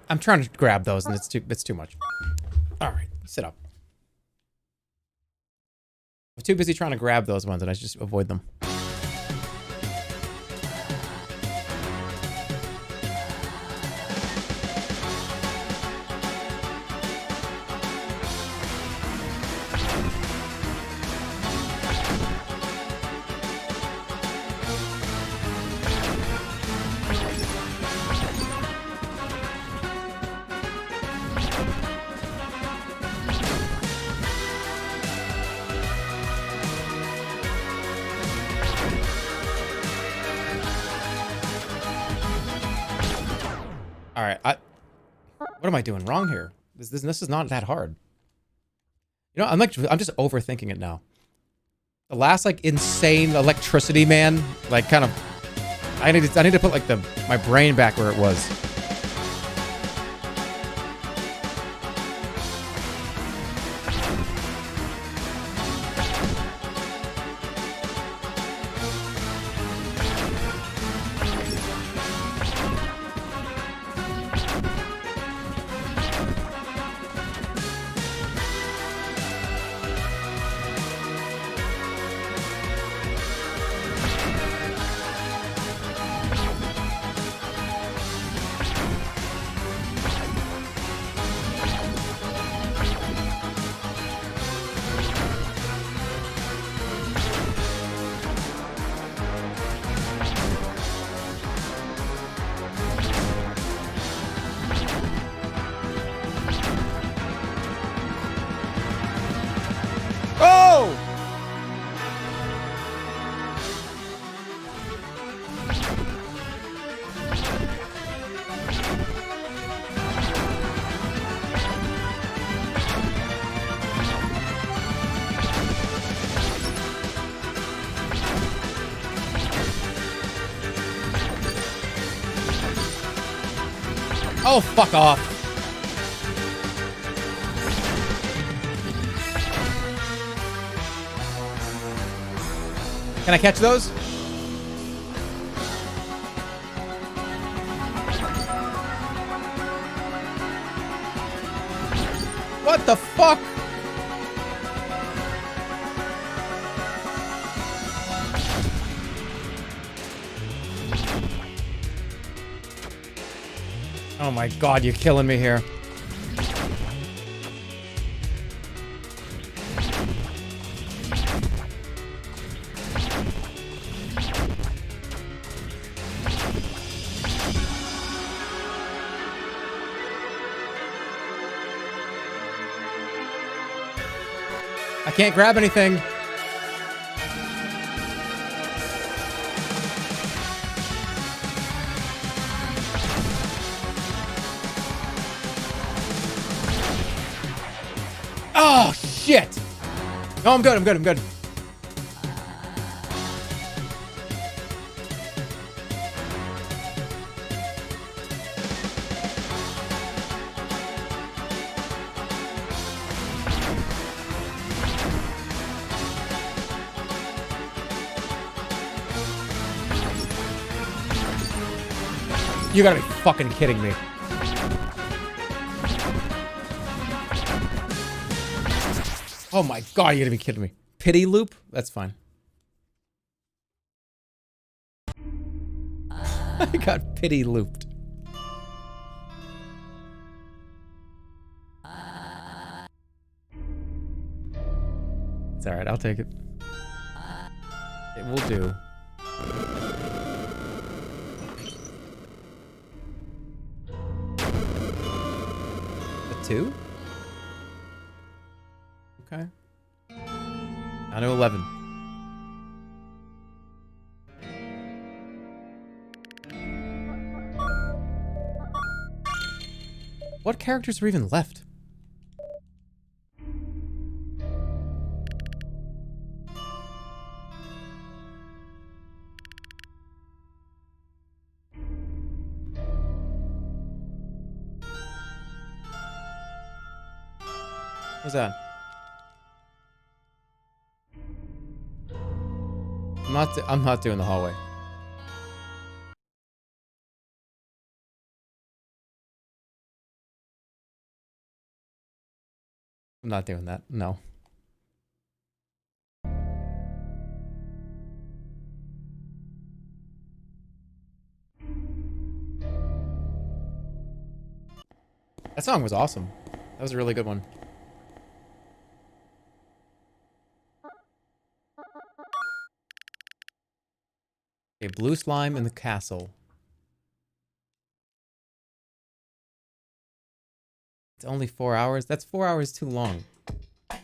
I'm trying to grab those and it's too much. All right, sit up. I'm too busy trying to grab those ones and I just avoid them. All right, what am I doing wrong here? This is not that hard. You know, I'm just overthinking it now. The last like insane electricity man, like kind of, I need to put like my brain back where it was. Oh, fuck off. Can I catch those? What the fuck? Oh my god, you're killing me here. I can't grab anything. Oh, shit. No, I'm good. I'm good. I'm good. You gotta be fucking kidding me. Oh my god, you gotta be kidding me. Pity loop? That's fine. I got pity looped. It's alright, I'll take it. It will do. A 2? Okay. Down to 11. What characters are even left? What's that? I'm not doing the hallway. I'm not doing that. No. That song was awesome. That was a really good one. Okay, blue slime in the castle. It's only 4 hours? That's 4 hours too long. Alright,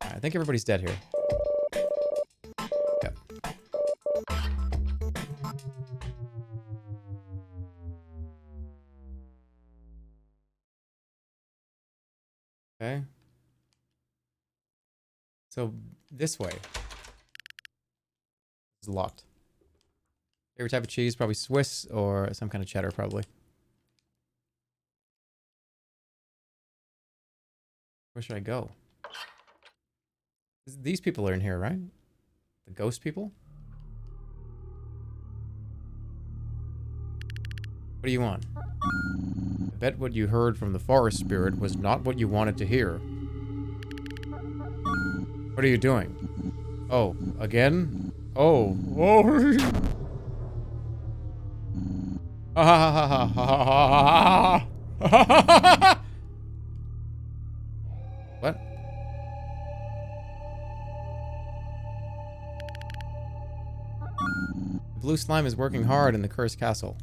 I think everybody's dead here. Yep. Okay. So, this way. It's locked. Favorite type of cheese? Probably Swiss or some kind of cheddar, probably. Where should I go? These people are in here, right? The ghost people? What do you want? I bet what you heard from the forest spirit was not what you wanted to hear. What are you doing? Oh, again? Oh. Oh. Ha ha ha ha ha ha ha ha. What? The blue slime is working hard in the cursed castle.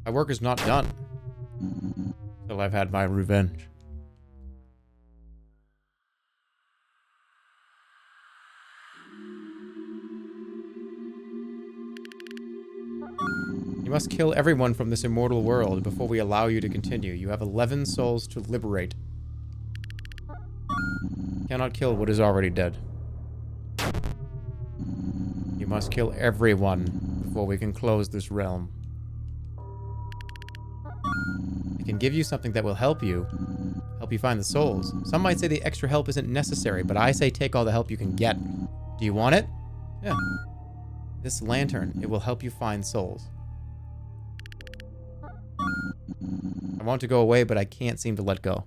My work is not done. Till I've had my revenge. You must kill everyone from this immortal world before we allow you to continue. You have 11 souls to liberate. Cannot kill what is already dead. You must kill everyone before we can close this realm. I can give you something that will help you find the souls. Some might say the extra help isn't necessary, but I say take all the help you can get. Do you want it? Yeah. This lantern, it will help you find souls. I want to go away, but I can't seem to let go.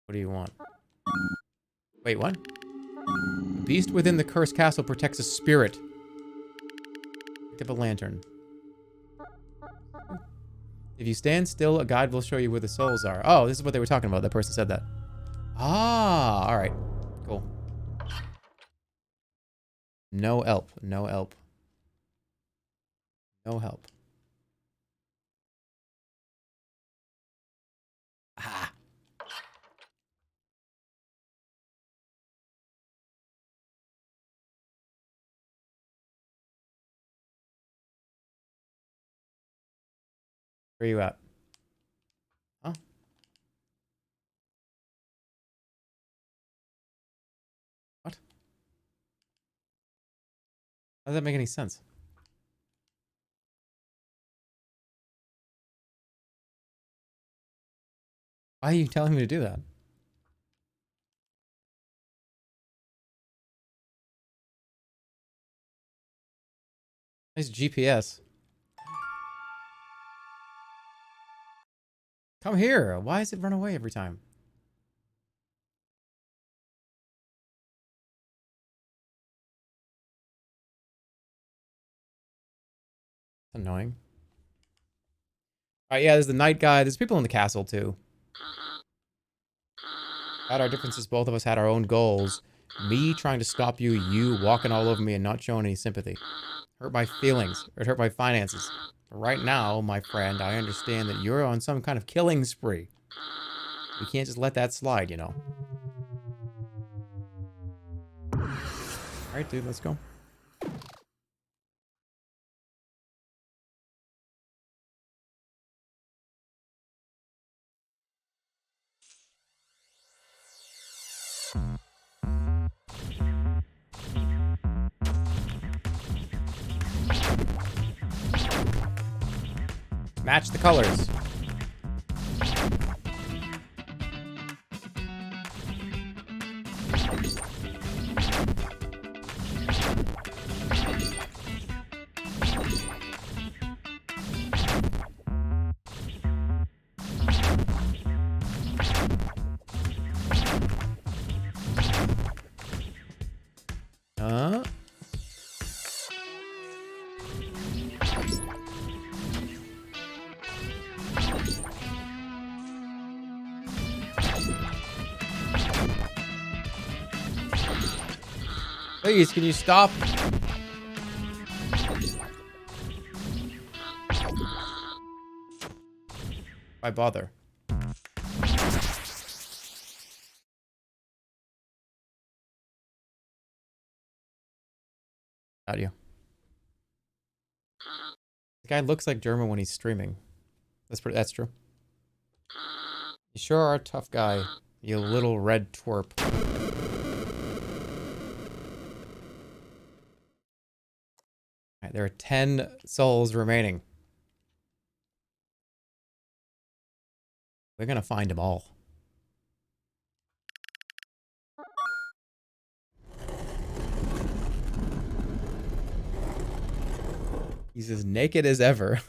What do you want? Wait, what? The beast within the cursed castle protects a spirit. Pick up a lantern. If you stand still, a guide will show you where the souls are. Oh, this is what they were talking about. That person said that. Ah, all right. Cool. No help. No help. No help. Ah. Where are you at? Huh? What? How does that make any sense? Why are you telling me to do that? Nice GPS. Come here. Why does it run away every time? Annoying. Alright, yeah, there's the night guy. There's people in the castle, too. Had our differences, both of us had our own goals. Me trying to stop you, you walking all over me and not showing any sympathy. Hurt my feelings. It hurt my finances. But right now, my friend, I understand that you're on some kind of killing spree. We can't just let that slide, you know. Alright, dude, let's go. Match the colors. Please, can you stop? Why bother? Got you. The guy looks like Jerma when he's streaming. That's true. You sure are a tough guy, you little red twerp. Alright, there are 10 souls remaining. We're gonna find them all. He's as naked as ever.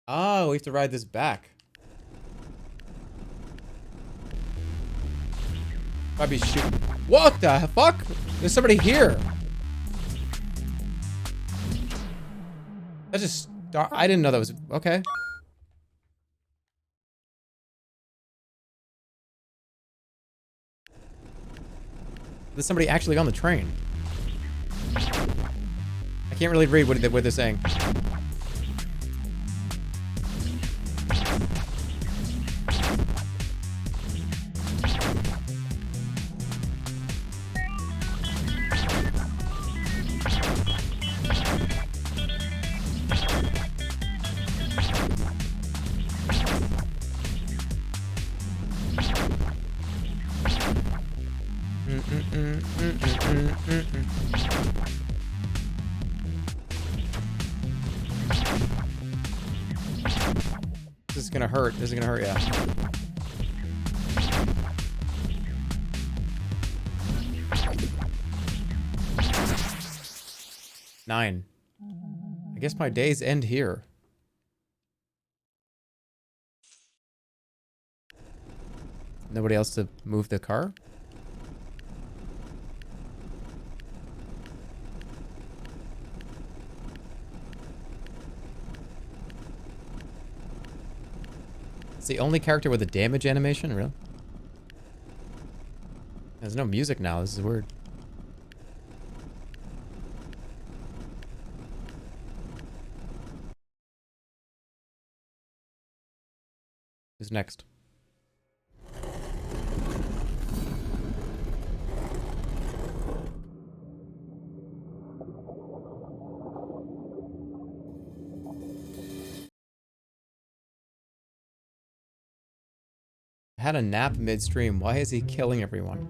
Oh, we have to ride this back. Probably shoot. What the fuck? There's somebody here. That just. I didn't know that was. Okay. There's somebody actually on the train. I can't really read what they're saying. This is gonna hurt. This is gonna hurt, yeah. Nine. I guess my days end here. Nobody else to move the car? It's the only character with a damage animation, really? There's no music now. This is weird. Who's next? I had a nap midstream. Why is he killing everyone?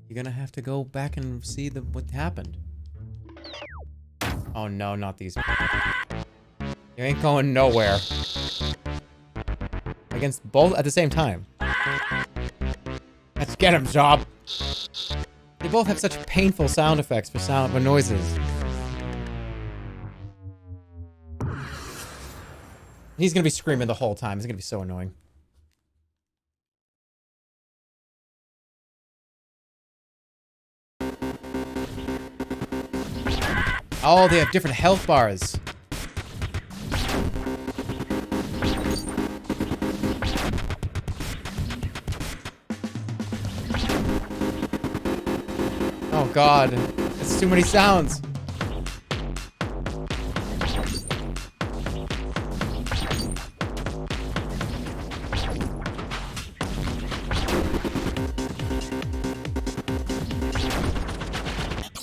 You're gonna have to go back and see what happened. Oh no, not these people. You ain't going nowhere. Against both at the same time. Let's get him, Zob. They both have such painful sound effects for noises. He's gonna be screaming the whole time. It's gonna be so annoying. Oh, they have different health bars. Oh god, it's too many sounds.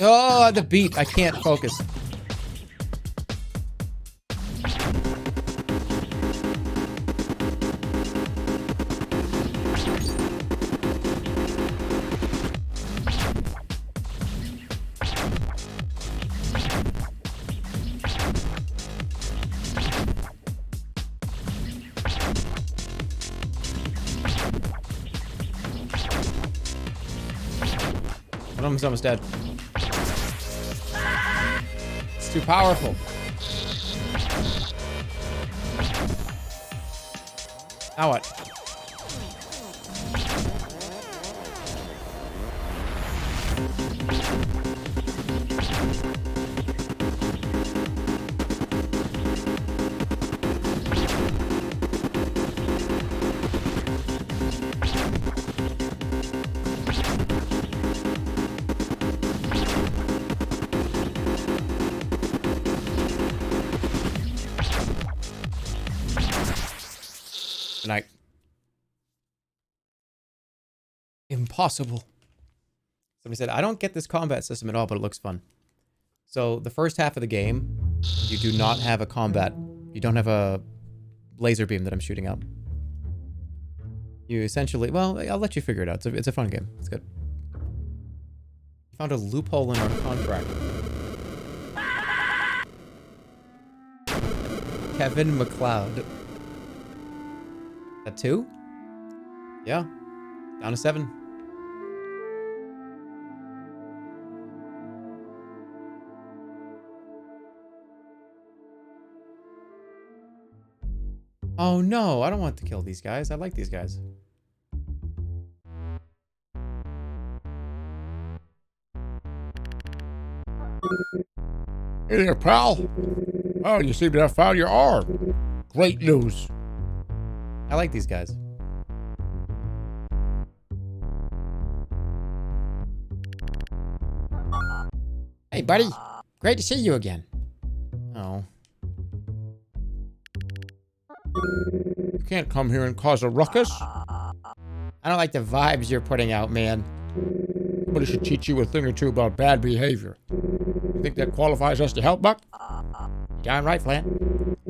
Oh, the beat. I can't focus. One of them's almost dead. It's too powerful. Now what? Night. Impossible. Somebody said, I don't get this combat system at all, but it looks fun. So the first half of the game, you do not have a combat. You don't have a laser beam that I'm shooting out. You essentially, well, I'll let you figure it out. It's a fun game. It's good. You found a loophole in our contract. Kevin McLeod. At 2? Yeah. Down to 7. Oh no, I don't want to kill these guys. I like these guys. Hey there, pal. Oh, you seem to have found your arm. Great news. I like these guys. Hey, buddy. Great to see you again. Oh. You can't come here and cause a ruckus. I don't like the vibes you're putting out, man. Somebody should teach you a thing or two about bad behavior. You think that qualifies us to help, Buck? You're darn right, Flint.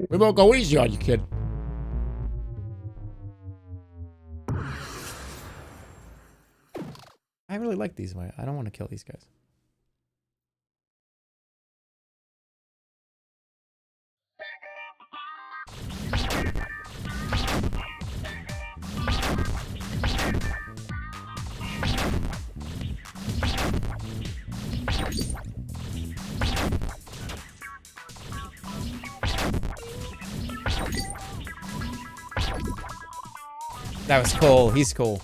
We won't go easy on you, kid. I really like these. I don't want to kill these guys. That was cool. He's cool.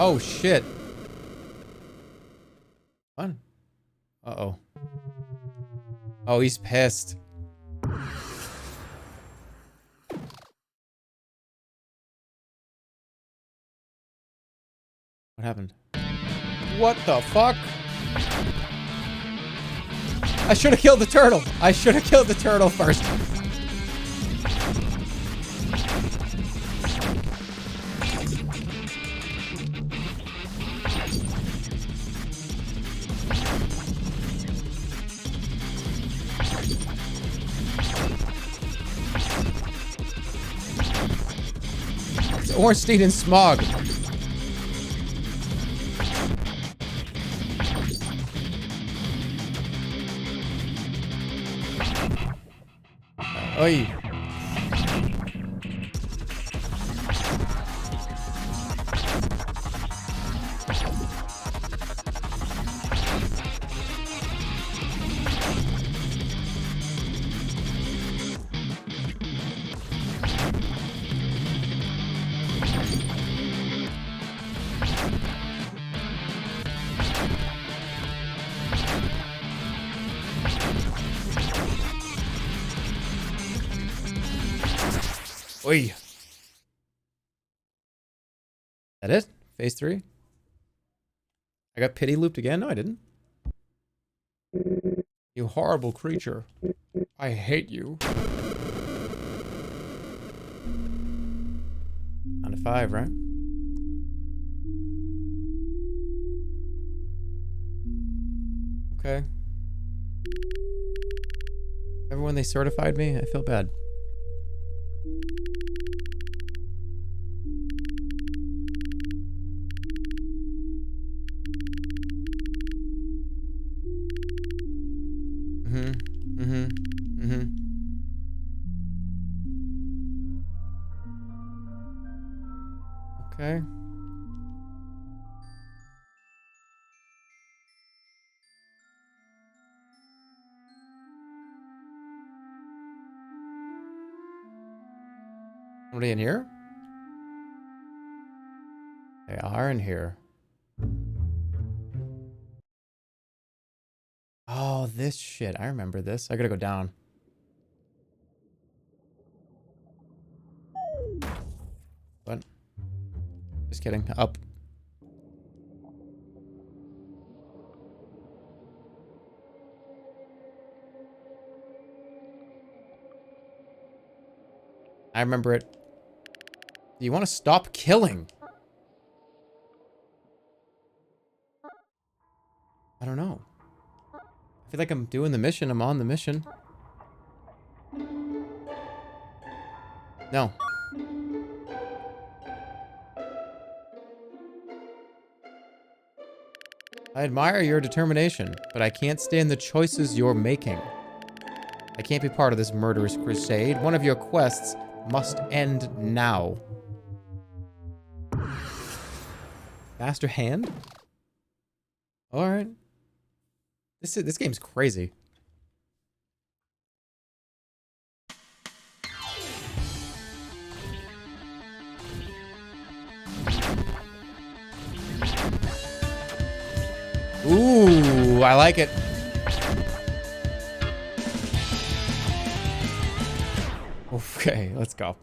Oh, shit. What? Uh-oh. Oh, he's pissed. What happened? What the fuck? I should have killed the turtle. I should have killed the turtle first. It's Ornstein and Smog. Oi. Oi. That it? Phase 3? I got pity looped again? No, I didn't. You horrible creature. I hate you. On to 5, right? Okay. Everyone, they certified me? I feel bad. Okay. Somebody in here? They are in here. Oh, this shit. I remember this. I gotta go down. What? Just kidding. Up. I remember it. Do you want to stop killing? I don't know. I feel like I'm doing the mission. I'm on the mission. No. I admire your determination, but I can't stand the choices you're making. I can't be part of this murderous crusade. One of your quests must end now. Faster hand? Alright. This game's crazy. Ooh, I like it. Okay, let's go.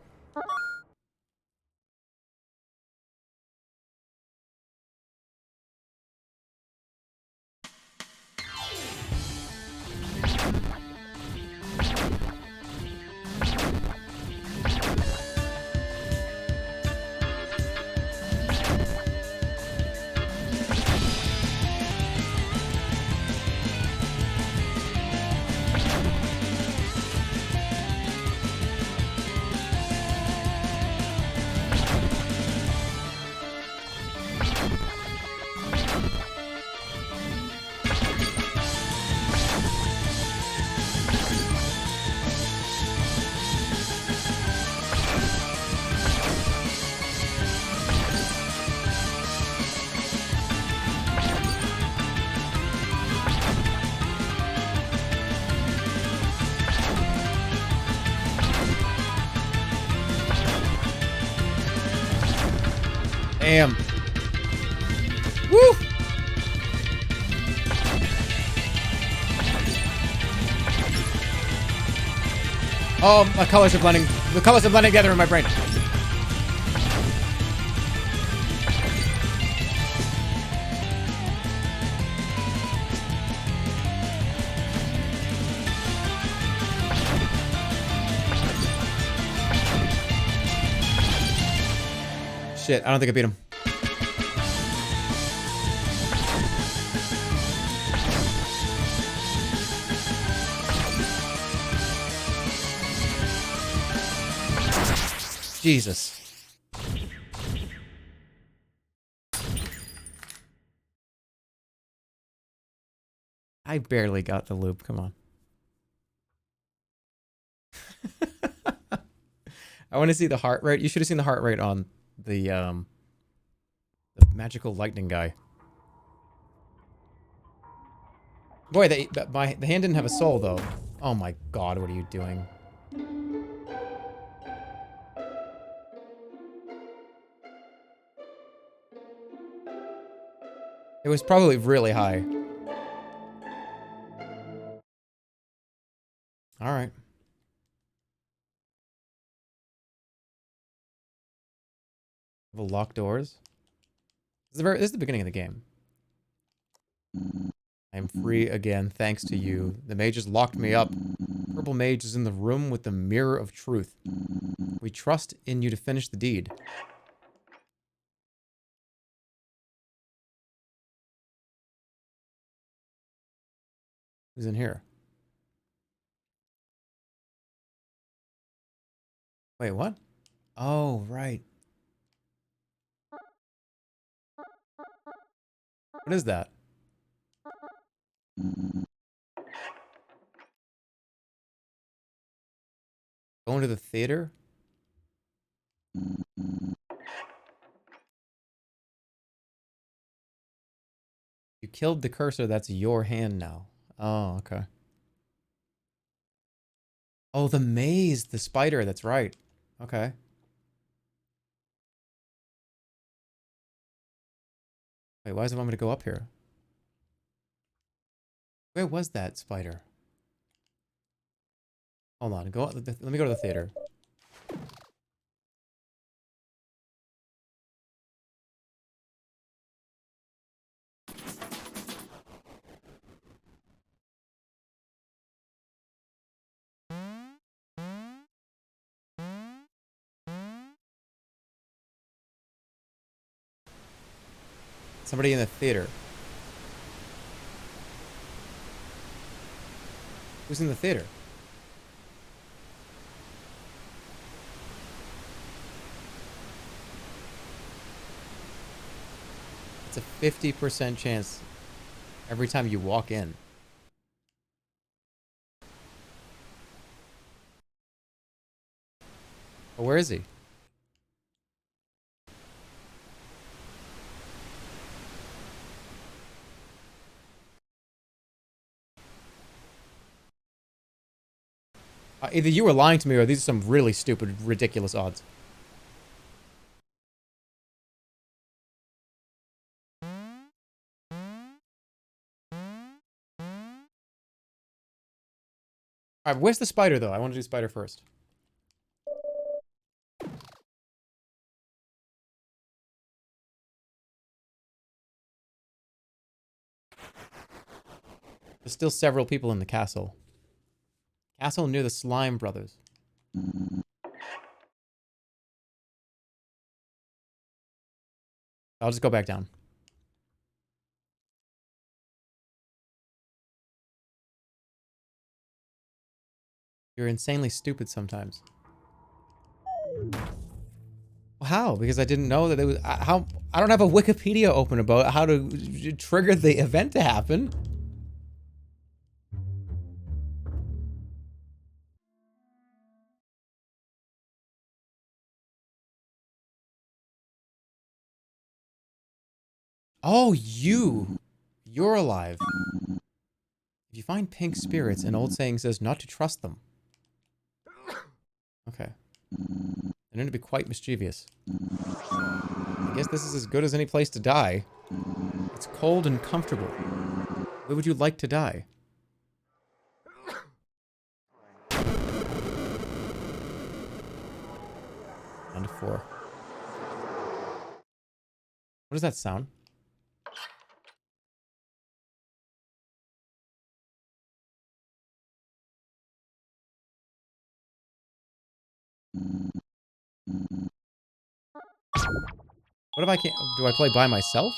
Damn. Oh, my colors are blending. The colors are blending together in my brain. Shit, I don't think I beat him. Jesus. I barely got the loop. Come on. I want to see the heart rate. You should have seen the heart rate on the magical lightning guy. Boy, the hand didn't have a soul though. Oh my god, what are you doing? It was probably really high. All right. The locked doors. This is the beginning of the game. I am free again, thanks to you. The mages locked me up. Purple mage is in the room with the mirror of truth. We trust in you to finish the deed. Who's in here? Wait, what? Oh, right. What is that? Going to the theater? You killed the cursor, that's your hand now. Oh, okay. Oh, the maze, the spider, that's right. Okay. Wait, why does it want me to go up here? Where was that spider? Hold on, let me go to the theater. Somebody in the theater. Who's in the theater? It's a 50% chance every time you walk in. Oh, where is he? Either you were lying to me or these are some really stupid, ridiculous odds. Alright, where's the spider though? I want to do spider first. There's still several people in the castle. Castle near the Slime Brothers. I'll just go back down. You're insanely stupid sometimes. How? Because I didn't know that it was... How? I don't have a Wikipedia open about how to trigger the event to happen. Oh, you're alive. If you find pink spirits, an old saying says not to trust them. Okay. They're known to be quite mischievous. I guess this is as good as any place to die. It's cold and comfortable. Where would you like to die? end for? What does that sound? What if I can't? Do I play by myself?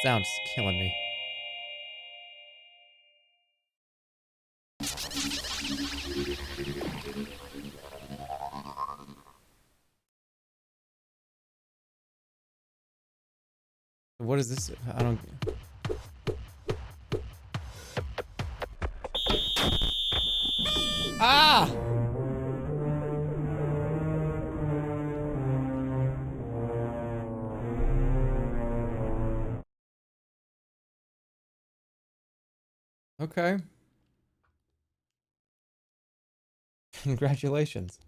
Sound's killing me. What is this? I don't. Ah! Okay. Congratulations.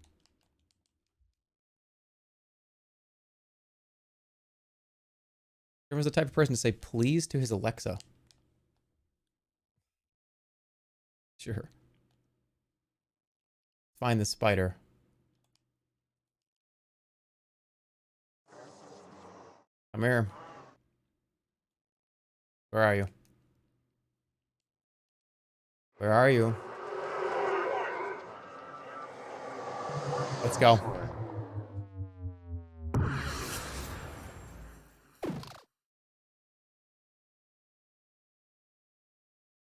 Jerma's the type of person to say please to his Alexa. Sure. Find the spider. Come here. Where are you? Where are you? Let's go.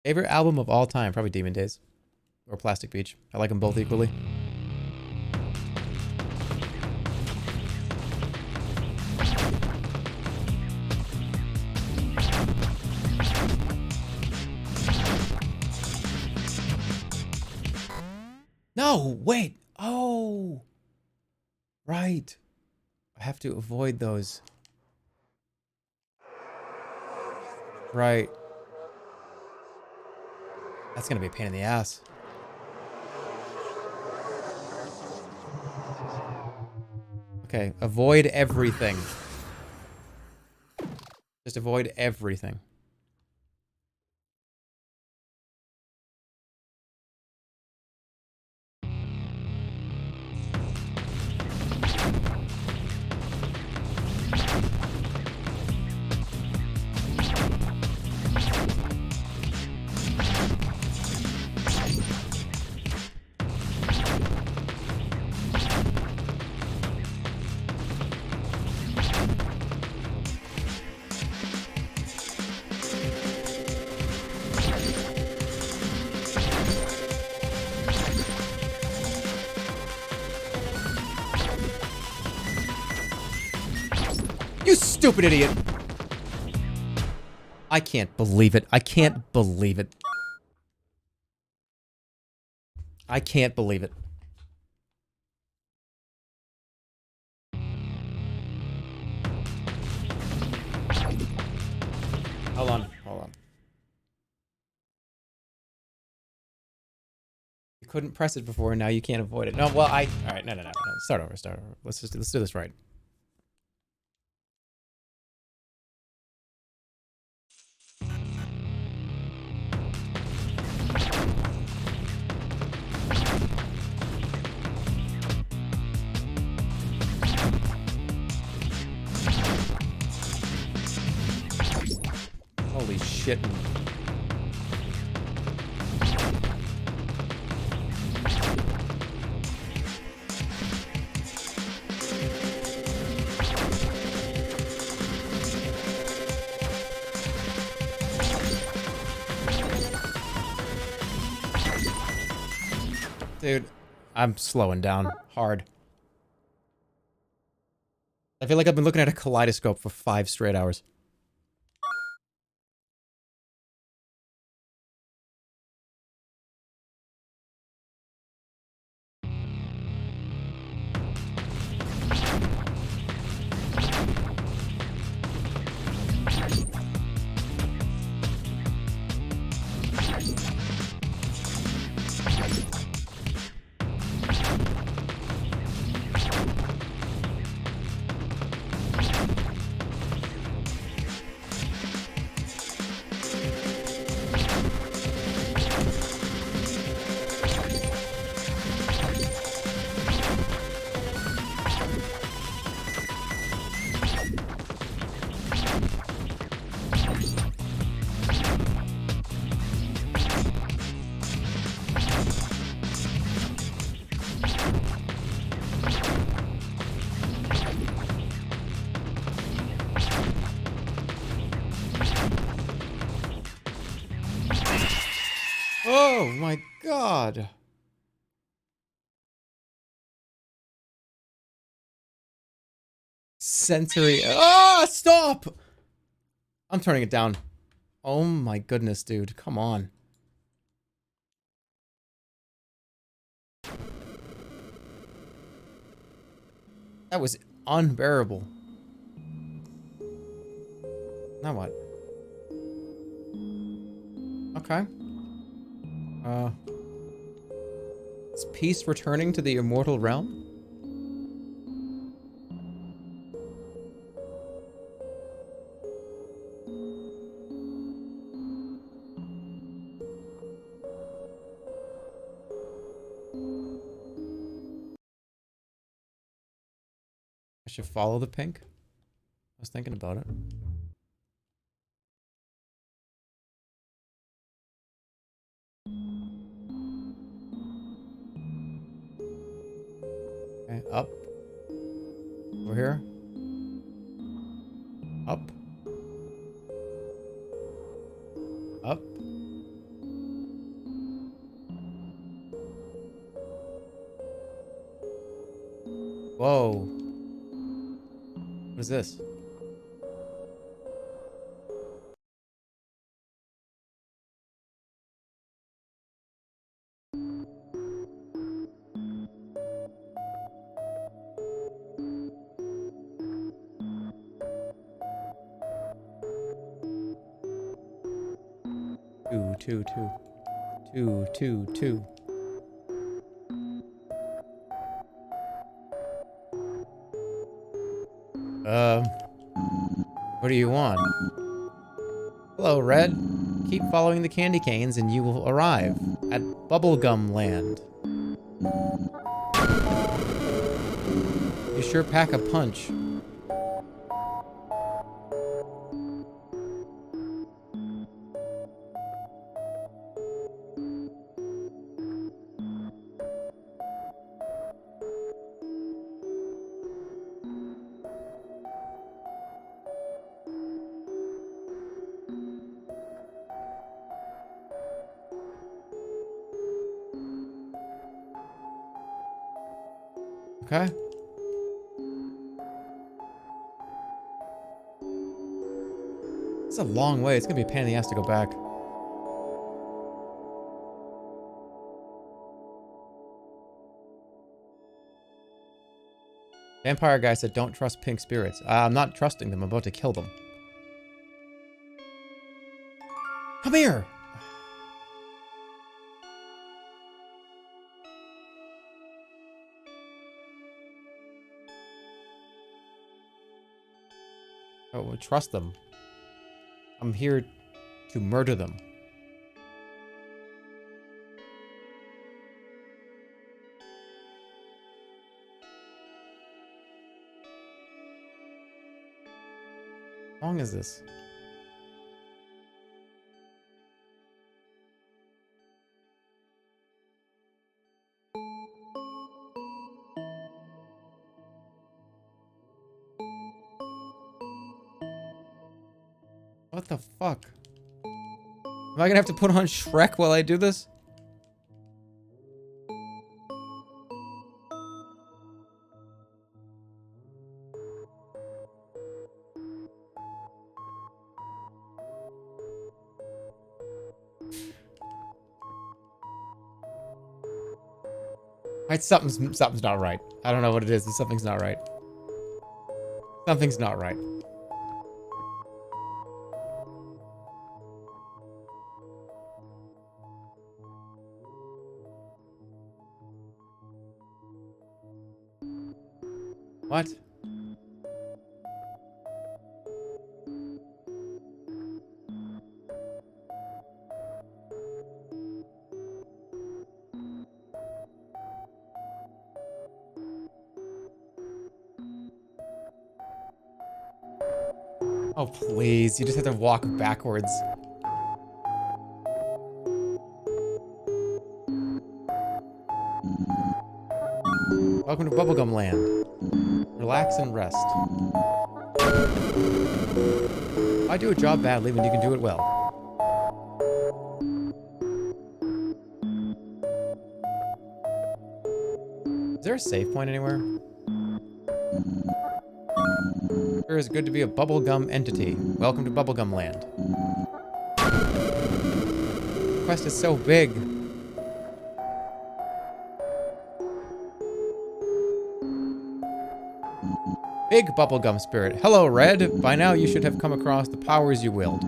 Favorite album of all time? Probably Demon Days. Or Plastic Beach. I like them both equally. No, wait. Oh. Right. I have to avoid those. Right. That's gonna be a pain in the ass. Okay, avoid everything. Just avoid everything. You stupid idiot! I can't believe it. I can't believe it. I can't believe it. Hold on. Hold on. You couldn't press it before, and now you can't avoid it. No, well, all right, no. Start over. Let's do this right. Holy shit. Dude, I'm slowing down hard. I feel like I've been looking at a kaleidoscope for 5 straight hours. Oh my god. Sensory. Ah, stop! I'm turning it down. Oh my goodness, dude. Come on. That was unbearable. Now what? Okay. Is peace returning to the immortal realm? I should follow the pink. I was thinking about it. Okay, up. Over here. Up. Up. Whoa. What is this? Two. What do you want? Hello, Red. Keep following the candy canes and you will arrive at Bubblegum Land. You sure pack a punch. Okay. It's a long way. It's gonna be a pain in the ass to go back. Vampire guy said, don't trust pink spirits. I'm not trusting them. I'm about to kill them. Come here! Oh, well, trust them. I'm here to murder them. How long is this? What the fuck? Am I gonna have to put on Shrek while I do this? Something's not right. I don't know what it is, but something's not right. Something's not right. What? Oh, please. You just have to walk backwards. Welcome to Bubblegum Land. Relax and rest. Why do a job badly when you can do it well? there a save point anywhere? Sure is good to be a bubblegum entity. Welcome to Bubblegum Land. The quest is so big. Big bubblegum spirit. Hello, Red. By now you should have come across the powers you wield.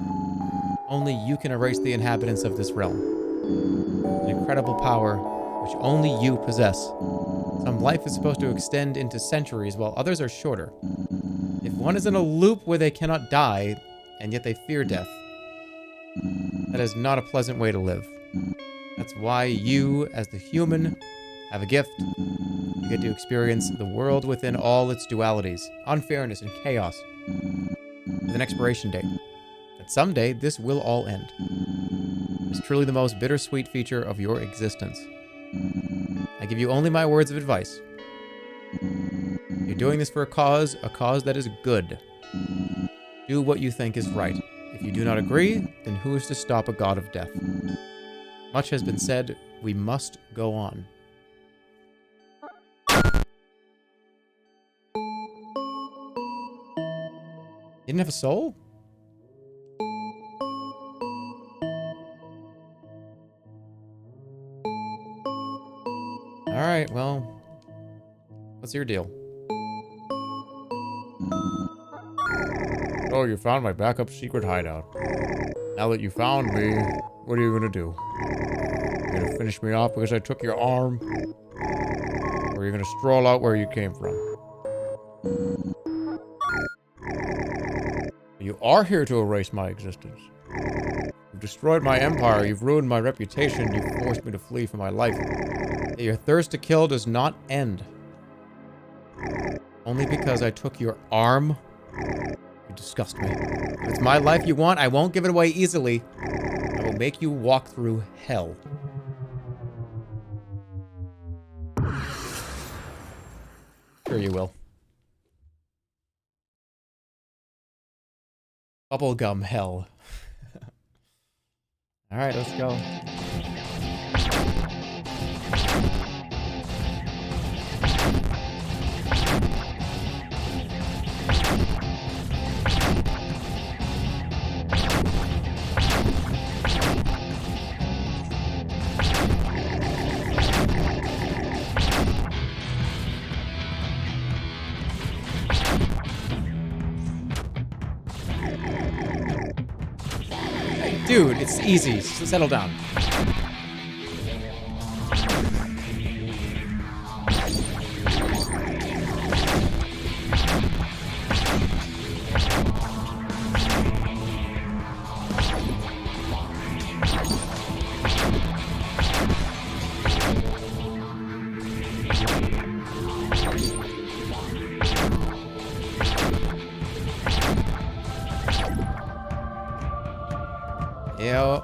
Only you can erase the inhabitants of this realm. An incredible power which only you possess. Some life is supposed to extend into centuries while others are shorter. If one is in a loop where they cannot die, and yet they fear death, that is not a pleasant way to live. That's why you, as the human, have a gift. You get to experience the world within all its dualities, unfairness, and chaos, with an expiration date. That someday, this will all end. It's truly the most bittersweet feature of your existence. I give you only my words of advice. You're doing this for a cause that is good. Do what you think is right. If you do not agree, then who is to stop a god of death? Much has been said, we must go on. You didn't have a soul? Alright, well, what's your deal? Oh, you found my backup secret hideout. Now that you found me, what are you gonna do? You gonna finish me off because I took your arm? Or are you gonna stroll out where you came from? You are here to erase my existence. You've destroyed my empire, you've ruined my reputation, you've forced me to flee for my life. Yet your thirst to kill does not end. Only because I took your arm? You disgust me. If it's my life you want, I won't give it away easily. I will make you walk through hell. Sure you will. Bubblegum hell. Alright, let's go. Dude, it's easy. Settle down. Yo.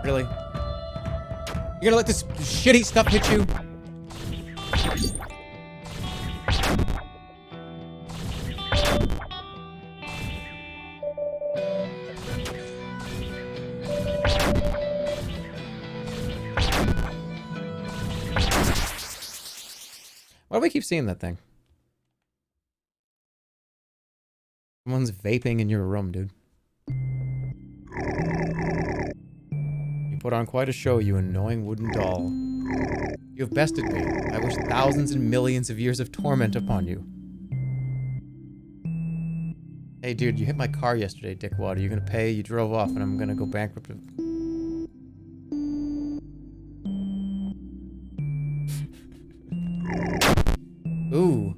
Really? You gonna let this shitty stuff hit you? Why do we keep seeing that thing? Someone's vaping in your room, dude. You put on quite a show, you annoying wooden doll. You have bested me. I wish thousands and millions of years of torment upon you. Hey, dude, you hit my car yesterday, dickwad. Are you gonna pay? You drove off, and I'm gonna go bankrupt. Ooh.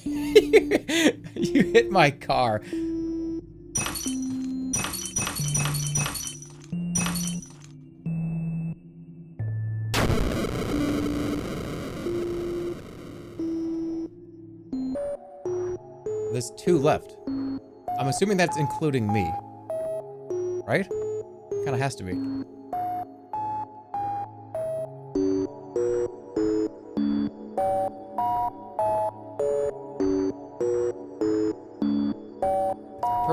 You hit my car. There's 2 left. I'm assuming that's including me. Right? Kind of has to be.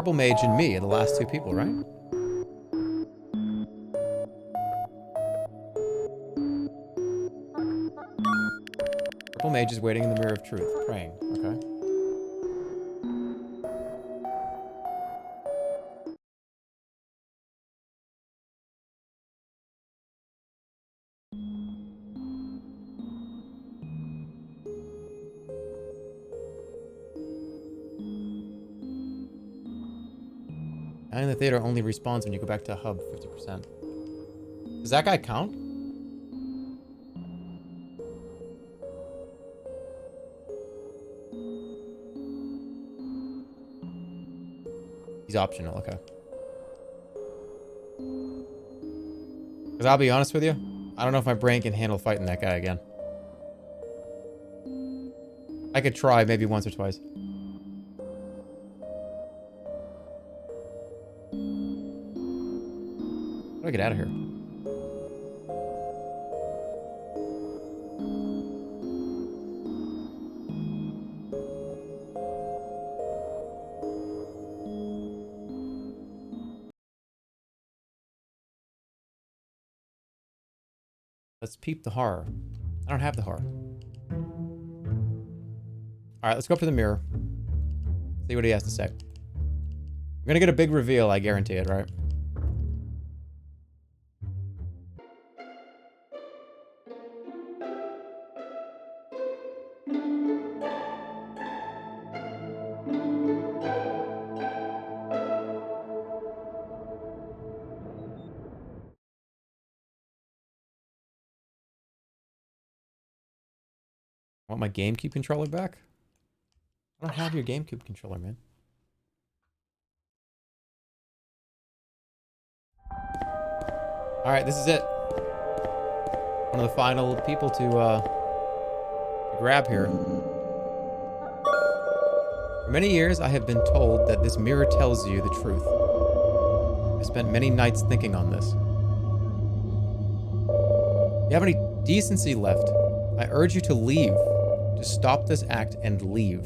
Purple Mage and me are the last two people, right? Purple Mage is waiting in the Mirror of Truth, praying. Okay. And the theater only respawns when you go back to hub 50%. Does that guy count? He's optional, okay. Because I'll be honest with you, I don't know if my brain can handle fighting that guy again. I could try maybe once or twice. How do I get out of here? Let's peep the horror. I don't have the horror. Alright, let's go up to the mirror. See what he has to say. We're gonna get a big reveal, I guarantee it, right? Want my GameCube controller back? I don't have your GameCube controller, man. Alright, this is it. One of the final people to grab here. For many years, I have been told that this mirror tells you the truth. I spent many nights thinking on this. If you have any decency left, I urge you to leave. To stop this act and leave.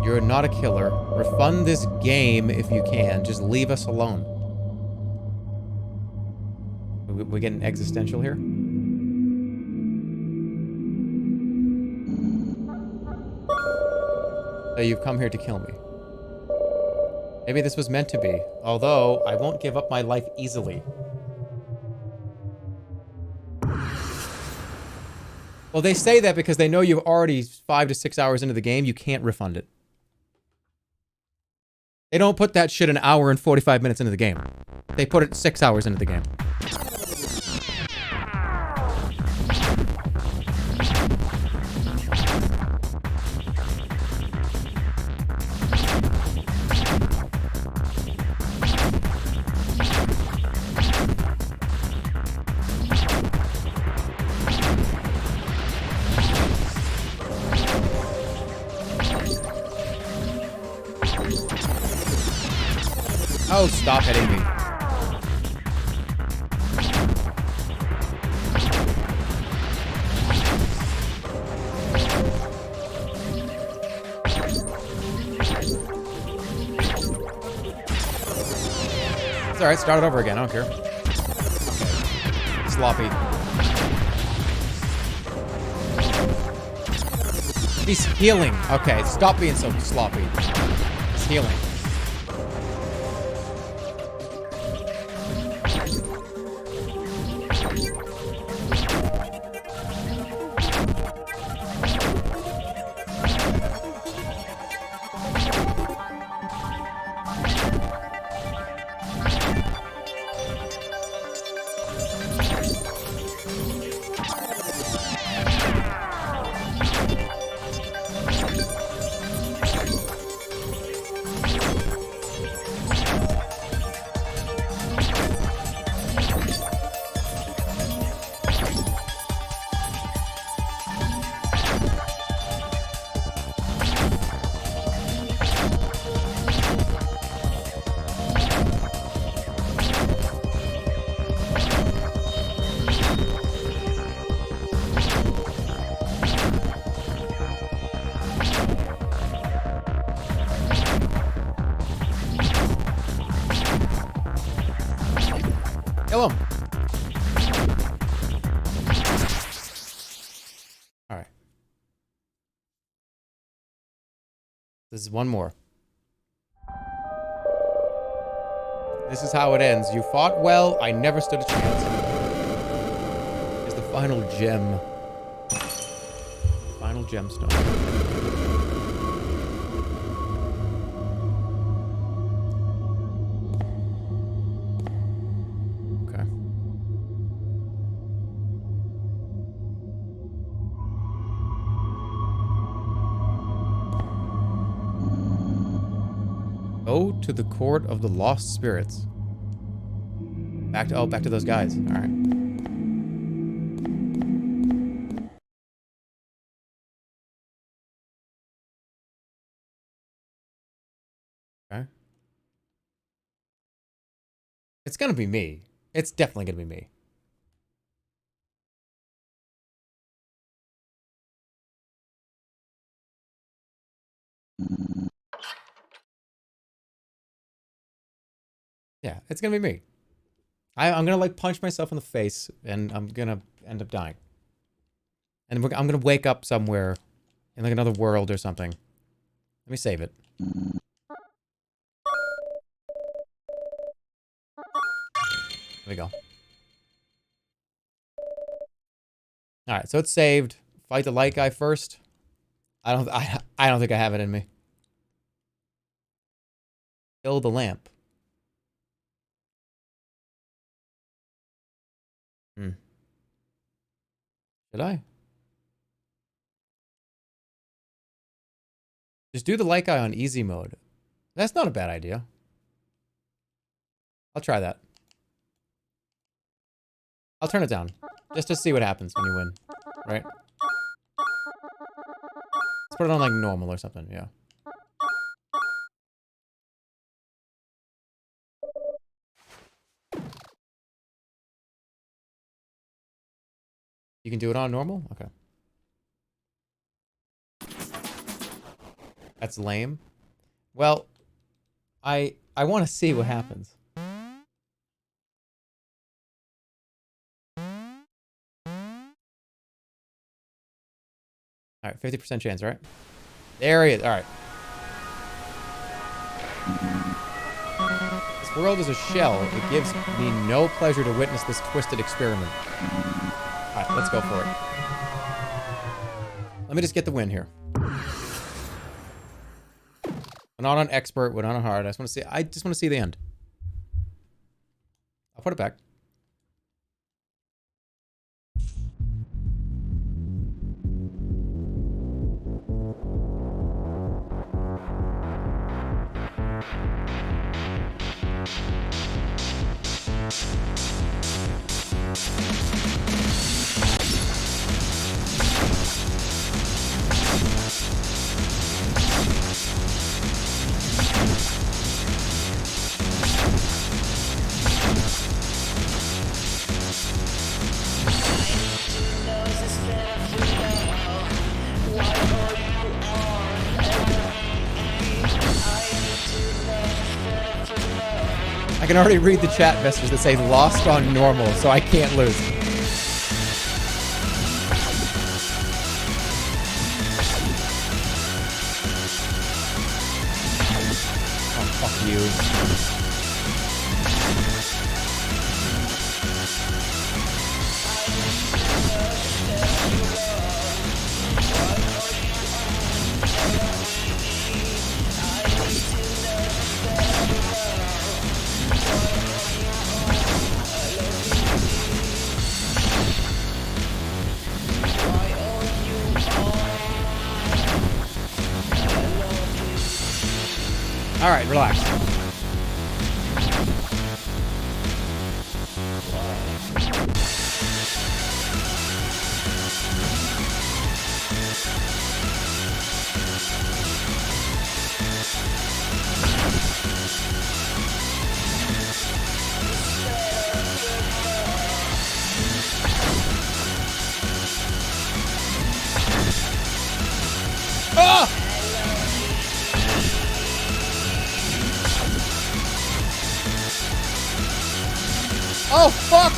You're not a killer. Refund this game if you can. Just leave us alone. We getting existential here? So you've come here to kill me. Maybe this was meant to be. Although, I won't give up my life easily. Well, they say that because they know you're already 5 to 6 hours into the game. You can't refund it. They don't put that shit an hour and 45 minutes into the game. They put it 6 hours into the game. Oh, stop hitting me. It's alright, start it over again, I don't care. Okay. Sloppy. He's healing. Okay, stop being so sloppy. He's healing. This is one more. This is how it ends. You fought well. I never stood a chance. Here's the final gem. Final gemstone. Okay. Go to the court of the lost spirits. Back to those guys. All right. Okay. It's gonna be me. It's definitely gonna be me. Yeah, it's gonna be me. I'm gonna like punch myself in the face, and I'm gonna end up dying. And I'm gonna wake up somewhere in like another world or something. Let me save it. There we go. All right, so it's saved. Fight the light guy first. I don't think I have it in me. Kill the lamp. Should I? Just do the light guy on easy mode. That's not a bad idea. I'll try that. I'll turn it down. Just to see what happens when you win. Right? Let's put it on like normal or something, yeah. You can do it on normal? Okay. That's lame. Well, I want to see what happens. All right, 50% chance, right? There he is. All right. This world is a shell. It gives me no pleasure to witness this twisted experiment. All right, let's go for it. Let me just get the win here. We're not on expert. We're not on hard. I just want to see the end. I'll put it back. I can already read the chat messages that say lost on normal, so I can't lose. Oh, fuck you. All right, relax. Ah! Oh, fuck!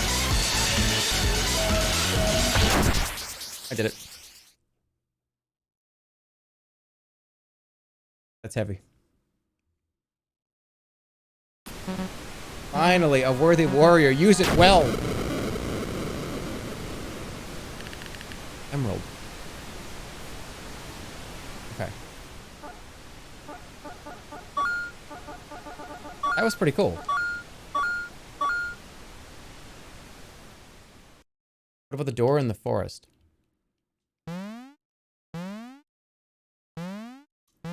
I did it. That's heavy. Finally, a worthy warrior. Use it well. Emerald. Okay. That was pretty cool. What about the door in the forest?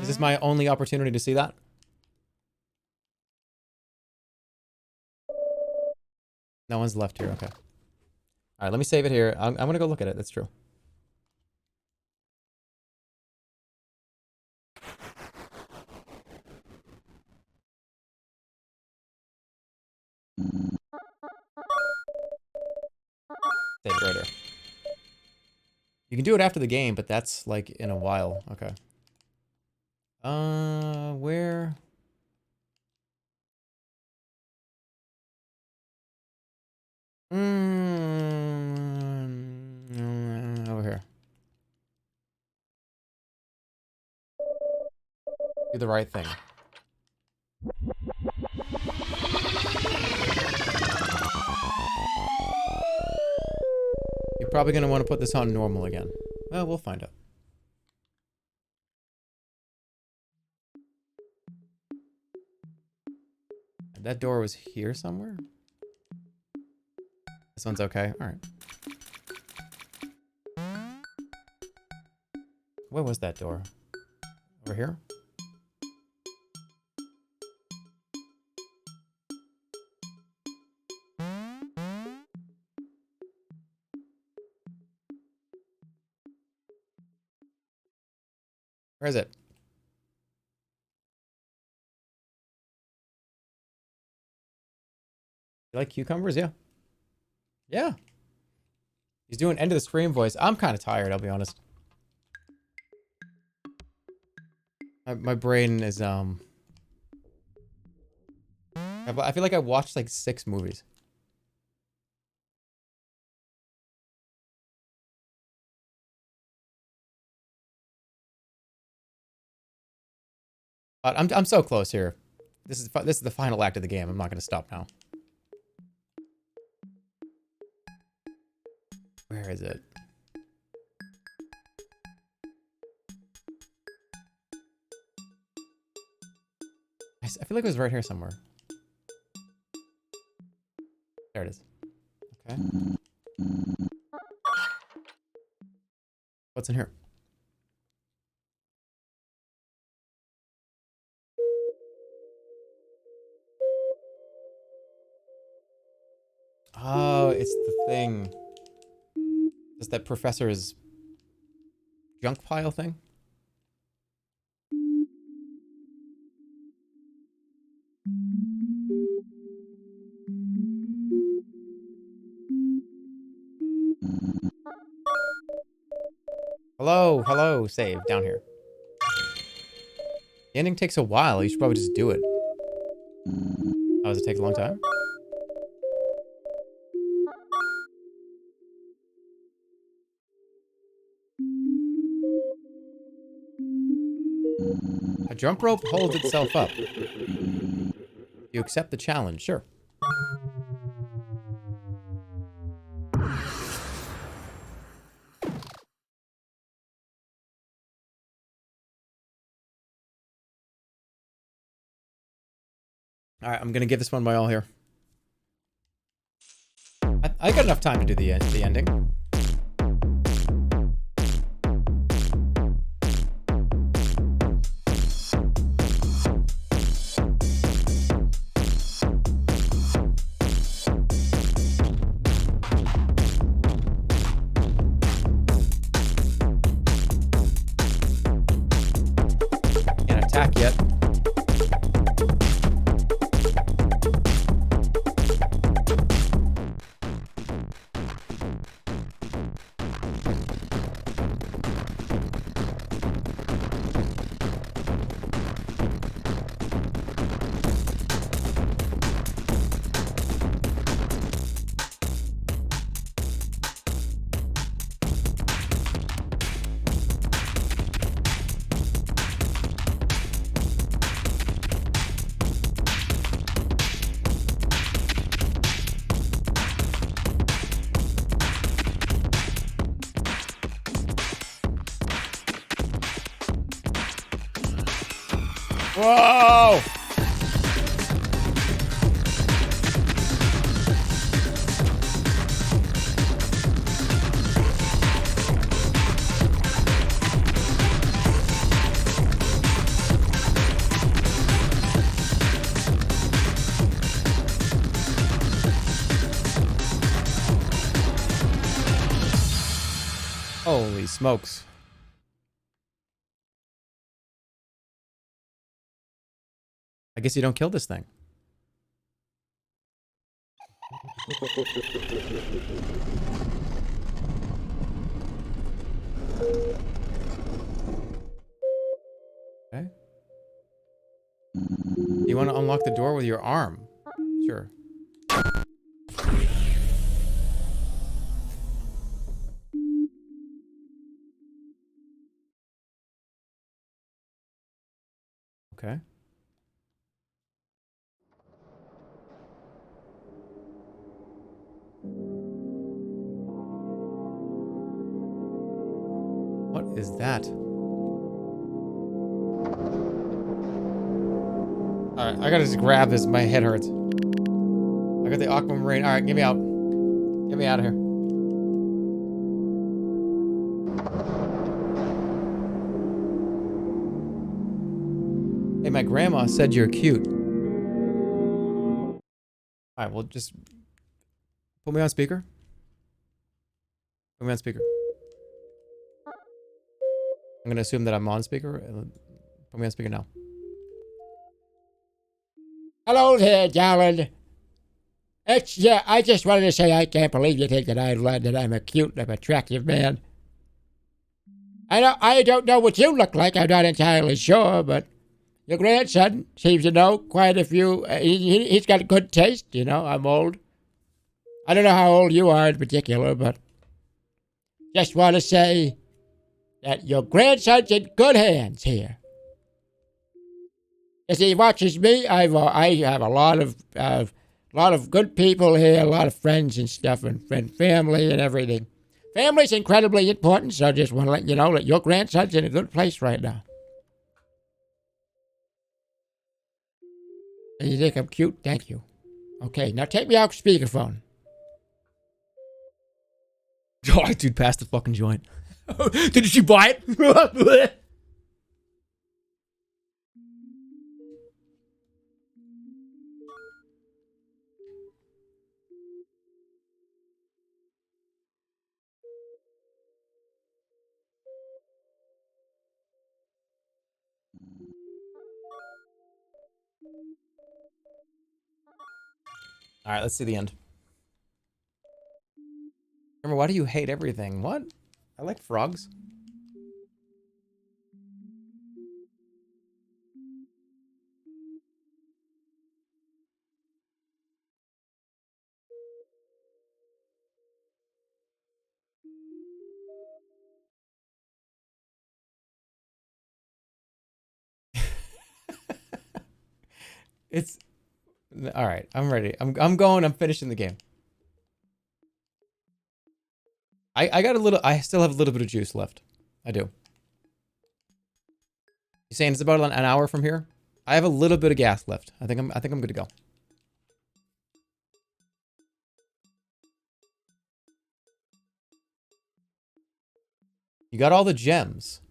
Is this my only opportunity to see that? No one's left here. Okay. All right, let me save it here. I'm going to go look at it. That's true. Save it right here. You can do it after the game, but that's like in a while. Okay. Where? Over here. Do the right thing. You're probably going to want to put this on normal again. Well, we'll find out. That door was here somewhere? This one's okay. All right. Where was that door? Over here? Where is it? You like cucumbers? Yeah. Yeah. He's doing end of the screen voice. I'm kind of tired, I'll be honest. My brain is, I feel like I watched like 6 movies. But I'm so close here. This is the final act of the game. I'm not going to stop now. Where is it? I feel like it was right here somewhere. There it is. Okay. What's in here? Oh, it's the thing. It's that professor's junk pile thing? Hello, save, down here. The ending takes a while, you should probably just do it. Oh, does it take a long time? A jump rope holds itself up. You accept the challenge, sure. Alright, I'm gonna give this one my all here. I got enough time to do the ending. Can't attack yet. Whoa! Holy smokes. I guess you don't kill this thing. Okay. You want to unlock the door with your arm? Sure. Okay. What is that? Alright, I gotta just grab this. My head hurts. I got the aquamarine. Alright, get me out. Get me out of here. Hey, my grandma said you're cute. Alright, well, just put me on speaker. Put me on speaker. I'm gonna assume that I'm on speaker. Put me on speaker now. Hello there, darling. Yeah, I just wanted to say I can't believe you think that I'm a cute and attractive man. I don't know what you look like. I'm not entirely sure, but your grandson seems to know quite a few. He's got good taste, you know. I'm old. I don't know how old you are in particular, but just want to say that your grandson's in good hands here. As he watches me, I have a lot of good people here, a lot of friends and stuff, and family and everything. Family's incredibly important, so I just want to let you know that your grandson's in a good place right now. And you think I'm cute? Thank you. Okay, now take me off speakerphone. Oh, dude, pass the fucking joint. Did you buy it? Alright, let's see the end. Remember, why do you hate everything? What? I like frogs. It's... Alright, I'm ready. I'm going, I'm finishing the game. I got a little... I still have a little bit of juice left. I do. You saying it's about an hour from here? I have a little bit of gas left. I think I'm good to go. You got all the gems.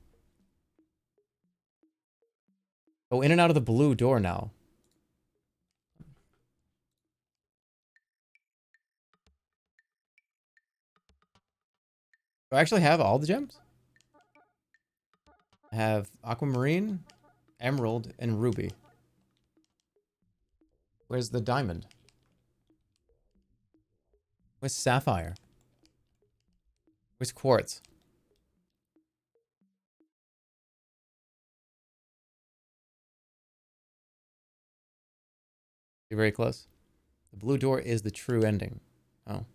Go in and out of the blue door now. Do I actually have all the gems? I have aquamarine, emerald, and ruby. Where's the diamond? Where's sapphire? Where's quartz? You're very close. The blue door is the true ending. Oh.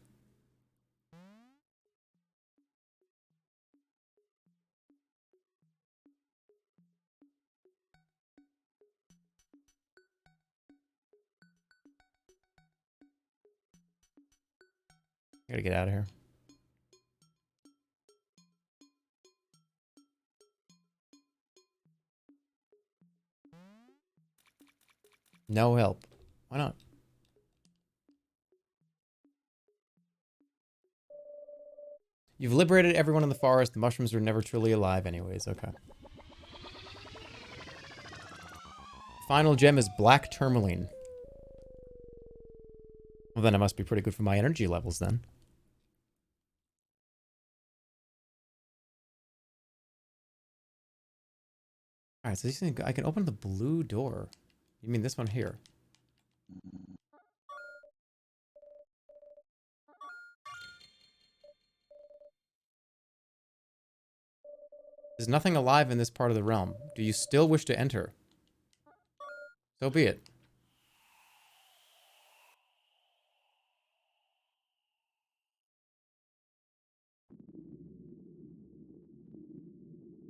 I gotta get out of here. No help. Why not? You've liberated everyone in the forest. The mushrooms were never truly alive anyways. Okay. Final gem is black tourmaline. Well, then it must be pretty good for my energy levels then. Alright, so these things, I can open the blue door. You mean this one here? There's nothing alive in this part of the realm. Do you still wish to enter? So be it.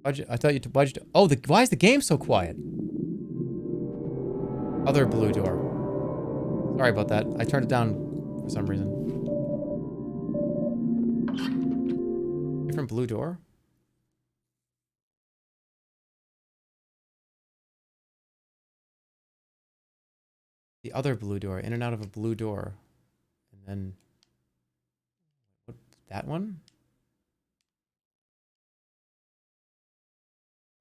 Budget. I thought you to budget. Oh, why is the game so quiet? Other blue door. Sorry about that. I turned it down for some reason. Different blue door? The other blue door. In and out of a blue door. And then... What? That one?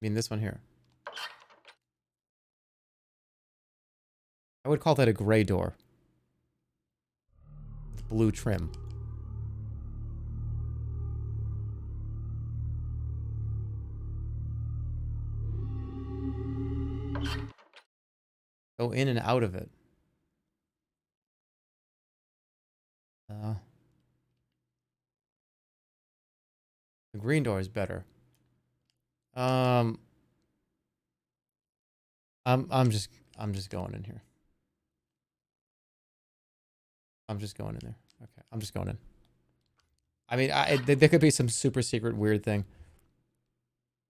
I mean this one here. I would call that a gray door. With blue trim. Go in and out of it. The green door is better. I'm just going in here. I'm just going in there. Okay, I'm just going in. I mean, there could be some super secret weird thing.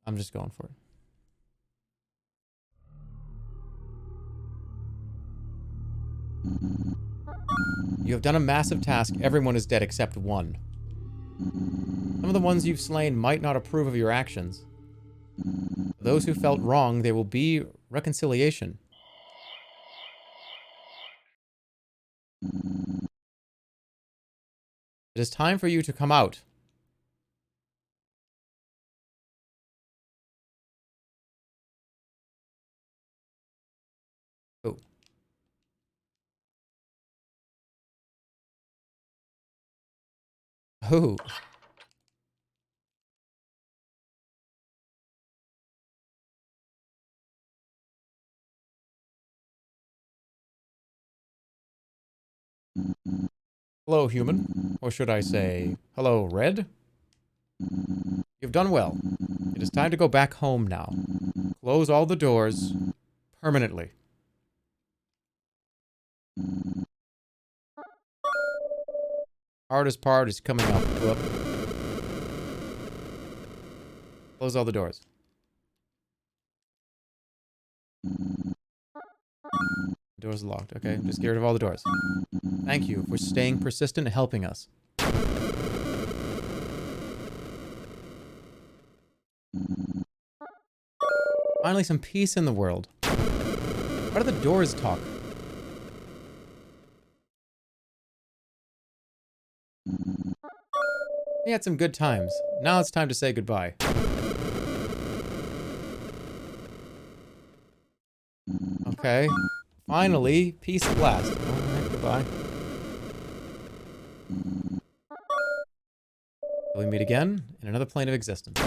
I'm just going for it. You have done a massive task. Everyone is dead except one. Some of the ones you've slain might not approve of your actions. For those who felt wrong, there will be reconciliation. It is time for you to come out. Oh. Oh. Hello, human. Or should I say, hello, Red? You've done well. It is time to go back home now. Close all the doors permanently. Hardest part is coming up. Whoop. Close all the doors. Doors locked. Okay, just get rid of all the doors. Thank you for staying persistent and helping us. Finally, some peace in the world. Why do the doors talk? We had some good times. Now it's time to say goodbye. Okay. Finally, peace at last. Alright, goodbye. Will we meet again in another plane of existence?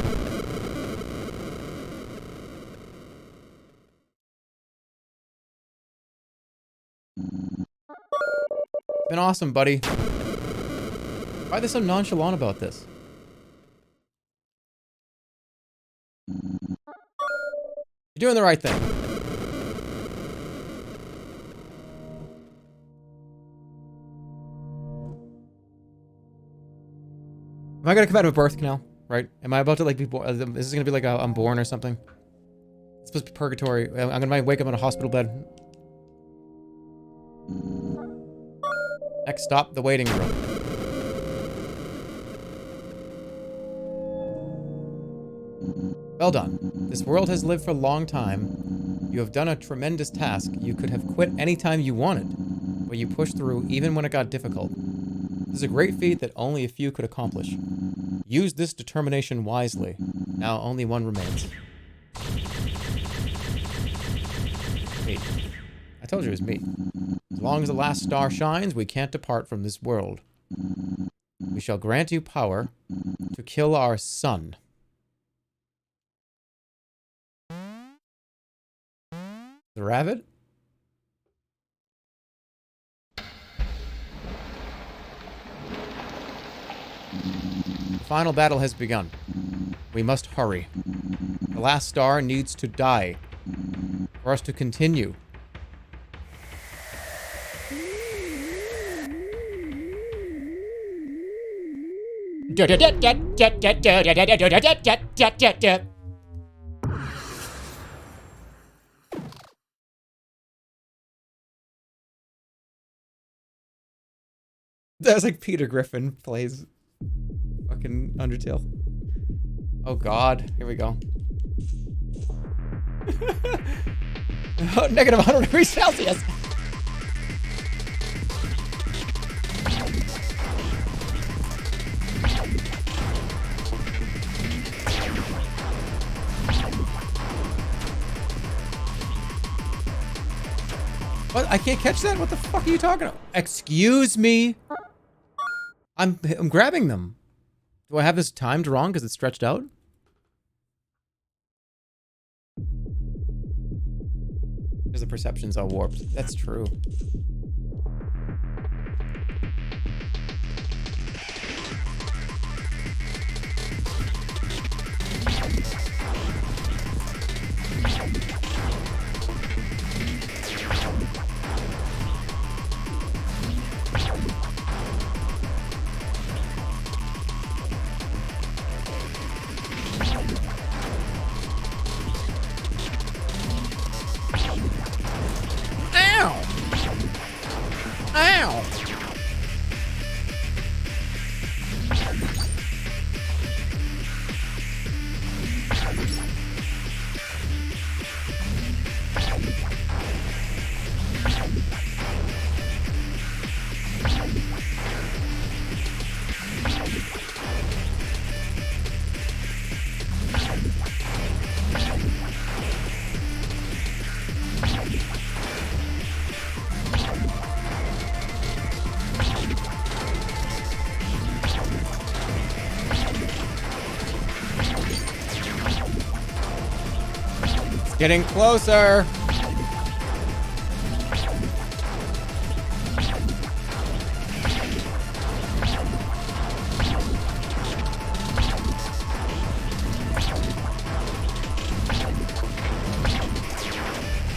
Been awesome, buddy. Why are they so nonchalant about this? You're doing the right thing. Am I gonna come out of a birth canal? Right? Am I about to like be born? Is this gonna be like I'm born or something? It's supposed to be purgatory. I'm gonna wake up in a hospital bed. Next stop, the waiting room. Well done. This world has lived for a long time. You have done a tremendous task. You could have quit anytime you wanted, but you pushed through even when it got difficult. This is a great feat that only a few could accomplish. Use this determination wisely. Now only one remains. Me. I told you it was me. As long as the last star shines, we can't depart from this world. We shall grant you power to kill our sun. The rabbit? The final battle has begun. We must hurry. The last star needs to die for us to continue. That's like Peter Griffin plays fucking Undertale. Oh god, here we go. Oh, negative 100 degrees Celsius. What? I can't catch that? What the fuck are you talking about? Excuse me? I'm grabbing them. Do I have this timed wrong because it's stretched out? Because the perception's all warped. That's true. Getting closer.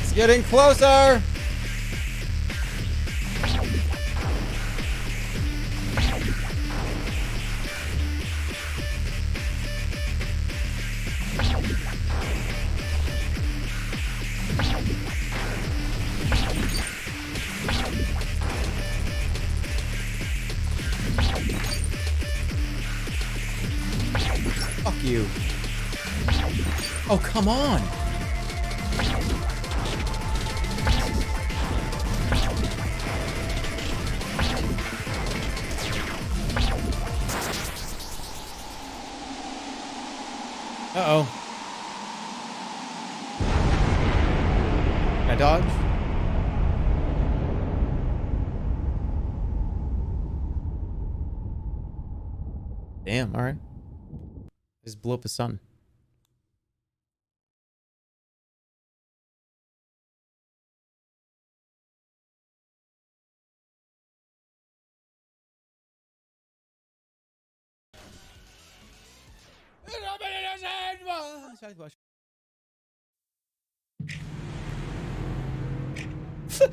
It's getting closer. You. Oh, come on. Uh-oh. Can I dodge? Damn, all right. Just blew up the sun.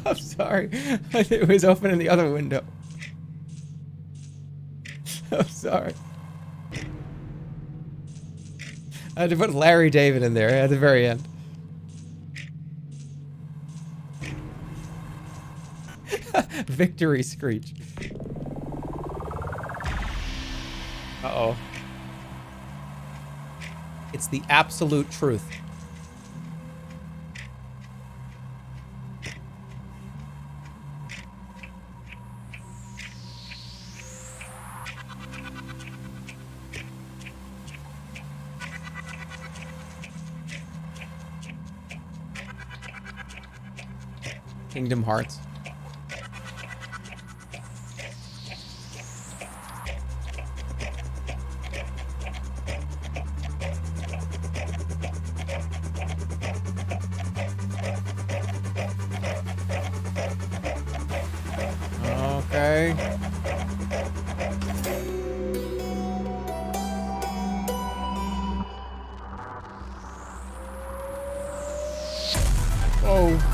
I'm sorry. It was open in the other window. I'm sorry. I had to put Larry David in there at the very end. Victory screech. Uh-oh. It's the absolute truth. Kingdom Hearts. Okay. Oh.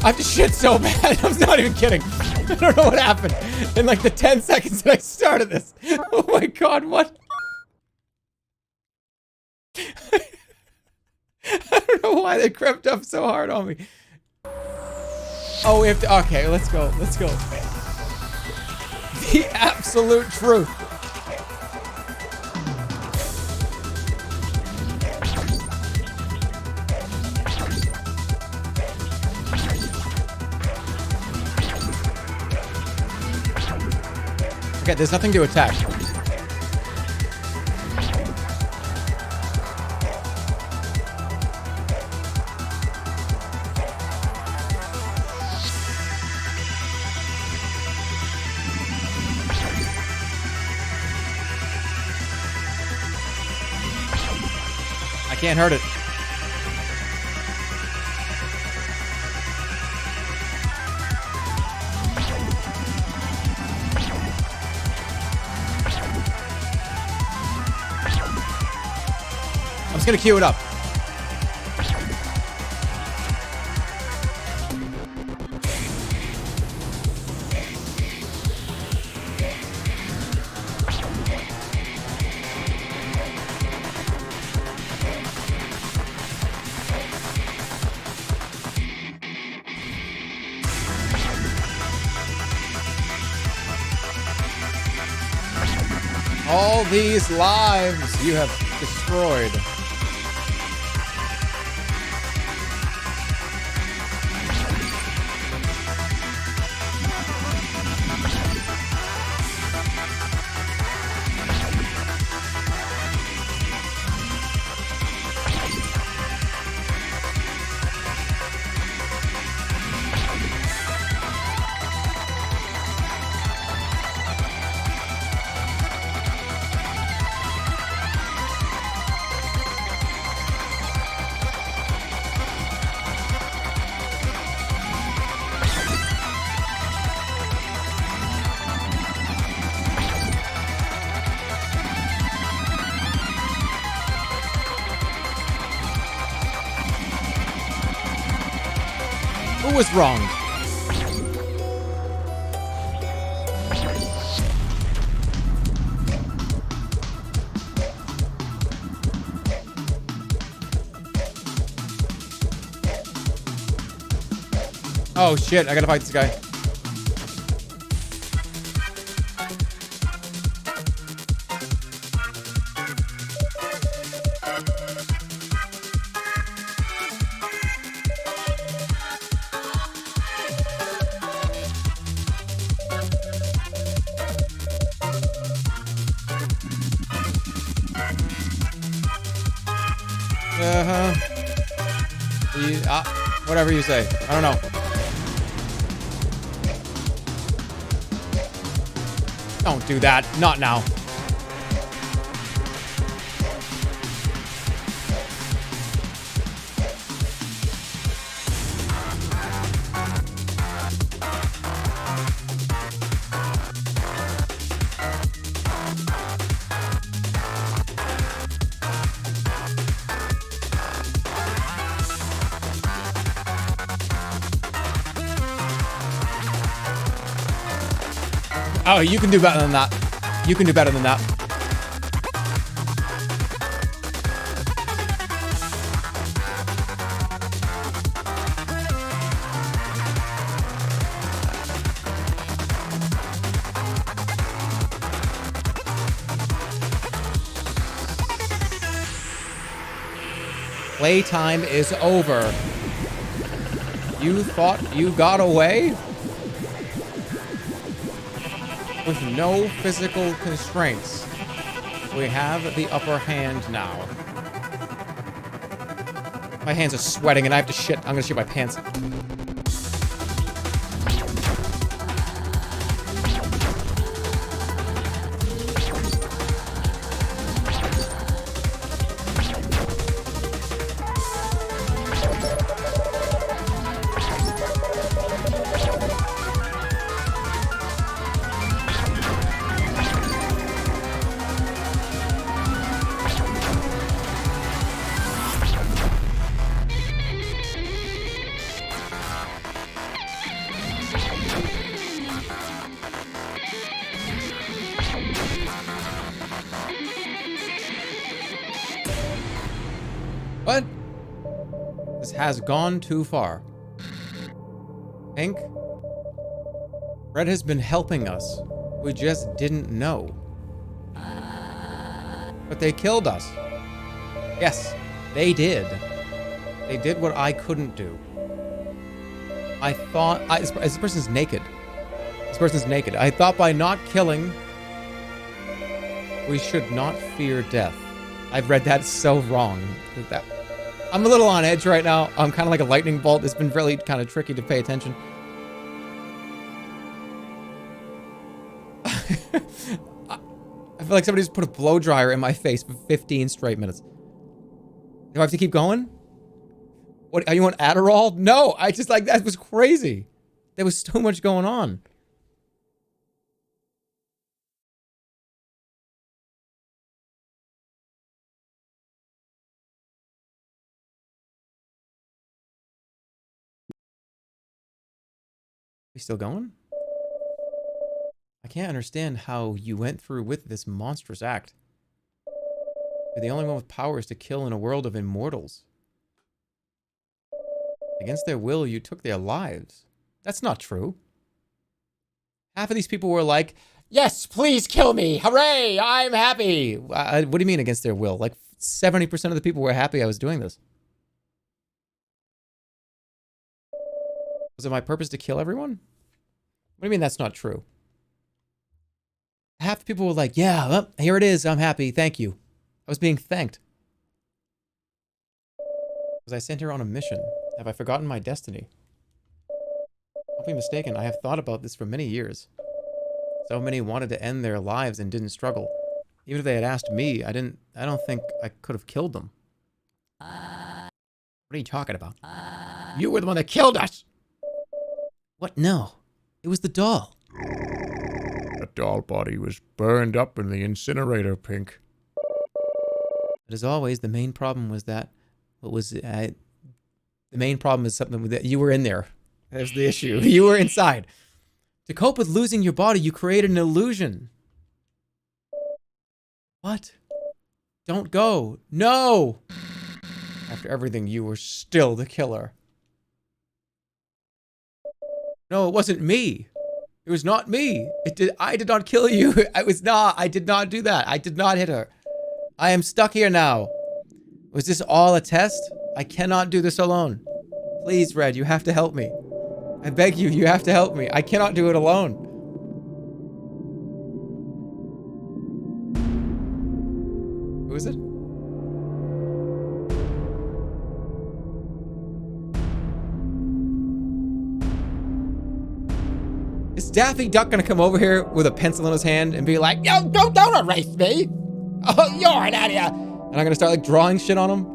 I have to shit so bad. I'm not even kidding. I don't know what happened in like the 10 seconds that I started this. Oh my god, what? I don't know why they crept up so hard on me. Oh, we have to. Okay, let's go. Let's go. The absolute truth. Okay, there's nothing to attack. I can't hurt it. I'm just gonna queue it up. All these lives you have destroyed. Who was wrong? Oh shit, I gotta fight this guy. Whatever you say. I don't know. Don't do that. Not now. Oh, you can do better than that. You can do better than that. Playtime is over. You thought you got away? With no physical constraints. We have the upper hand now. My hands are sweating and I have to shit. I'm gonna shit my pants. What? This has gone too far. Pink? Red has been helping us. We just didn't know. But they killed us. Yes, they did. They did what I couldn't do. I thought... this person's naked. This person's naked. I thought by not killing, we should not fear death. I've read that so wrong. I'm a little on edge right now. I'm kind of like a lightning bolt. It's been really kind of tricky to pay attention. I feel like somebody just put a blow dryer in my face for 15 straight minutes. Do I have to keep going? What, are you on Adderall? No, I just like, that was crazy. There was so much going on. We still going? I can't understand how you went through with this monstrous act. You're the only one with powers to kill in a world of immortals. Against their will, you took their lives. That's not true. Half of these people were like, yes, please kill me. Hooray, I'm happy. What do you mean against their will? Like 70% of the people were happy I was doing this. Was it my purpose to kill everyone? What do you mean that's not true? Half the people were like, yeah, well, here it is. I'm happy. Thank you. I was being thanked. Was I sent here on a mission? Have I forgotten my destiny? Don't be mistaken. I have thought about this for many years. So many wanted to end their lives and didn't struggle. Even if they had asked me, I don't think I could have killed them. What are you talking about? You were the one that killed us. What? No. It was the doll. That doll body was burned up in the incinerator, Pink. But as always, the main problem was that... the main problem is something that you were in there. That's the issue. You were inside. To cope with losing your body, you created an illusion. What? Don't go. No! After everything, you were still the killer. No, it wasn't me. It was not me. I did not kill you. I did not do that. I did not hit her. I am stuck here now. Was this all a test? I cannot do this alone. Please, Red, you have to help me. I beg you, you have to help me. I cannot do it alone. Who is it? Is Daffy Duck gonna come over here with a pencil in his hand and be like, yo, don't erase me. Oh, you're an idiot. And I'm gonna start like drawing shit on him?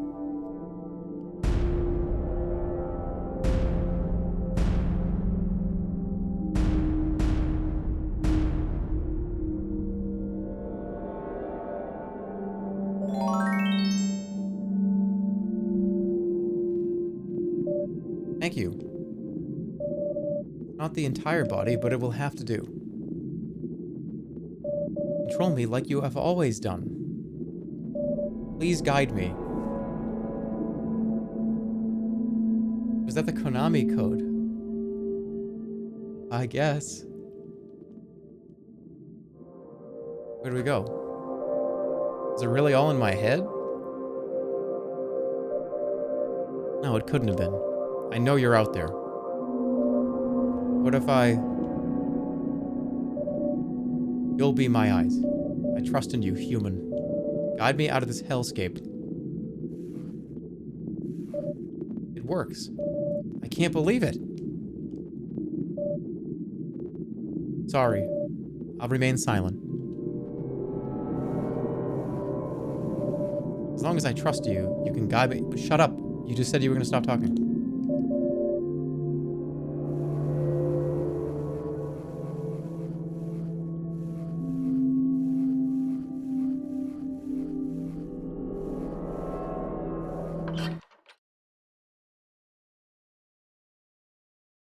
Thank you. Not the entire body, but it will have to do. Control me like you have always done. Please guide me. Was that the Konami code? I guess. Where do we go? Is it really all in my head? No, it couldn't have been. I know you're out there. What if You'll be my eyes. I trust in you, human. Guide me out of this hellscape. works. I can't believe it. Sorry. I'll remain silent. As long as I trust you, you can guide me. But shut up. You just said you were going to stop talking.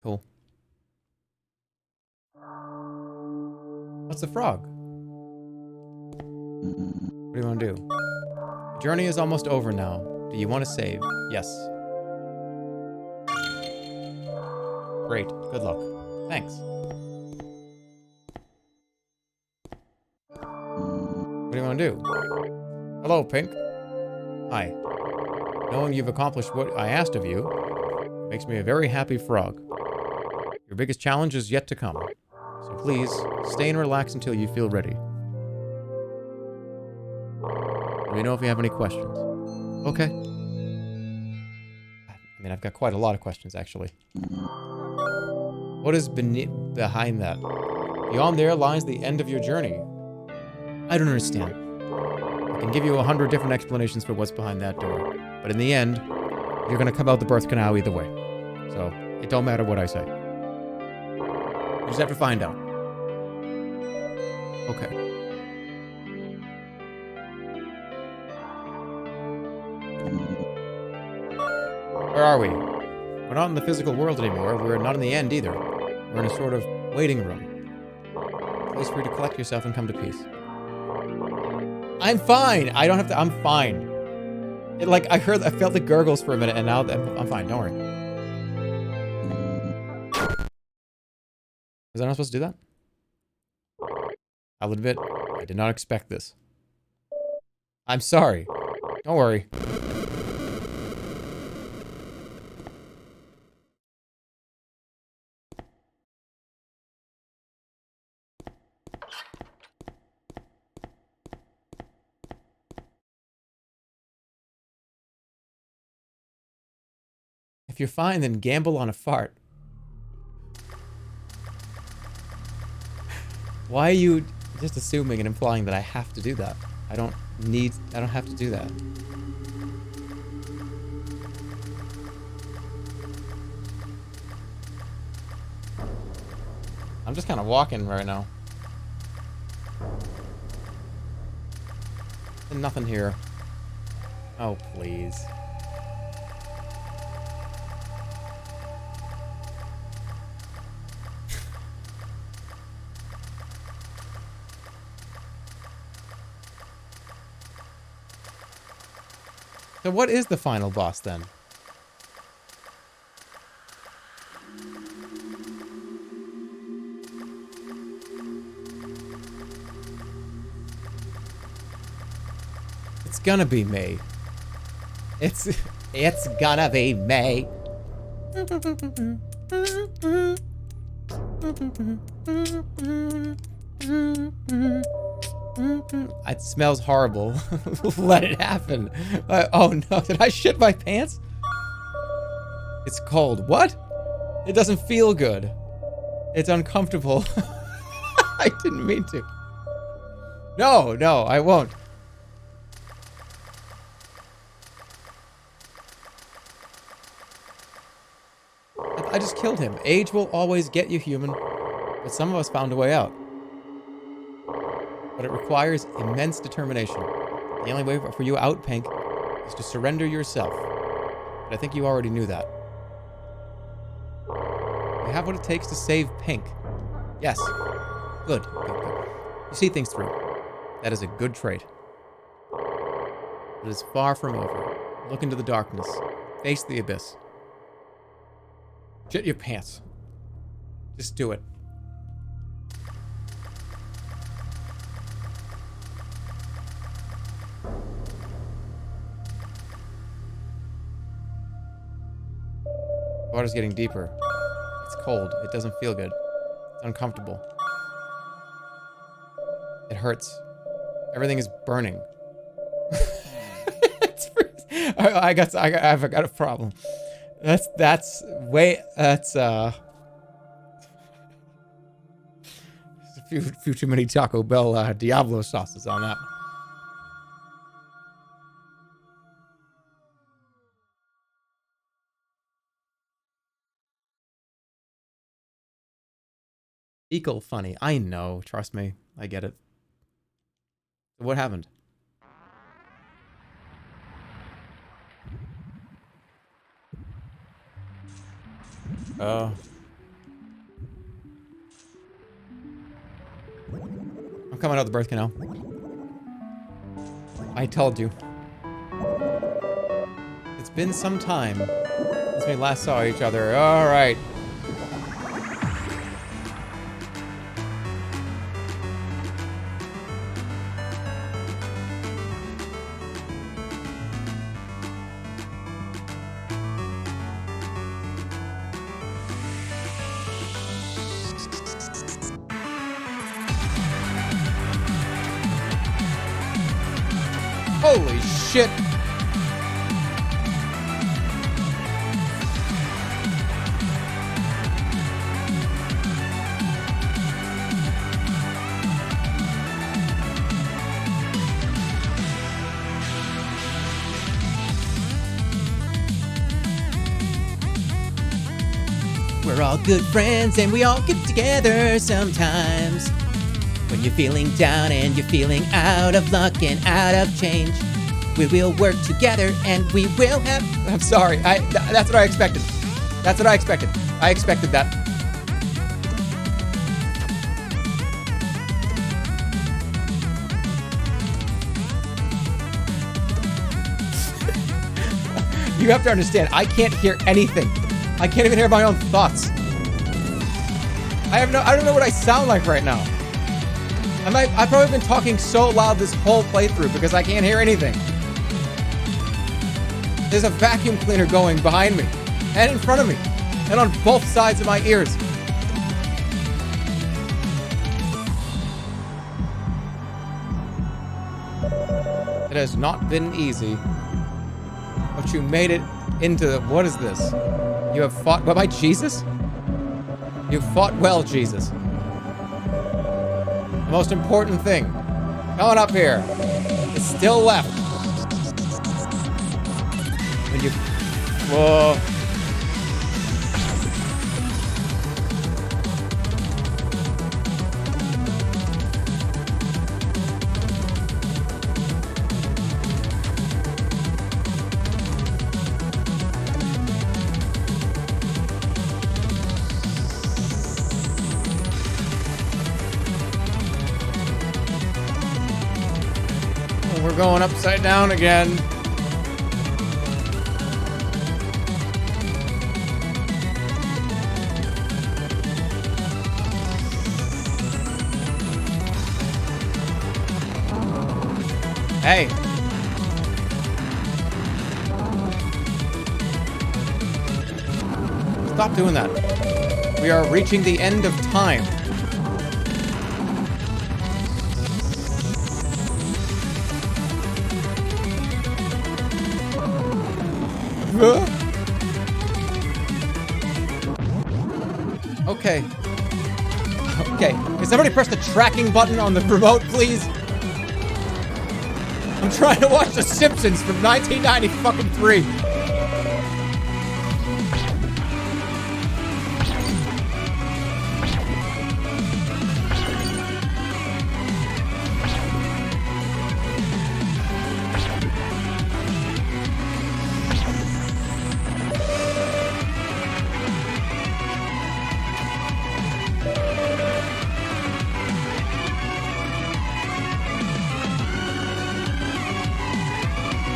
Cool. What's the frog? What do you want to do? The journey is almost over now. Do you want to save? Yes. Great. Good luck. Thanks. What do you want to do? Hello, Pink. Hi. Knowing you've accomplished what I asked of you makes me a very happy frog. Your biggest challenge is yet to come. So please, stay and relax until you feel ready. Let me know if you have any questions. Okay. I mean, I've got quite a lot of questions, actually. What is behind that? Beyond there lies the end of your journey. I don't understand. I can give you 100 different explanations for what's behind that door. But in the end, you're gonna come out the birth canal either way. So, it don't matter what I say. You just have to find out. Okay. Where are we? We're not in the physical world anymore. We're not in the end either. We're in a sort of waiting room. A place for you to collect yourself and come to peace. I'm fine. I don't have to. I'm fine. It, like, I felt the gurgles for a minute, and now I'm fine. Don't worry. Was I not supposed to do that? I'll admit, I did not expect this. I'm sorry. Don't worry. If you're fine, then gamble on a fart. Why are you just assuming and implying that I have to do that? I don't have to do that. I'm just kind of walking right now. And nothing here. Oh, please. So what is the final boss then? It's gonna be me. It's gonna be me. It smells horrible. Let it happen. Oh no, did I shit my pants? It's cold. What? It doesn't feel good. It's uncomfortable. I didn't mean to. No, I won't. I just killed him. Age will always get you, human. But some of us found a way out. But it requires immense determination. The only way for you out, Pink, is to surrender yourself. But I think you already knew that. You have what it takes to save Pink. Yes. Good. You see things through. That is a good trait. It is far from over. Look into the darkness. Face the abyss. Shit your pants. Just do it. Water's getting deeper. It's cold. It doesn't feel good. It's uncomfortable. It hurts. Everything is burning. I've got a problem. That's a few too many Taco Bell Diablo sauces on that. Equal funny. I know. Trust me. I get it. What happened? Oh. I'm coming out the birth canal. I told you. It's been some time since we last saw each other. All right. Holy shit. We're all good friends and we all get together sometimes. When you're feeling down and you're feeling out of luck and out of change, we will work together and we will have... I'm sorry. That's what I expected. That's what I expected. I expected that. You have to understand, I can't hear anything. I can't even hear my own thoughts. I don't know what I sound like right now. I've probably been talking so loud this whole playthrough because I can't hear anything. There's a vacuum cleaner going behind me and in front of me and on both sides of my ears. It has not been easy, but you made it into... What is this? You have fought... By Jesus? You fought well, Jesus. The most important thing coming up here is still left. When you... Whoa. We're going upside down again. Hey. Stop doing that. We are reaching the end of time. Okay. Okay. Can somebody press the tracking button on the remote, please? I'm trying to watch The Simpsons from 1993.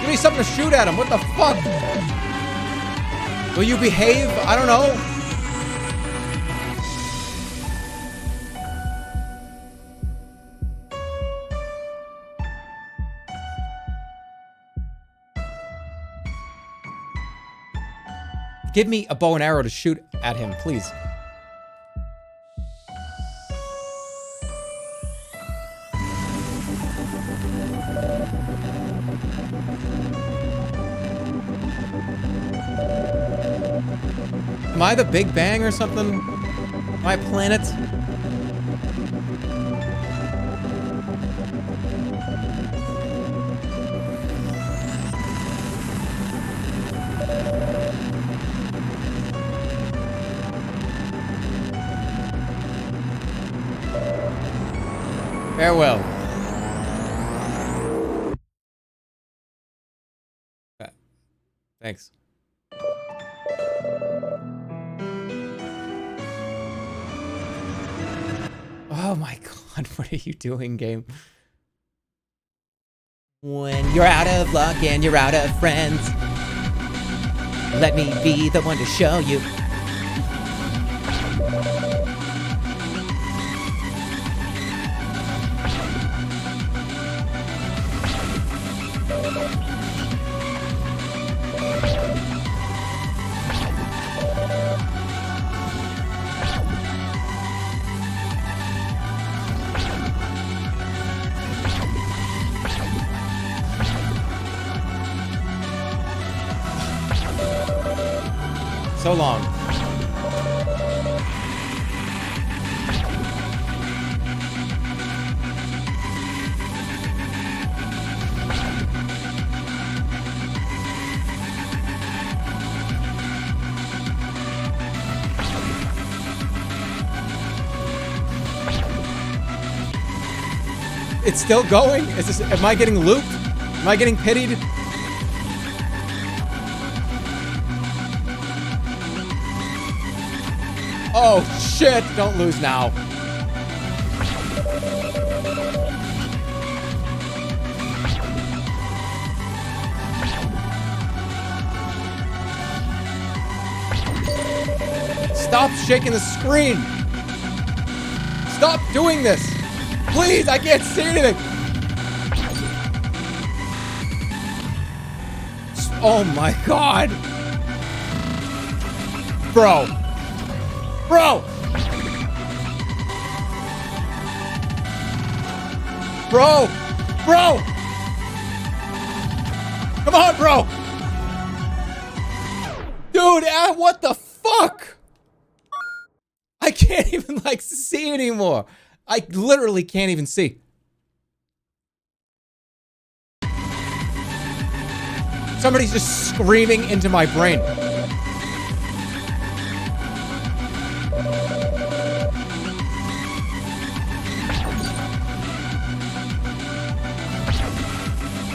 Give me something to shoot at him. What the fuck? Will you behave? I don't know. Give me a bow and arrow to shoot at him, please. Am I the Big Bang or something? Am I a planet? Farewell. Thanks. Oh my god, what are you doing, game? When you're out of luck and you're out of friends, let me be the one to show you. So long. It's still going? Is this, am I getting looped? Am I getting pitied? Oh shit, don't lose now. Stop shaking the screen. Stop doing this. Please, I can't see anything. Oh my god. Bro. Bro! Bro! Bro! Come on, bro! Dude, what the fuck? I can't even, like, see anymore. I literally can't even see. Somebody's just screaming into my brain.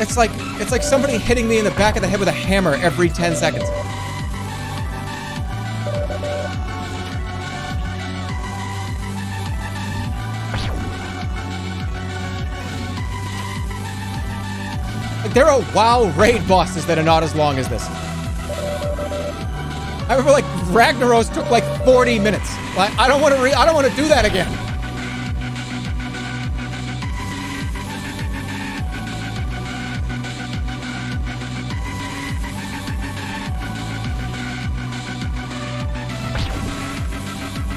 It's like somebody hitting me in the back of the head with a hammer every 10 seconds. Like, there are WoW raid bosses that are not as long as this. I remember, like, Ragnaros took like 40 minutes. Like, I don't want to do that again.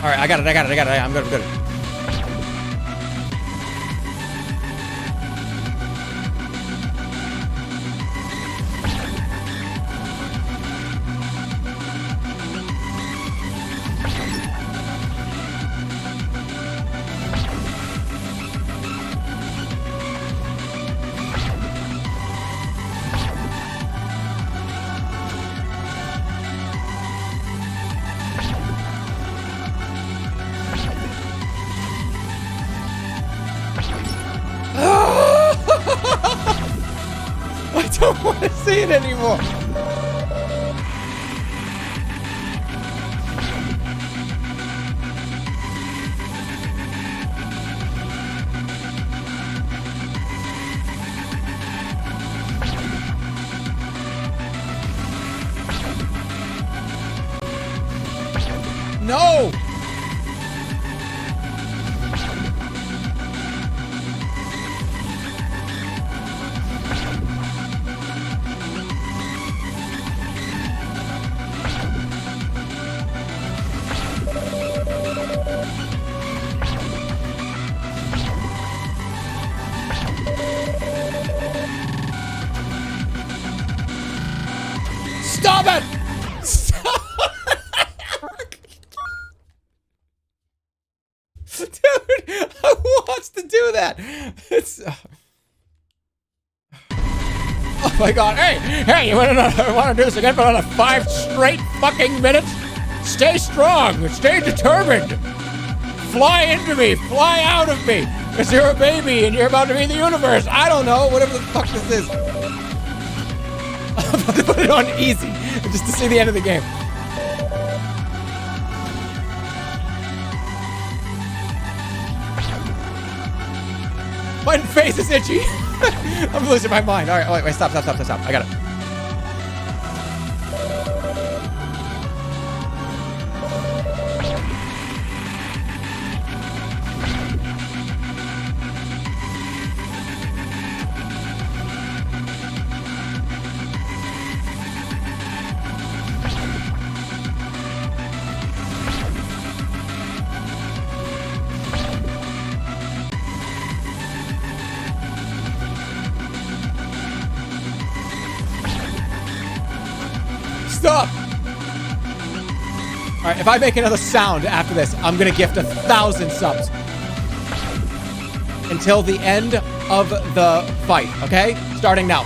All right, I got it. I'm good. I don't want to see it anymore. No! that. It's. Oh my god. Hey, you want to do this again for another 5 straight fucking minutes? Stay strong. Stay determined. Fly into me. Fly out of me. Because you're a baby and you're about to be in the universe. I don't know. Whatever the fuck this is. I'm about to put it on easy just to see the end of the game. My face is itchy. I'm losing my mind. All right, wait, stop. I got it. Stop! Alright, if I make another sound after this, I'm gonna gift 1,000 subs. Until the end of the fight, okay? Starting now.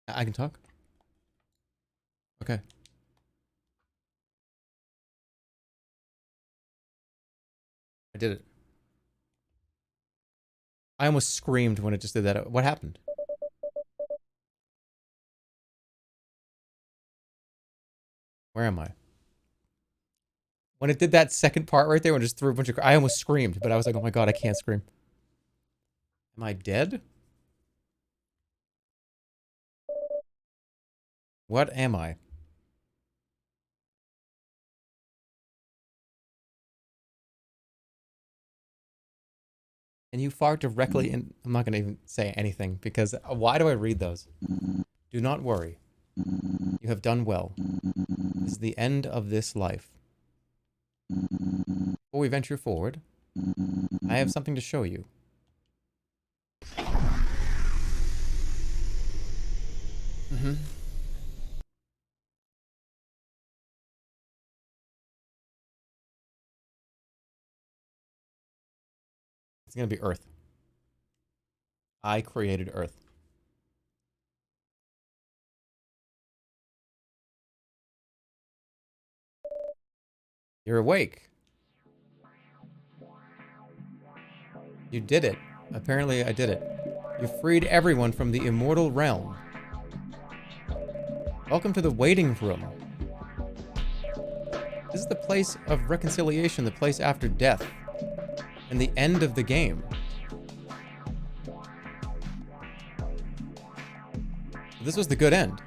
I can talk? Okay. I did it. I almost screamed when it just did that. What happened? Where am I? When it did that second part right there, when it just threw a bunch of... I almost screamed, but I was like, oh my god, I can't scream. Am I dead? What am I? And you fart directly in... I'm not going to even say anything, because why do I read those? Do not worry. You have done well. This is the end of this life. Before we venture forward, I have something to show you. It's going to be Earth. I created Earth. You're awake. You did it. Apparently I did it. You freed everyone from the immortal realm. Welcome to the waiting room. This is the place of reconciliation, the place after death, and the end of the game. This was the good end.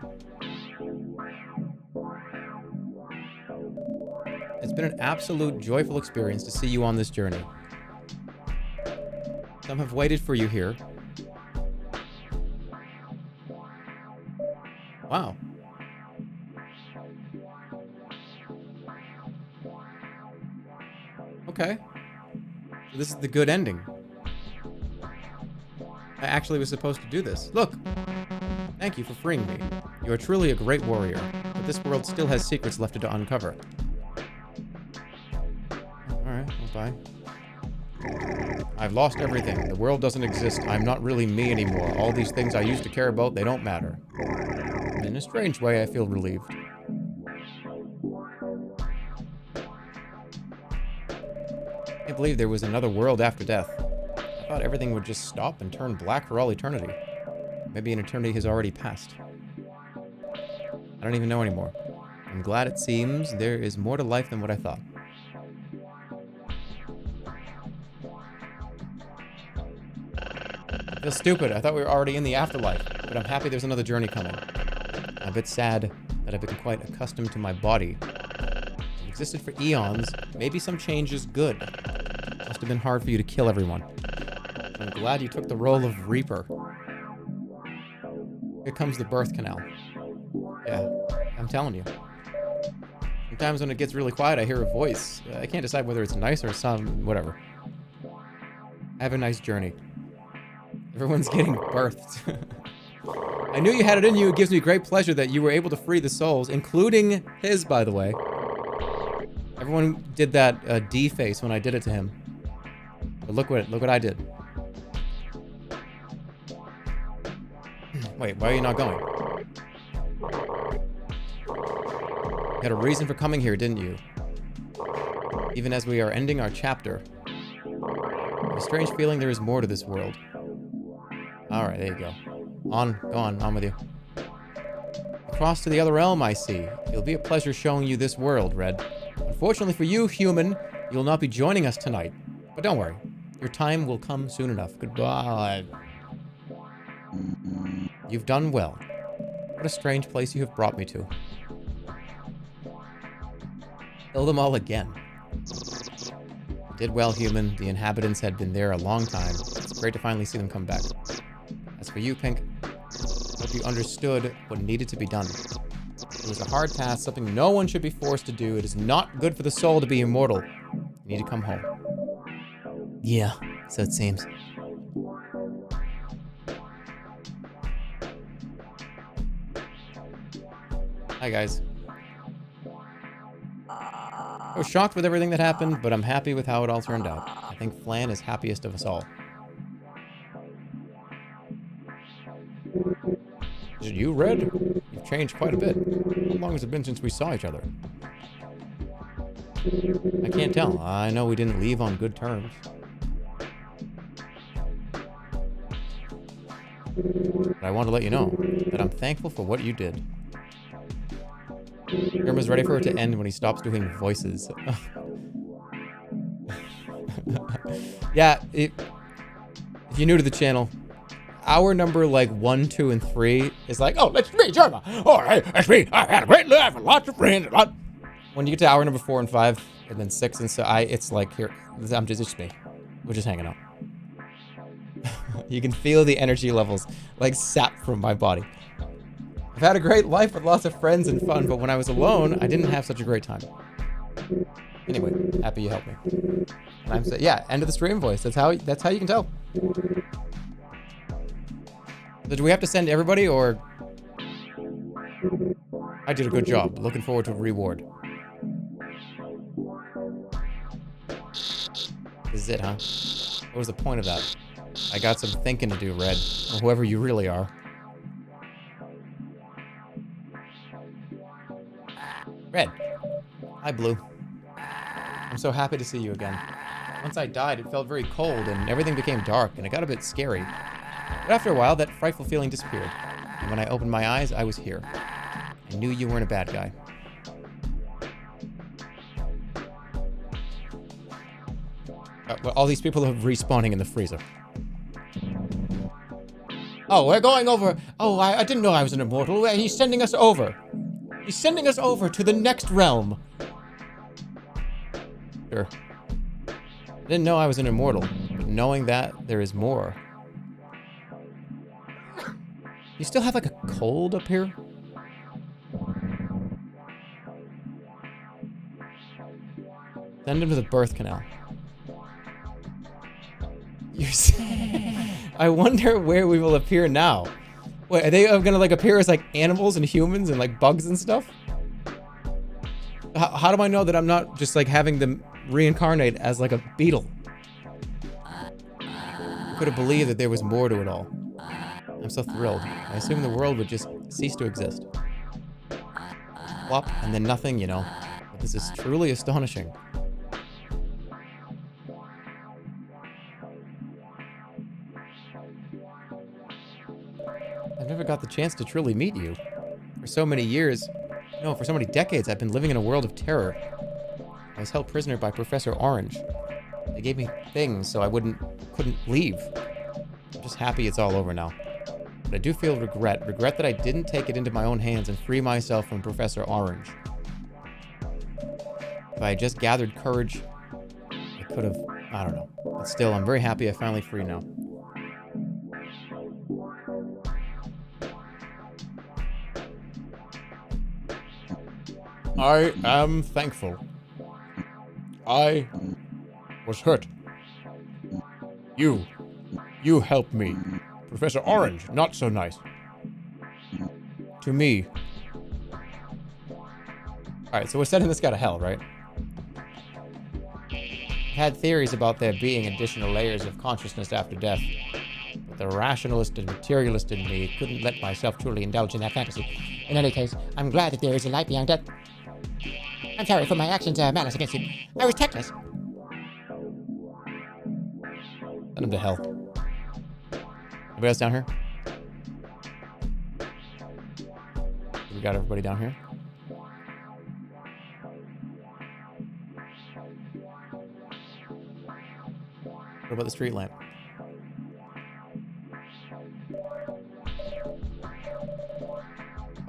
It's been an absolute joyful experience to see you on this journey. Some have waited for you here. Wow. Okay. So this is the good ending. I actually was supposed to do this. Look! Thank you for freeing me. You are truly a great warrior, but this world still has secrets left to uncover. Alright, well, bye. I've lost everything. The world doesn't exist. I'm not really me anymore. All these things I used to care about, they don't matter. In a strange way, I feel relieved. I can't believe there was another world after death. I thought everything would just stop and turn black for all eternity. Maybe an eternity has already passed. I don't even know anymore. I'm glad it seems there is more to life than what I thought. I feel stupid. I thought we were already in the afterlife, but I'm happy there's another journey coming. I'm a bit sad that I've become quite accustomed to my body. It existed for eons. Maybe some change is good. Must have been hard for you to kill everyone. I'm glad you took the role of Reaper. Here comes the birth canal. Yeah, I'm telling you. Sometimes when it gets really quiet, I hear a voice. I can't decide whether it's nice or some... whatever. Have a nice journey. Everyone's getting birthed. I knew you had it in you. It gives me great pleasure that you were able to free the souls, including his, by the way. Everyone did that D face when I did it to him. But look what I did. Wait, why are you not going? You had a reason for coming here, didn't you? Even as we are ending our chapter. A strange feeling there is more to this world. Alright, there you go. Go on with you. Across to the other realm, I see. It'll be a pleasure showing you this world, Red. Unfortunately for you, human, you'll not be joining us tonight. But don't worry. Your time will come soon enough. Goodbye. You've done well. What a strange place you have brought me to. Kill them all again. Did well, human. The inhabitants had been there a long time. It's great to finally see them come back. As for you, Pink, hope you understood what needed to be done. It was a hard task, something no one should be forced to do. It is not good for the soul to be immortal. You need to come home. Yeah, so it seems. Hi, guys. I was shocked with everything that happened, but I'm happy with how it all turned out. I think Flan is happiest of us all. Is it you, Red? You've changed quite a bit. How long has it been since we saw each other? I can't tell. I know we didn't leave on good terms. But I want to let you know that I'm thankful for what you did. Jerma's ready for it to end when he stops doing voices. Yeah, if you're new to the channel, hour number like 1, 2, and 3 is like, Oh, it's me, Jerma. Oh, hey, it's me. I had a great life and lots of friends. when you get to hour number 4 and 5, and then 6 and so it's like here, it's just me. We're just hanging out. You can feel the energy levels like sap from my body. I've had a great life with lots of friends and fun, but when I was alone, I didn't have such a great time. Anyway, happy you helped me. And I'm saying, yeah, end of the stream voice. That's how you can tell. So do we have to send everybody, or? I did a good job. Looking forward to a reward. This is it, huh? What was the point of that? I got some thinking to do, Red, or whoever you really are. Red. Hi, Blue. I'm so happy to see you again. Once I died, it felt very cold and everything became dark and it got a bit scary. But after a while, that frightful feeling disappeared. And when I opened my eyes, I was here. I knew you weren't a bad guy. Well, all these people are respawning in the freezer. Oh, we're going over. Oh, I didn't know I was an immortal. He's sending us over. He's sending us over to the next realm. Sure. I didn't know I was an immortal, but knowing that there is more. You still have like a cold up here? Send him to the birth canal. I wonder where we will appear now. Wait, are they gonna like appear as like animals and humans and like bugs and stuff? How do I know that I'm not just like having them reincarnate as like a beetle? I could have believed that there was more to it all. I'm so thrilled. I assumed the world would just cease to exist. Plop, and then nothing, you know. But this is truly astonishing. I've never got the chance to truly meet you. For so many years, no, for so many decades, I've been living in a world of terror. I was held prisoner by Professor Orange. They gave me things so I couldn't leave. I'm just happy it's all over now. But I do feel regret that I didn't take it into my own hands and free myself from Professor Orange. If I had just gathered courage, I could have, I don't know. But still, I'm very happy I'm finally free now. I am thankful. I was hurt. You helped me. Professor Orange, not so nice. To me. Alright, so we're sending this guy to hell, right? I had theories about there being additional layers of consciousness after death. But the rationalist and materialist in me couldn't let myself truly indulge in that fantasy. In any case, I'm glad that there is a light beyond death. I'm sorry for my actions, malice against you. I was tactless. Send him to hell. Anybody else down here? We got everybody down here. What about the street lamp?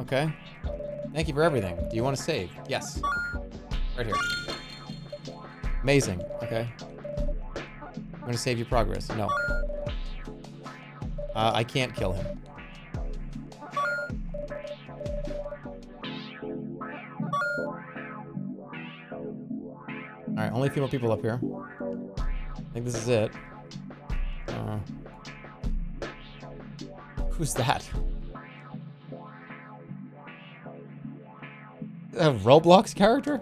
Okay. Thank you for everything. Do you want to save? Yes. Right here. Amazing. Okay. I'm going to save your progress. No. I can't kill him. Alright, only a few more people up here. I think this is it. Who's that? A Roblox character?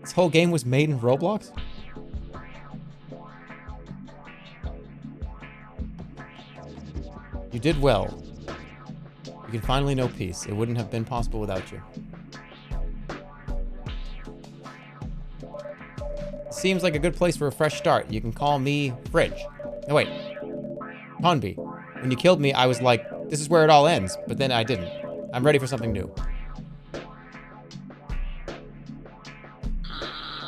This whole game was made in Roblox? You did well. You can finally know peace. It wouldn't have been possible without you. Seems like a good place for a fresh start. You can call me Fridge. No, wait. Conby. When you killed me, I was like, this is where it all ends. But then I didn't. I'm ready for something new.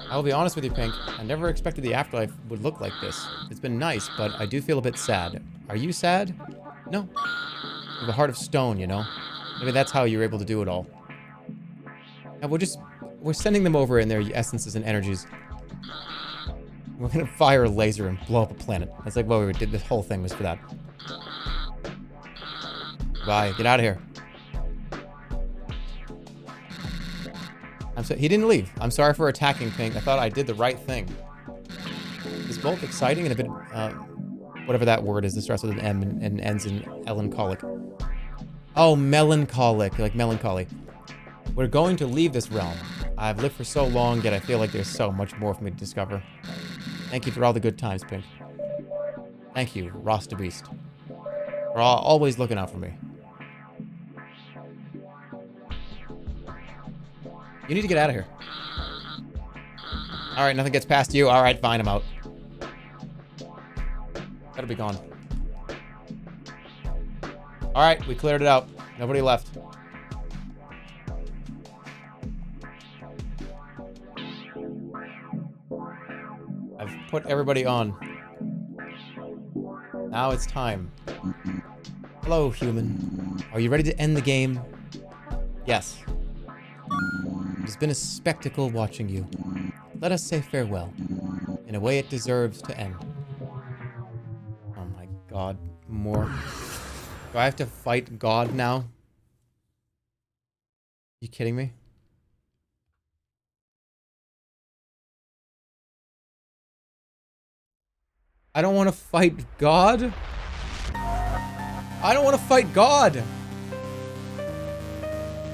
I will be honest with you, Pink. I never expected the afterlife would look like this. It's been nice, but I do feel a bit sad. Are you sad? No. You have a heart of stone, you know? Maybe that's how you're able to do it all. And we're sending them over in their essences and energies. We're gonna fire a laser and blow up a planet. That's like what we did. This whole thing was for that. Bye. Get out of here. He didn't leave. I'm sorry for attacking Pink. I thought I did the right thing. It's both exciting and a bit, whatever that word is that starts with an M and ends in melancholic. Oh, melancholic, like melancholy. We're going to leave this realm. I've lived for so long, yet I feel like there's so much more for me to discover. Thank you for all the good times, Pink. Thank you, Ross the Beast. For always looking out for me. You need to get out of here. Alright, nothing gets past you. Alright, fine, I'm out. Gotta be gone. Alright, we cleared it out. Nobody left. I've put everybody on. Now it's time. Hello, human. Are you ready to end the game? Yes. It has been a spectacle watching you. Let us say farewell. In a way it deserves to end. Oh my god. More. Do I have to fight God now? You kidding me? I don't want to fight God. I don't want to fight God.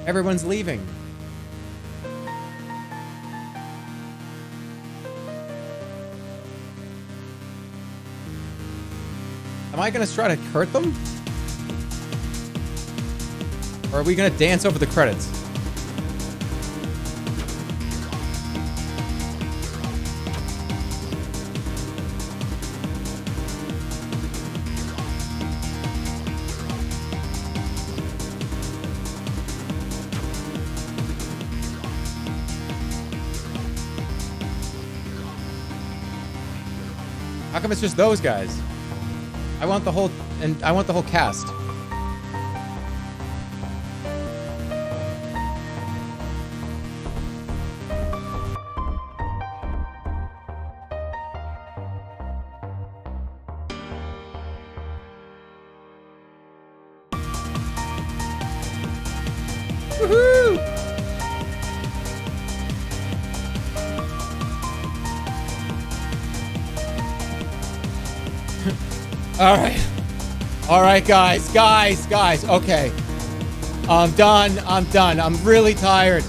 Everyone's leaving. Am I gonna try to hurt them? Or are we gonna dance over the credits? How come it's just those guys? I want the whole cast. Woohoo! All right, guys. Okay. I'm done. I'm really tired.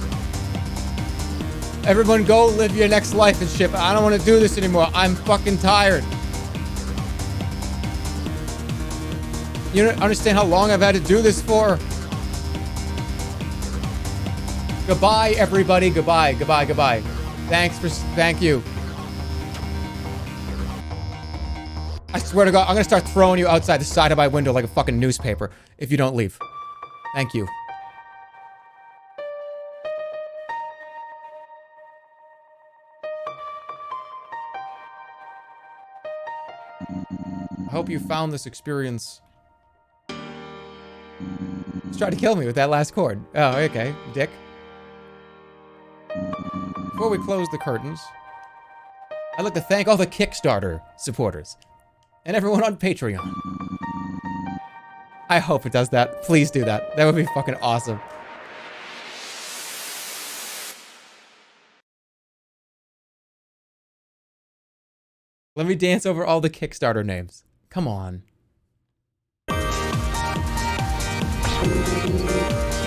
Everyone go live your next life and shit. I don't want to do this anymore. I'm fucking tired. You don't understand how long I've had to do this for? Goodbye, everybody. Goodbye. Thank you. I swear to God, I'm gonna start throwing you outside the side of my window like a fucking newspaper if you don't leave. Thank you. I hope you found this experience. Just tried to kill me with that last chord. Oh, okay, dick. Before we close the curtains, I'd like to thank all the Kickstarter supporters. And everyone on Patreon. I hope it does that. Please do that. That would be fucking awesome. Let me dance over all the Kickstarter names. Come on.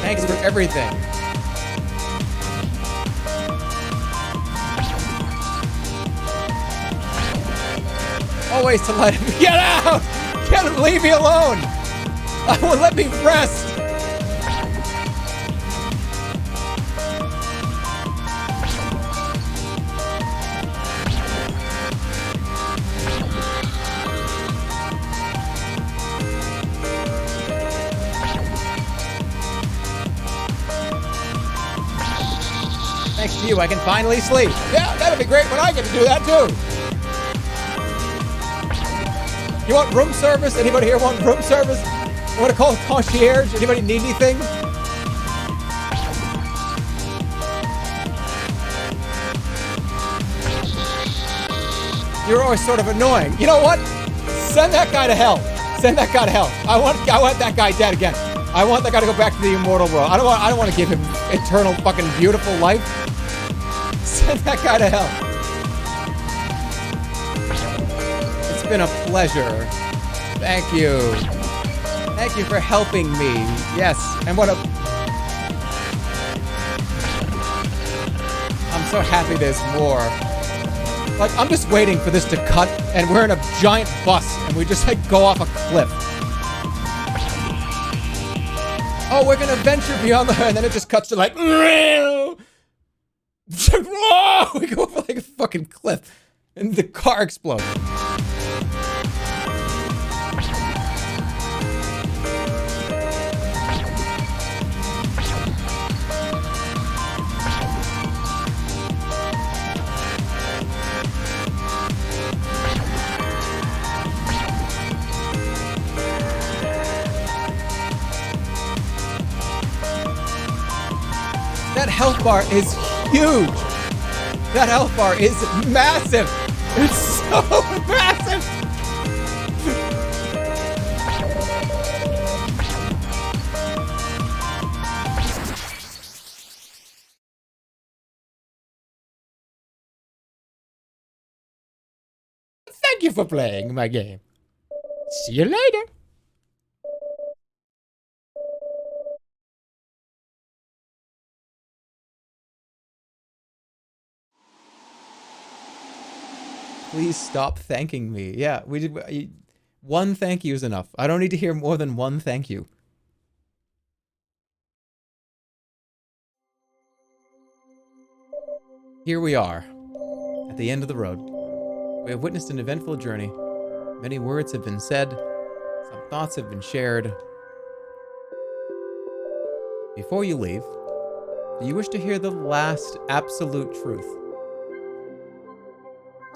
Thanks for everything. Always to let him get out! Leave me alone! Let me rest! Thanks to you, I can finally sleep. Yeah, that'll be great when I get to do that too. You want room service? Anybody here want room service? You want to call a concierge? Anybody need anything? You're always sort of annoying. You know what? Send that guy to hell. Send that guy to hell. I want that guy dead again. I want that guy to go back to the immortal world. I don't want to give him eternal fucking beautiful life. Send that guy to hell. It's been a pleasure. Thank you. Thank you for helping me. Yes, and what a... I'm so happy there's more. Like, I'm just waiting for this to cut, and we're in a giant bus, and we just, like, go off a cliff. Oh, we're gonna venture beyond the... And then it just cuts to, like... We go over, like, a fucking cliff, and the car explodes. That health bar is huge. That health bar is massive. It's so massive. Thank you for playing my game. See you later. Please stop thanking me. Yeah, we did. One thank you is enough. I don't need to hear more than one thank you. Here we are, at the end of the road. We have witnessed an eventful journey. Many words have been said. Some thoughts have been shared. Before you leave, do you wish to hear the last absolute truth?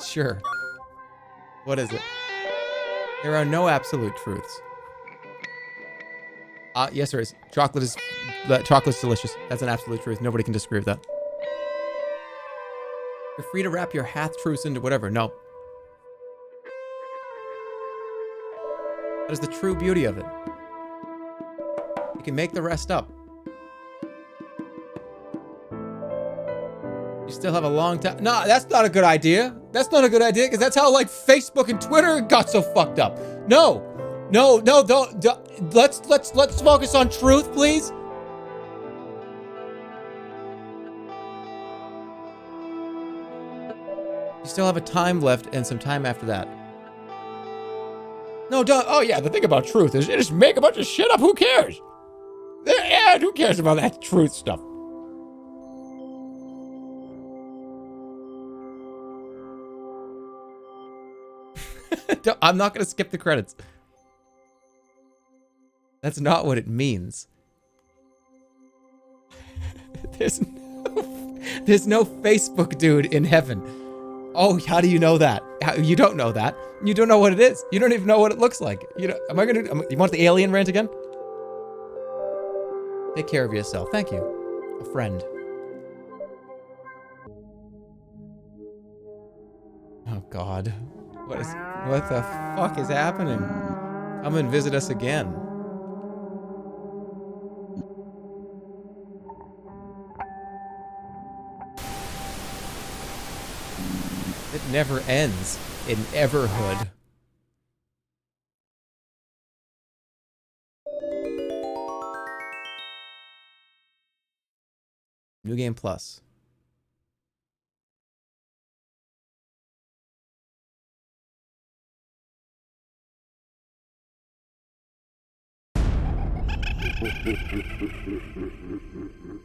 Sure. What is it? There are no absolute truths. Yes, there is. Chocolate's delicious. That's an absolute truth. Nobody can disagree with that. You're free to wrap your half-truths into whatever. No. That is the true beauty of it. You can make the rest up. You still have a long time. No, that's not a good idea. That's not a good idea because that's how like Facebook and Twitter got so fucked up. No, don't. Let's focus on truth, please. You still have a time left and some time after that. No, don't. Oh yeah, the thing about truth is you just make a bunch of shit up. Who cares? Yeah, who cares about that truth stuff? I'm not going to skip the credits. That's not what it means. There's no Facebook dude in heaven. Oh, how do you know that? You don't know that. You don't know what it is. You don't even know what it looks like. You know, you want the alien rant again? Take care of yourself. Thank you. A friend. Oh, God. What the fuck is happening? Come and visit us again. It never ends in Everhood. New Game Plus.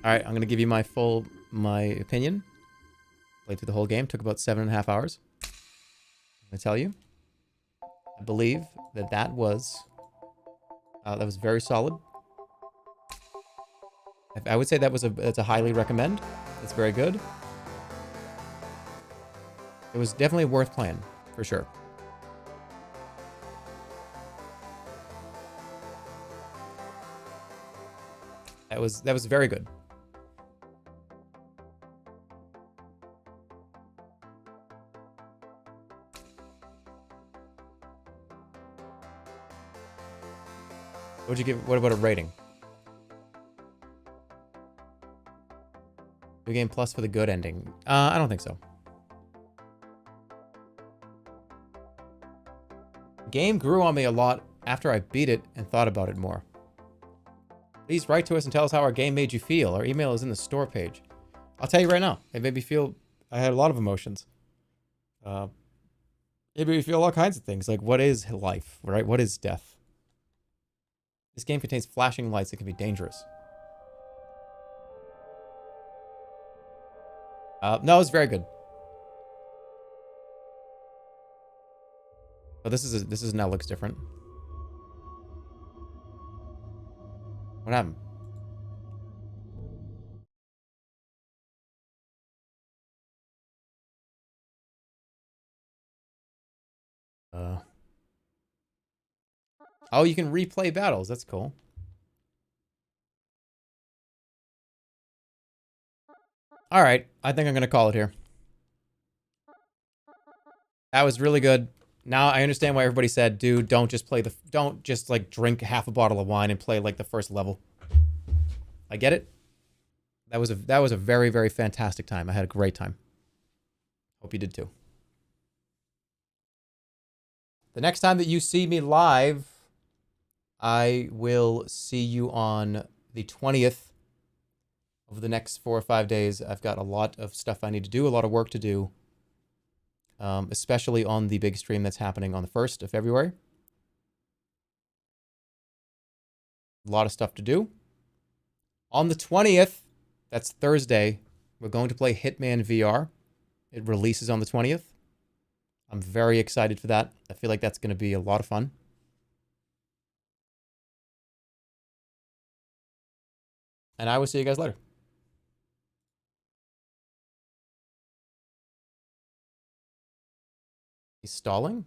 Alright, I'm gonna give you my opinion. Played through the whole game, took about 7.5 hours. I'm gonna tell you. I believe that was very solid. I would say that's a highly recommend. That's very good. It was definitely worth playing, for sure. That was very good. What'd you give? What about a rating? New game plus for the good ending. I don't think so. The game grew on me a lot after I beat it and thought about it more. Please write to us and tell us how our game made you feel. Our email is in the store page. I'll tell you right now, it made me feel, I had a lot of emotions. It made me feel all kinds of things, like what is life, right? What is death? This game contains flashing lights that can be dangerous. No, it's very good. Oh, this is now looks different. What happened? Oh, you can replay battles. That's cool. All right, I think I'm gonna call it here. That was really good. Now I understand why everybody said, dude, don't just like drink half a bottle of wine and play like the first level. I get it. That was a very, very fantastic time. I had a great time. Hope you did too. The next time that you see me live, I will see you on the 20th. Over the next 4 or 5 days, I've got a lot of stuff I need to do, a lot of work to do. Especially on the big stream that's happening on the 1st of February. A lot of stuff to do. On the 20th, that's Thursday, we're going to play Hitman VR. It releases on the 20th. I'm very excited for that. I feel like that's going to be a lot of fun. And I will see you guys later. He's stalling?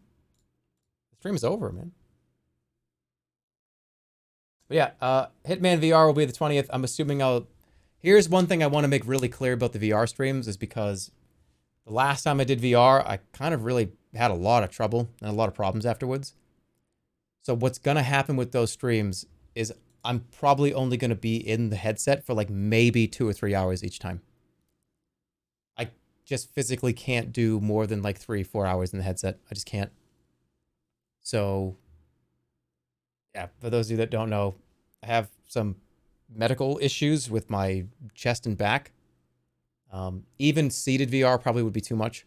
The stream is over, man. But yeah, Hitman VR will be the 20th. I'm assuming Here's one thing I want to make really clear about the VR streams is because the last time I did VR, I kind of really had a lot of trouble and a lot of problems afterwards. So what's going to happen with those streams is I'm probably only going to be in the headset for like maybe 2 or 3 hours each time. I just physically can't do more than like 3-4 hours in the headset. I just can't. So yeah, for those of you that don't know, I have some medical issues with my chest and back. Even seated VR probably would be too much.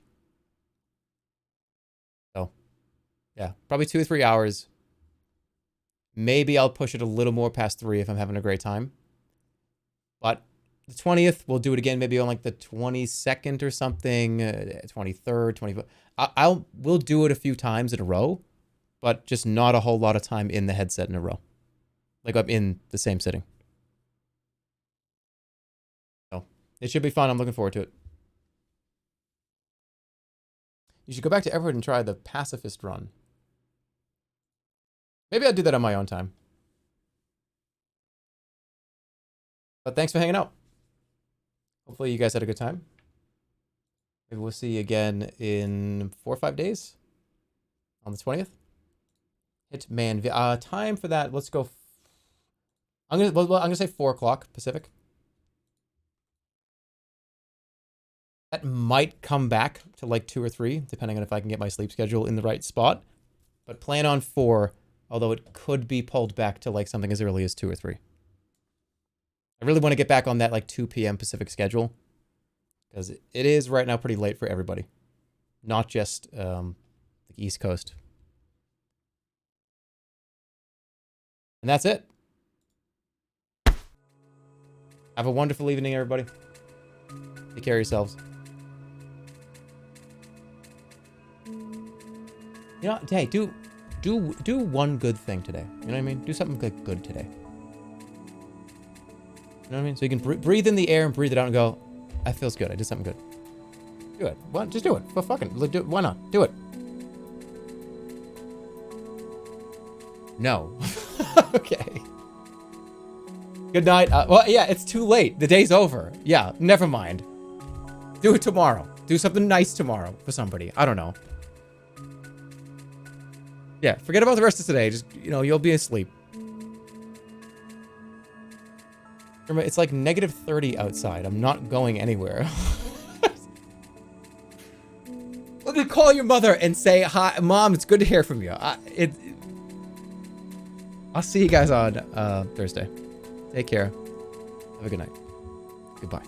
So yeah, probably 2 or 3 hours. Maybe I'll push it a little more past 3 if I'm having a great time. But the 20th, we'll do it again, maybe on like the 22nd or something, 23rd, 24th. We'll do it a few times in a row, but just not a whole lot of time in the headset in a row. Like I'm in the same sitting. So it should be fun. I'm looking forward to it. You should go back to Everhood and try the pacifist run. Maybe I'll do that on my own time. But thanks for hanging out. Hopefully you guys had a good time. Maybe we'll see you again in 4 or 5 days on the 20th. Hitman. Time for that. Let's go. I'm gonna say 4 o'clock Pacific. That might come back to like 2 or 3, depending on if I can get my sleep schedule in the right spot. But plan on 4, although it could be pulled back to like something as early as 2 or 3. I really want to get back on that like 2 p.m. Pacific schedule because it is right now pretty late for everybody, not just the East Coast. And that's it. Have a wonderful evening, everybody. Take care of yourselves. You know, hey, do one good thing today. You know what I mean? Do something good today. You know what I mean? So you can breathe in the air and breathe it out and go, That feels good. I did something good. Do it. What? Just do it. For fucking. Do it. Why not? Do it. No. Okay. Good night. Well, yeah, it's too late. The day's over. Yeah, never mind. Do it tomorrow. Do something nice tomorrow for somebody. I don't know. Yeah, forget about the rest of today. Just, you know, you'll be asleep. Remember, it's like -30 outside. I'm not going anywhere. Let me call your mother and say, hi, Mom, it's good to hear from you. I'll see you guys on Thursday. Take care. Have a good night. Goodbye.